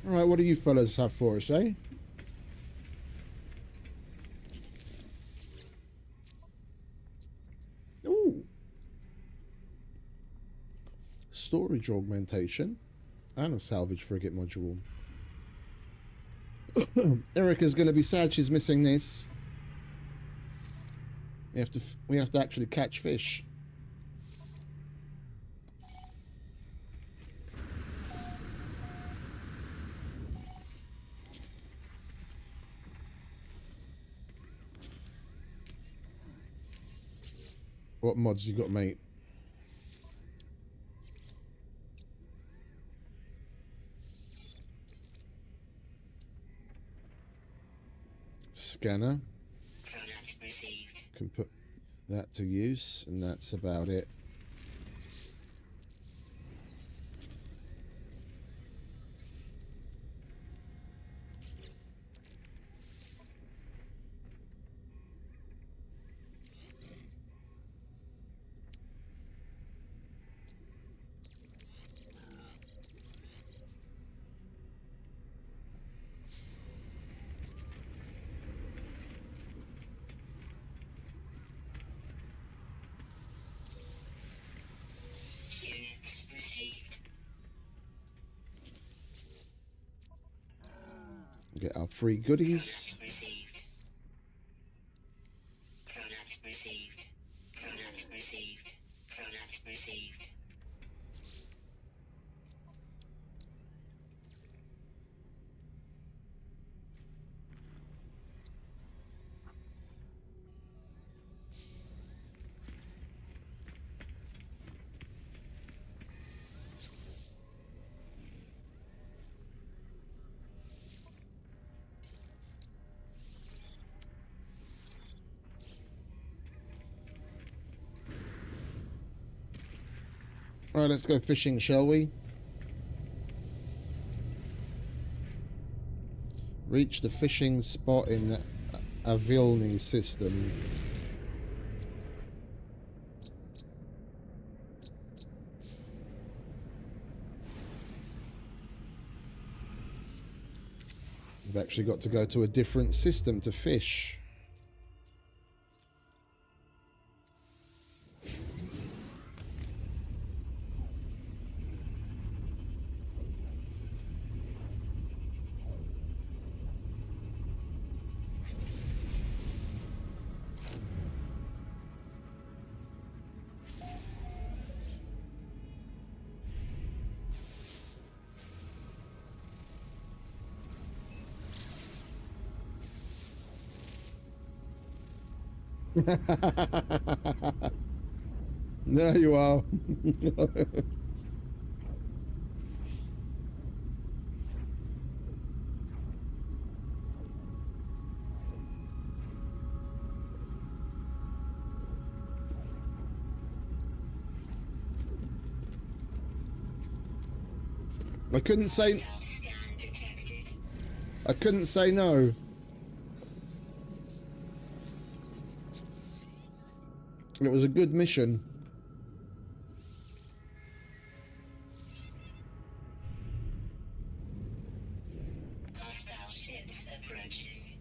All right, what do you fellas have for us, eh? storage augmentation, and a salvage frigate module. Erica's going to be sad she's missing this. We have to actually catch fish. What mods you got, mate? Scanner. Product received. Can put that to use, and that's about it. Units received. Get our free goodies. Product received. Product received. Product received. Product received. Alright, let's go fishing, shall we? Reach the fishing spot in the Avilni system. We've actually got to go to a different system to fish. There you are. I couldn't say. Scan detected. I couldn't say no. It was a good mission. Hostile ships approaching.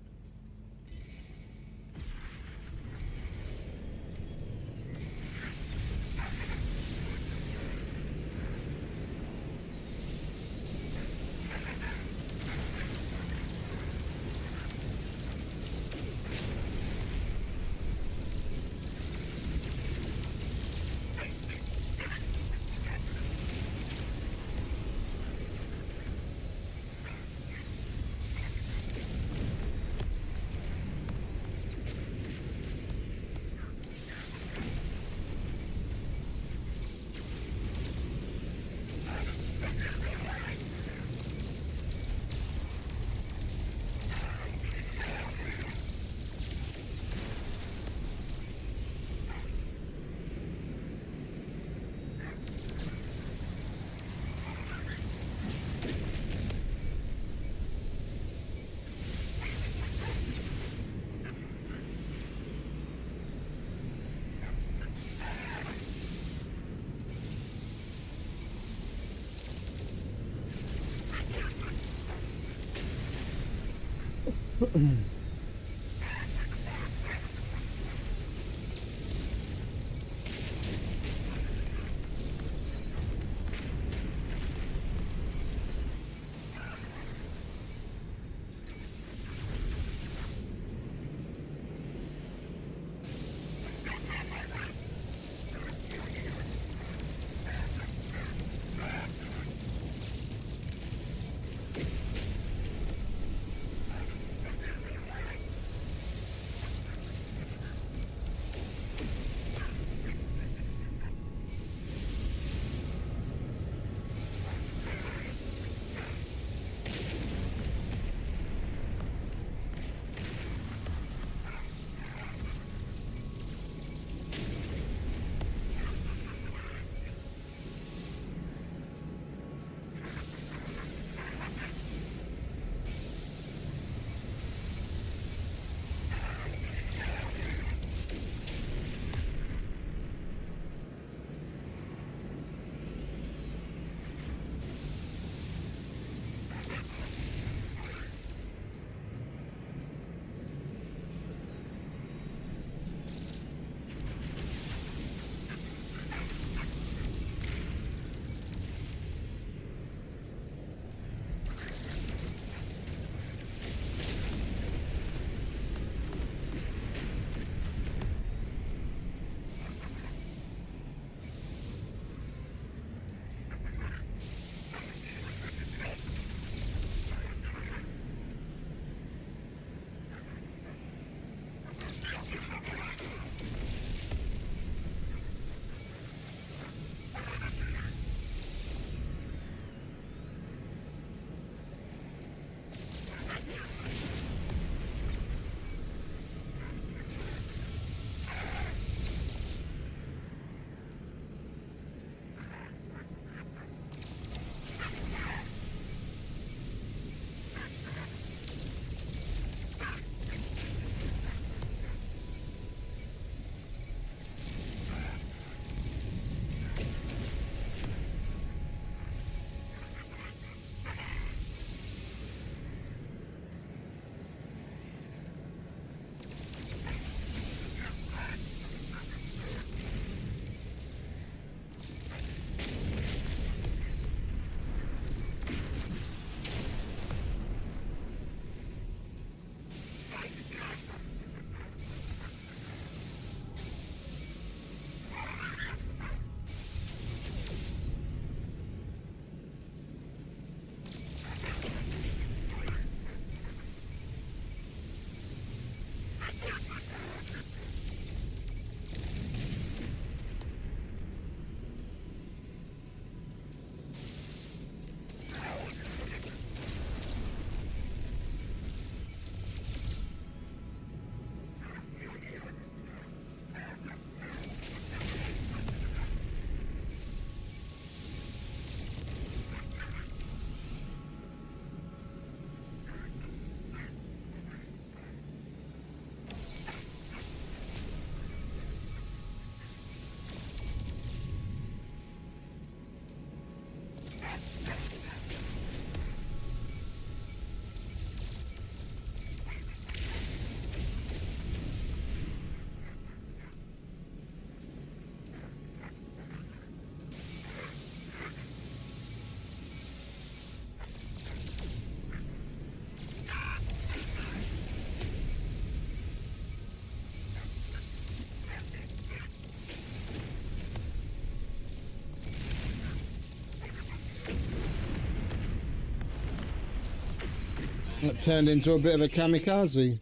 That turned into a bit of a kamikaze.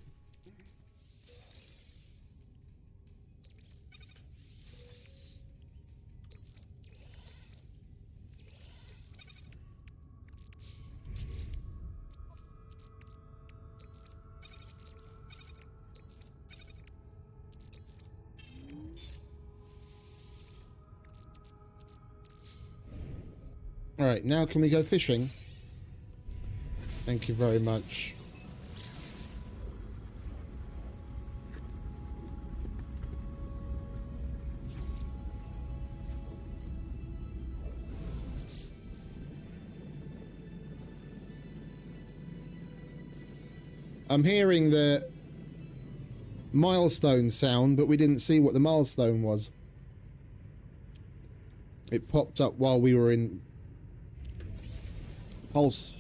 All right, now can we go fishing? Thank you very much. I'm hearing the milestone sound, but we didn't see what the milestone was. It popped up while we were in pulse.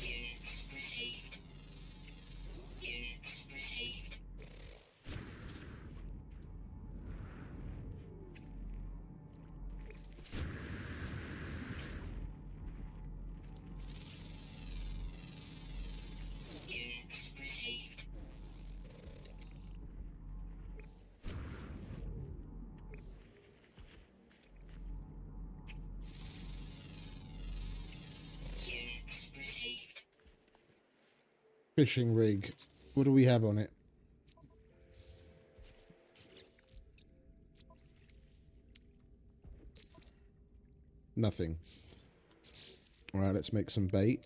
Units received. Units received. Units received. Units received. Fishing rig. What do we have on it? Nothing. All right, let's make some bait.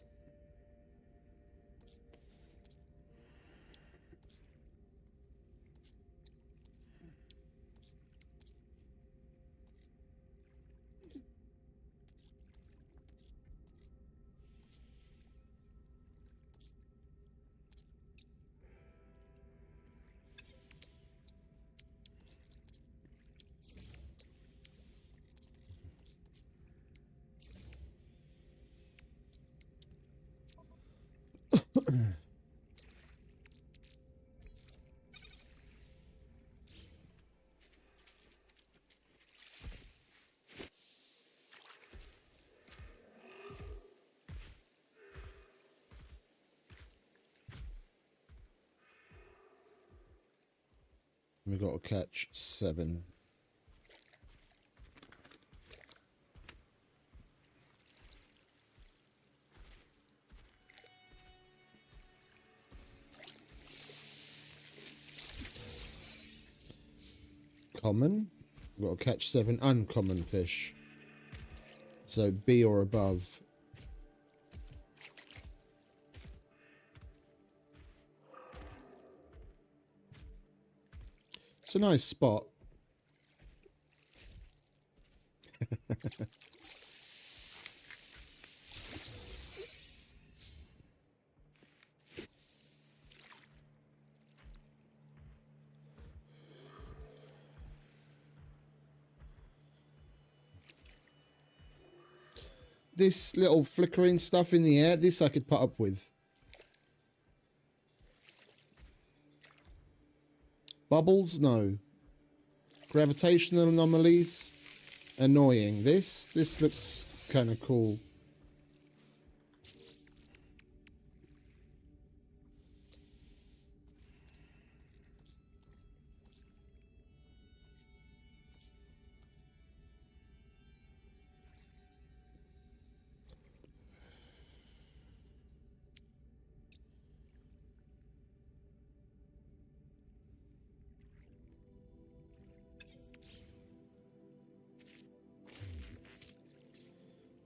We got to catch 7. Common. We've got to catch 7 uncommon fish. So B or above. It's a nice spot. This little flickering stuff in the air, this I could put up with. Bubbles? No. Gravitational anomalies? Annoying. This looks kind of cool.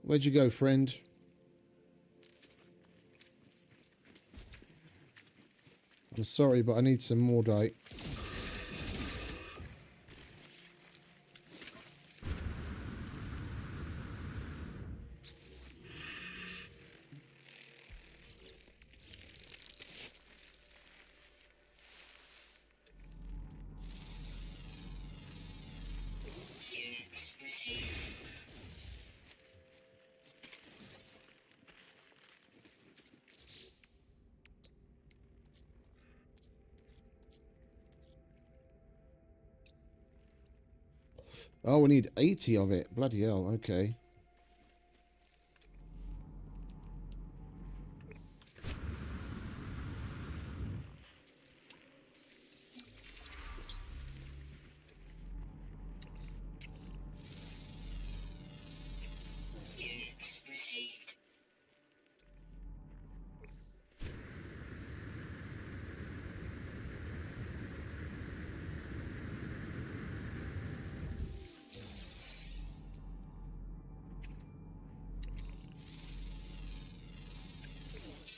Where'd you go, friend? I'm sorry, but I need some more dye. Units received. Oh, we need 80 of it. Bloody hell, okay. Units received.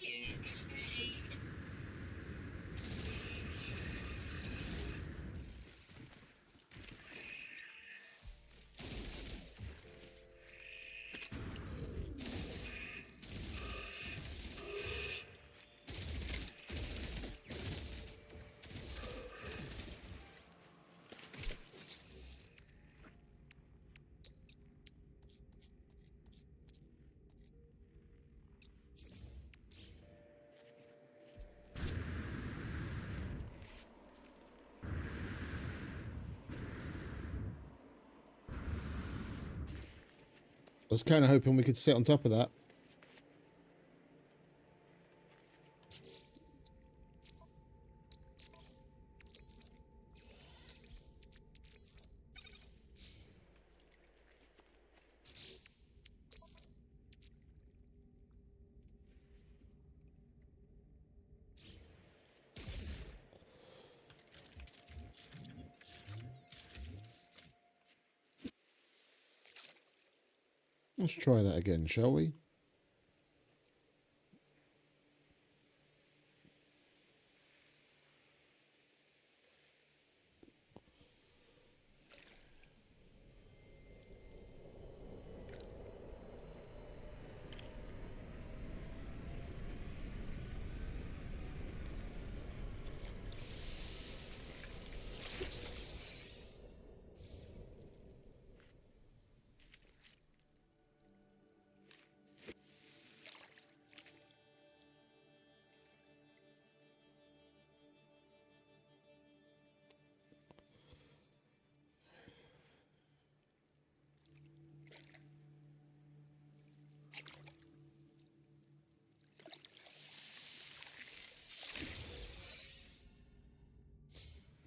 Units received. I was kind of hoping we could sit on top of that. Let's try that again, shall we?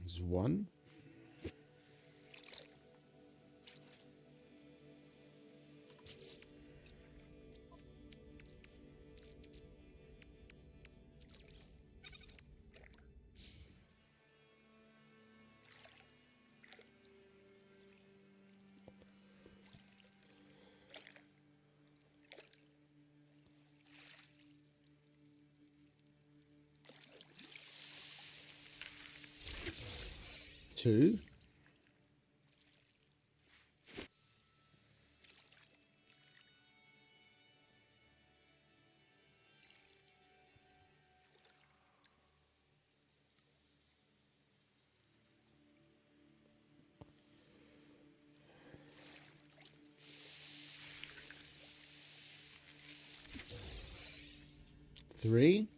There's 1. 2. Three.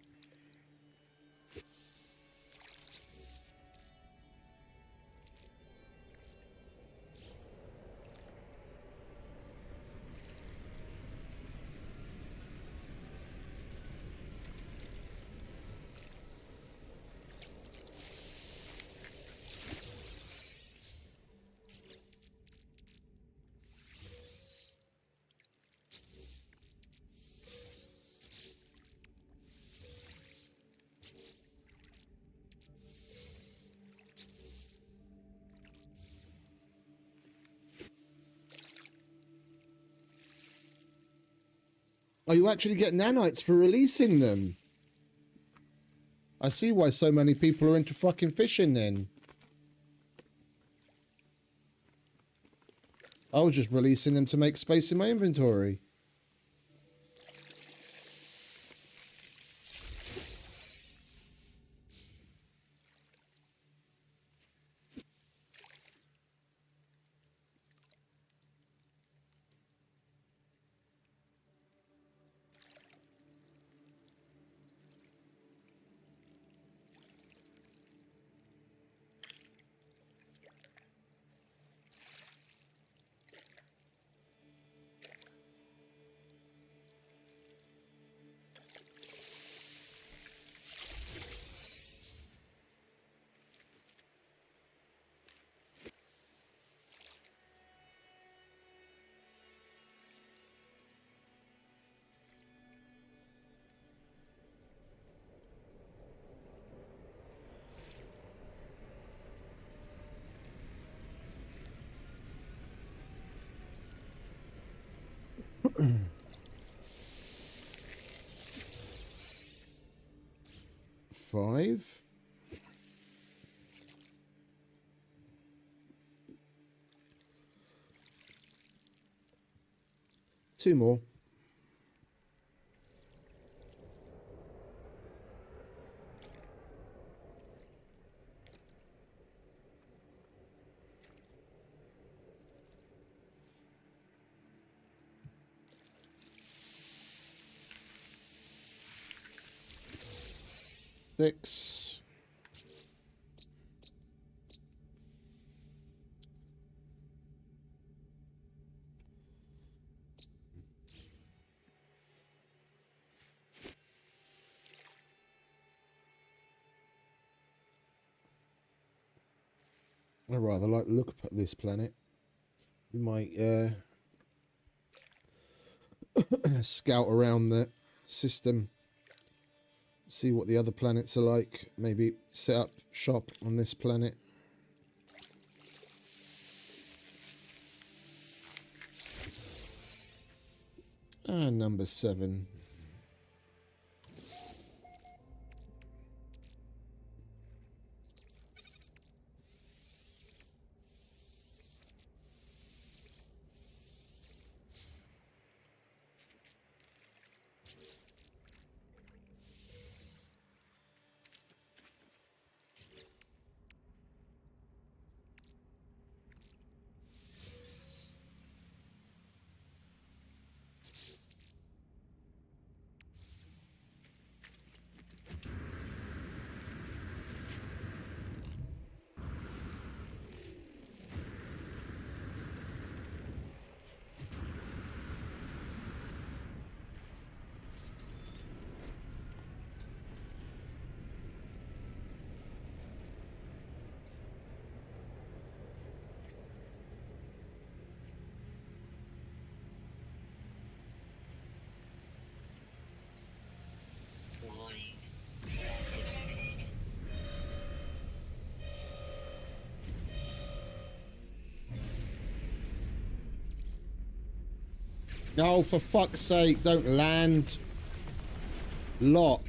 Oh, you actually get nanites for releasing them. I see why so many people are into fucking fishing then. I was just releasing them to make space in my inventory. Five. Two more. Six. I rather like the look at this planet. We might scout around the system, see what the other planets are like, maybe set up shop on this planet. And number 7. Warning. Threat detected. No, for fuck's sake, don't land. Lock.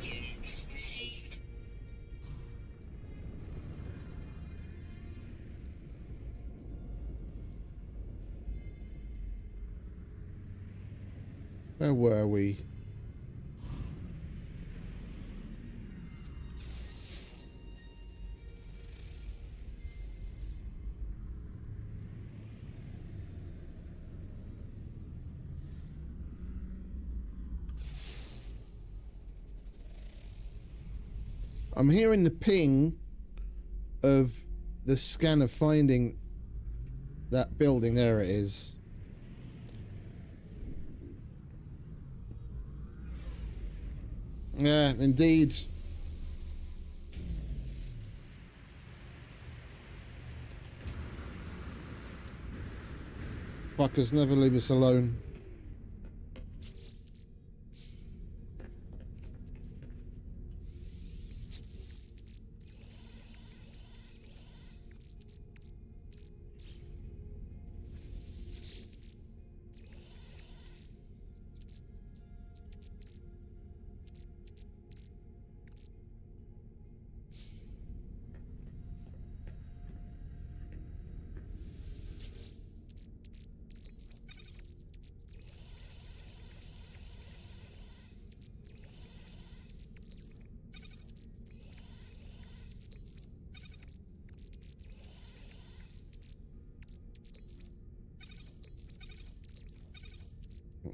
Units received. Where were we? I'm hearing the ping of the scanner finding that building. There it is. Yeah, indeed. Fuckers never leave us alone.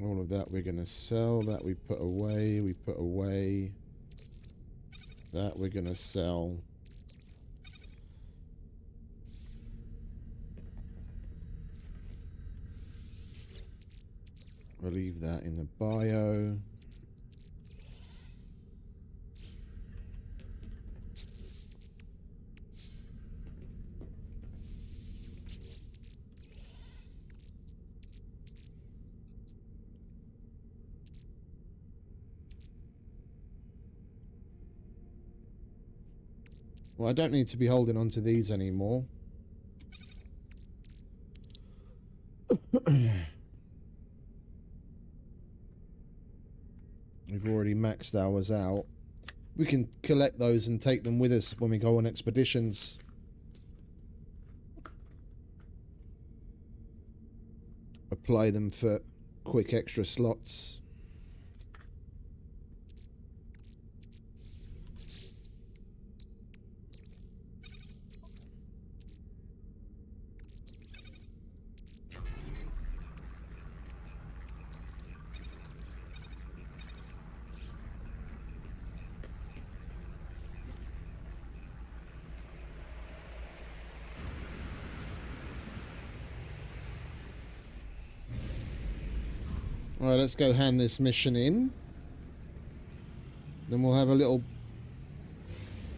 All of that we're going to sell. That we put away. We put away. That we're going to sell. We'll leave that in the bio. Well, I don't need to be holding on to these anymore. We've already maxed ours out. We can collect those and take them with us when we go on expeditions. Apply them for quick extra slots. Alright, let's go hand this mission in. Then we'll have a little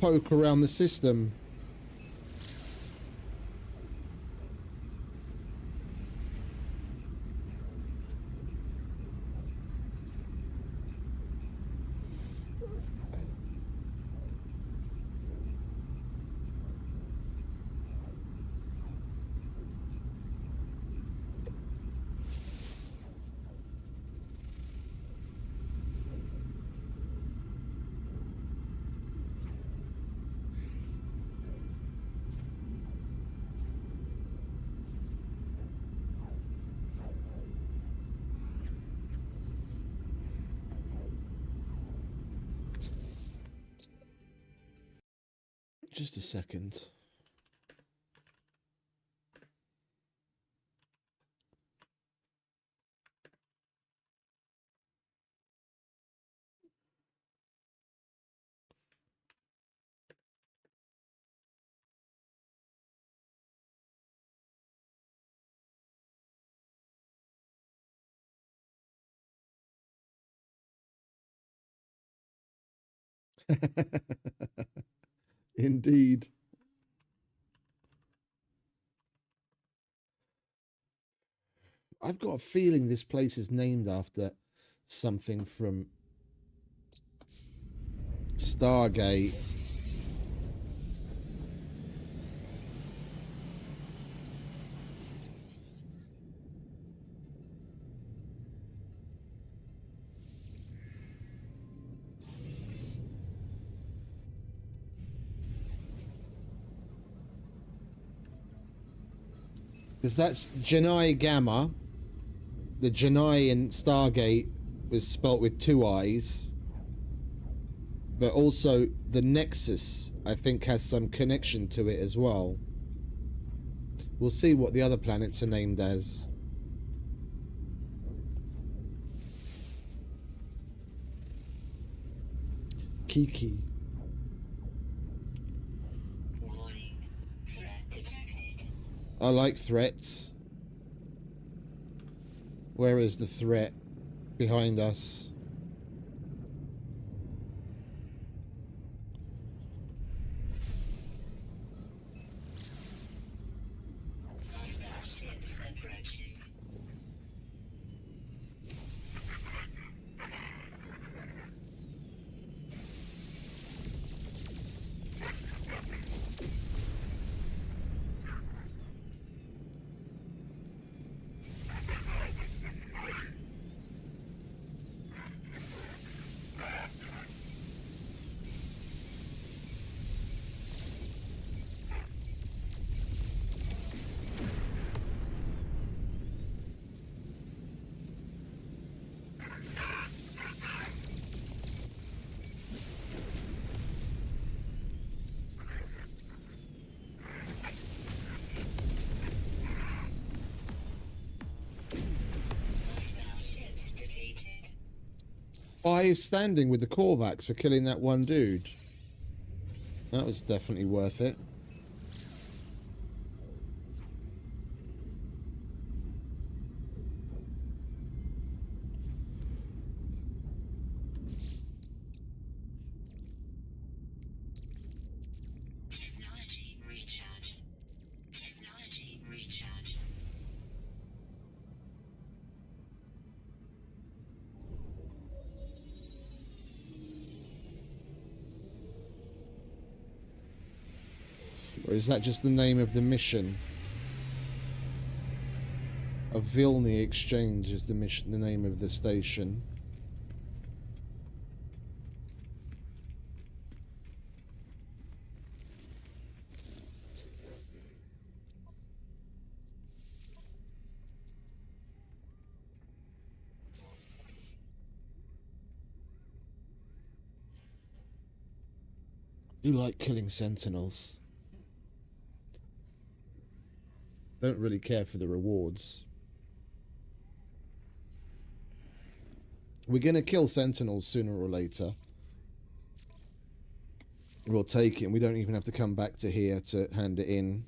poke around the system. Just a second. Indeed. I've got a feeling this place is named after something from Stargate. Because that's Janai Gamma. The Janai in Stargate was spelt with 2 I's. But also the Nexus, I think, has some connection to it as well. We'll see what the other planets are named as. Kiki. Warning. Threat detected. I like threats. Where is the threat? Behind us. Hostile ships approaching. Hostile ships defeated. 5 standing with the Korvax for killing that one dude. That was definitely worth it. Technology recharge. Technology recharge. Or is that just the name of the mission? A Vilni Exchange is the mission, the name of the station. You like killing sentinels. Don't really care for the rewards. We're going to kill sentinels sooner or later. We'll take it and we don't even have to come back to here to hand it in.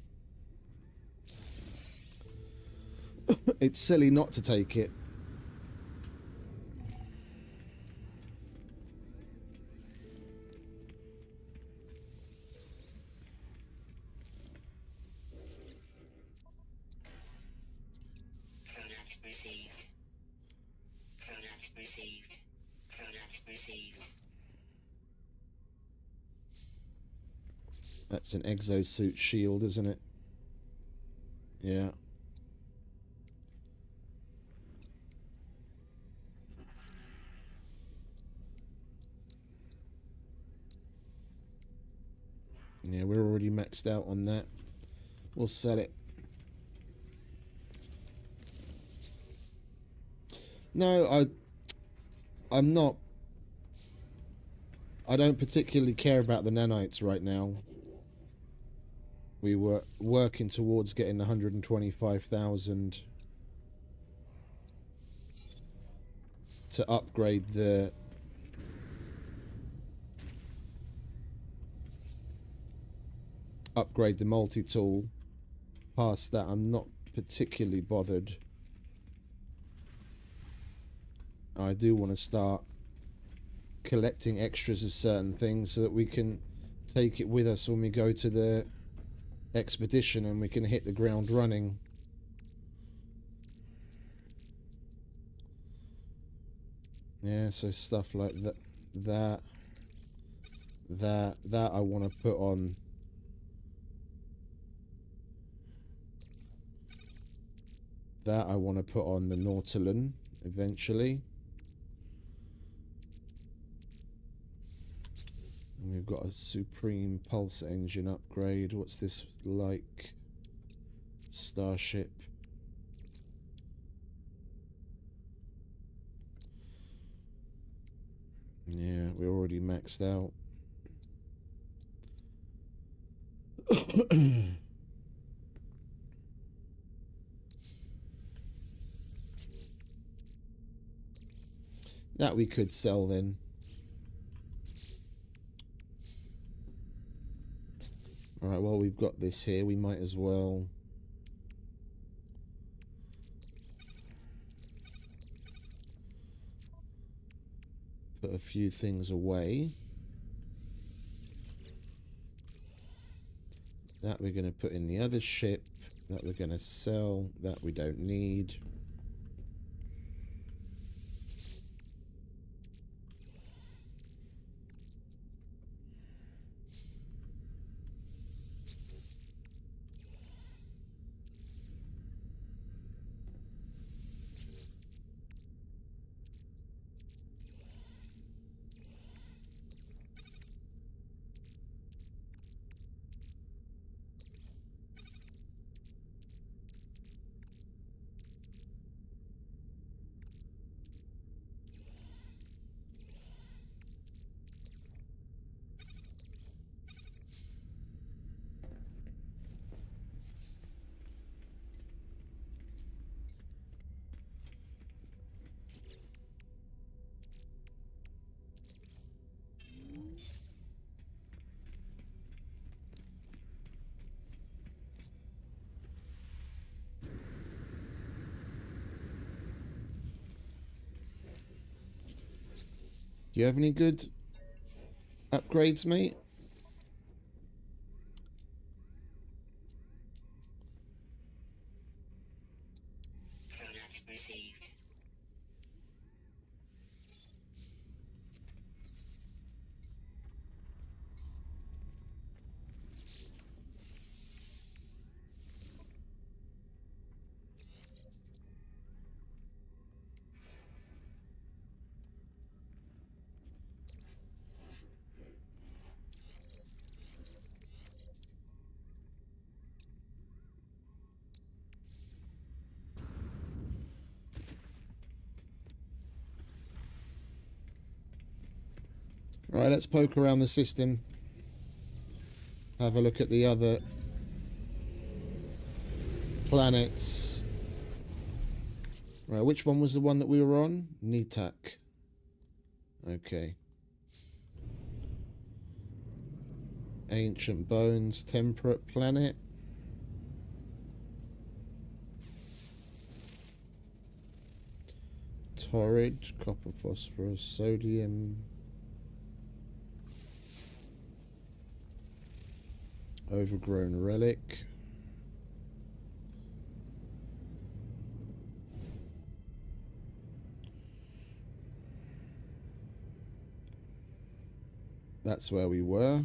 It's silly not to take it. Product received. Product received. Product received. That's an exosuit shield, isn't it? Yeah. Yeah, we're already maxed out on that. We'll sell it. No, I'm not. I don't particularly care about the nanites right now. we were working towards getting 125,000 to upgrade the multi-tool. Past that, I'm not particularly bothered. I do want to start collecting extras of certain things so that we can take it with us when we go to the expedition and we can hit the ground running. Yeah, so stuff like that I want to put on. That I want to put on the Nautilon eventually. And we've got a Supreme Pulse engine upgrade. What's this like? Starship. Yeah, we're already maxed out. That we could sell then. Alright, well, we've got this here. We might as well put a few things away. That we're going to put in the other ship. That we're going to sell. That we don't need. Do you have any good upgrades, mate? Product received. Right, let's poke around the system. Have a look at the other planets. Right, which one was the one that we were on? Nitak. Okay. Ancient Bones, Temperate Planet. Torrid, Copper, Phosphorus, Sodium. Overgrown Relic. That's where we were.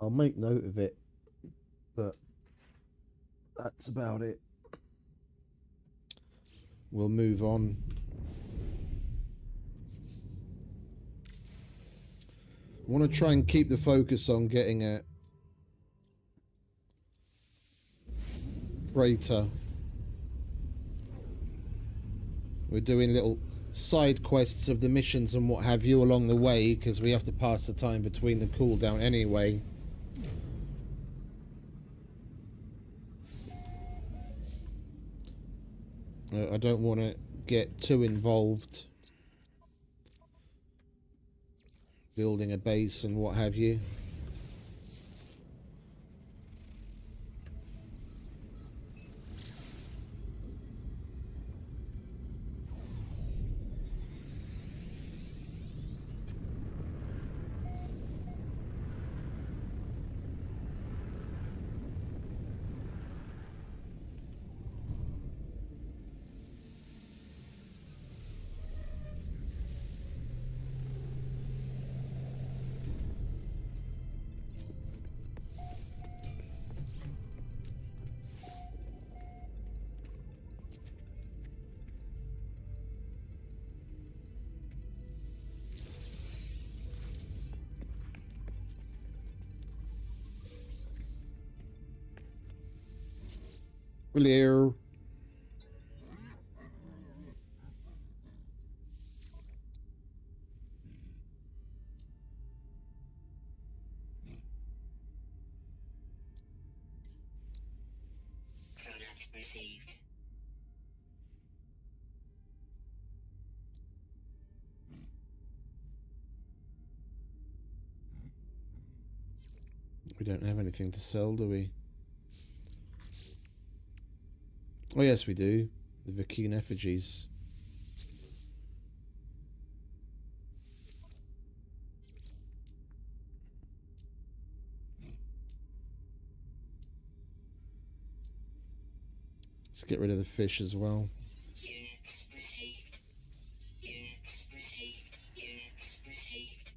I'll make note of it, but that's about it. We'll move on. I want to try and keep the focus on getting a freighter. We're doing little side quests of the missions and what have you along the way, because we have to pass the time between the cooldown anyway. I don't want to get too involved building a base and what have you. Hello. Product received. We don't have anything to sell, do we? Oh yes, we do. The Vakine effigies. Let's get rid of the fish as well. Units received. Units received. Units received.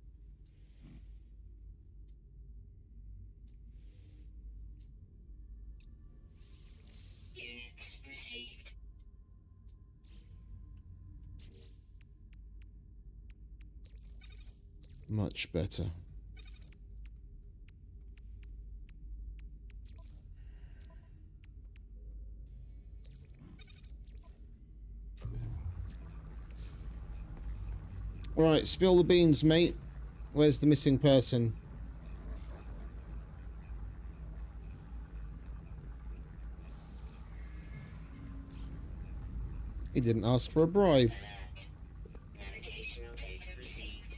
Units received. Much better. Right, spill the beans, mate. Where's the missing person? He didn't ask for a bribe. Alert. Navigational data received.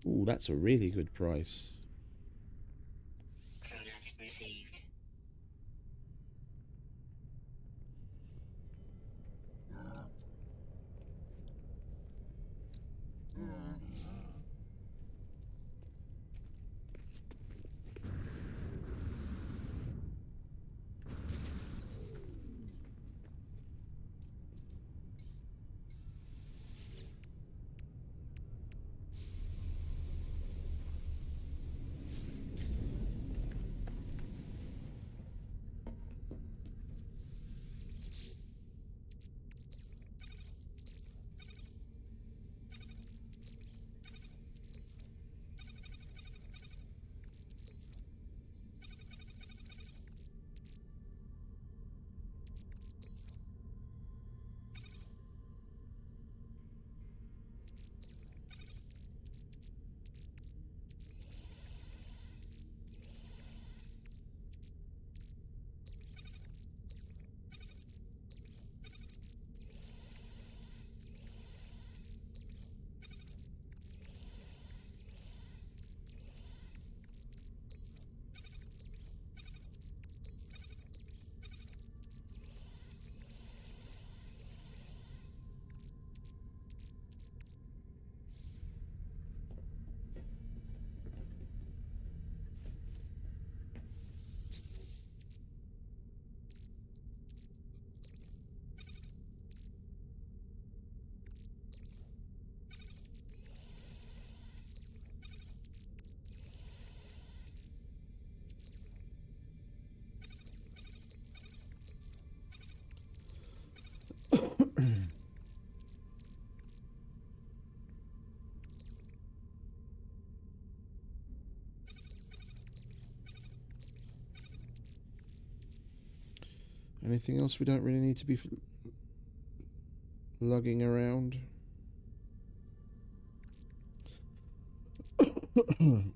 Ooh, that's a really good price. Product received. Anything else we don't really need to be lugging around?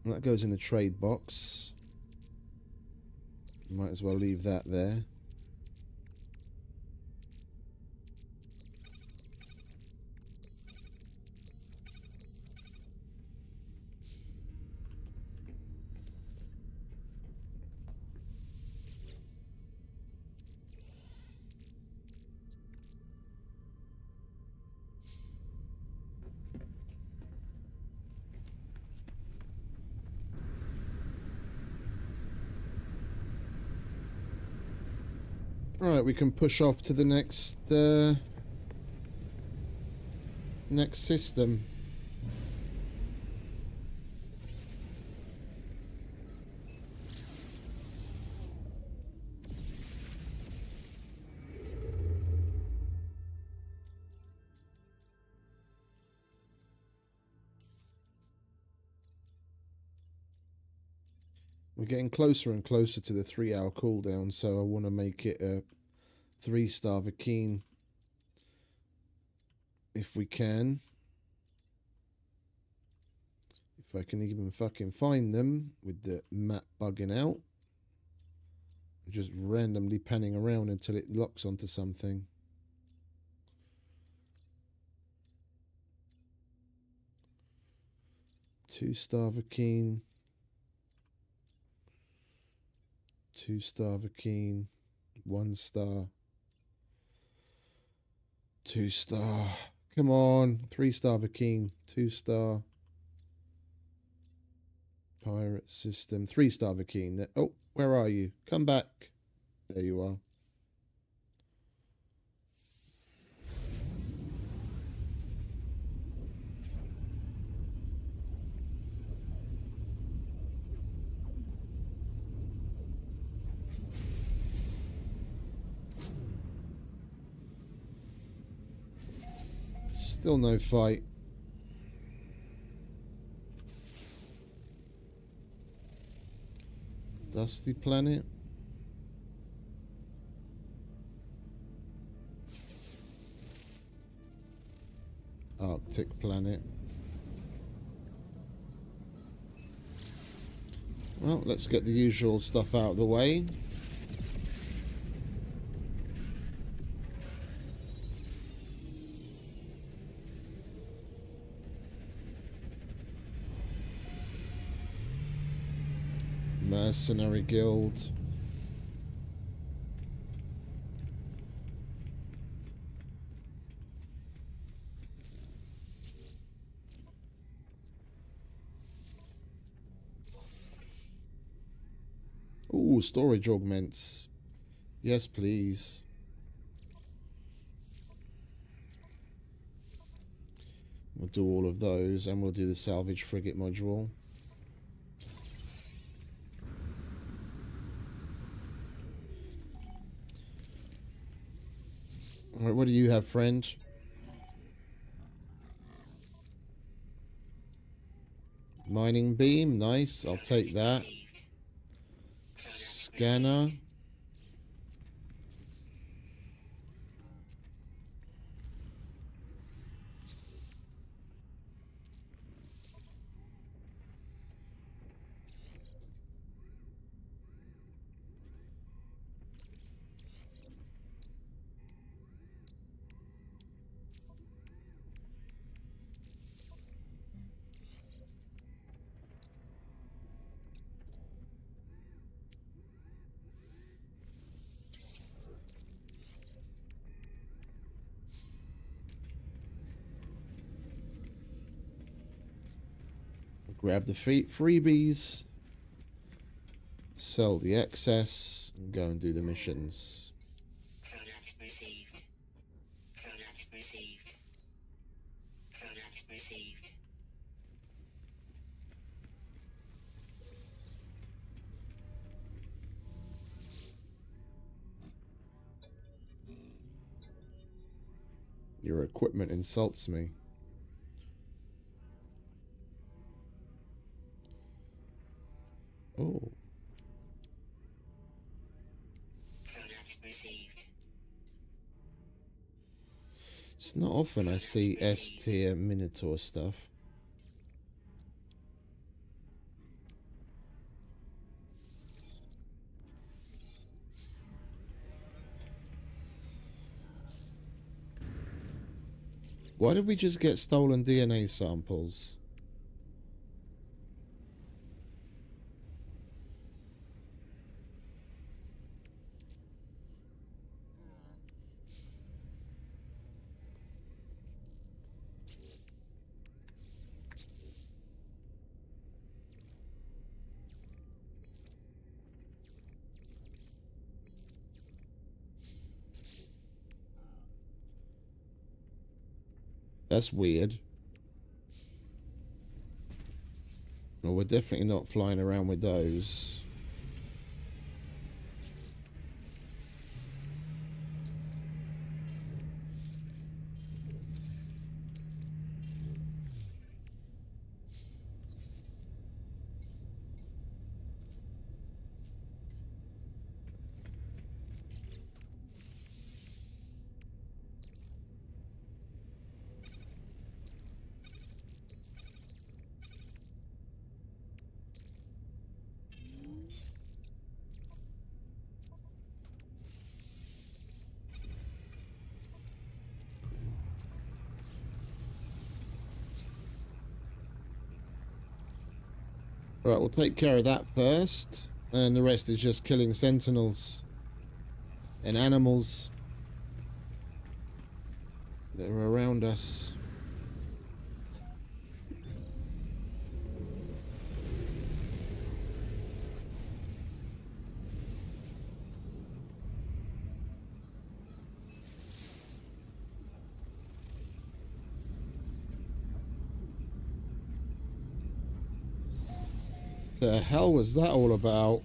That goes in the trade box. Might as well leave that there. Right, we can push off to the next system. We're getting closer and closer to the 3-hour cooldown, so I want to make it a 3-star Vakeen if we can. If I can even fucking find them with the map bugging out. Just randomly panning around until it locks onto something. Two-star Vakeen. 2-star Vakeen. 1-star. 2-star. Come on. 3-star Vakeen. 2-star. Pirate system. 3-star Vakeen. Oh, where are you? Come back. There you are. Still no fight. Dusty planet. Arctic planet. Well, let's get the usual stuff out of the way. Mercenary Guild. Ooh, storage augments. Yes, please. We'll do all of those, and we'll do the salvage frigate module. Alright, what do you have, friend? Mining beam, nice. I'll take that. Scanner. Grab the freebies, sell the excess, and go and do the missions. Product received. Product received. Product received. Your equipment insults me. Oh. Product received. It's not often I see S tier Minotaur stuff. Why did we just get stolen DNA samples? That's weird. Well, we're definitely not flying around with those. Right, we'll take care of that first, and the rest is just killing sentinels and animals that are around us. The hell was that all about?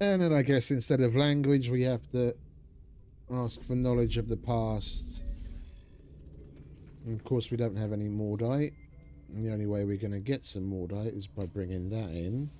And then I guess instead of language, we have to ask for knowledge of the past. And of course, we don't have any Mordite. And the only way we're going to get some Mordite is by bringing that in.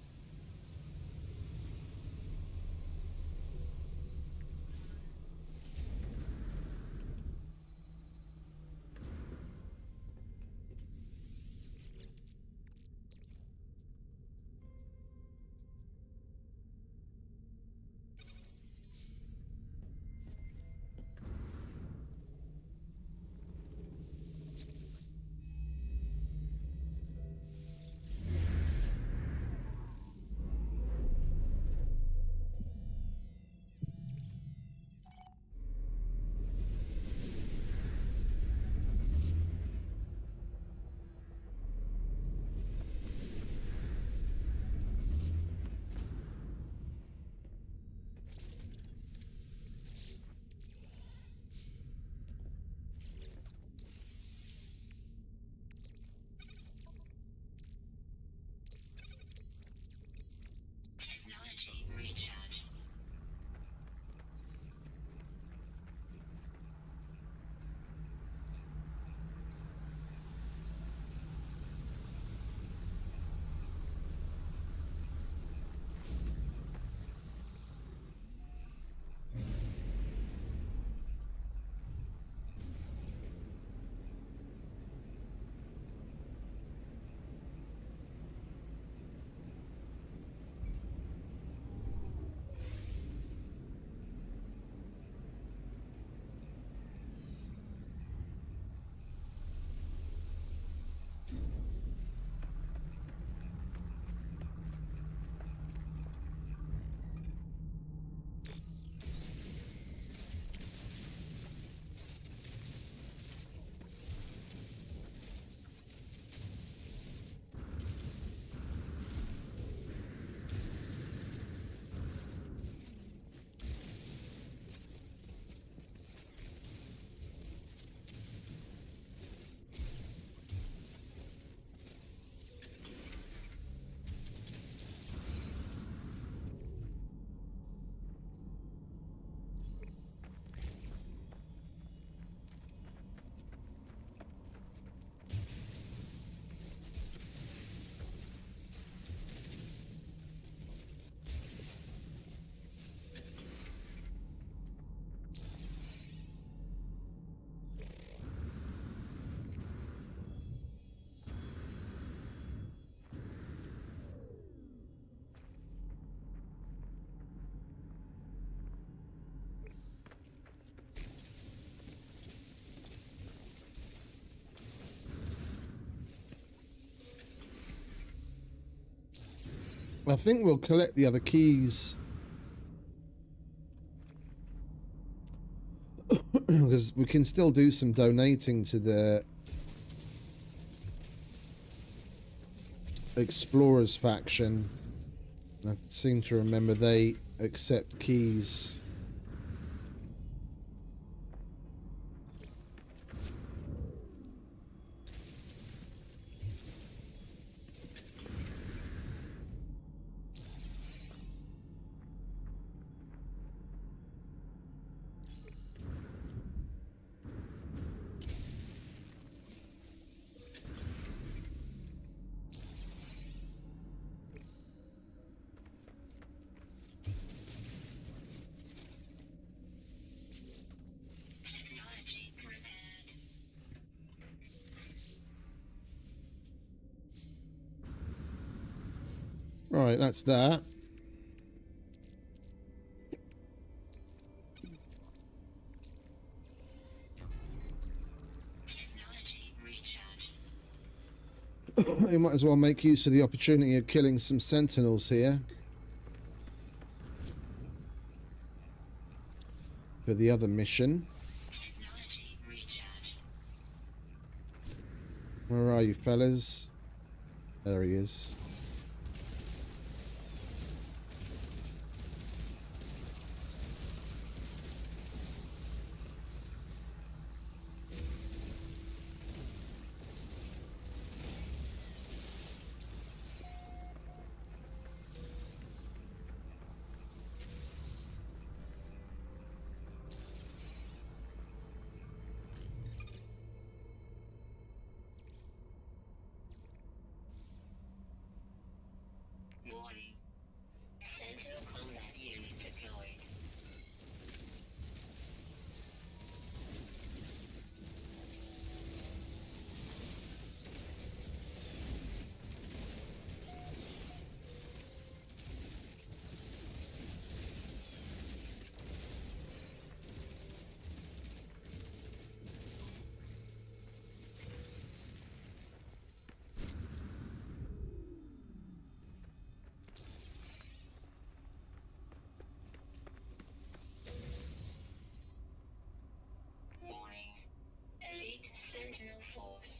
I think we'll collect the other keys. Because we can still do some donating to the Explorers faction. I seem to remember they accept keys. Technology prepared. Right, that's that. Technology recharge. You might as well make use of the opportunity of killing some sentinels here for the other mission. Technology recharge. Where are you, fellas? There he is. Warning. Sentinel combat unit deployed. Warning. Elite Sentinel Force.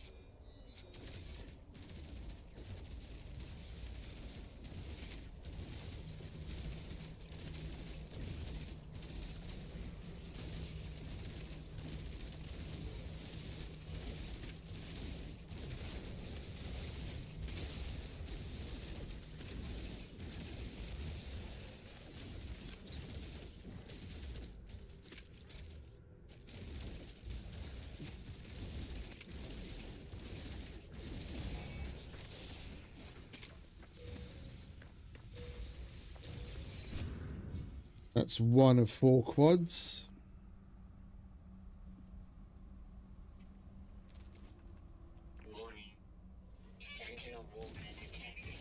That's one of 4 quads. Warning. Sentinel walker detected.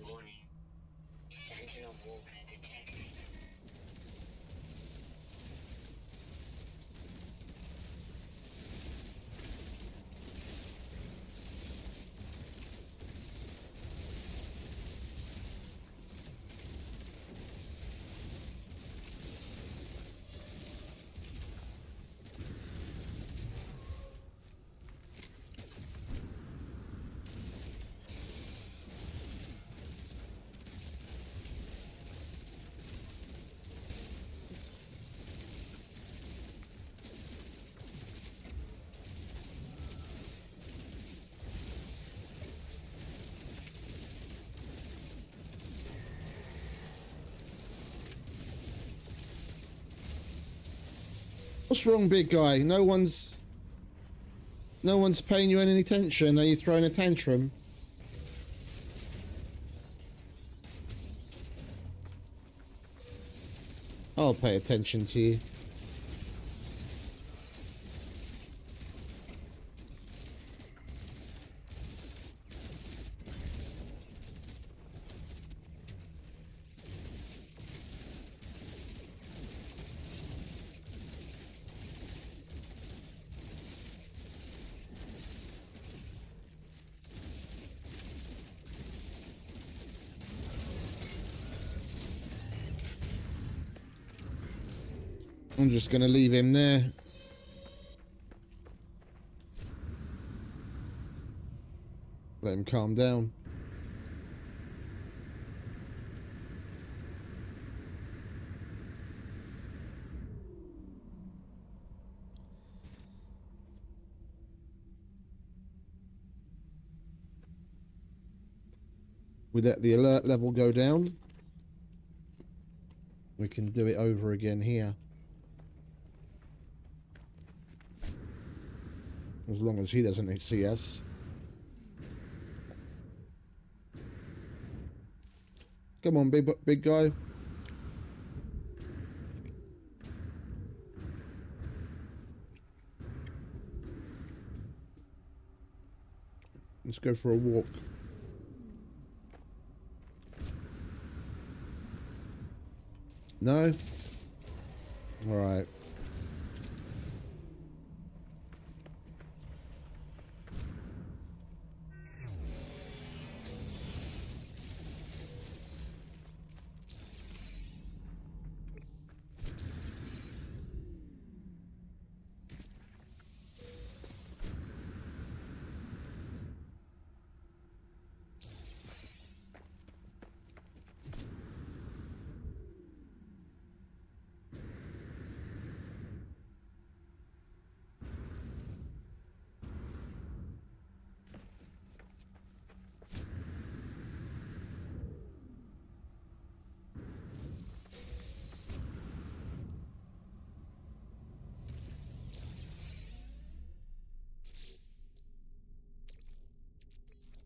Warning. Sentinel walker detected. What's wrong, big guy? No one's paying you any attention. Are you throwing a tantrum? I'll pay attention to you. I'm just going to leave him there. Let him calm down. We let the alert level go down. We can do it over again here. As long as he doesn't see us. Come on, big guy. Let's go for a walk. No? All right.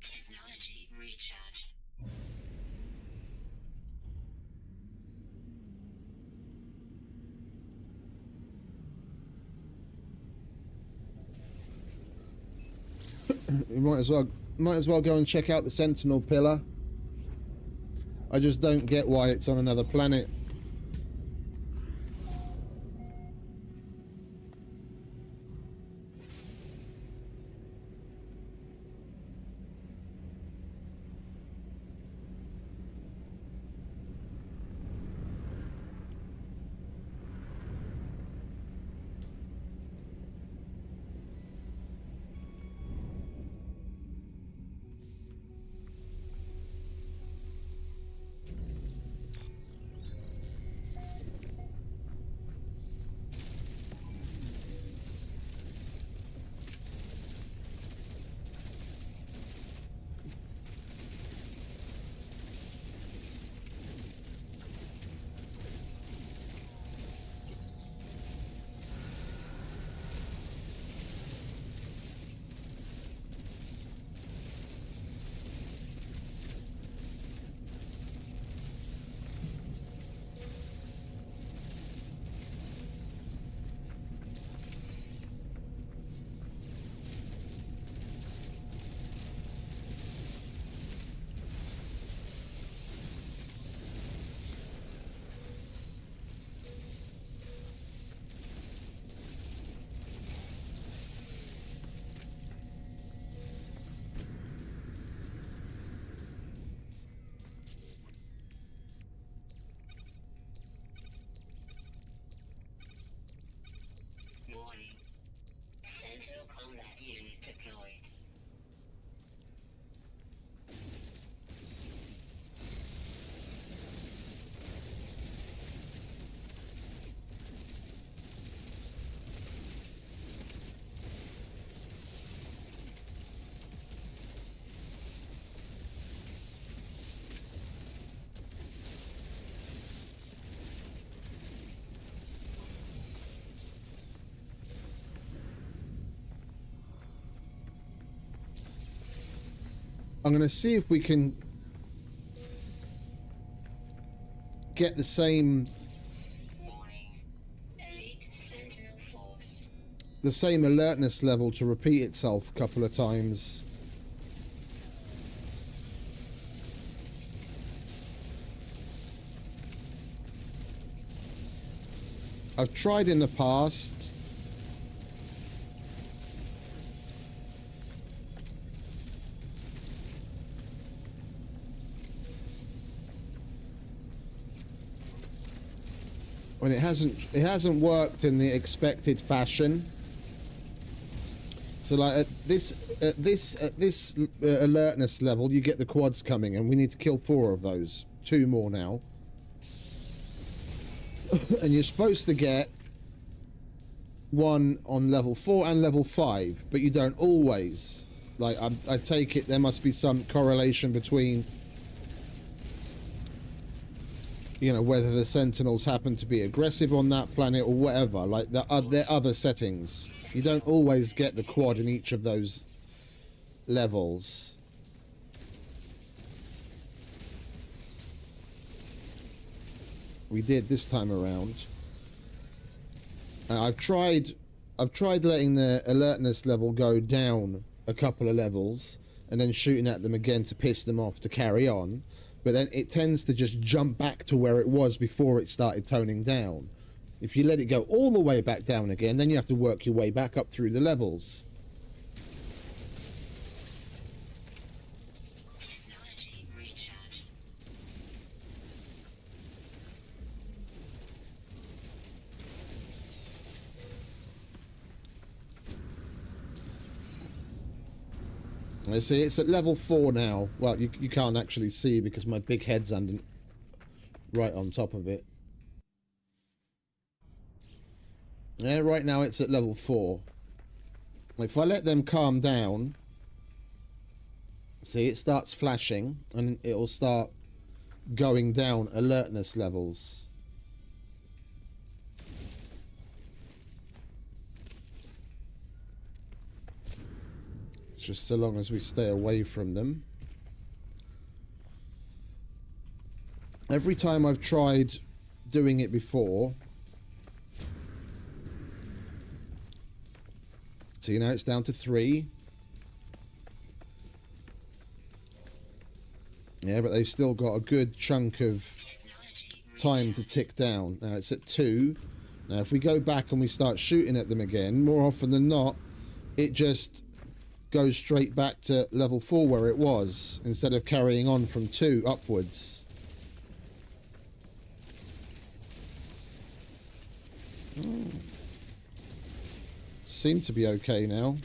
Technology recharge. You might as well go and check out the Sentinel pillar. I just don't get why it's on another planet. I'm going to see if we can get the same alertness level to repeat itself a couple of times. I've tried in the past. When it hasn't worked in the expected fashion. So like at this alertness level, you get the quads coming, and we need to kill 4 of those. 2 more now. And you're supposed to get 1 on level 4 and level 5, but you don't always. Like I take it there must be some correlation between, you know, whether the Sentinels happen to be aggressive on that planet or whatever. Like there are other settings. You don't always get the quad in each of those levels. We did this time around. I've tried letting the alertness level go down a couple of levels and then shooting at them again to piss them off to carry on, but then it tends to just jump back to where it was before it started toning down. If you let it go all the way back down again, then you have to work your way back up through the levels. Technology recharge. I see it's at level 4 now. Well, you can't actually see because my big head's under, right on top of it. Yeah, right now it's at level 4. If I let them calm down, see, it starts flashing and it'll start going down alertness levels. Just so long as we stay away from them. Every time I've tried doing it before, see, now it's down to 3. Yeah, but they've still got a good chunk of time to tick down. Now it's at 2. Now if we go back and we start shooting at them again, more often than not, it just goes straight back to level 4 where it was, instead of carrying on from 2 upwards. Seem to be okay now.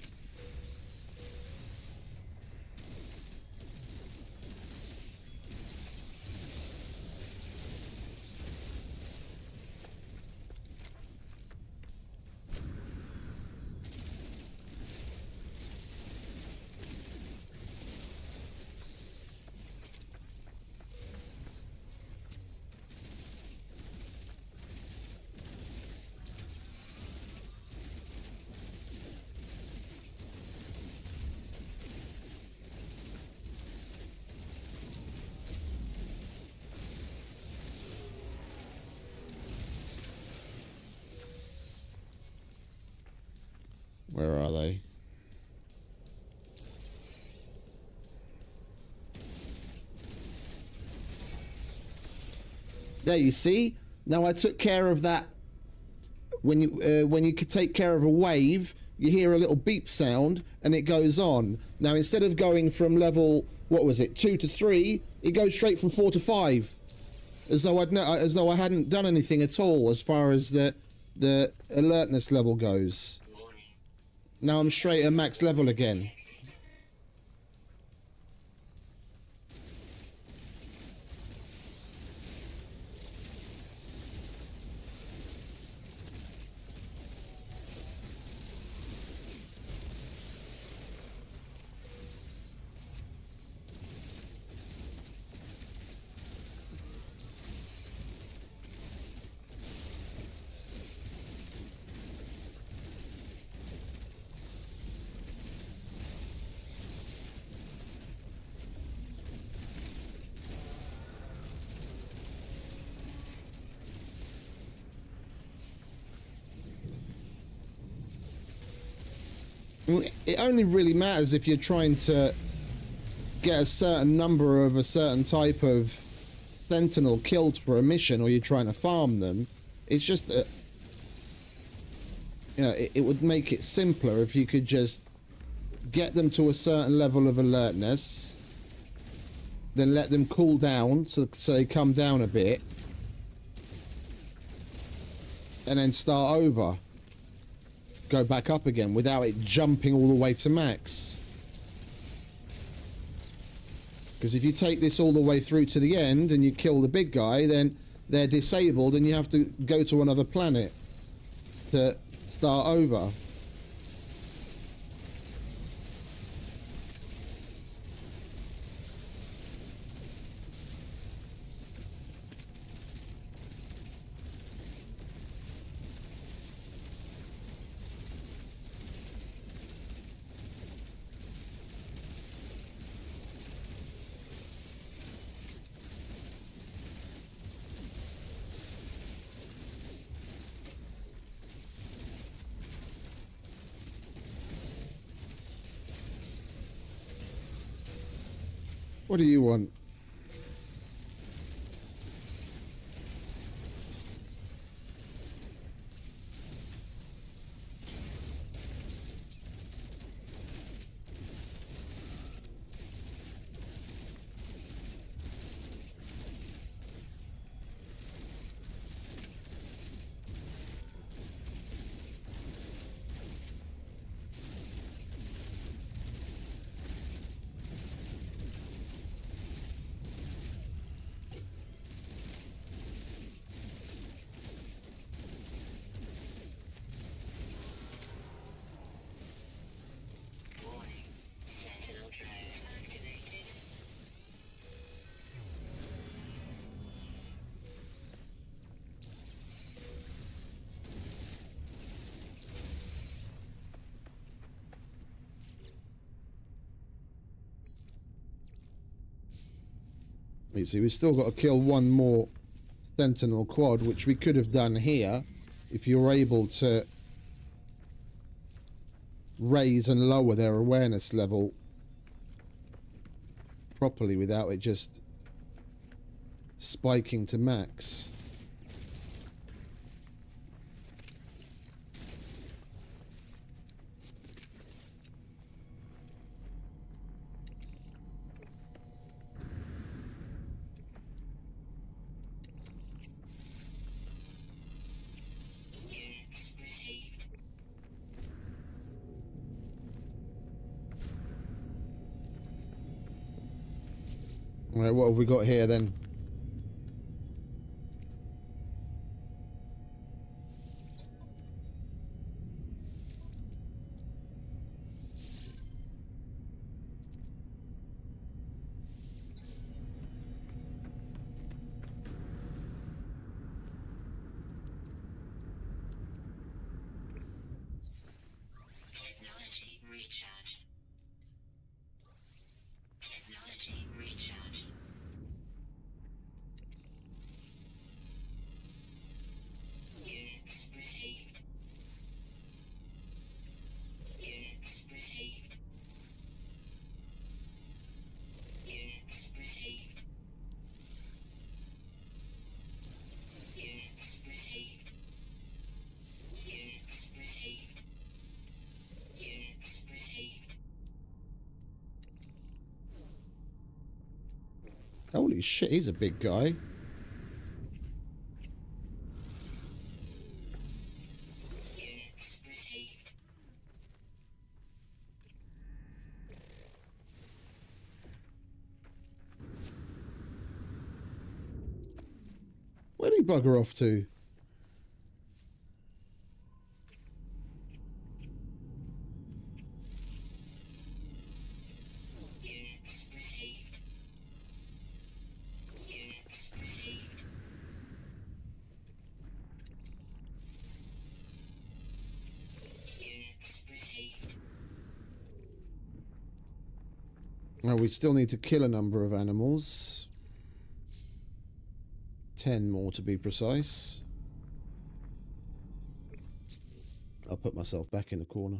Where are they? There, you see? Now I took care of that. When you could take care of a wave, you hear a little beep sound and it goes on. Now instead of going from level, what was it, 2 to 3, it goes straight from 4 to 5, as though I hadn't done anything at all as far as the alertness level goes. Now I'm straight at max level again. It only really matters if you're trying to get a certain number of a certain type of sentinel killed for a mission, or you're trying to farm them. It's just that, you know, it would make it simpler if you could just get them to a certain level of alertness, then let them cool down so they come down a bit, and then start over. Go back up again without it jumping all the way to max. Because if you take this all the way through to the end and you kill the big guy, then they're disabled and you have to go to another planet to start over. What do you want? Warning. Sentinel drones activated. See, we've still got to kill one more sentinel quad, which we could have done here if you were able to raise and lower their awareness level properly without it just spiking to max. Units received. All right, what have we got here then? Technology recharge. Technology recharge. Units received. Units received. Units received. Units received. Units received. Units received. Holy shit, he's a big guy. Units received. Where'd he bugger off to? Units received. Units received. Units received. Well, we still need to kill a number of animals. 10 more to be precise. I'll put myself back in the corner.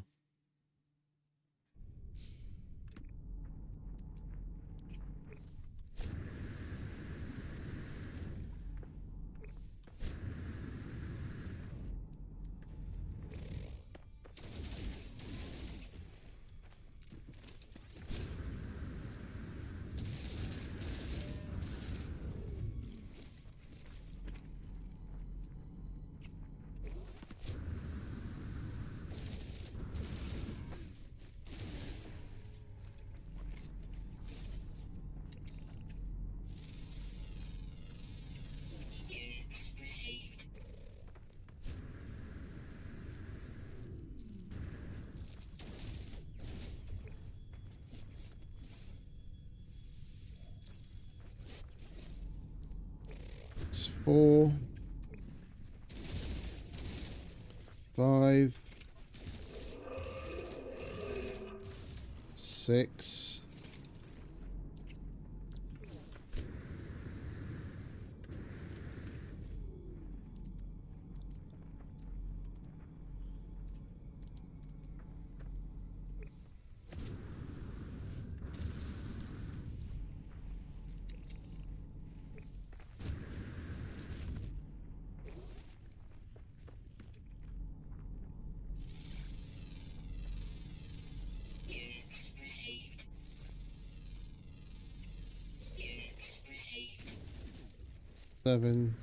It's 4, 5, 6. Units received. Units received. 7.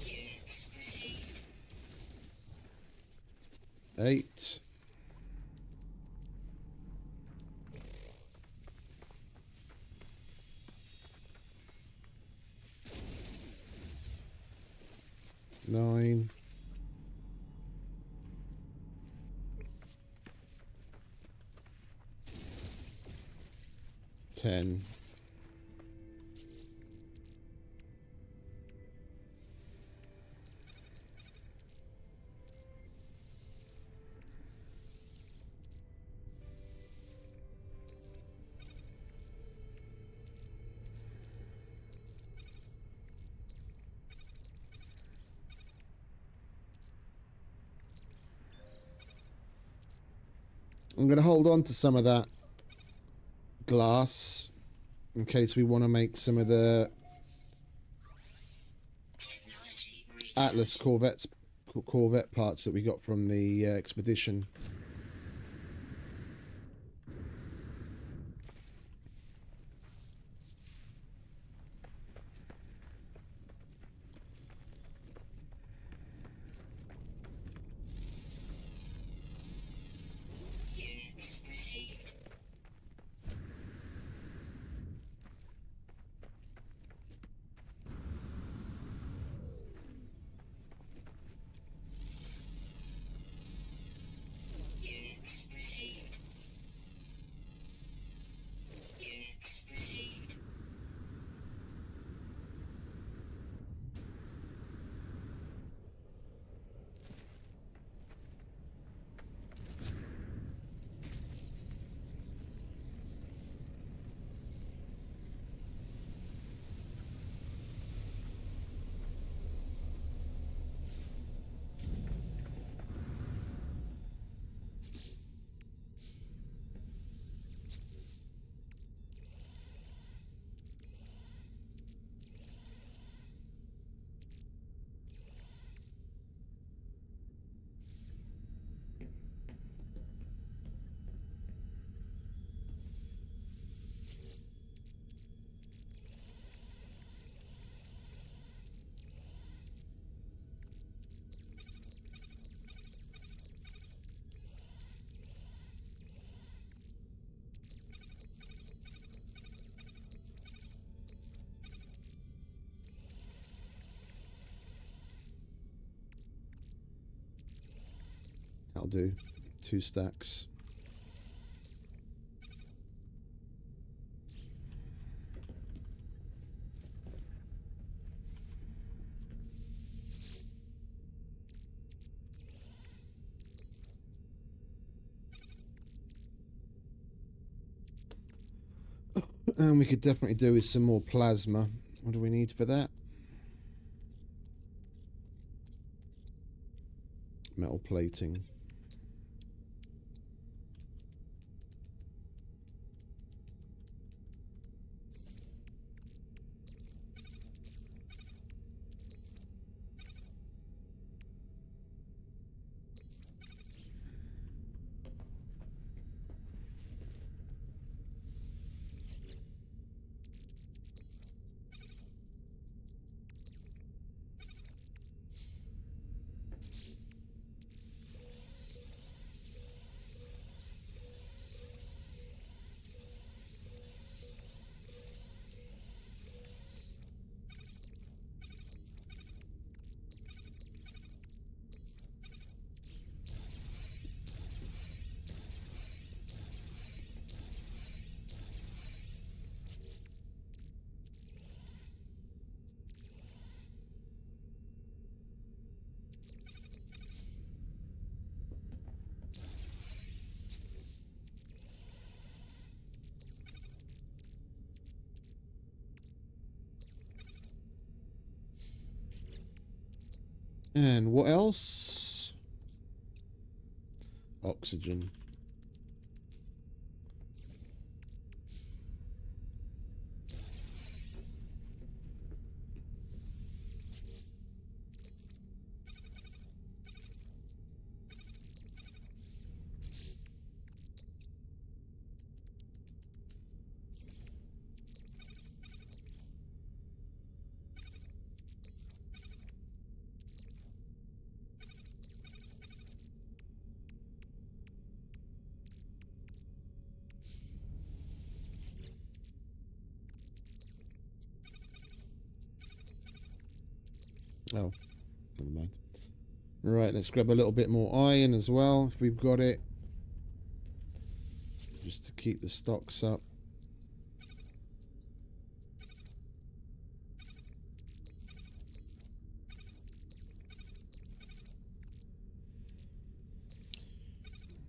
Units received. 8. 9. 10. I'm going to hold on to some of that glass in case we want to make some of the Technology reached. Atlas Corvette parts that we got from the expedition. Units received. Units received. Units received. I'll do 2 stacks. And we could definitely do with some more plasma. What do we need for that? Metal plating. And what else? Oxygen. Oh, never mind. Right, let's grab a little bit more iron as well, if we've got it. Just to keep the stocks up.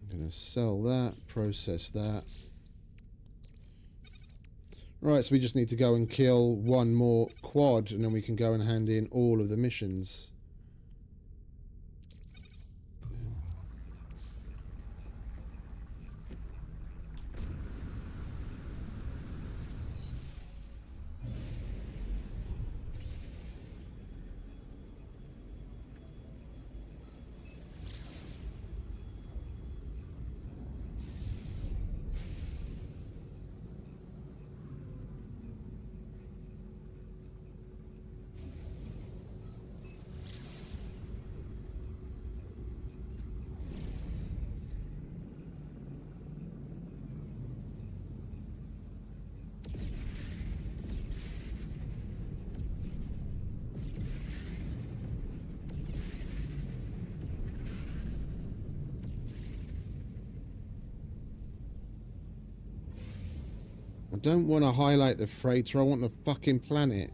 I'm going to sell that, process that. Right, so we just need to go and kill one more quad, and then we can go and hand in all of the missions. I don't want to highlight the freighter, I want the fucking planet.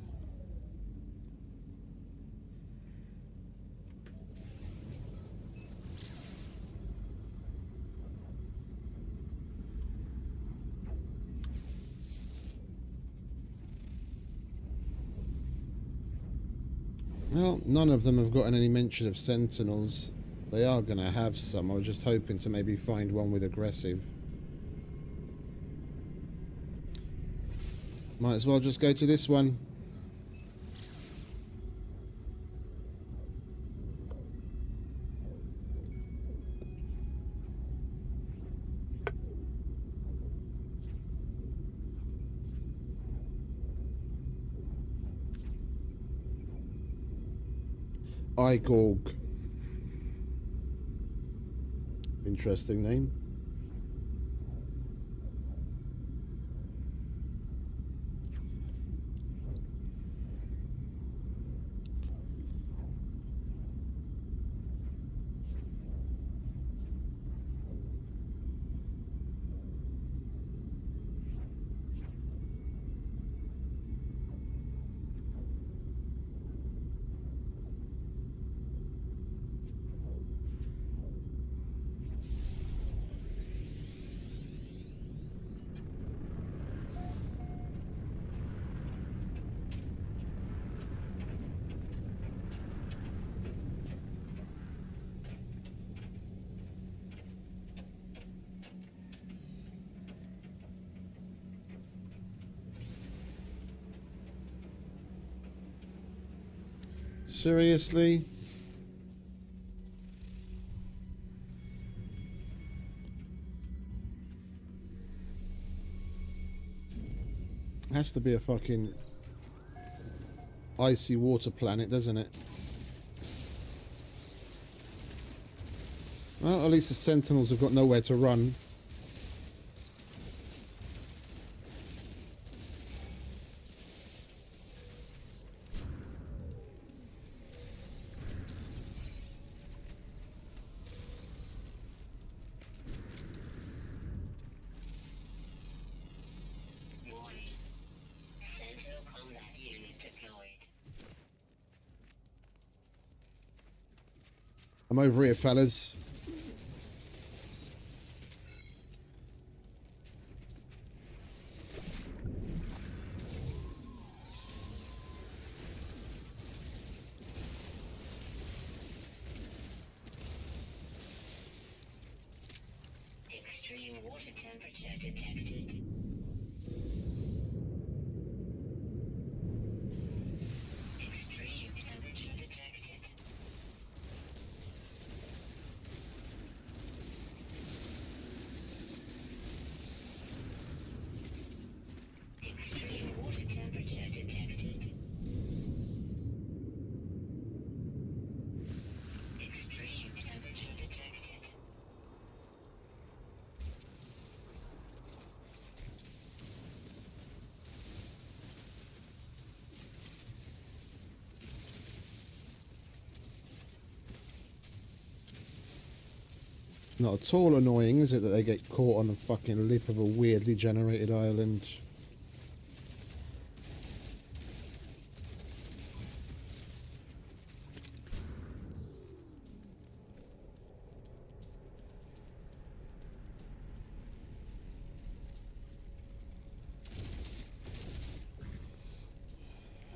Well, none of them have gotten any mention of sentinels. They are going to have some. I was just hoping to maybe find one with aggressive. Might as well just go to this one. Icarus. Interesting name. Seriously? Has to be a fucking icy water planet, doesn't it? Well, at least the sentinels have got nowhere to run. Warning. Sentinel combat unit deployed. I'm over here, fellas. Extreme water temperature detected. Extreme temperature detected. Extreme water temperature detected. Extreme temperature detected. Not at all annoying, is it, that they get caught on the fucking lip of a weirdly generated island?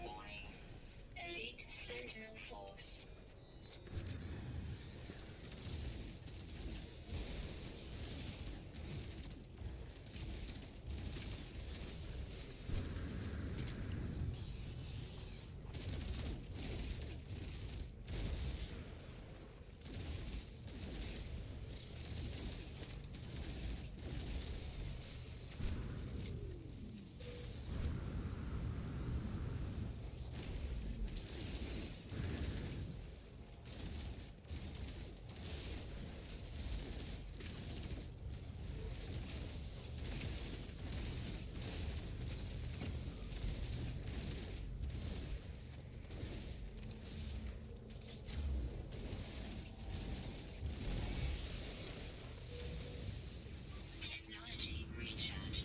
Warning. Elite Sentinel Force. Technology recharge.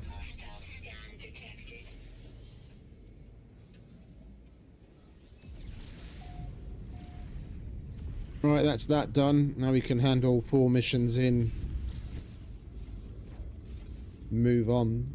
Hostile scan detected. Right, that's that done. Now we can hand all 4 missions in. Move on.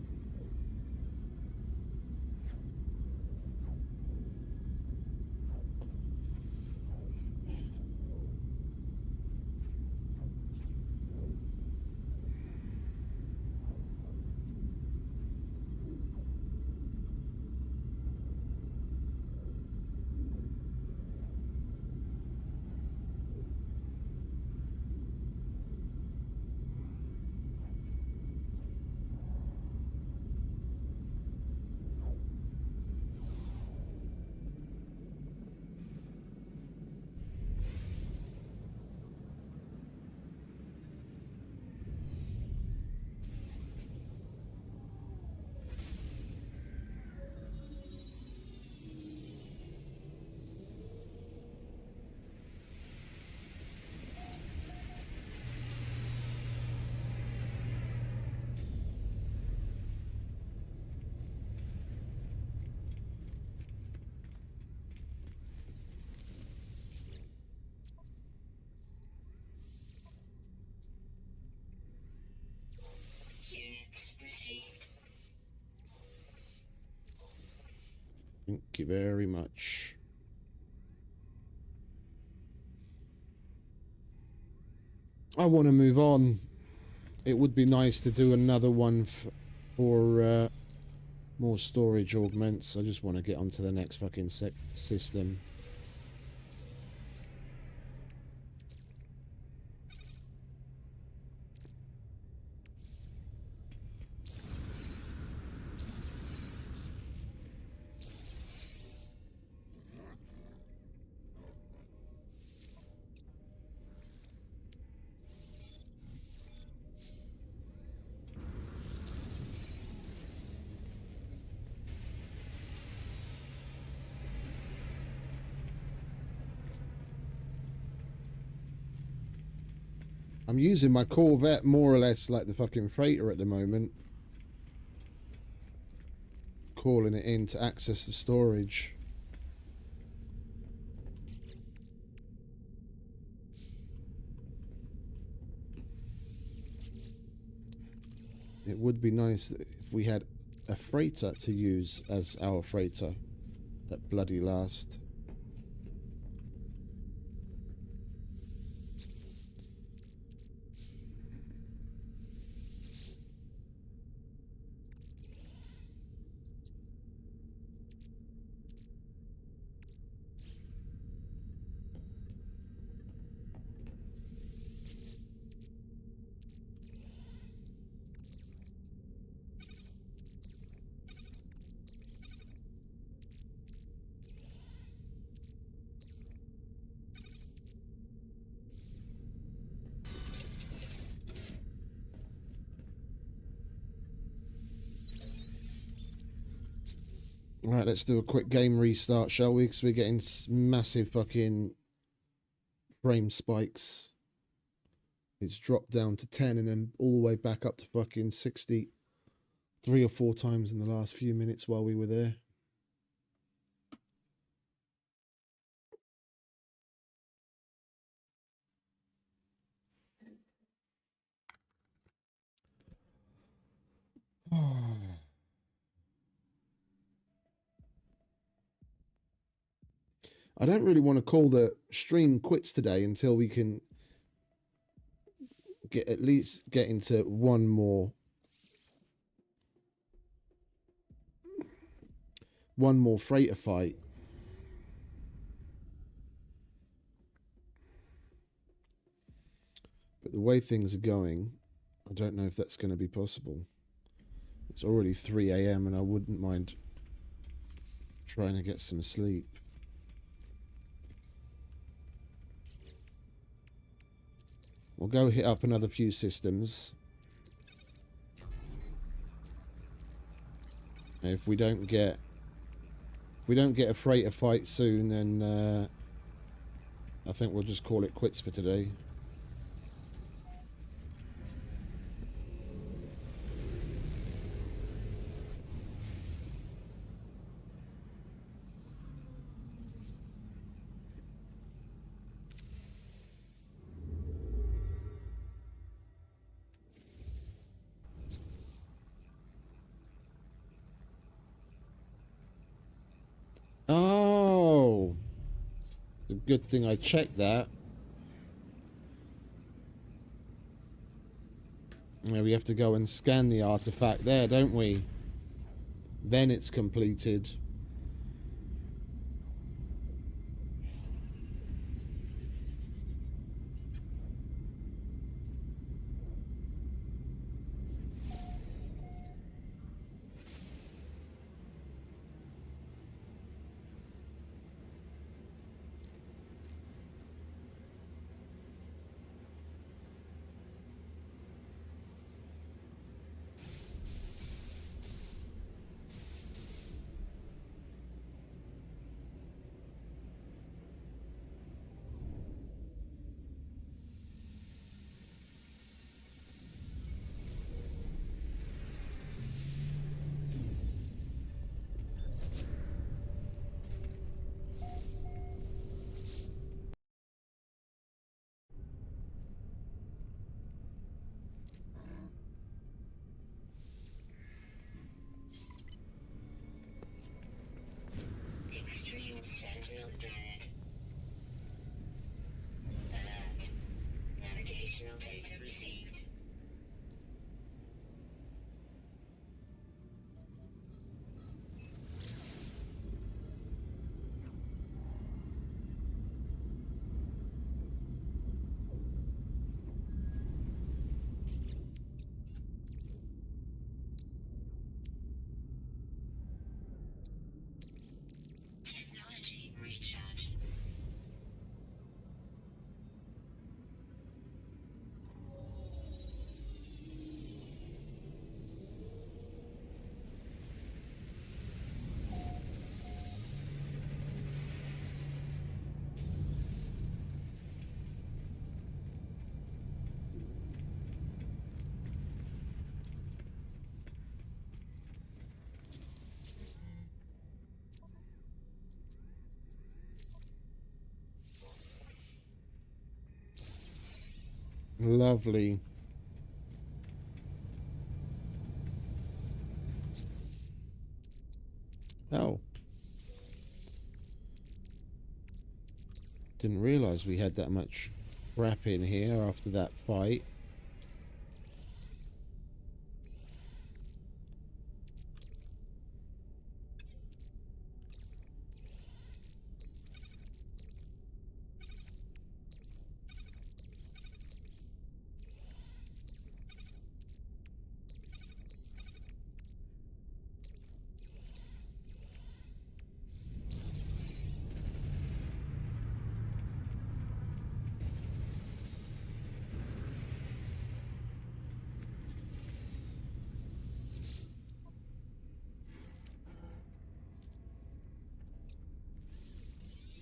Units received. Thank you very much. I want to move on. It would be nice to do another one for more storage augments. I just want to get onto the next fucking system. I'm using my corvette more or less like the fucking freighter at the moment. Calling it in to access the storage. It would be nice if we had a freighter to use as our freighter at bloody last. Right, let's do a quick game restart, shall we? Because we're getting massive fucking frame spikes. It's dropped down to 10 and then all the way back up to fucking 60 3 or 4 times in the last few minutes while we were there. I don't really want to call the stream quits today until we can at least get into one more freighter fight. But the way things are going, I don't know if that's going to be possible. It's already 3 a.m. and I wouldn't mind trying to get some sleep. We'll go hit up another few systems. If we don't get a freighter fight soon, then I think we'll just call it quits for today. Oh, it's a good thing I checked that. Yeah, we have to go and scan the artifact there, don't we? Then it's completed. Extreme Sentinel dead. Alert. Navigational data received. Technology recharge. Lovely. Oh. Didn't realise we had that much crap in here after that fight.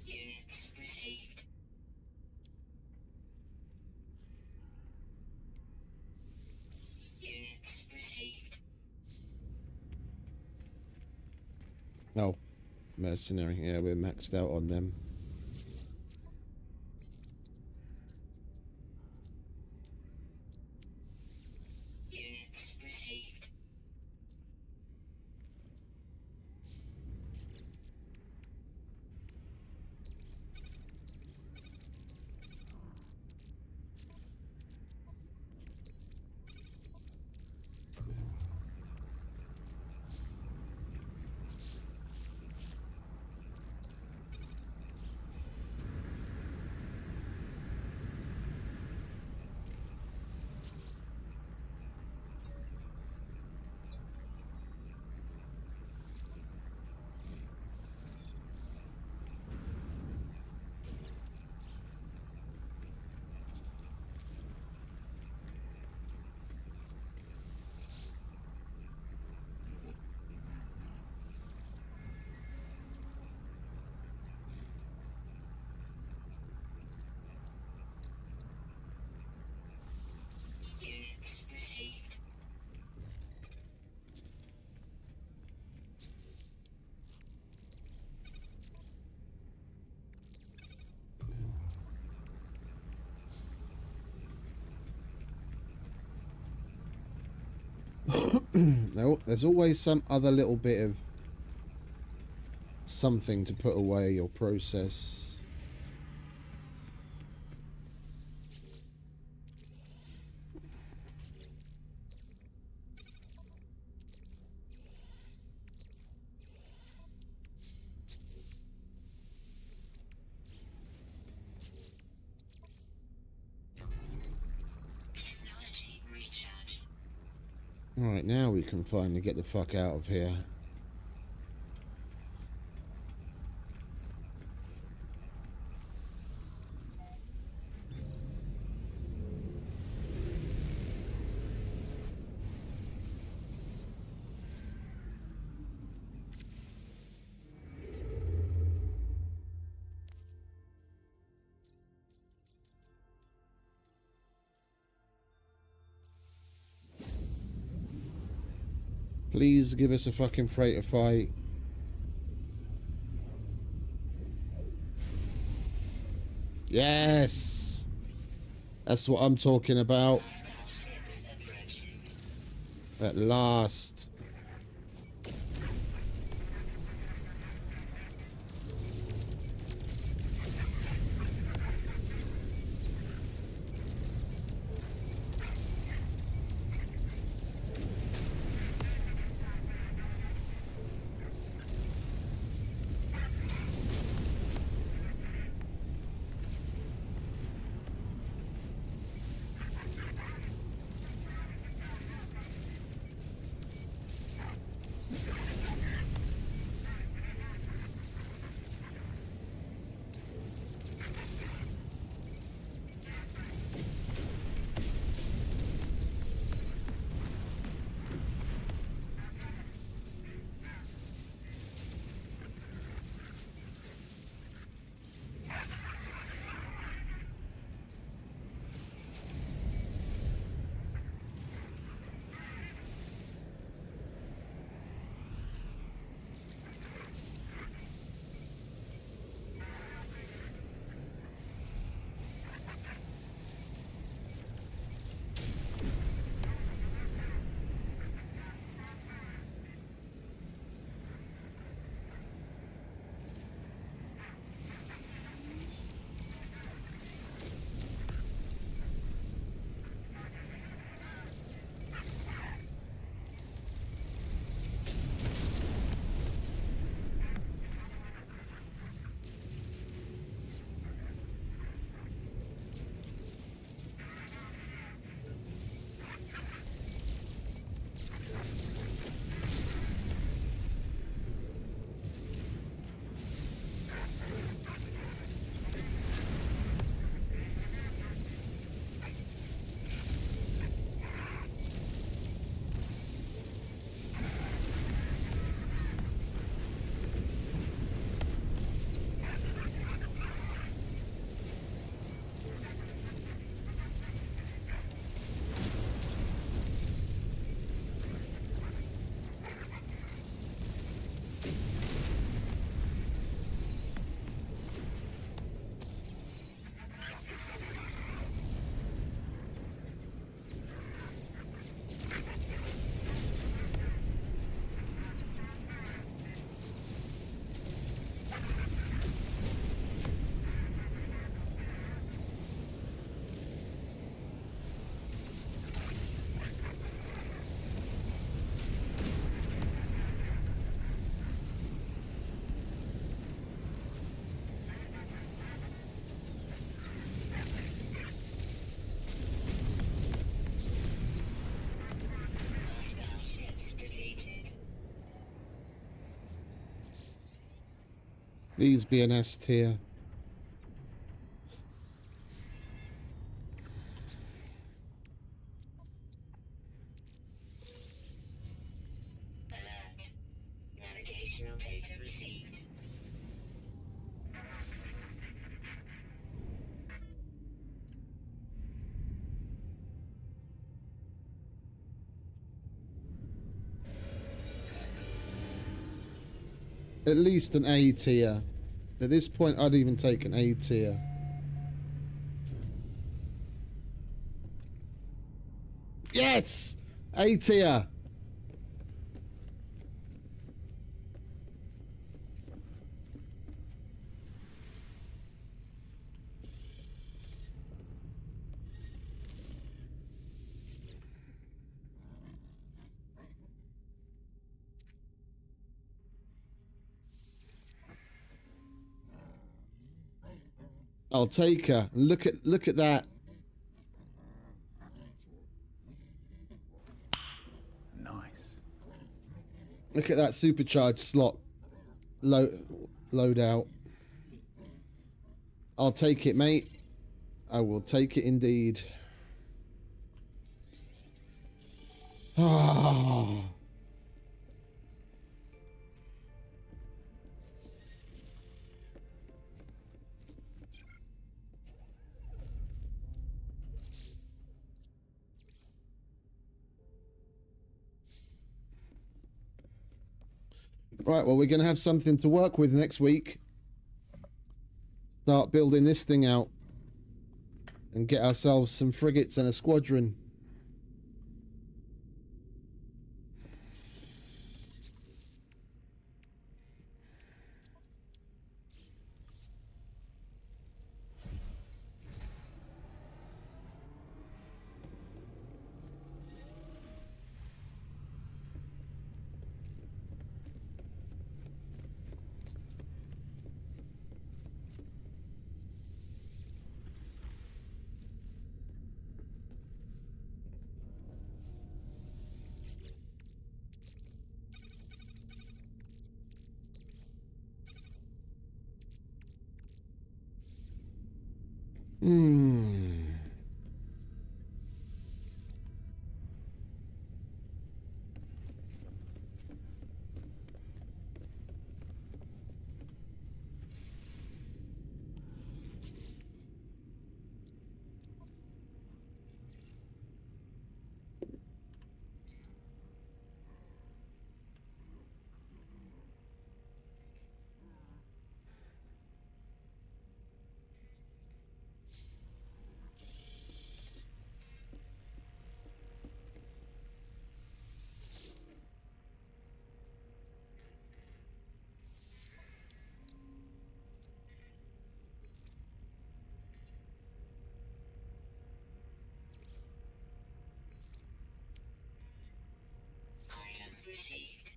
Units received. Units received. Oh, mercenary. Yeah, we're maxed out on them. Units received. Units received. Now, there's always some other little bit of something to put away or process. Technology recharge. Alright, now we can finally get the fuck out of here. Please give us a fucking freighter fight. Yes! That's what I'm talking about. At last. Please be an S tier. Alert. Navigational data received. At least an A tier. At this point, I'd even take an A tier. Yes! A tier! I'll take her. Look at that. Nice. Look at that supercharged slot load out. I'll take it, mate. I will take it indeed. Ah. Right, well, we're going to have something to work with next week. Start building this thing out. And get ourselves some frigates and a squadron. Item received.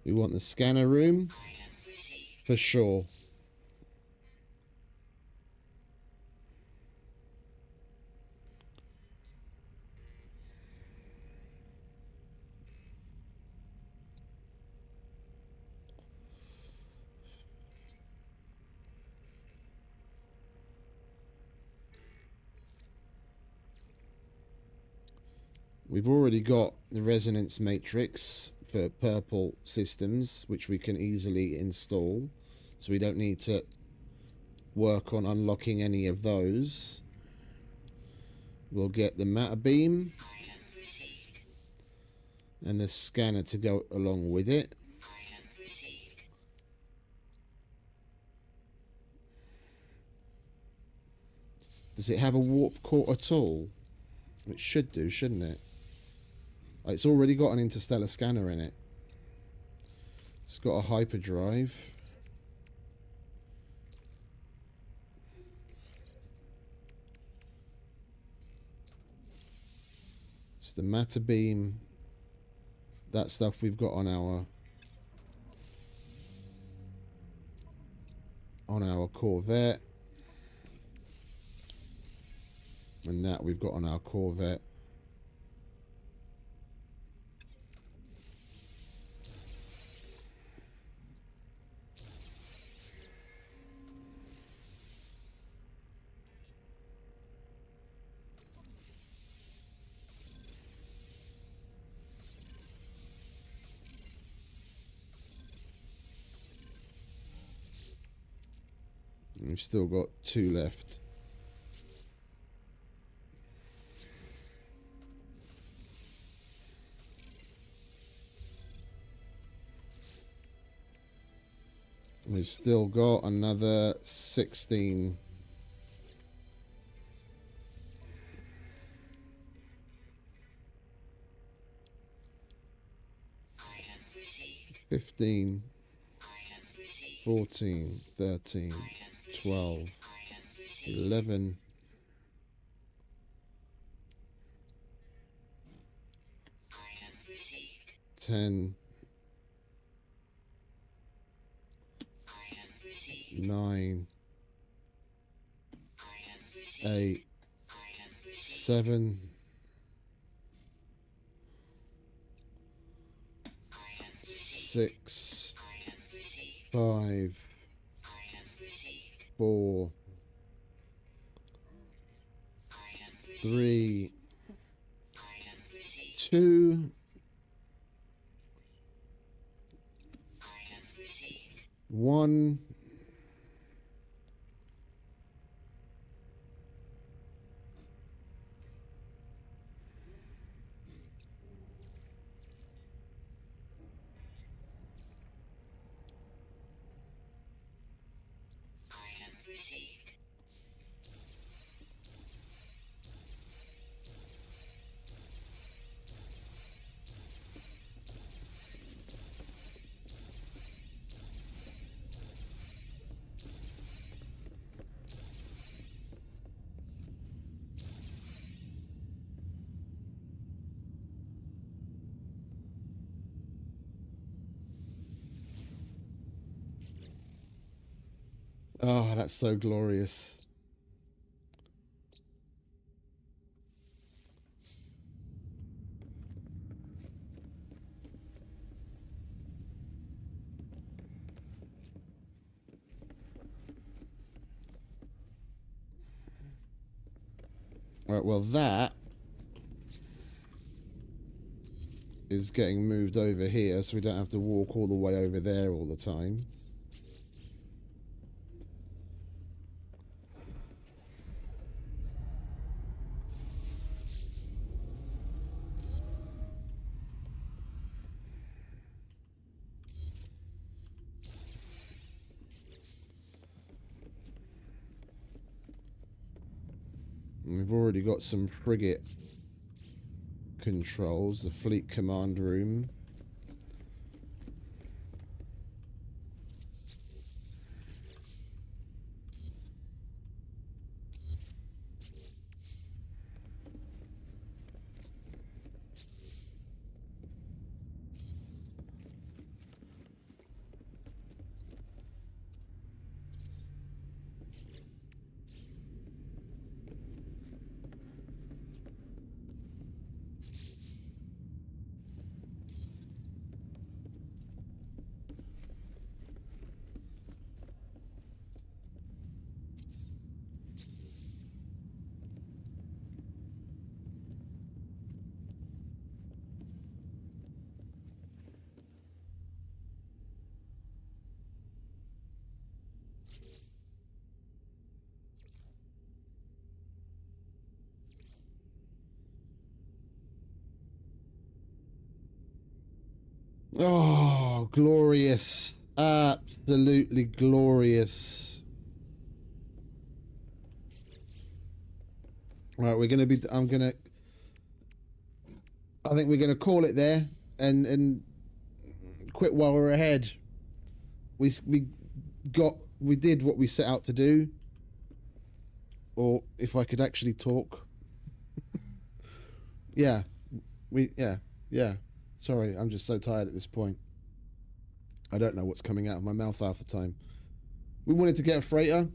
We want the scanner room. Item received. For sure. We've already got the resonance matrix for purple systems, which we can easily install. So we don't need to work on unlocking any of those. We'll get the matter beam Item received. and the scanner to go along with it. Item received. Does it have a warp core at all? It should do, shouldn't it? It's already got an interstellar scanner in it. It's got a hyperdrive. It's the matter beam. That stuff we've got on our corvette. And that we've got on our Corvette. We've still got 2 left. We've still got another 16. Item received. 15. Item received. 14. 13. 12. Item received. 11. Item received. 10. Item received. 9. Item received. 8. Item received. 7. Item received. 6. Item received. 5. Item received. 4. Item received. 3. Item received. 2. Item received. 1. Item received. Oh, that's so glorious. All right, well, that is getting moved over here, so we don't have to walk all the way over there all the time. And we've already got some frigate controls, the fleet command room. Oh, glorious. Absolutely glorious. All right, we're going to be... I think we're going to call it there and quit while we're ahead. We did what we set out to do. Or if I could actually talk. Yeah. Yeah. Sorry, I'm just so tired at this point. I don't know what's coming out of my mouth half the time. We wanted to get a freighter.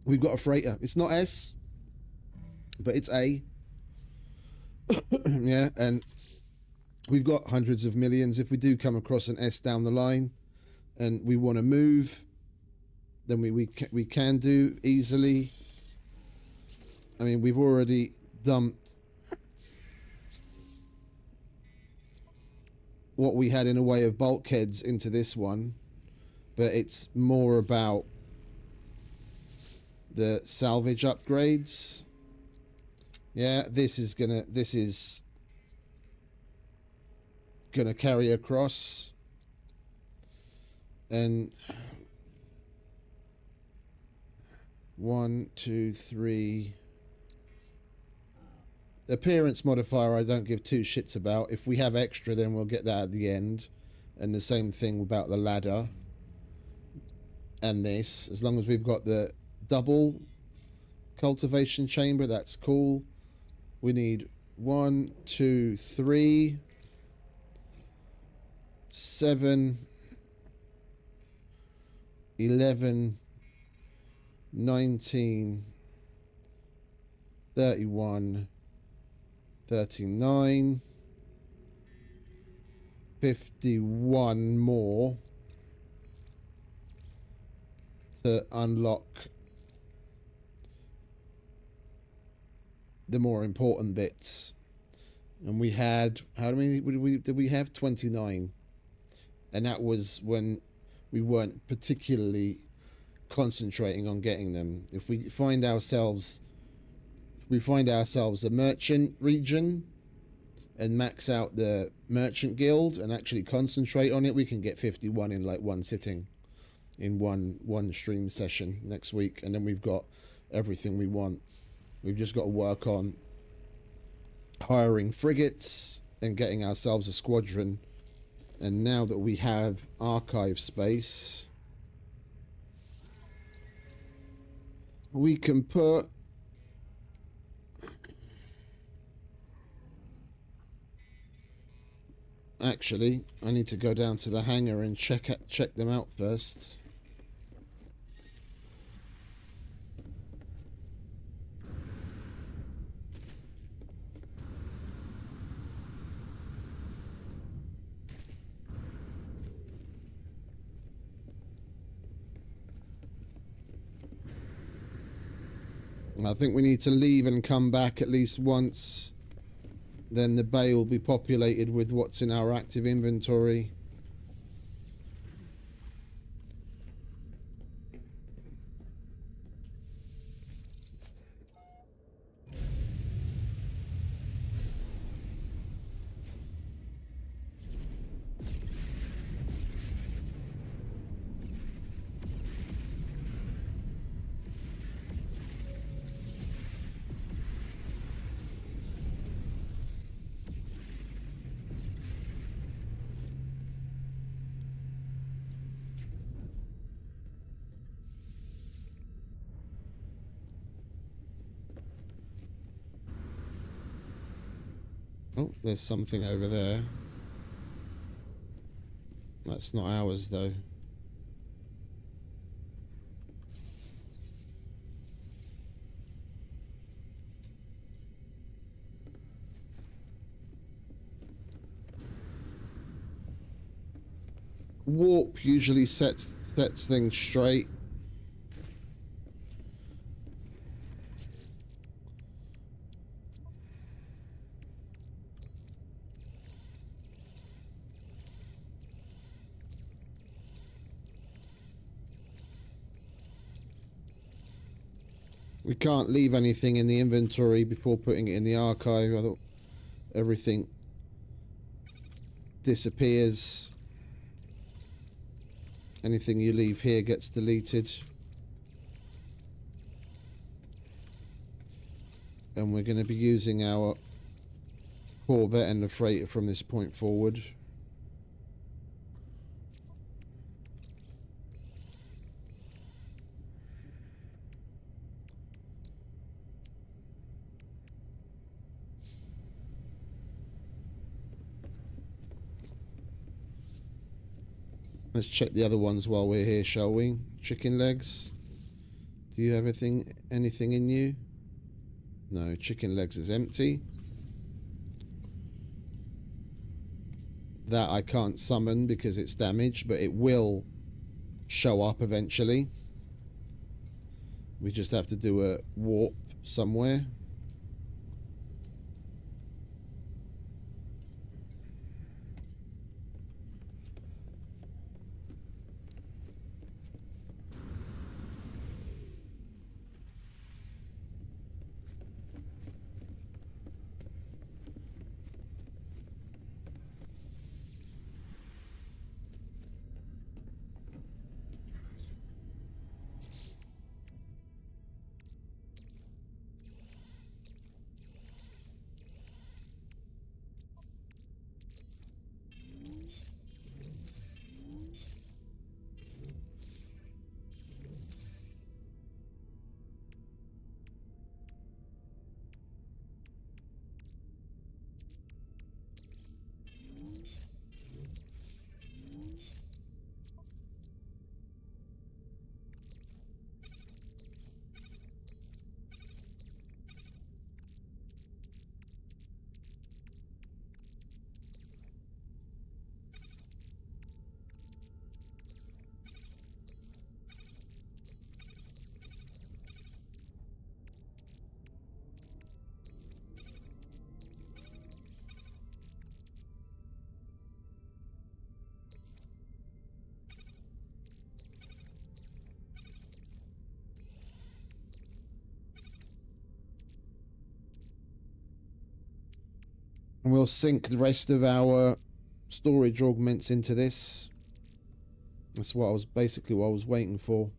We've got a freighter. It's not S. but it's A. Yeah, and we've got hundreds of millions. If we do come across an S down the line and we want to move, then we can do easily. I mean, we've already dumped what we had in a way of bulkheads into this one, but it's more about the salvage upgrades. Yeah, this is gonna carry across, and 1, 2, 3. Appearance modifier I don't give two shits about. If we have extra, then we'll get that at the end. And the same thing about the ladder and this. As long as we've got the double cultivation chamber, that's cool. We need 1, 2, 3, 7, 11, 19, 31, 39, 51 more to unlock the more important bits. And we had, how many did we have? 29. And that was when we weren't particularly concentrating on getting them. If we find ourselves a merchant region and max out the merchant guild and actually concentrate on it, we can get 51 in like one sitting, in one stream session next week, and then we've got everything we want. We've just got to work on hiring frigates and getting ourselves a squadron. And now that we have archive space, we can put actually, I need to go down to the hangar and check them out first. I think we need to leave and come back at least once. Then the bay will be populated with what's in our active inventory. Oh, there's something over there. That's not ours, though. Warp usually sets things straight. We can't leave anything in the inventory before putting it in the archive. I thought everything disappears. Anything you leave here gets deleted. And we're going to be using our corvette and the freighter from this point forward. Let's check the other ones while we're here, shall we? Chicken legs. Do you have anything in you? No, chicken legs is empty. That I can't summon because it's damaged, but it will show up eventually. We just have to do a warp somewhere. And we'll sync the rest of our storage augments into this. That's what I was basically what I was waiting for.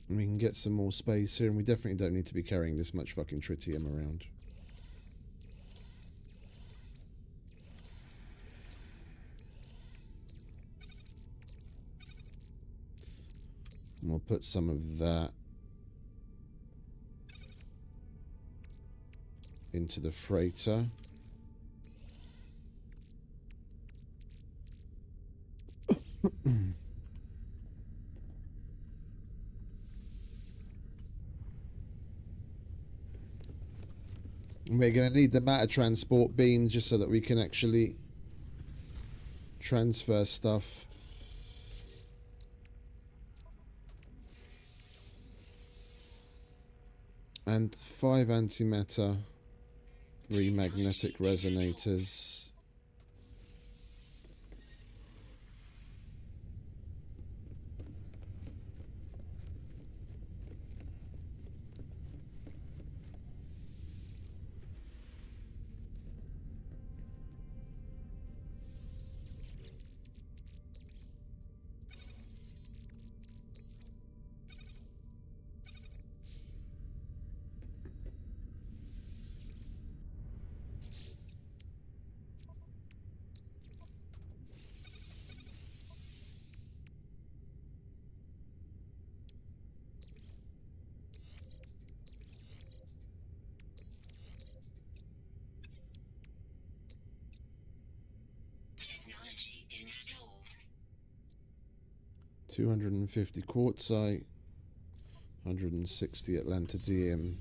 And we can get some more space here, and we definitely don't need to be carrying this much fucking tritium around. And we'll put some of that into the freighter. We're going to need the matter transport beam just so that we can actually transfer stuff. And 5 antimatter, 3 magnetic resonators. Technology installed. 250 quartzite, 160 Atlantidium.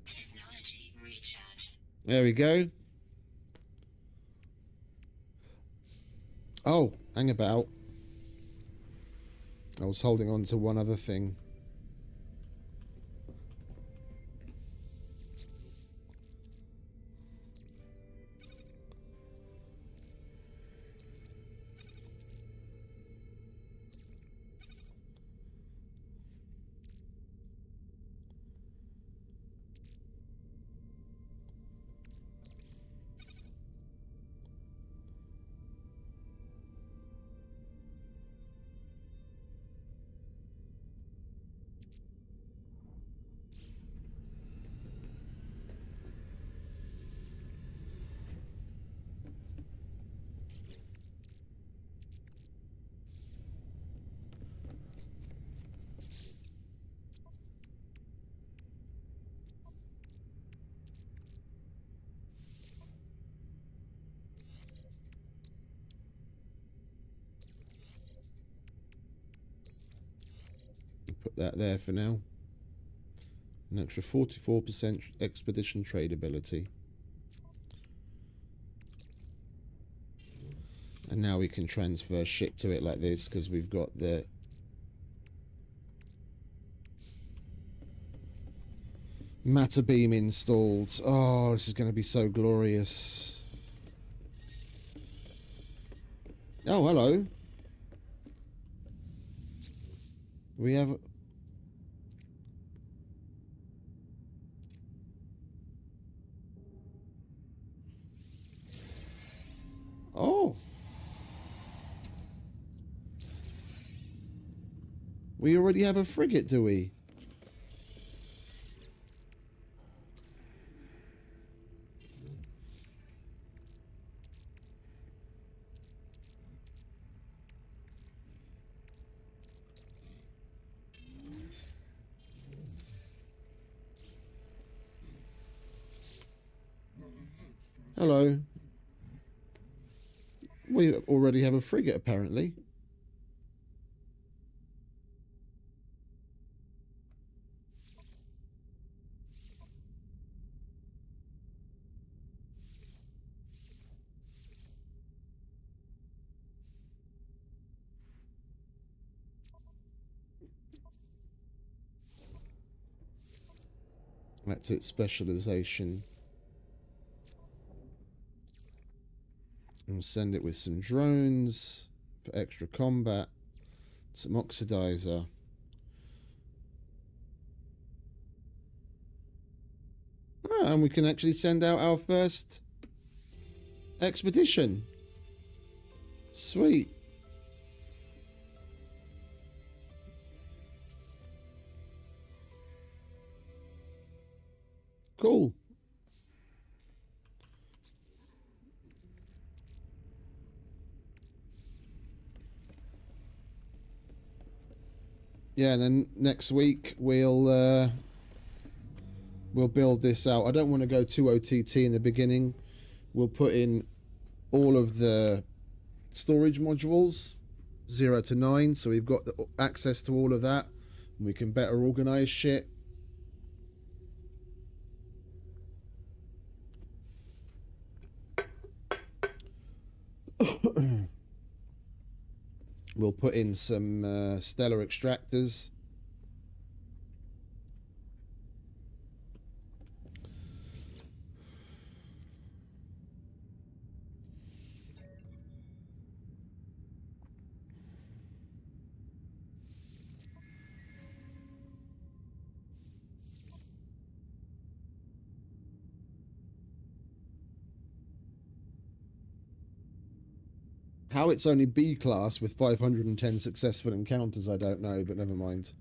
Technology recharge. There we go. Oh, hang about. I was holding on to one other thing. that there for now. An extra 44% expedition trade ability. And now we can transfer shit to it like this because we've got the matter beam installed. Oh, this is going to be so glorious. Oh, hello. We have... Oh. We already have a frigate, do we? Hello. We already have a frigate, apparently. That's its specialization. And send it with some drones for extra combat, some oxidizer. Ah, and we can actually send out our first expedition. Sweet. Cool. Yeah, and then next week we'll build this out. I don't want to go too OTT in the beginning. We'll put in all of the storage modules 0 to 9, so we've got the access to all of that, and we can better organize shit. We'll put in some stellar extractors. How it's only B class with 510 successful encounters, I don't know, but never mind.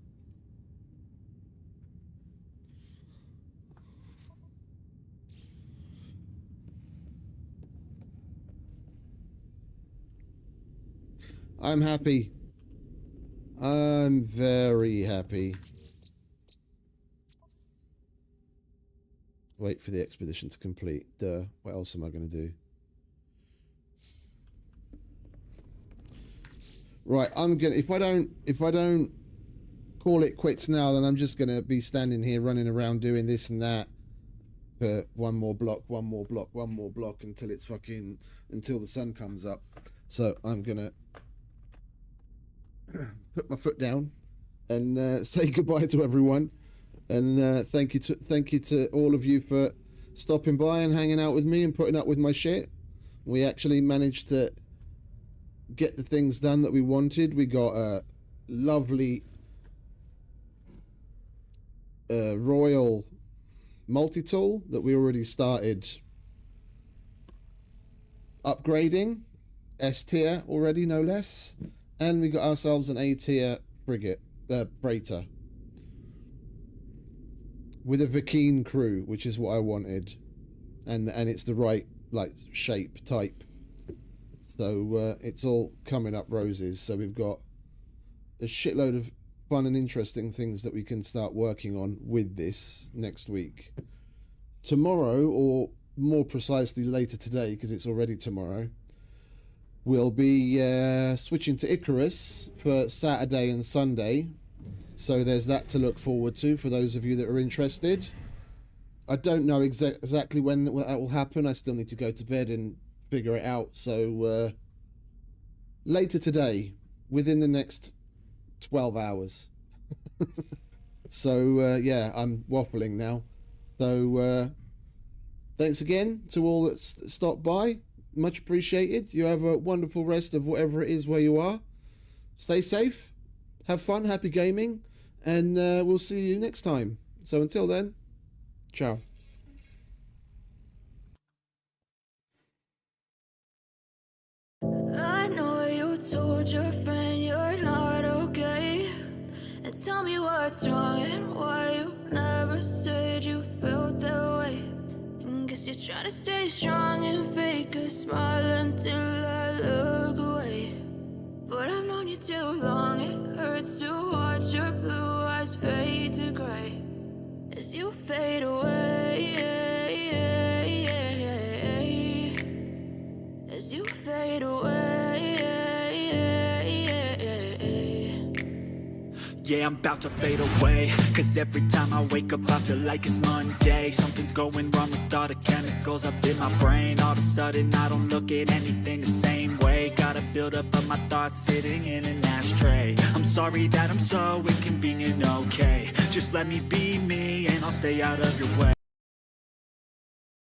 I'm happy. I'm very happy. Wait for the expedition to complete. Duh. What else am I going to do? Right, I'm gonna if I don't call it quits now, then I'm just gonna be standing here running around doing this and that for one more block until it's until the sun comes up. So I'm gonna put my foot down and say goodbye to everyone, and thank you to all of you for stopping by and hanging out with me and putting up with my shit. We actually managed to get the things done that we wanted. We got a lovely royal multi-tool that we already started upgrading, S tier already, no less, and we got ourselves an A tier frigate freighter with a Vakeen crew, which is what I wanted, and it's the right like shape type. So it's all coming up roses. So we've got a shitload of fun and interesting things that we can start working on with this next week. Tomorrow, or more precisely later today, because it's already tomorrow, we'll be switching to Icarus for Saturday and Sunday. So there's that to look forward to for those of you that are interested. I don't know exactly when that will happen. I still need to go to bed and figure it out. So later today, within the next 12 hours. So yeah, I'm waffling now. So thanks again to all that stopped by. Much appreciated. You have a wonderful rest of whatever it is where you are. Stay safe, have fun, happy gaming, and we'll see you next time. So until then, ciao. I know you told your friend you're not okay, and tell me what's wrong and why you never said you felt that way. And guess you're trying to stay strong and fake a smile until I look away. But I've known you too long, it hurts to watch your blue eyes fade to gray as you fade away, as you fade away. Yeah, I'm about to fade away, cause every time I wake up I feel like it's Monday. Something's going wrong with all the chemicals up in my brain. All of a sudden I don't look at anything the same way. Gotta build up of my thoughts sitting in an ashtray. I'm sorry that I'm so inconvenient, okay. Just let me be me and I'll stay out of your way.